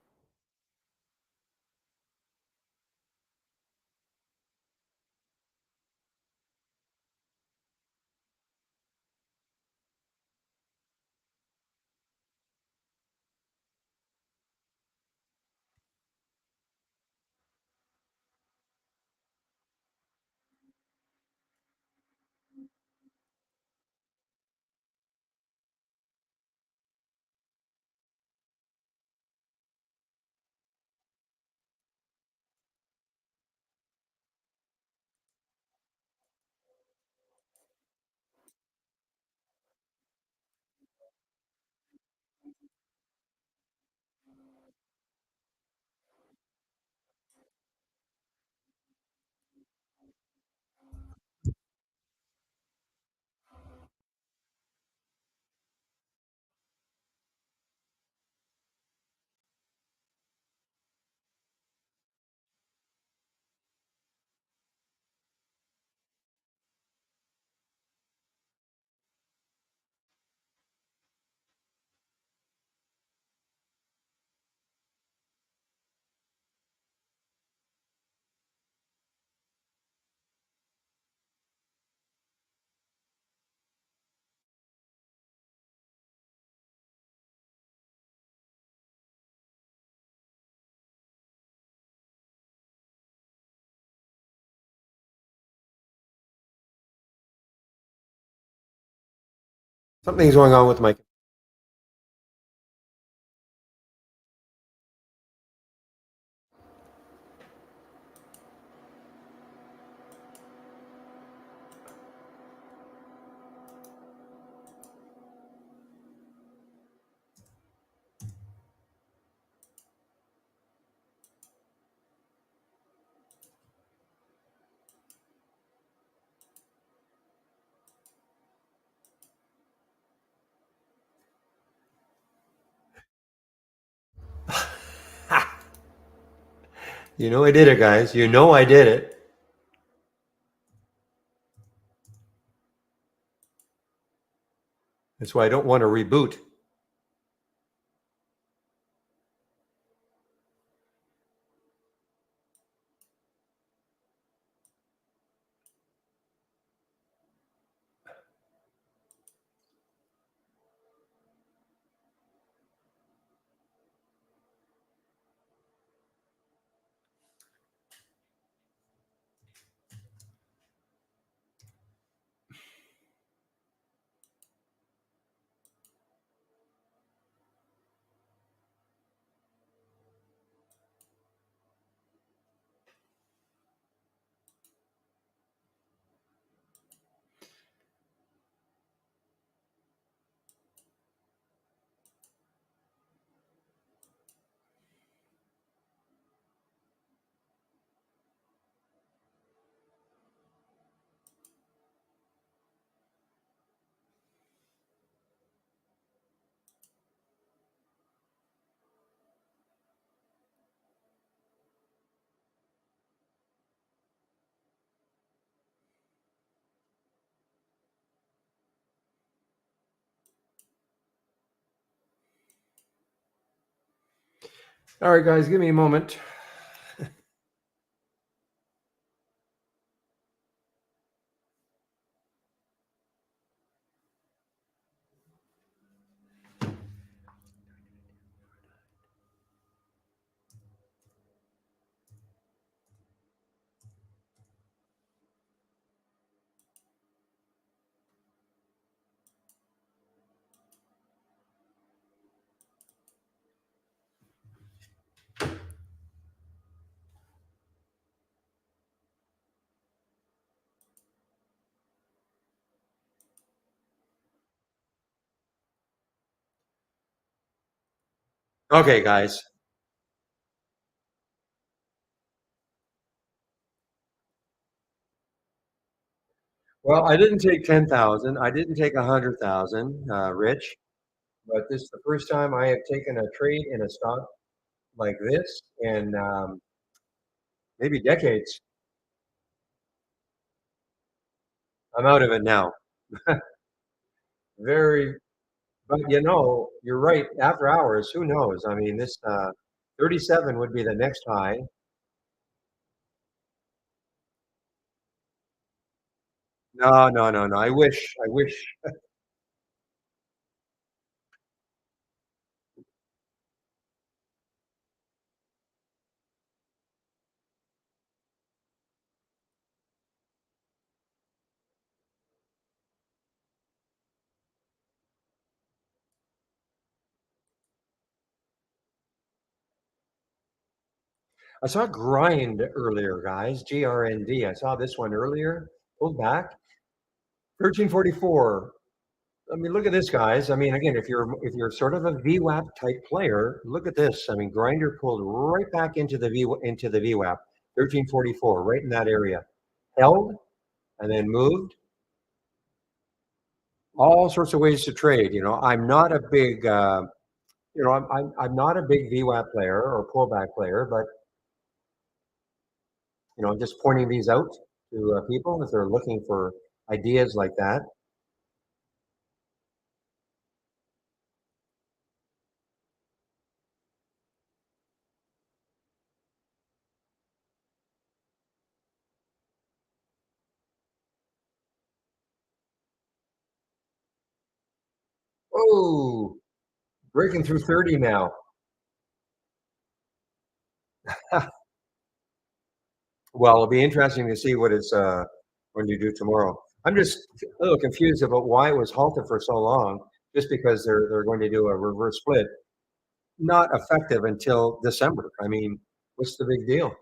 Something's going on with my. You know I did it, guys. You know I did it. That's why I don't want to reboot. All right, guys, give me a moment. Okay, guys. Well, I didn't take 10,000. I didn't take 100,000, Rich. But this is the first time I have taken a trade in a stock like this in maybe decades. I'm out of it now. Very, but you're right. After hours, who knows? I mean, this 37 would be the next high. No, no, no, no. I wish. I wish. I saw grind earlier, guys. GRND. I saw this one earlier. Pulled back. 1344. I mean, look at this, guys. I mean, again, if you're sort of a VWAP type player, look at this. I mean, grinder pulled right back into the VWAP, 1344, right in that area. Held and then moved. All sorts of ways to trade. I'm not a big I'm not a big VWAP player or pullback player, but I'm just pointing these out to people if they're looking for ideas like that. Oh, breaking through 30 now. Well, it'll be interesting to see what it's going to do tomorrow. I'm just a little confused about why it was halted for so long, just because they're going to do a reverse split, not effective until December. I mean, what's the big deal?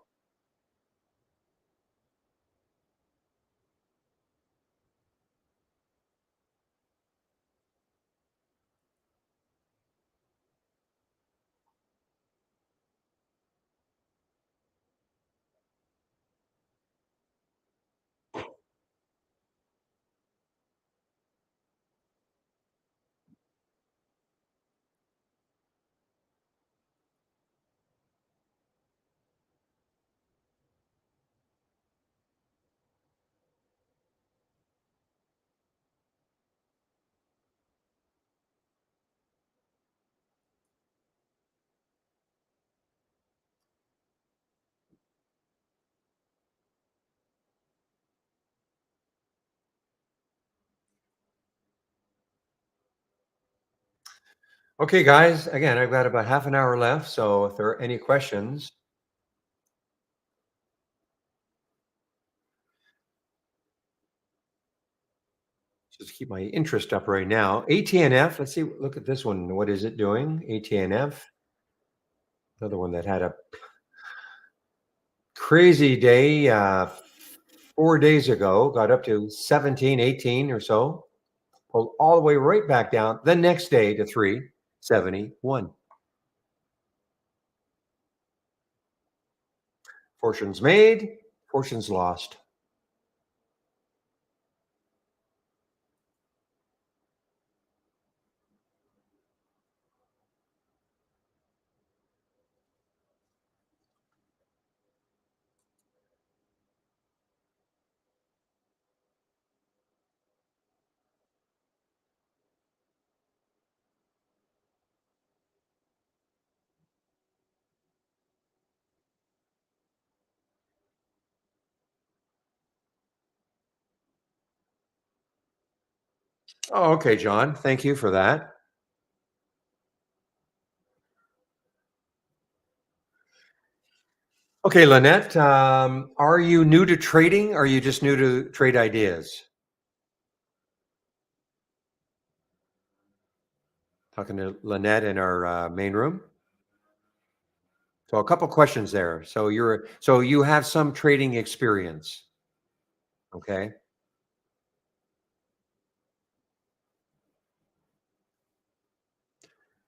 Okay, guys, again, I've got about half an hour left. So if there are any questions, just keep my interest up right now. ATNF, let's see, look at this one. What is it doing? ATNF, another one that had a crazy day 4 days ago, got up to 17, 18 or so, pulled all the way right back down the next day to 371. Fortunes made, fortunes lost. Oh, okay, John. Thank you for that. Okay, Lynette, are you new to trading? Or are you just new to trade ideas? Talking to Lynette in our main room. So a couple questions there. So you have some trading experience. Okay.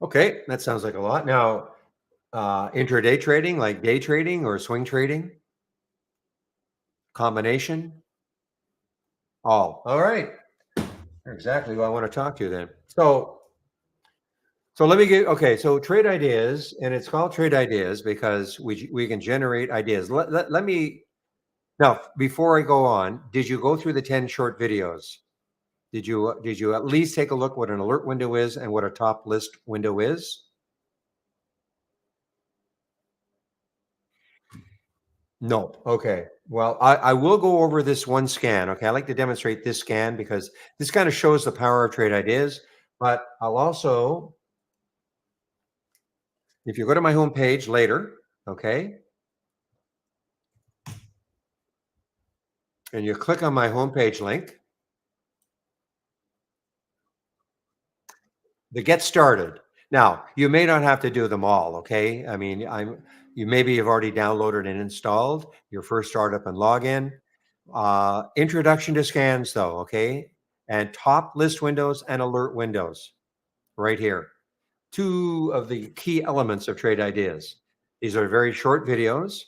Okay, that sounds like a lot. Now, intraday trading, like day trading or swing trading, combination, all right. Exactly who I want to talk to then. So let me get okay. So trade ideas, and it's called trade ideas because we can generate ideas. Let me now before I go on. Did you go through the 10 short videos? Did you at least take a look what an alert window is and what a top list window is? No. Okay. Well, I will go over this one scan. Okay. I like to demonstrate this scan because this kind of shows the power of trade ideas. But I'll also, if you go to my homepage later, okay, and you click on my homepage link, the get started. Now, you may not have to do them all. Okay. I mean, you maybe have already downloaded and installed your first startup and login. Introduction to scans, though. Okay. And top list windows and alert windows right here. Two of the key elements of trade ideas. These are very short videos.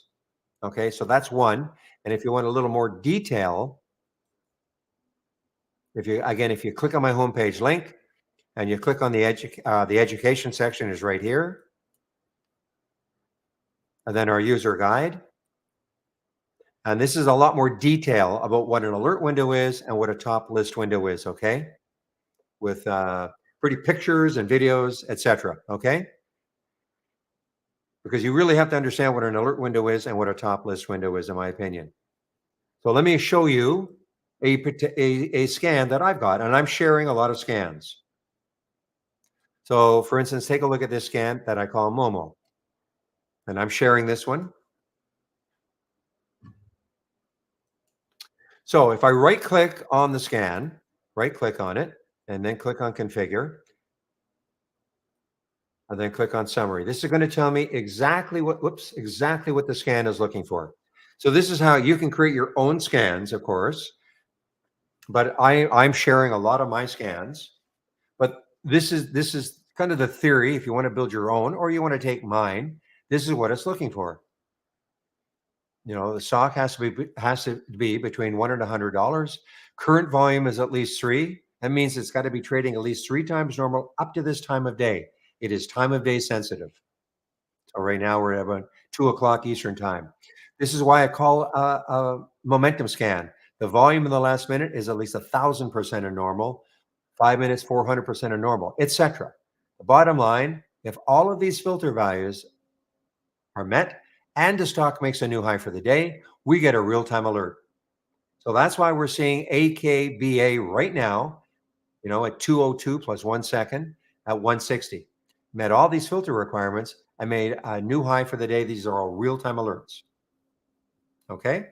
Okay, so that's one. And if you want a little more detail, if you click on my homepage link and you click on the education section is right here, and then our user guide. And this is a lot more detail about what an alert window is and what a top list window is. Okay, with pretty pictures and videos, etc. Okay, because you really have to understand what an alert window is and what a top list window is, in my opinion. So let me show you a scan that I've got, and I'm sharing a lot of scans. So for instance, take a look at this scan that I call Momo, and I'm sharing this one. So if I right click on the scan, right click on it, and then click on configure, and then click on summary. This is going to tell me exactly what, whoops, exactly what the scan is looking for. So this is how you can create your own scans, of course, but I'm sharing a lot of my scans. But this is kind of the theory. If you want to build your own or you want to take mine, this is what it's looking for. The stock has to be between $1 and $100. Current volume is at least three. That means it's got to be trading at least three times normal up to this time of day. It is time of day sensitive. So right now we're at about 2 o'clock Eastern time. This is why I call a momentum scan. The volume in the last minute is at least 1,000% of normal. 5 minutes, 400% of normal, etc. The bottom line: if all of these filter values are met and the stock makes a new high for the day, we get a real-time alert. So that's why we're seeing AKBA right now, at 202 plus 1 second at 160. Met all these filter requirements. I made a new high for the day. These are all real-time alerts. Okay.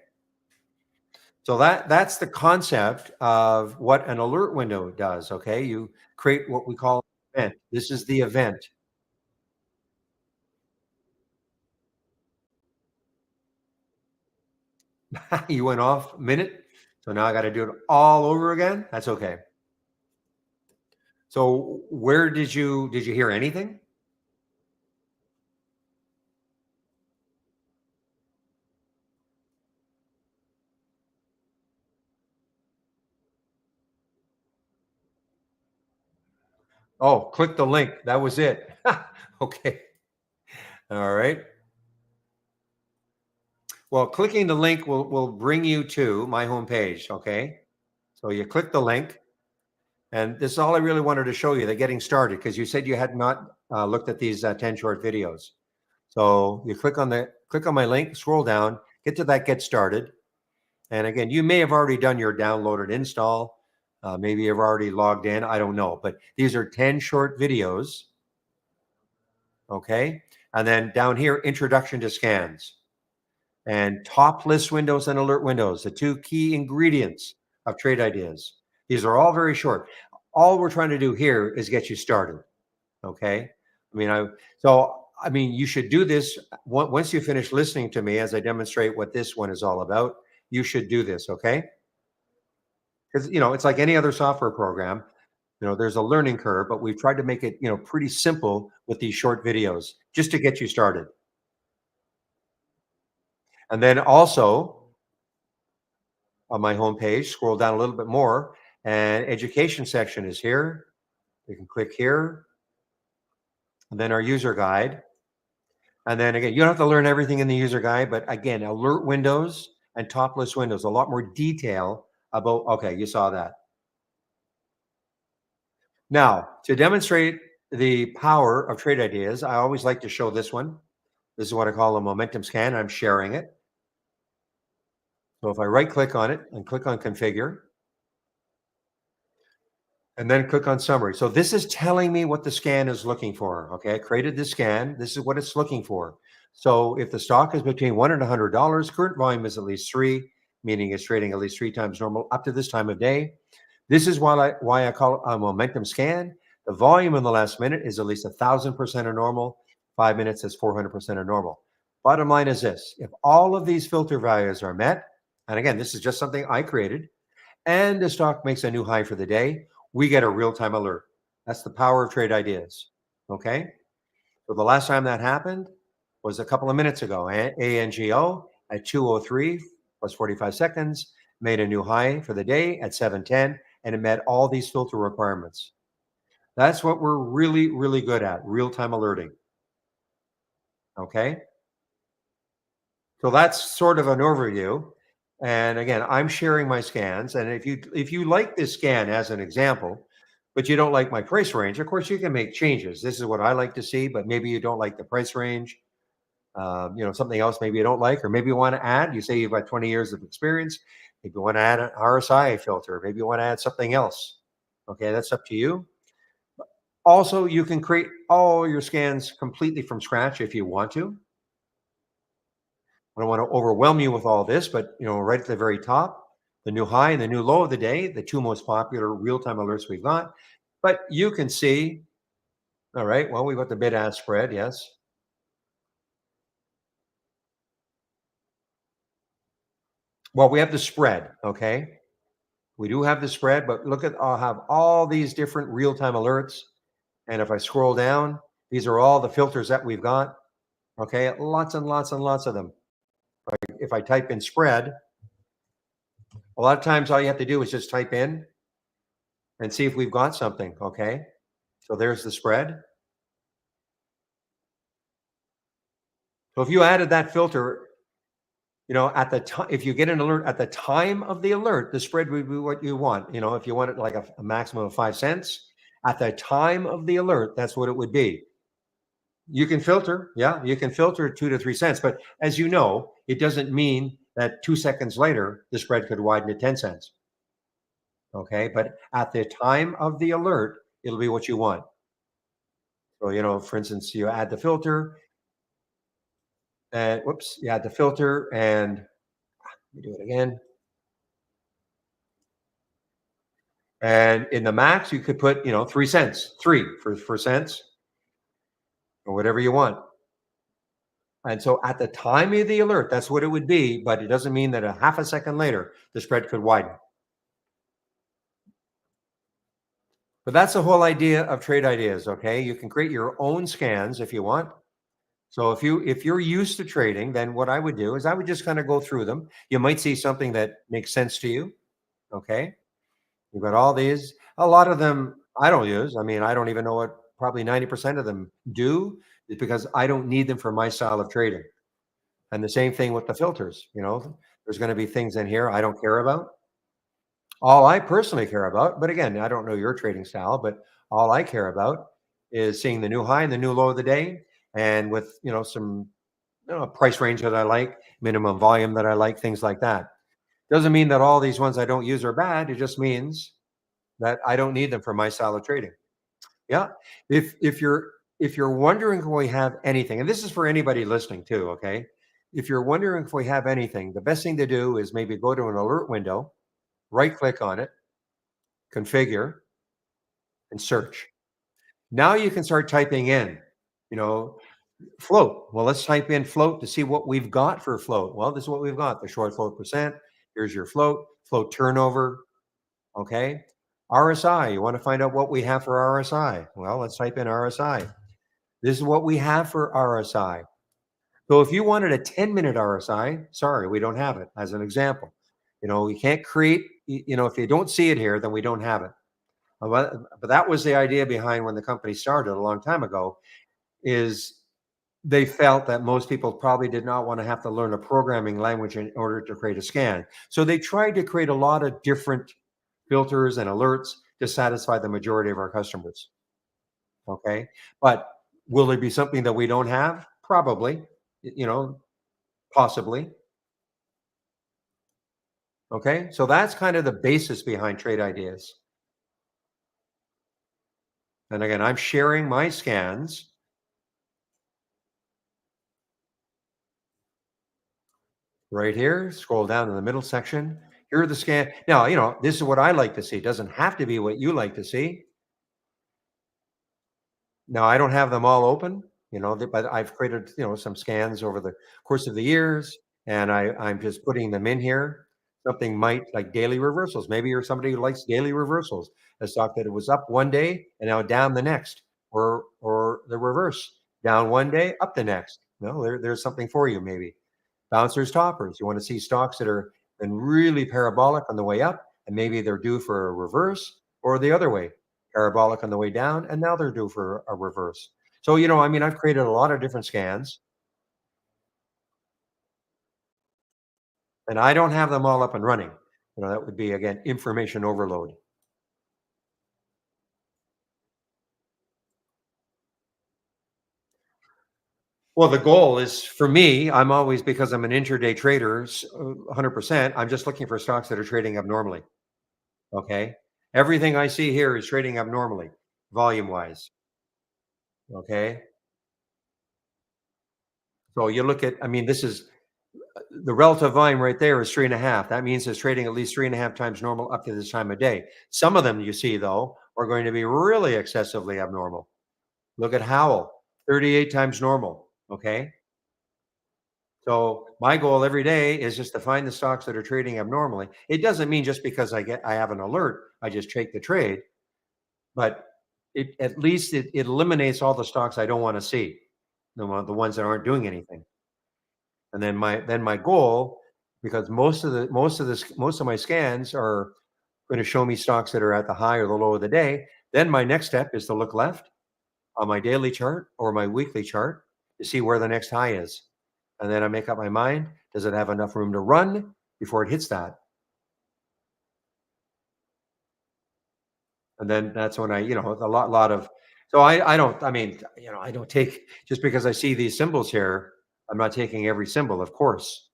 So that's the concept of what an alert window does. Okay. You create what we call an event. This is the event. You went off a minute. So now I got to do it all over again. That's okay. So where did you hear anything? Oh, click the link. That was it. Okay. All right. Well, clicking the link will bring you to my homepage. Okay. So you click the link, and this is all I really wanted to show you. They're getting started because you said you had not looked at these 10 short videos. So you click on my link, scroll down, get to that get started. And again, you may have already done your download and install. Maybe you've already logged in. I don't know. But these are 10 short videos. Okay. And then down here, introduction to scans and top list windows and alert windows, the two key ingredients of trade ideas. These are all very short. All we're trying to do here is get you started. Okay. You should do this once you finish listening to me as I demonstrate what this one is all about. You should do this. Okay. Because it's like any other software program. There's a learning curve, but we've tried to make it pretty simple with these short videos just to get you started. And then also on my homepage, scroll down a little bit more, and education section is here. You can click here, and then our user guide. And then again, you don't have to learn everything in the user guide, but again, alert windows and top list windows, a lot more detail about, okay, you saw that. Now, to demonstrate the power of trade ideas, I always like to show this one. This is what I call a momentum scan. I'm sharing it. So if I right click on it and click on configure, and then click on summary. So this is telling me what the scan is looking for. Okay, I created this scan. This is what it's looking for. So if the stock is between $1 and $100, current volume is at least three, meaning it's trading at least three times normal up to this time of day. This is why I call it a momentum scan. The volume in the last minute is at least 1,000% of normal. 5 minutes is 400% of normal. Bottom line is this: if all of these filter values are met, and again, this is just something I created, and the stock makes a new high for the day, we get a real-time alert. That's the power of trade ideas. Okay. So the last time that happened was a couple of minutes ago. ANGO at 203 plus 45 seconds made a new high for the day at 710, and it met all these filter requirements. That's what we're really, really good at: real-time alerting. Okay. So that's sort of an overview. And again, I'm sharing my scans. And if you like this scan as an example, but you don't like my price range, of course you can make changes. This is what I like to see, but maybe you don't like the price range. Something else maybe you don't like, or maybe you want to add. You say you've got 20 years of experience. Maybe you want to add an RSI filter. Maybe you want to add something else. Okay, that's up to you. Also, you can create all your scans completely from scratch if you want to. I don't want to overwhelm you with all this, but right at the very top, the new high and the new low of the day, the two most popular real-time alerts we've got. But you can see, all right, well, we've got the bid-ask spread, yes. Well, we have the spread, okay? We do have the spread, but look at, I'll have all these different real-time alerts. And if I scroll down, these are all the filters that we've got, okay? Lots and lots and lots of them. If I type in spread, a lot of times all you have to do is just type in and see if we've got something, okay? So there's the spread. So if you added that filter, at the time, if you get an alert at the time of the alert, the spread would be what you want. If you want it like a maximum of 5 cents, at the time of the alert, that's what it would be. You can filter, yeah, you can filter 2 to 3 cents, but as you know, it doesn't mean that 2 seconds later the spread could widen to 10 cents. Okay, but at the time of the alert, it'll be what you want. So, for instance, you add the filter, and whoops, you add the filter, and let me do it again. And in the max, you could put, 3 cents, three for cents, or whatever you want. And so at the time of the alert, that's what it would be, but it doesn't mean that a half a second later, the spread could widen. But that's the whole idea of trade ideas, okay? You can create your own scans if you want. So if you're used to trading, then what I would do is I would just kind of go through them. You might see something that makes sense to you, okay? You've got all these. A lot of them I don't use. I mean, I don't even know what probably 90% of them do, is because I don't need them for my style of trading. And the same thing with the filters, there's going to be things in here I don't care about. All I personally care about, but again, I don't know your trading style, but all I care about is seeing the new high and the new low of the day, and with some price range that I like, minimum volume that I like, things like that. Doesn't mean that all these ones I don't use are bad. It just means that I don't need them for my style of trading. Yeah. If you're wondering if we have anything, and this is for anybody listening too, okay? If you're wondering if we have anything, the best thing to do is maybe go to an alert window, right click on it, configure, and search. Now you can start typing in, you know, float. Well, let's type in float to see what we've got for float. Well, this is what we've got, the short float percent. Here's your float turnover. Okay. RSI, you want to find out what we have for RSI. Well, let's type in RSI. This is what we have for RSI. So if you wanted a 10-minute RSI, sorry, we don't have it as an example. We can't create, if you don't see it here, then we don't have it. But that was the idea behind when the company started a long time ago, is they felt that most people probably did not want to have to learn a programming language in order to create a scan. So they tried to create a lot of different filters and alerts to satisfy the majority of our customers. Okay. But will there be something that we don't have? Probably, you know, possibly. Okay. So that's kind of the basis behind trade ideas. And again, I'm sharing my scans right here. Scroll down to the middle section. Here are the scan. Now, this is what I like to see. It doesn't have to be what you like to see. Now, I don't have them all open, but I've created, some scans over the course of the years, and I'm just putting them in here. Something might like daily reversals. Maybe you're somebody who likes daily reversals. A stock that it was up one day and now down the next, or the reverse, down one day, up the next. No, there's something for you maybe. Bouncers, toppers. You want to see stocks that are been really parabolic on the way up, and maybe they're due for a reverse, or the other way, parabolic on the way down, and now they're due for a reverse. So, I mean, I've created a lot of different scans, and I don't have them all up and running. That would be, again, information overload. Well, the goal is for me, I'm always, because I'm an intraday trader, 100%, I'm just looking for stocks that are trading abnormally. Okay. Everything I see here is trading abnormally, volume wise. Okay. So you look at, I mean, this is the relative volume right there is 3.5. That means it's trading at least 3.5 times normal up to this time of day. Some of them you see though are going to be really excessively abnormal. Look at Howell, 38 times normal. Okay. So my goal every day is just to find the stocks that are trading abnormally. It doesn't mean just because I have an alert, I just take the trade, but at least it eliminates all the stocks I don't want to see, the ones that aren't doing anything. And then my goal, because most of my scans are going to show me stocks that are at the high or the low of the day. Then my next step is to look left on my daily chart or my weekly chart to see where the next high is. And then I make up my mind, does it have enough room to run before it hits that? And then that's when a lot of, so I don't, I mean, I don't take, just because I see these symbols here, I'm not taking every symbol, of course.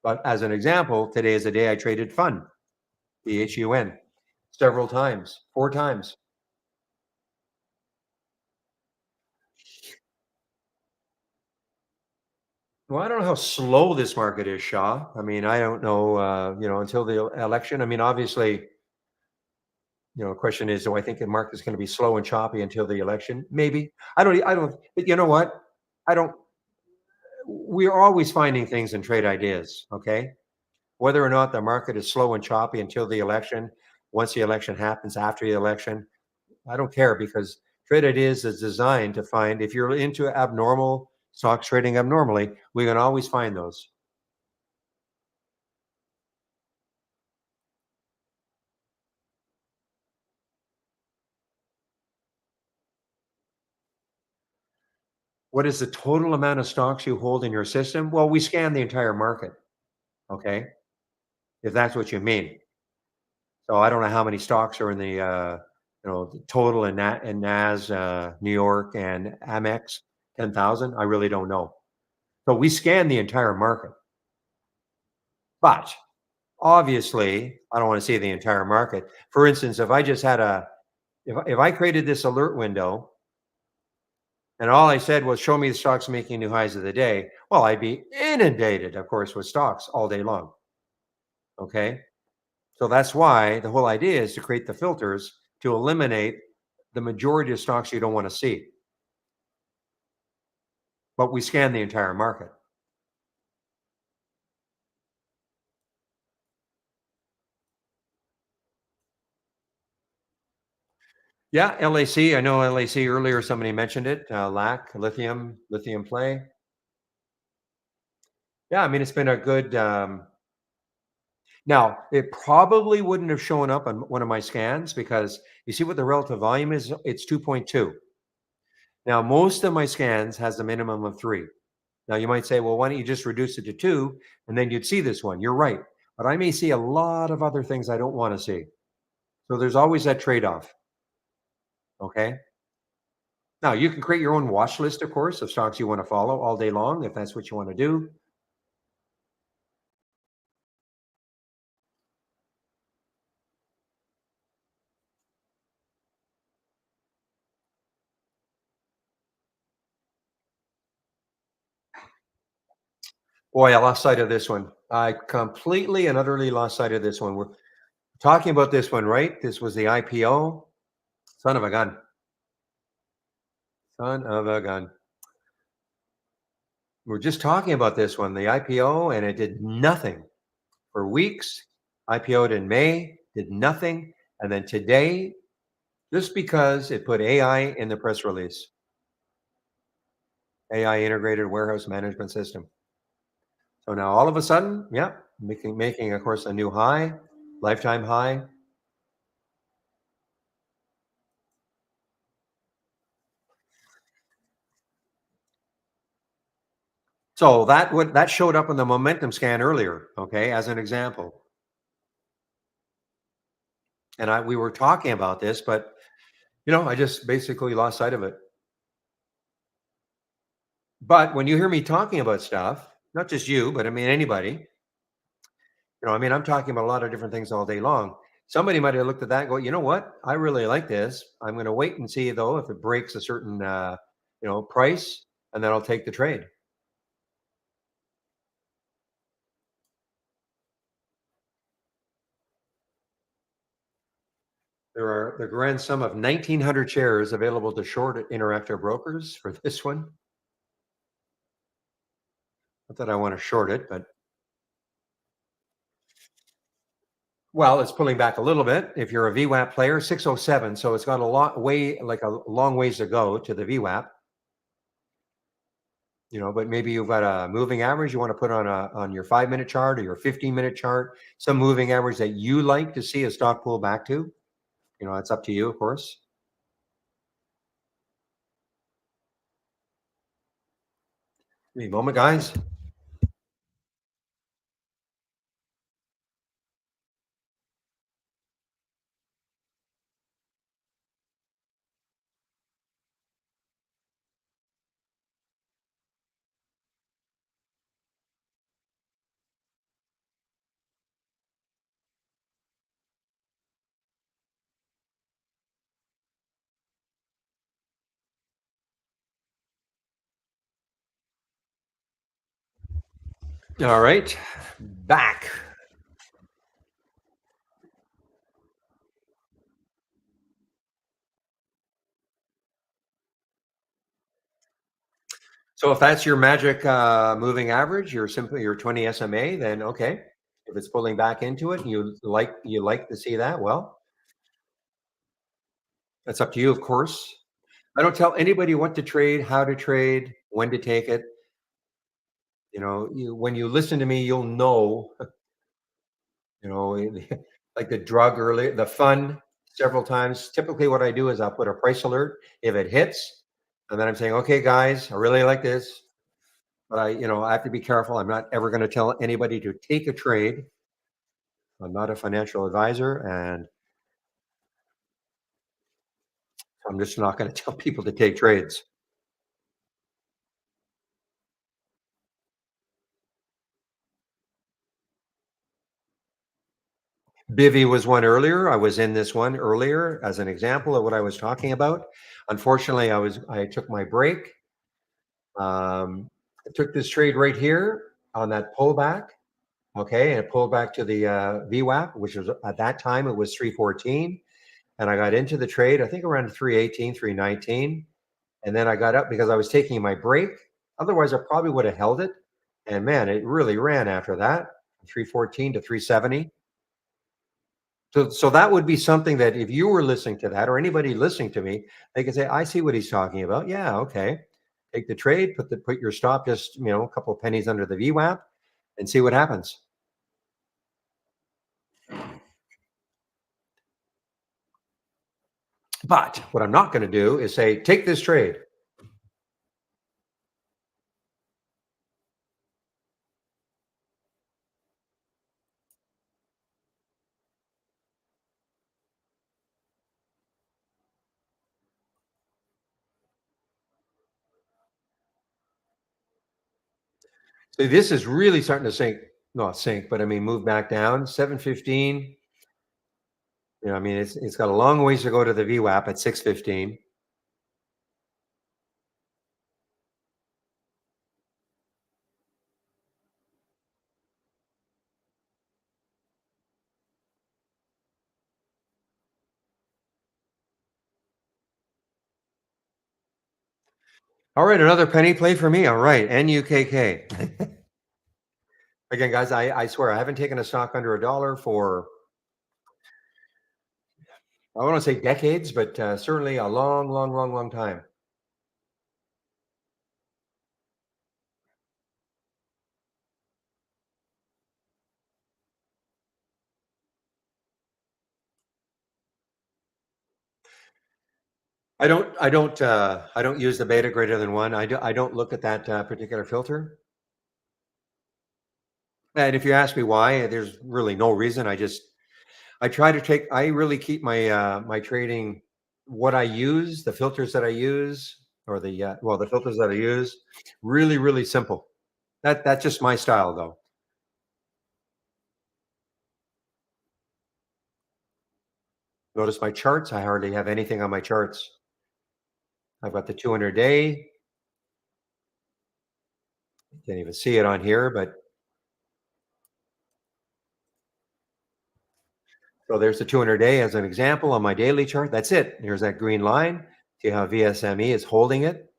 But as an example, today is the day I traded fun, FUN, several times, 4 times. Well, I don't know how slow this market is, Shaw. I mean, I don't know, until the election. I mean, obviously, the question is, do I think the market is going to be slow and choppy until the election? Maybe. I don't, but you know what? I don't, we're always finding things in trade ideas, okay? Whether or not the market is slow and choppy until the election, once the election happens, after the election, I don't care, because trade ideas is designed to find, if you're into abnormal stocks trading abnormally, we can always find those. What is the total amount of stocks you hold in your system? Well, we scan the entire market, okay? If that's what you mean. So I don't know how many stocks are in the total in NAS, New York and Amex 10,000. I really don't know. So we scan the entire market. But obviously, I don't want to see the entire market. For instance, if I just had if I created this alert window and all I said was show me the stocks making new highs of the day, well, I'd be inundated, of course, with stocks all day long. Okay. So that's why the whole idea is to create the filters to eliminate the majority of stocks you don't want to see. But we scan the entire market. Yeah, LAC. I know LAC earlier. Somebody mentioned it. LAC, lithium play. Yeah, I mean it's been a good. Now it probably wouldn't have shown up on one of my scans because you see what the relative volume is. It's 2.2. Now most of my scans has a minimum of 3. Now you might say, well, why don't you just reduce it to 2, and then you'd see this one. You're right, but I may see a lot of other things I don't want to see. So there's always that trade-off. Okay. Now you can create your own watch list, of course, of stocks you want to follow all day long, if that's what you want to do. Boy, I lost sight of this one. I completely and utterly lost sight of this one. We're talking about this one, right? This was the IPO. Son of a gun. Son of a gun. We're just talking about this one, the IPO, and it did nothing for weeks. IPO'd in May, did nothing. And then today, just because it put AI in the press release, AI integrated warehouse management system. So now all of a sudden, yeah, making of course a new high, lifetime high. So that showed up in the momentum scan earlier, okay, as an example. And we were talking about this, but I just basically lost sight of it. But when you hear me talking about stuff, not just you, but I mean anybody, I mean I'm talking about a lot of different things all day long. Somebody might have looked at that and go, you know what? I really like this. I'm going to wait and see though if it breaks a certain price, and then I'll take the trade. There are the grand sum of 1,900 shares available to short Interactive Brokers for this one. Not that I want to short it, but well, it's pulling back a little bit. If you're a VWAP player, 607, so it's got a lot way like a long ways to go to the VWAP. But maybe you've got a moving average you want to put on your 5-minute chart or your 15-minute chart, some moving average that you like to see a stock pull back to. It's up to you, of course. Give me a moment, guys. All right, back. So if that's your magic moving average, your 20 SMA, then okay. If it's pulling back into it, and you like to see that. Well, that's up to you, of course. I don't tell anybody what to trade, how to trade, when to take it. When you listen to me, you'll know. You know, like the drug earlier, the fun several times. Typically, what I do is I'll put a price alert if it hits, and then I'm saying, okay, guys, I really like this. But I have to be careful. I'm not ever going to tell anybody to take a trade. I'm not a financial advisor, and I'm just not going to tell people to take trades. Bivy was one earlier. I was in this one earlier as an example of what I was talking about. Unfortunately, I took my break. I took this trade right here on that pullback. Okay, and it pulled back to the VWAP, which was at that time it was 314, and I got into the trade. I think around 318, 319. And then I got up because I was taking my break. Otherwise, I probably would have held it. And man, it really ran after that, 314 to 370. So that would be something that if you were listening to that or anybody listening to me, they could say, I see what he's talking about. Yeah, okay. Take the trade, put your stop just a couple of pennies under the VWAP and see what happens. But what I'm not going to do is say, take this trade. So this is really starting to sink, not sink, but I mean, move back down 715. I mean, it's got a long ways to go to the VWAP at 615. All right, another penny play for me. All right, NUKK. Again, guys, I swear I haven't taken a stock under $1 for, I want to say decades, but certainly a long, long, long, long time. I don't use the beta greater than one. I don't look at that particular filter. And if you ask me why, there's really no reason. I really keep my trading, what I use, the filters that I use, or the filters that I use, really, really simple. That's just my style, though. Notice my charts. I hardly have anything on my charts. I've got the 200-day. Can't even see it on here, but So there's the 200 day as an example on my daily chart. That's it. There's that green line. See how VSME is holding it.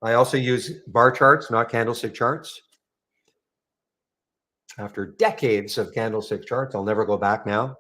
I also use bar charts, not candlestick charts. After decades of candlestick charts, I'll never go back now.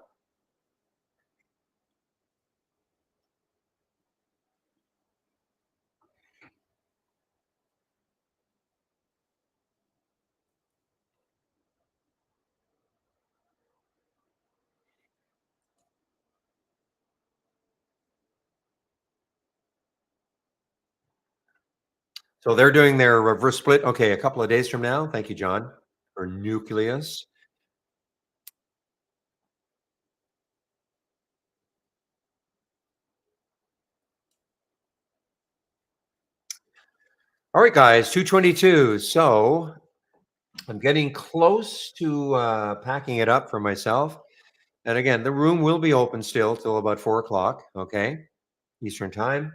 So they're doing their reverse split. Okay, a couple of days from now. Thank you, John, or nucleus. All right, guys, 222. So I'm getting close to packing it up for myself. And again, the room will be open still till about 4 o'clock. Okay, Eastern time.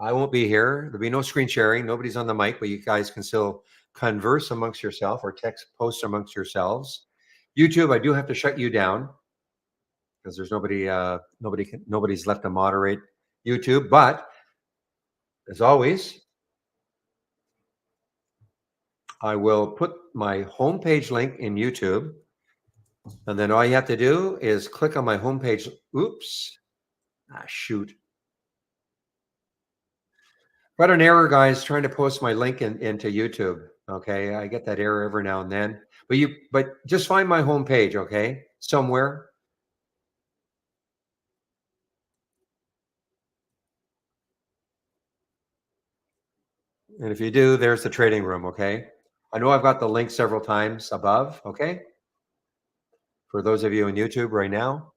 I won't be here. There'll be no screen sharing. Nobody's on the mic, but you guys can still converse amongst yourself or text post amongst yourselves. YouTube, I do have to shut you down because there's nobody's left to moderate YouTube. But as always, I will put my homepage link in YouTube, and then all you have to do is click on my homepage. Oops, shoot. Got an error, guys, trying to post my link into YouTube. Okay, I get that error every now and then. But just find my homepage, okay, somewhere. And if you do, there's the trading room, okay? I know I've got the link several times above, okay? For those of you on YouTube right now,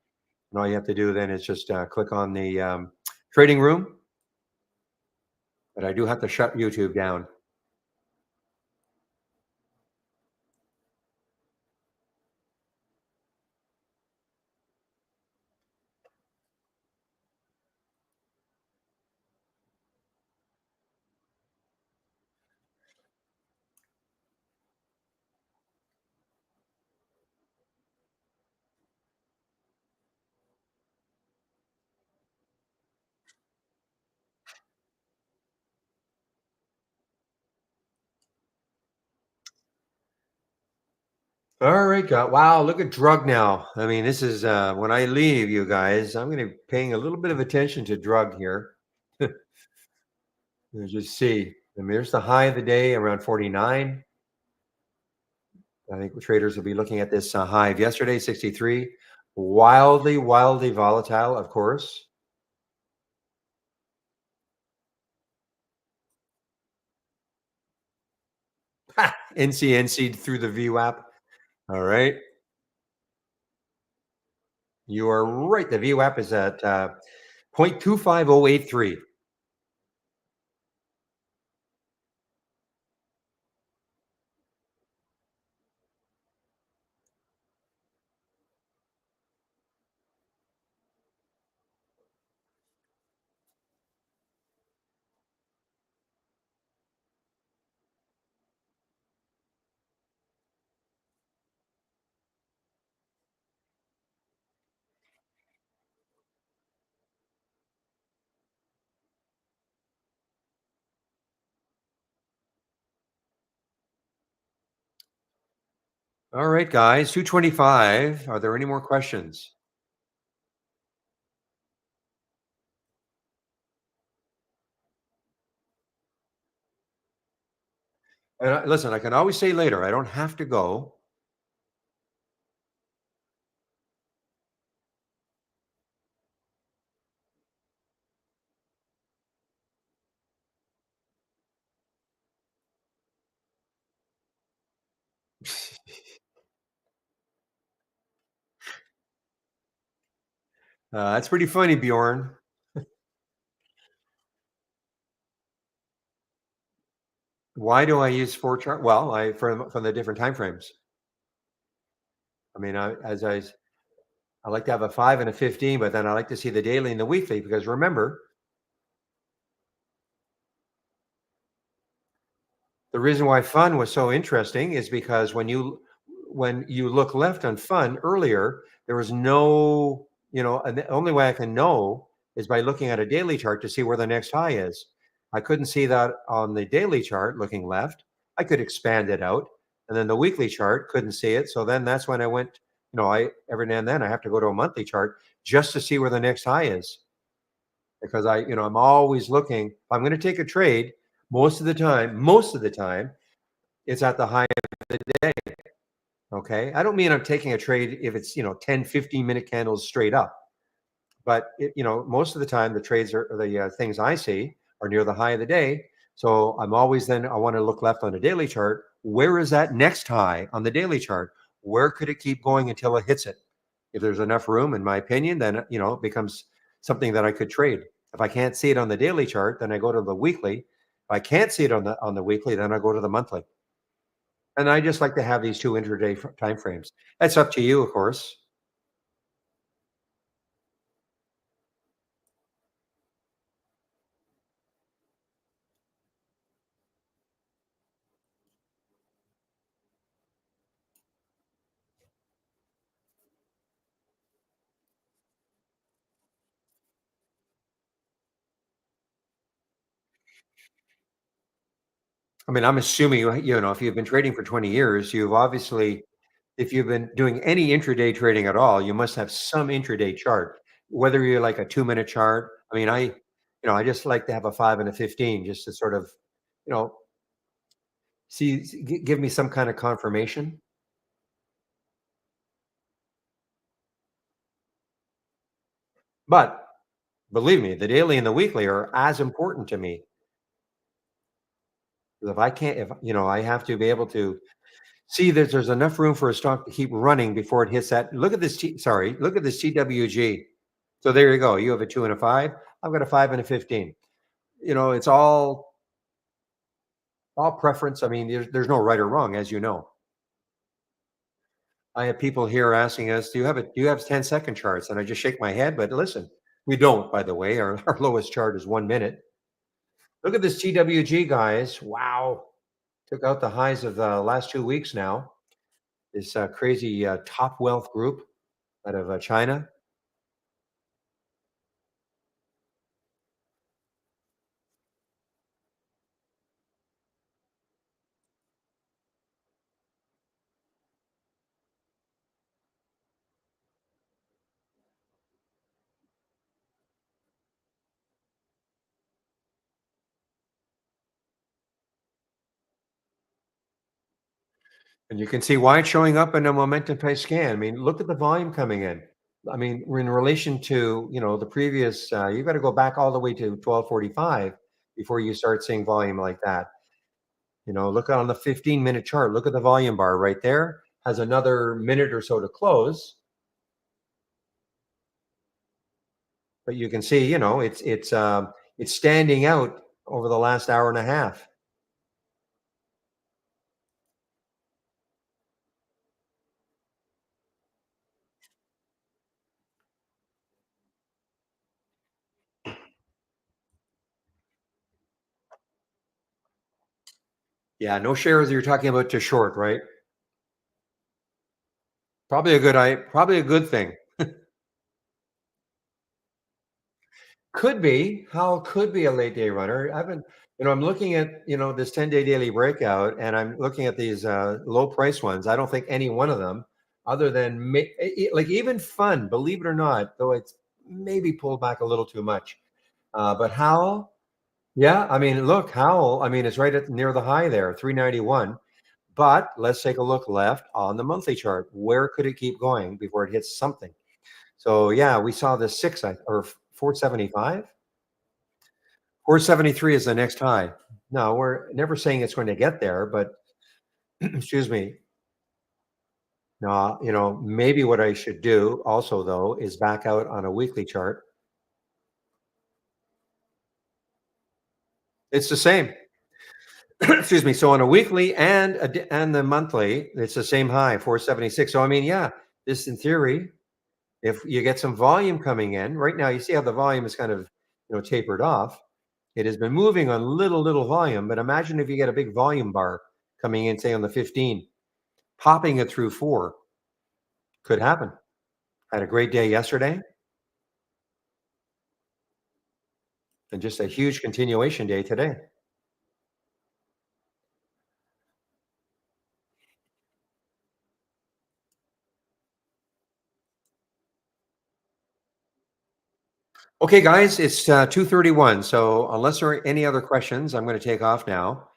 and all you have to do then is just click on the trading room. But I do have to shut YouTube down. All right, God. Wow, look at drug now. I mean, this is when I leave, you guys, I'm going to be paying a little bit of attention to drug here. You just see. I mean, there's the high of the day around 49. I think traders will be looking at this high of yesterday, 63. Wildly, wildly volatile, of course. NC through the VWAP. All right. You are right. The VWAP is at 0.25083. All right, guys, 225. Are there any more questions? And listen, I can always say later. I don't have to go. That's pretty funny, Bjorn. Why do I use four chart? Well, I from the different time frames. I mean, I like to have a 5 and a 15, but then I like to see the daily and the weekly because remember, The reason why fun was so interesting is because when you look left on fun earlier, there was no, and the only way I can know is by looking at a daily chart to see where the next high is. I couldn't see that on the daily chart looking left. I could expand it out. And then the weekly chart couldn't see it. So then that's when I went, I every now and then I have to go to a monthly chart just to see where the next high is. Because I'm always looking. If I'm going to take a trade, most of the time, it's at the high of the day. Okay. I don't mean I'm taking a trade if it's, 10, 15-minute candles straight up. But, most of the time, the trades are the things I see are near the high of the day. So I'm always then, I want to look left on a daily chart. Where is that next high on the daily chart? Where could it keep going until it hits it? If there's enough room, in my opinion, then, it becomes something that I could trade. If I can't see it on the daily chart, then I go to the weekly. If I can't see it on the weekly, then I go to the monthly. And I just like to have these two intraday time frames. That's up to you, of course. I mean, I'm assuming if you've been trading for 20 years, you've obviously, if you've been doing any intraday trading at all, you must have some intraday chart. Whether you're like a 2-minute chart. I mean, I just like to have a 5 and a 15 just to sort of, you know, give me some kind of confirmation. But believe me, the daily and the weekly are as important to me. 'Cause if I can't, if I have to be able to see that there's enough room for a stock to keep running before it hits that. Look at this TWG. So there you go. You have a 2 and a 5. I've got a 5 and a 15. It's all preference. I mean, there's no right or wrong, as you know. I have people here asking us, do you have 10-second charts? And I just shake my head, but listen, we don't, by the way. Our lowest chart is 1 minute. Look at this TWG, guys. Wow. Took out the highs of the last 2 weeks now. This crazy top wealth group out of China. And you can see why it's showing up in a momentum price scan. I mean, look at the volume coming in. I mean, in relation to, the previous, you've got to go back all the way to 1245 before you start seeing volume like that. Look on the 15-minute chart. Look at the volume bar right there. Has another minute or so to close, but you can see, it's standing out over the last hour and a half. Yeah, no shares you're talking about to short, right? Probably a good thing. Could be. How could be a late day runner. I'm looking at, this 10-day daily breakout and I'm looking at these low price ones. I don't think any one of them, other than like even fun, believe it or not, though it's maybe pulled back a little too much. But Howell, yeah, I mean, look, Howell, I mean, it's right at near the high there, 391. But let's take a look left on the monthly chart. Where could it keep going before it hits something? So yeah, we saw the or 475. 473 is the next high. No, we're never saying it's going to get there, but excuse me. No, maybe what I should do also though is back out on a weekly chart. It's the same. Excuse me. So on a weekly and the monthly, it's the same high, 476. So I mean, yeah, this in theory, if you get some volume coming in right now, you see how the volume is kind of tapered off. It has been moving on little volume, but imagine if you get a big volume bar coming in, say on the 15, popping it through 4 could happen. Had a great day yesterday and just a huge continuation day today. Okay, guys, it's 2:31. So unless there are any other questions, I'm going to take off now.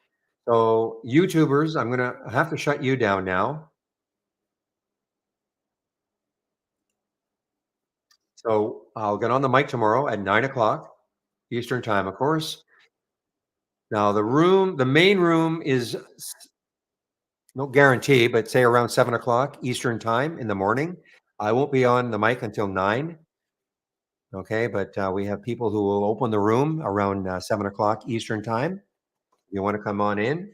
So YouTubers, I'm going to have to shut you down now. So I'll get on the mic tomorrow at 9 o'clock Eastern time, of course. Now the main room is no guarantee, but say around 7 o'clock Eastern time in the morning. I won't be on the mic until 9. Okay, but we have people who will open the room around 7 o'clock Eastern time. You want to come on in.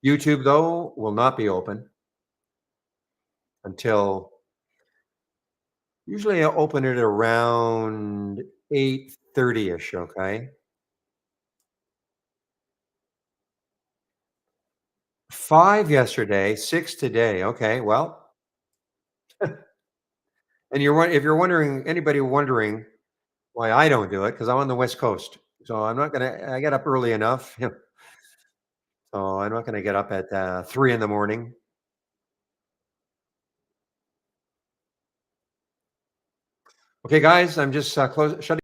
YouTube, though, will not be open until usually I open it around 8:30ish. Okay, 5 yesterday, 6 today. Okay, well, and if you're wondering, anybody wondering why I don't do it, because I'm on the West Coast, so I'm not gonna. I get up early enough, so I'm not gonna get up at 3 in the morning. Okay, guys, I'm just shutting.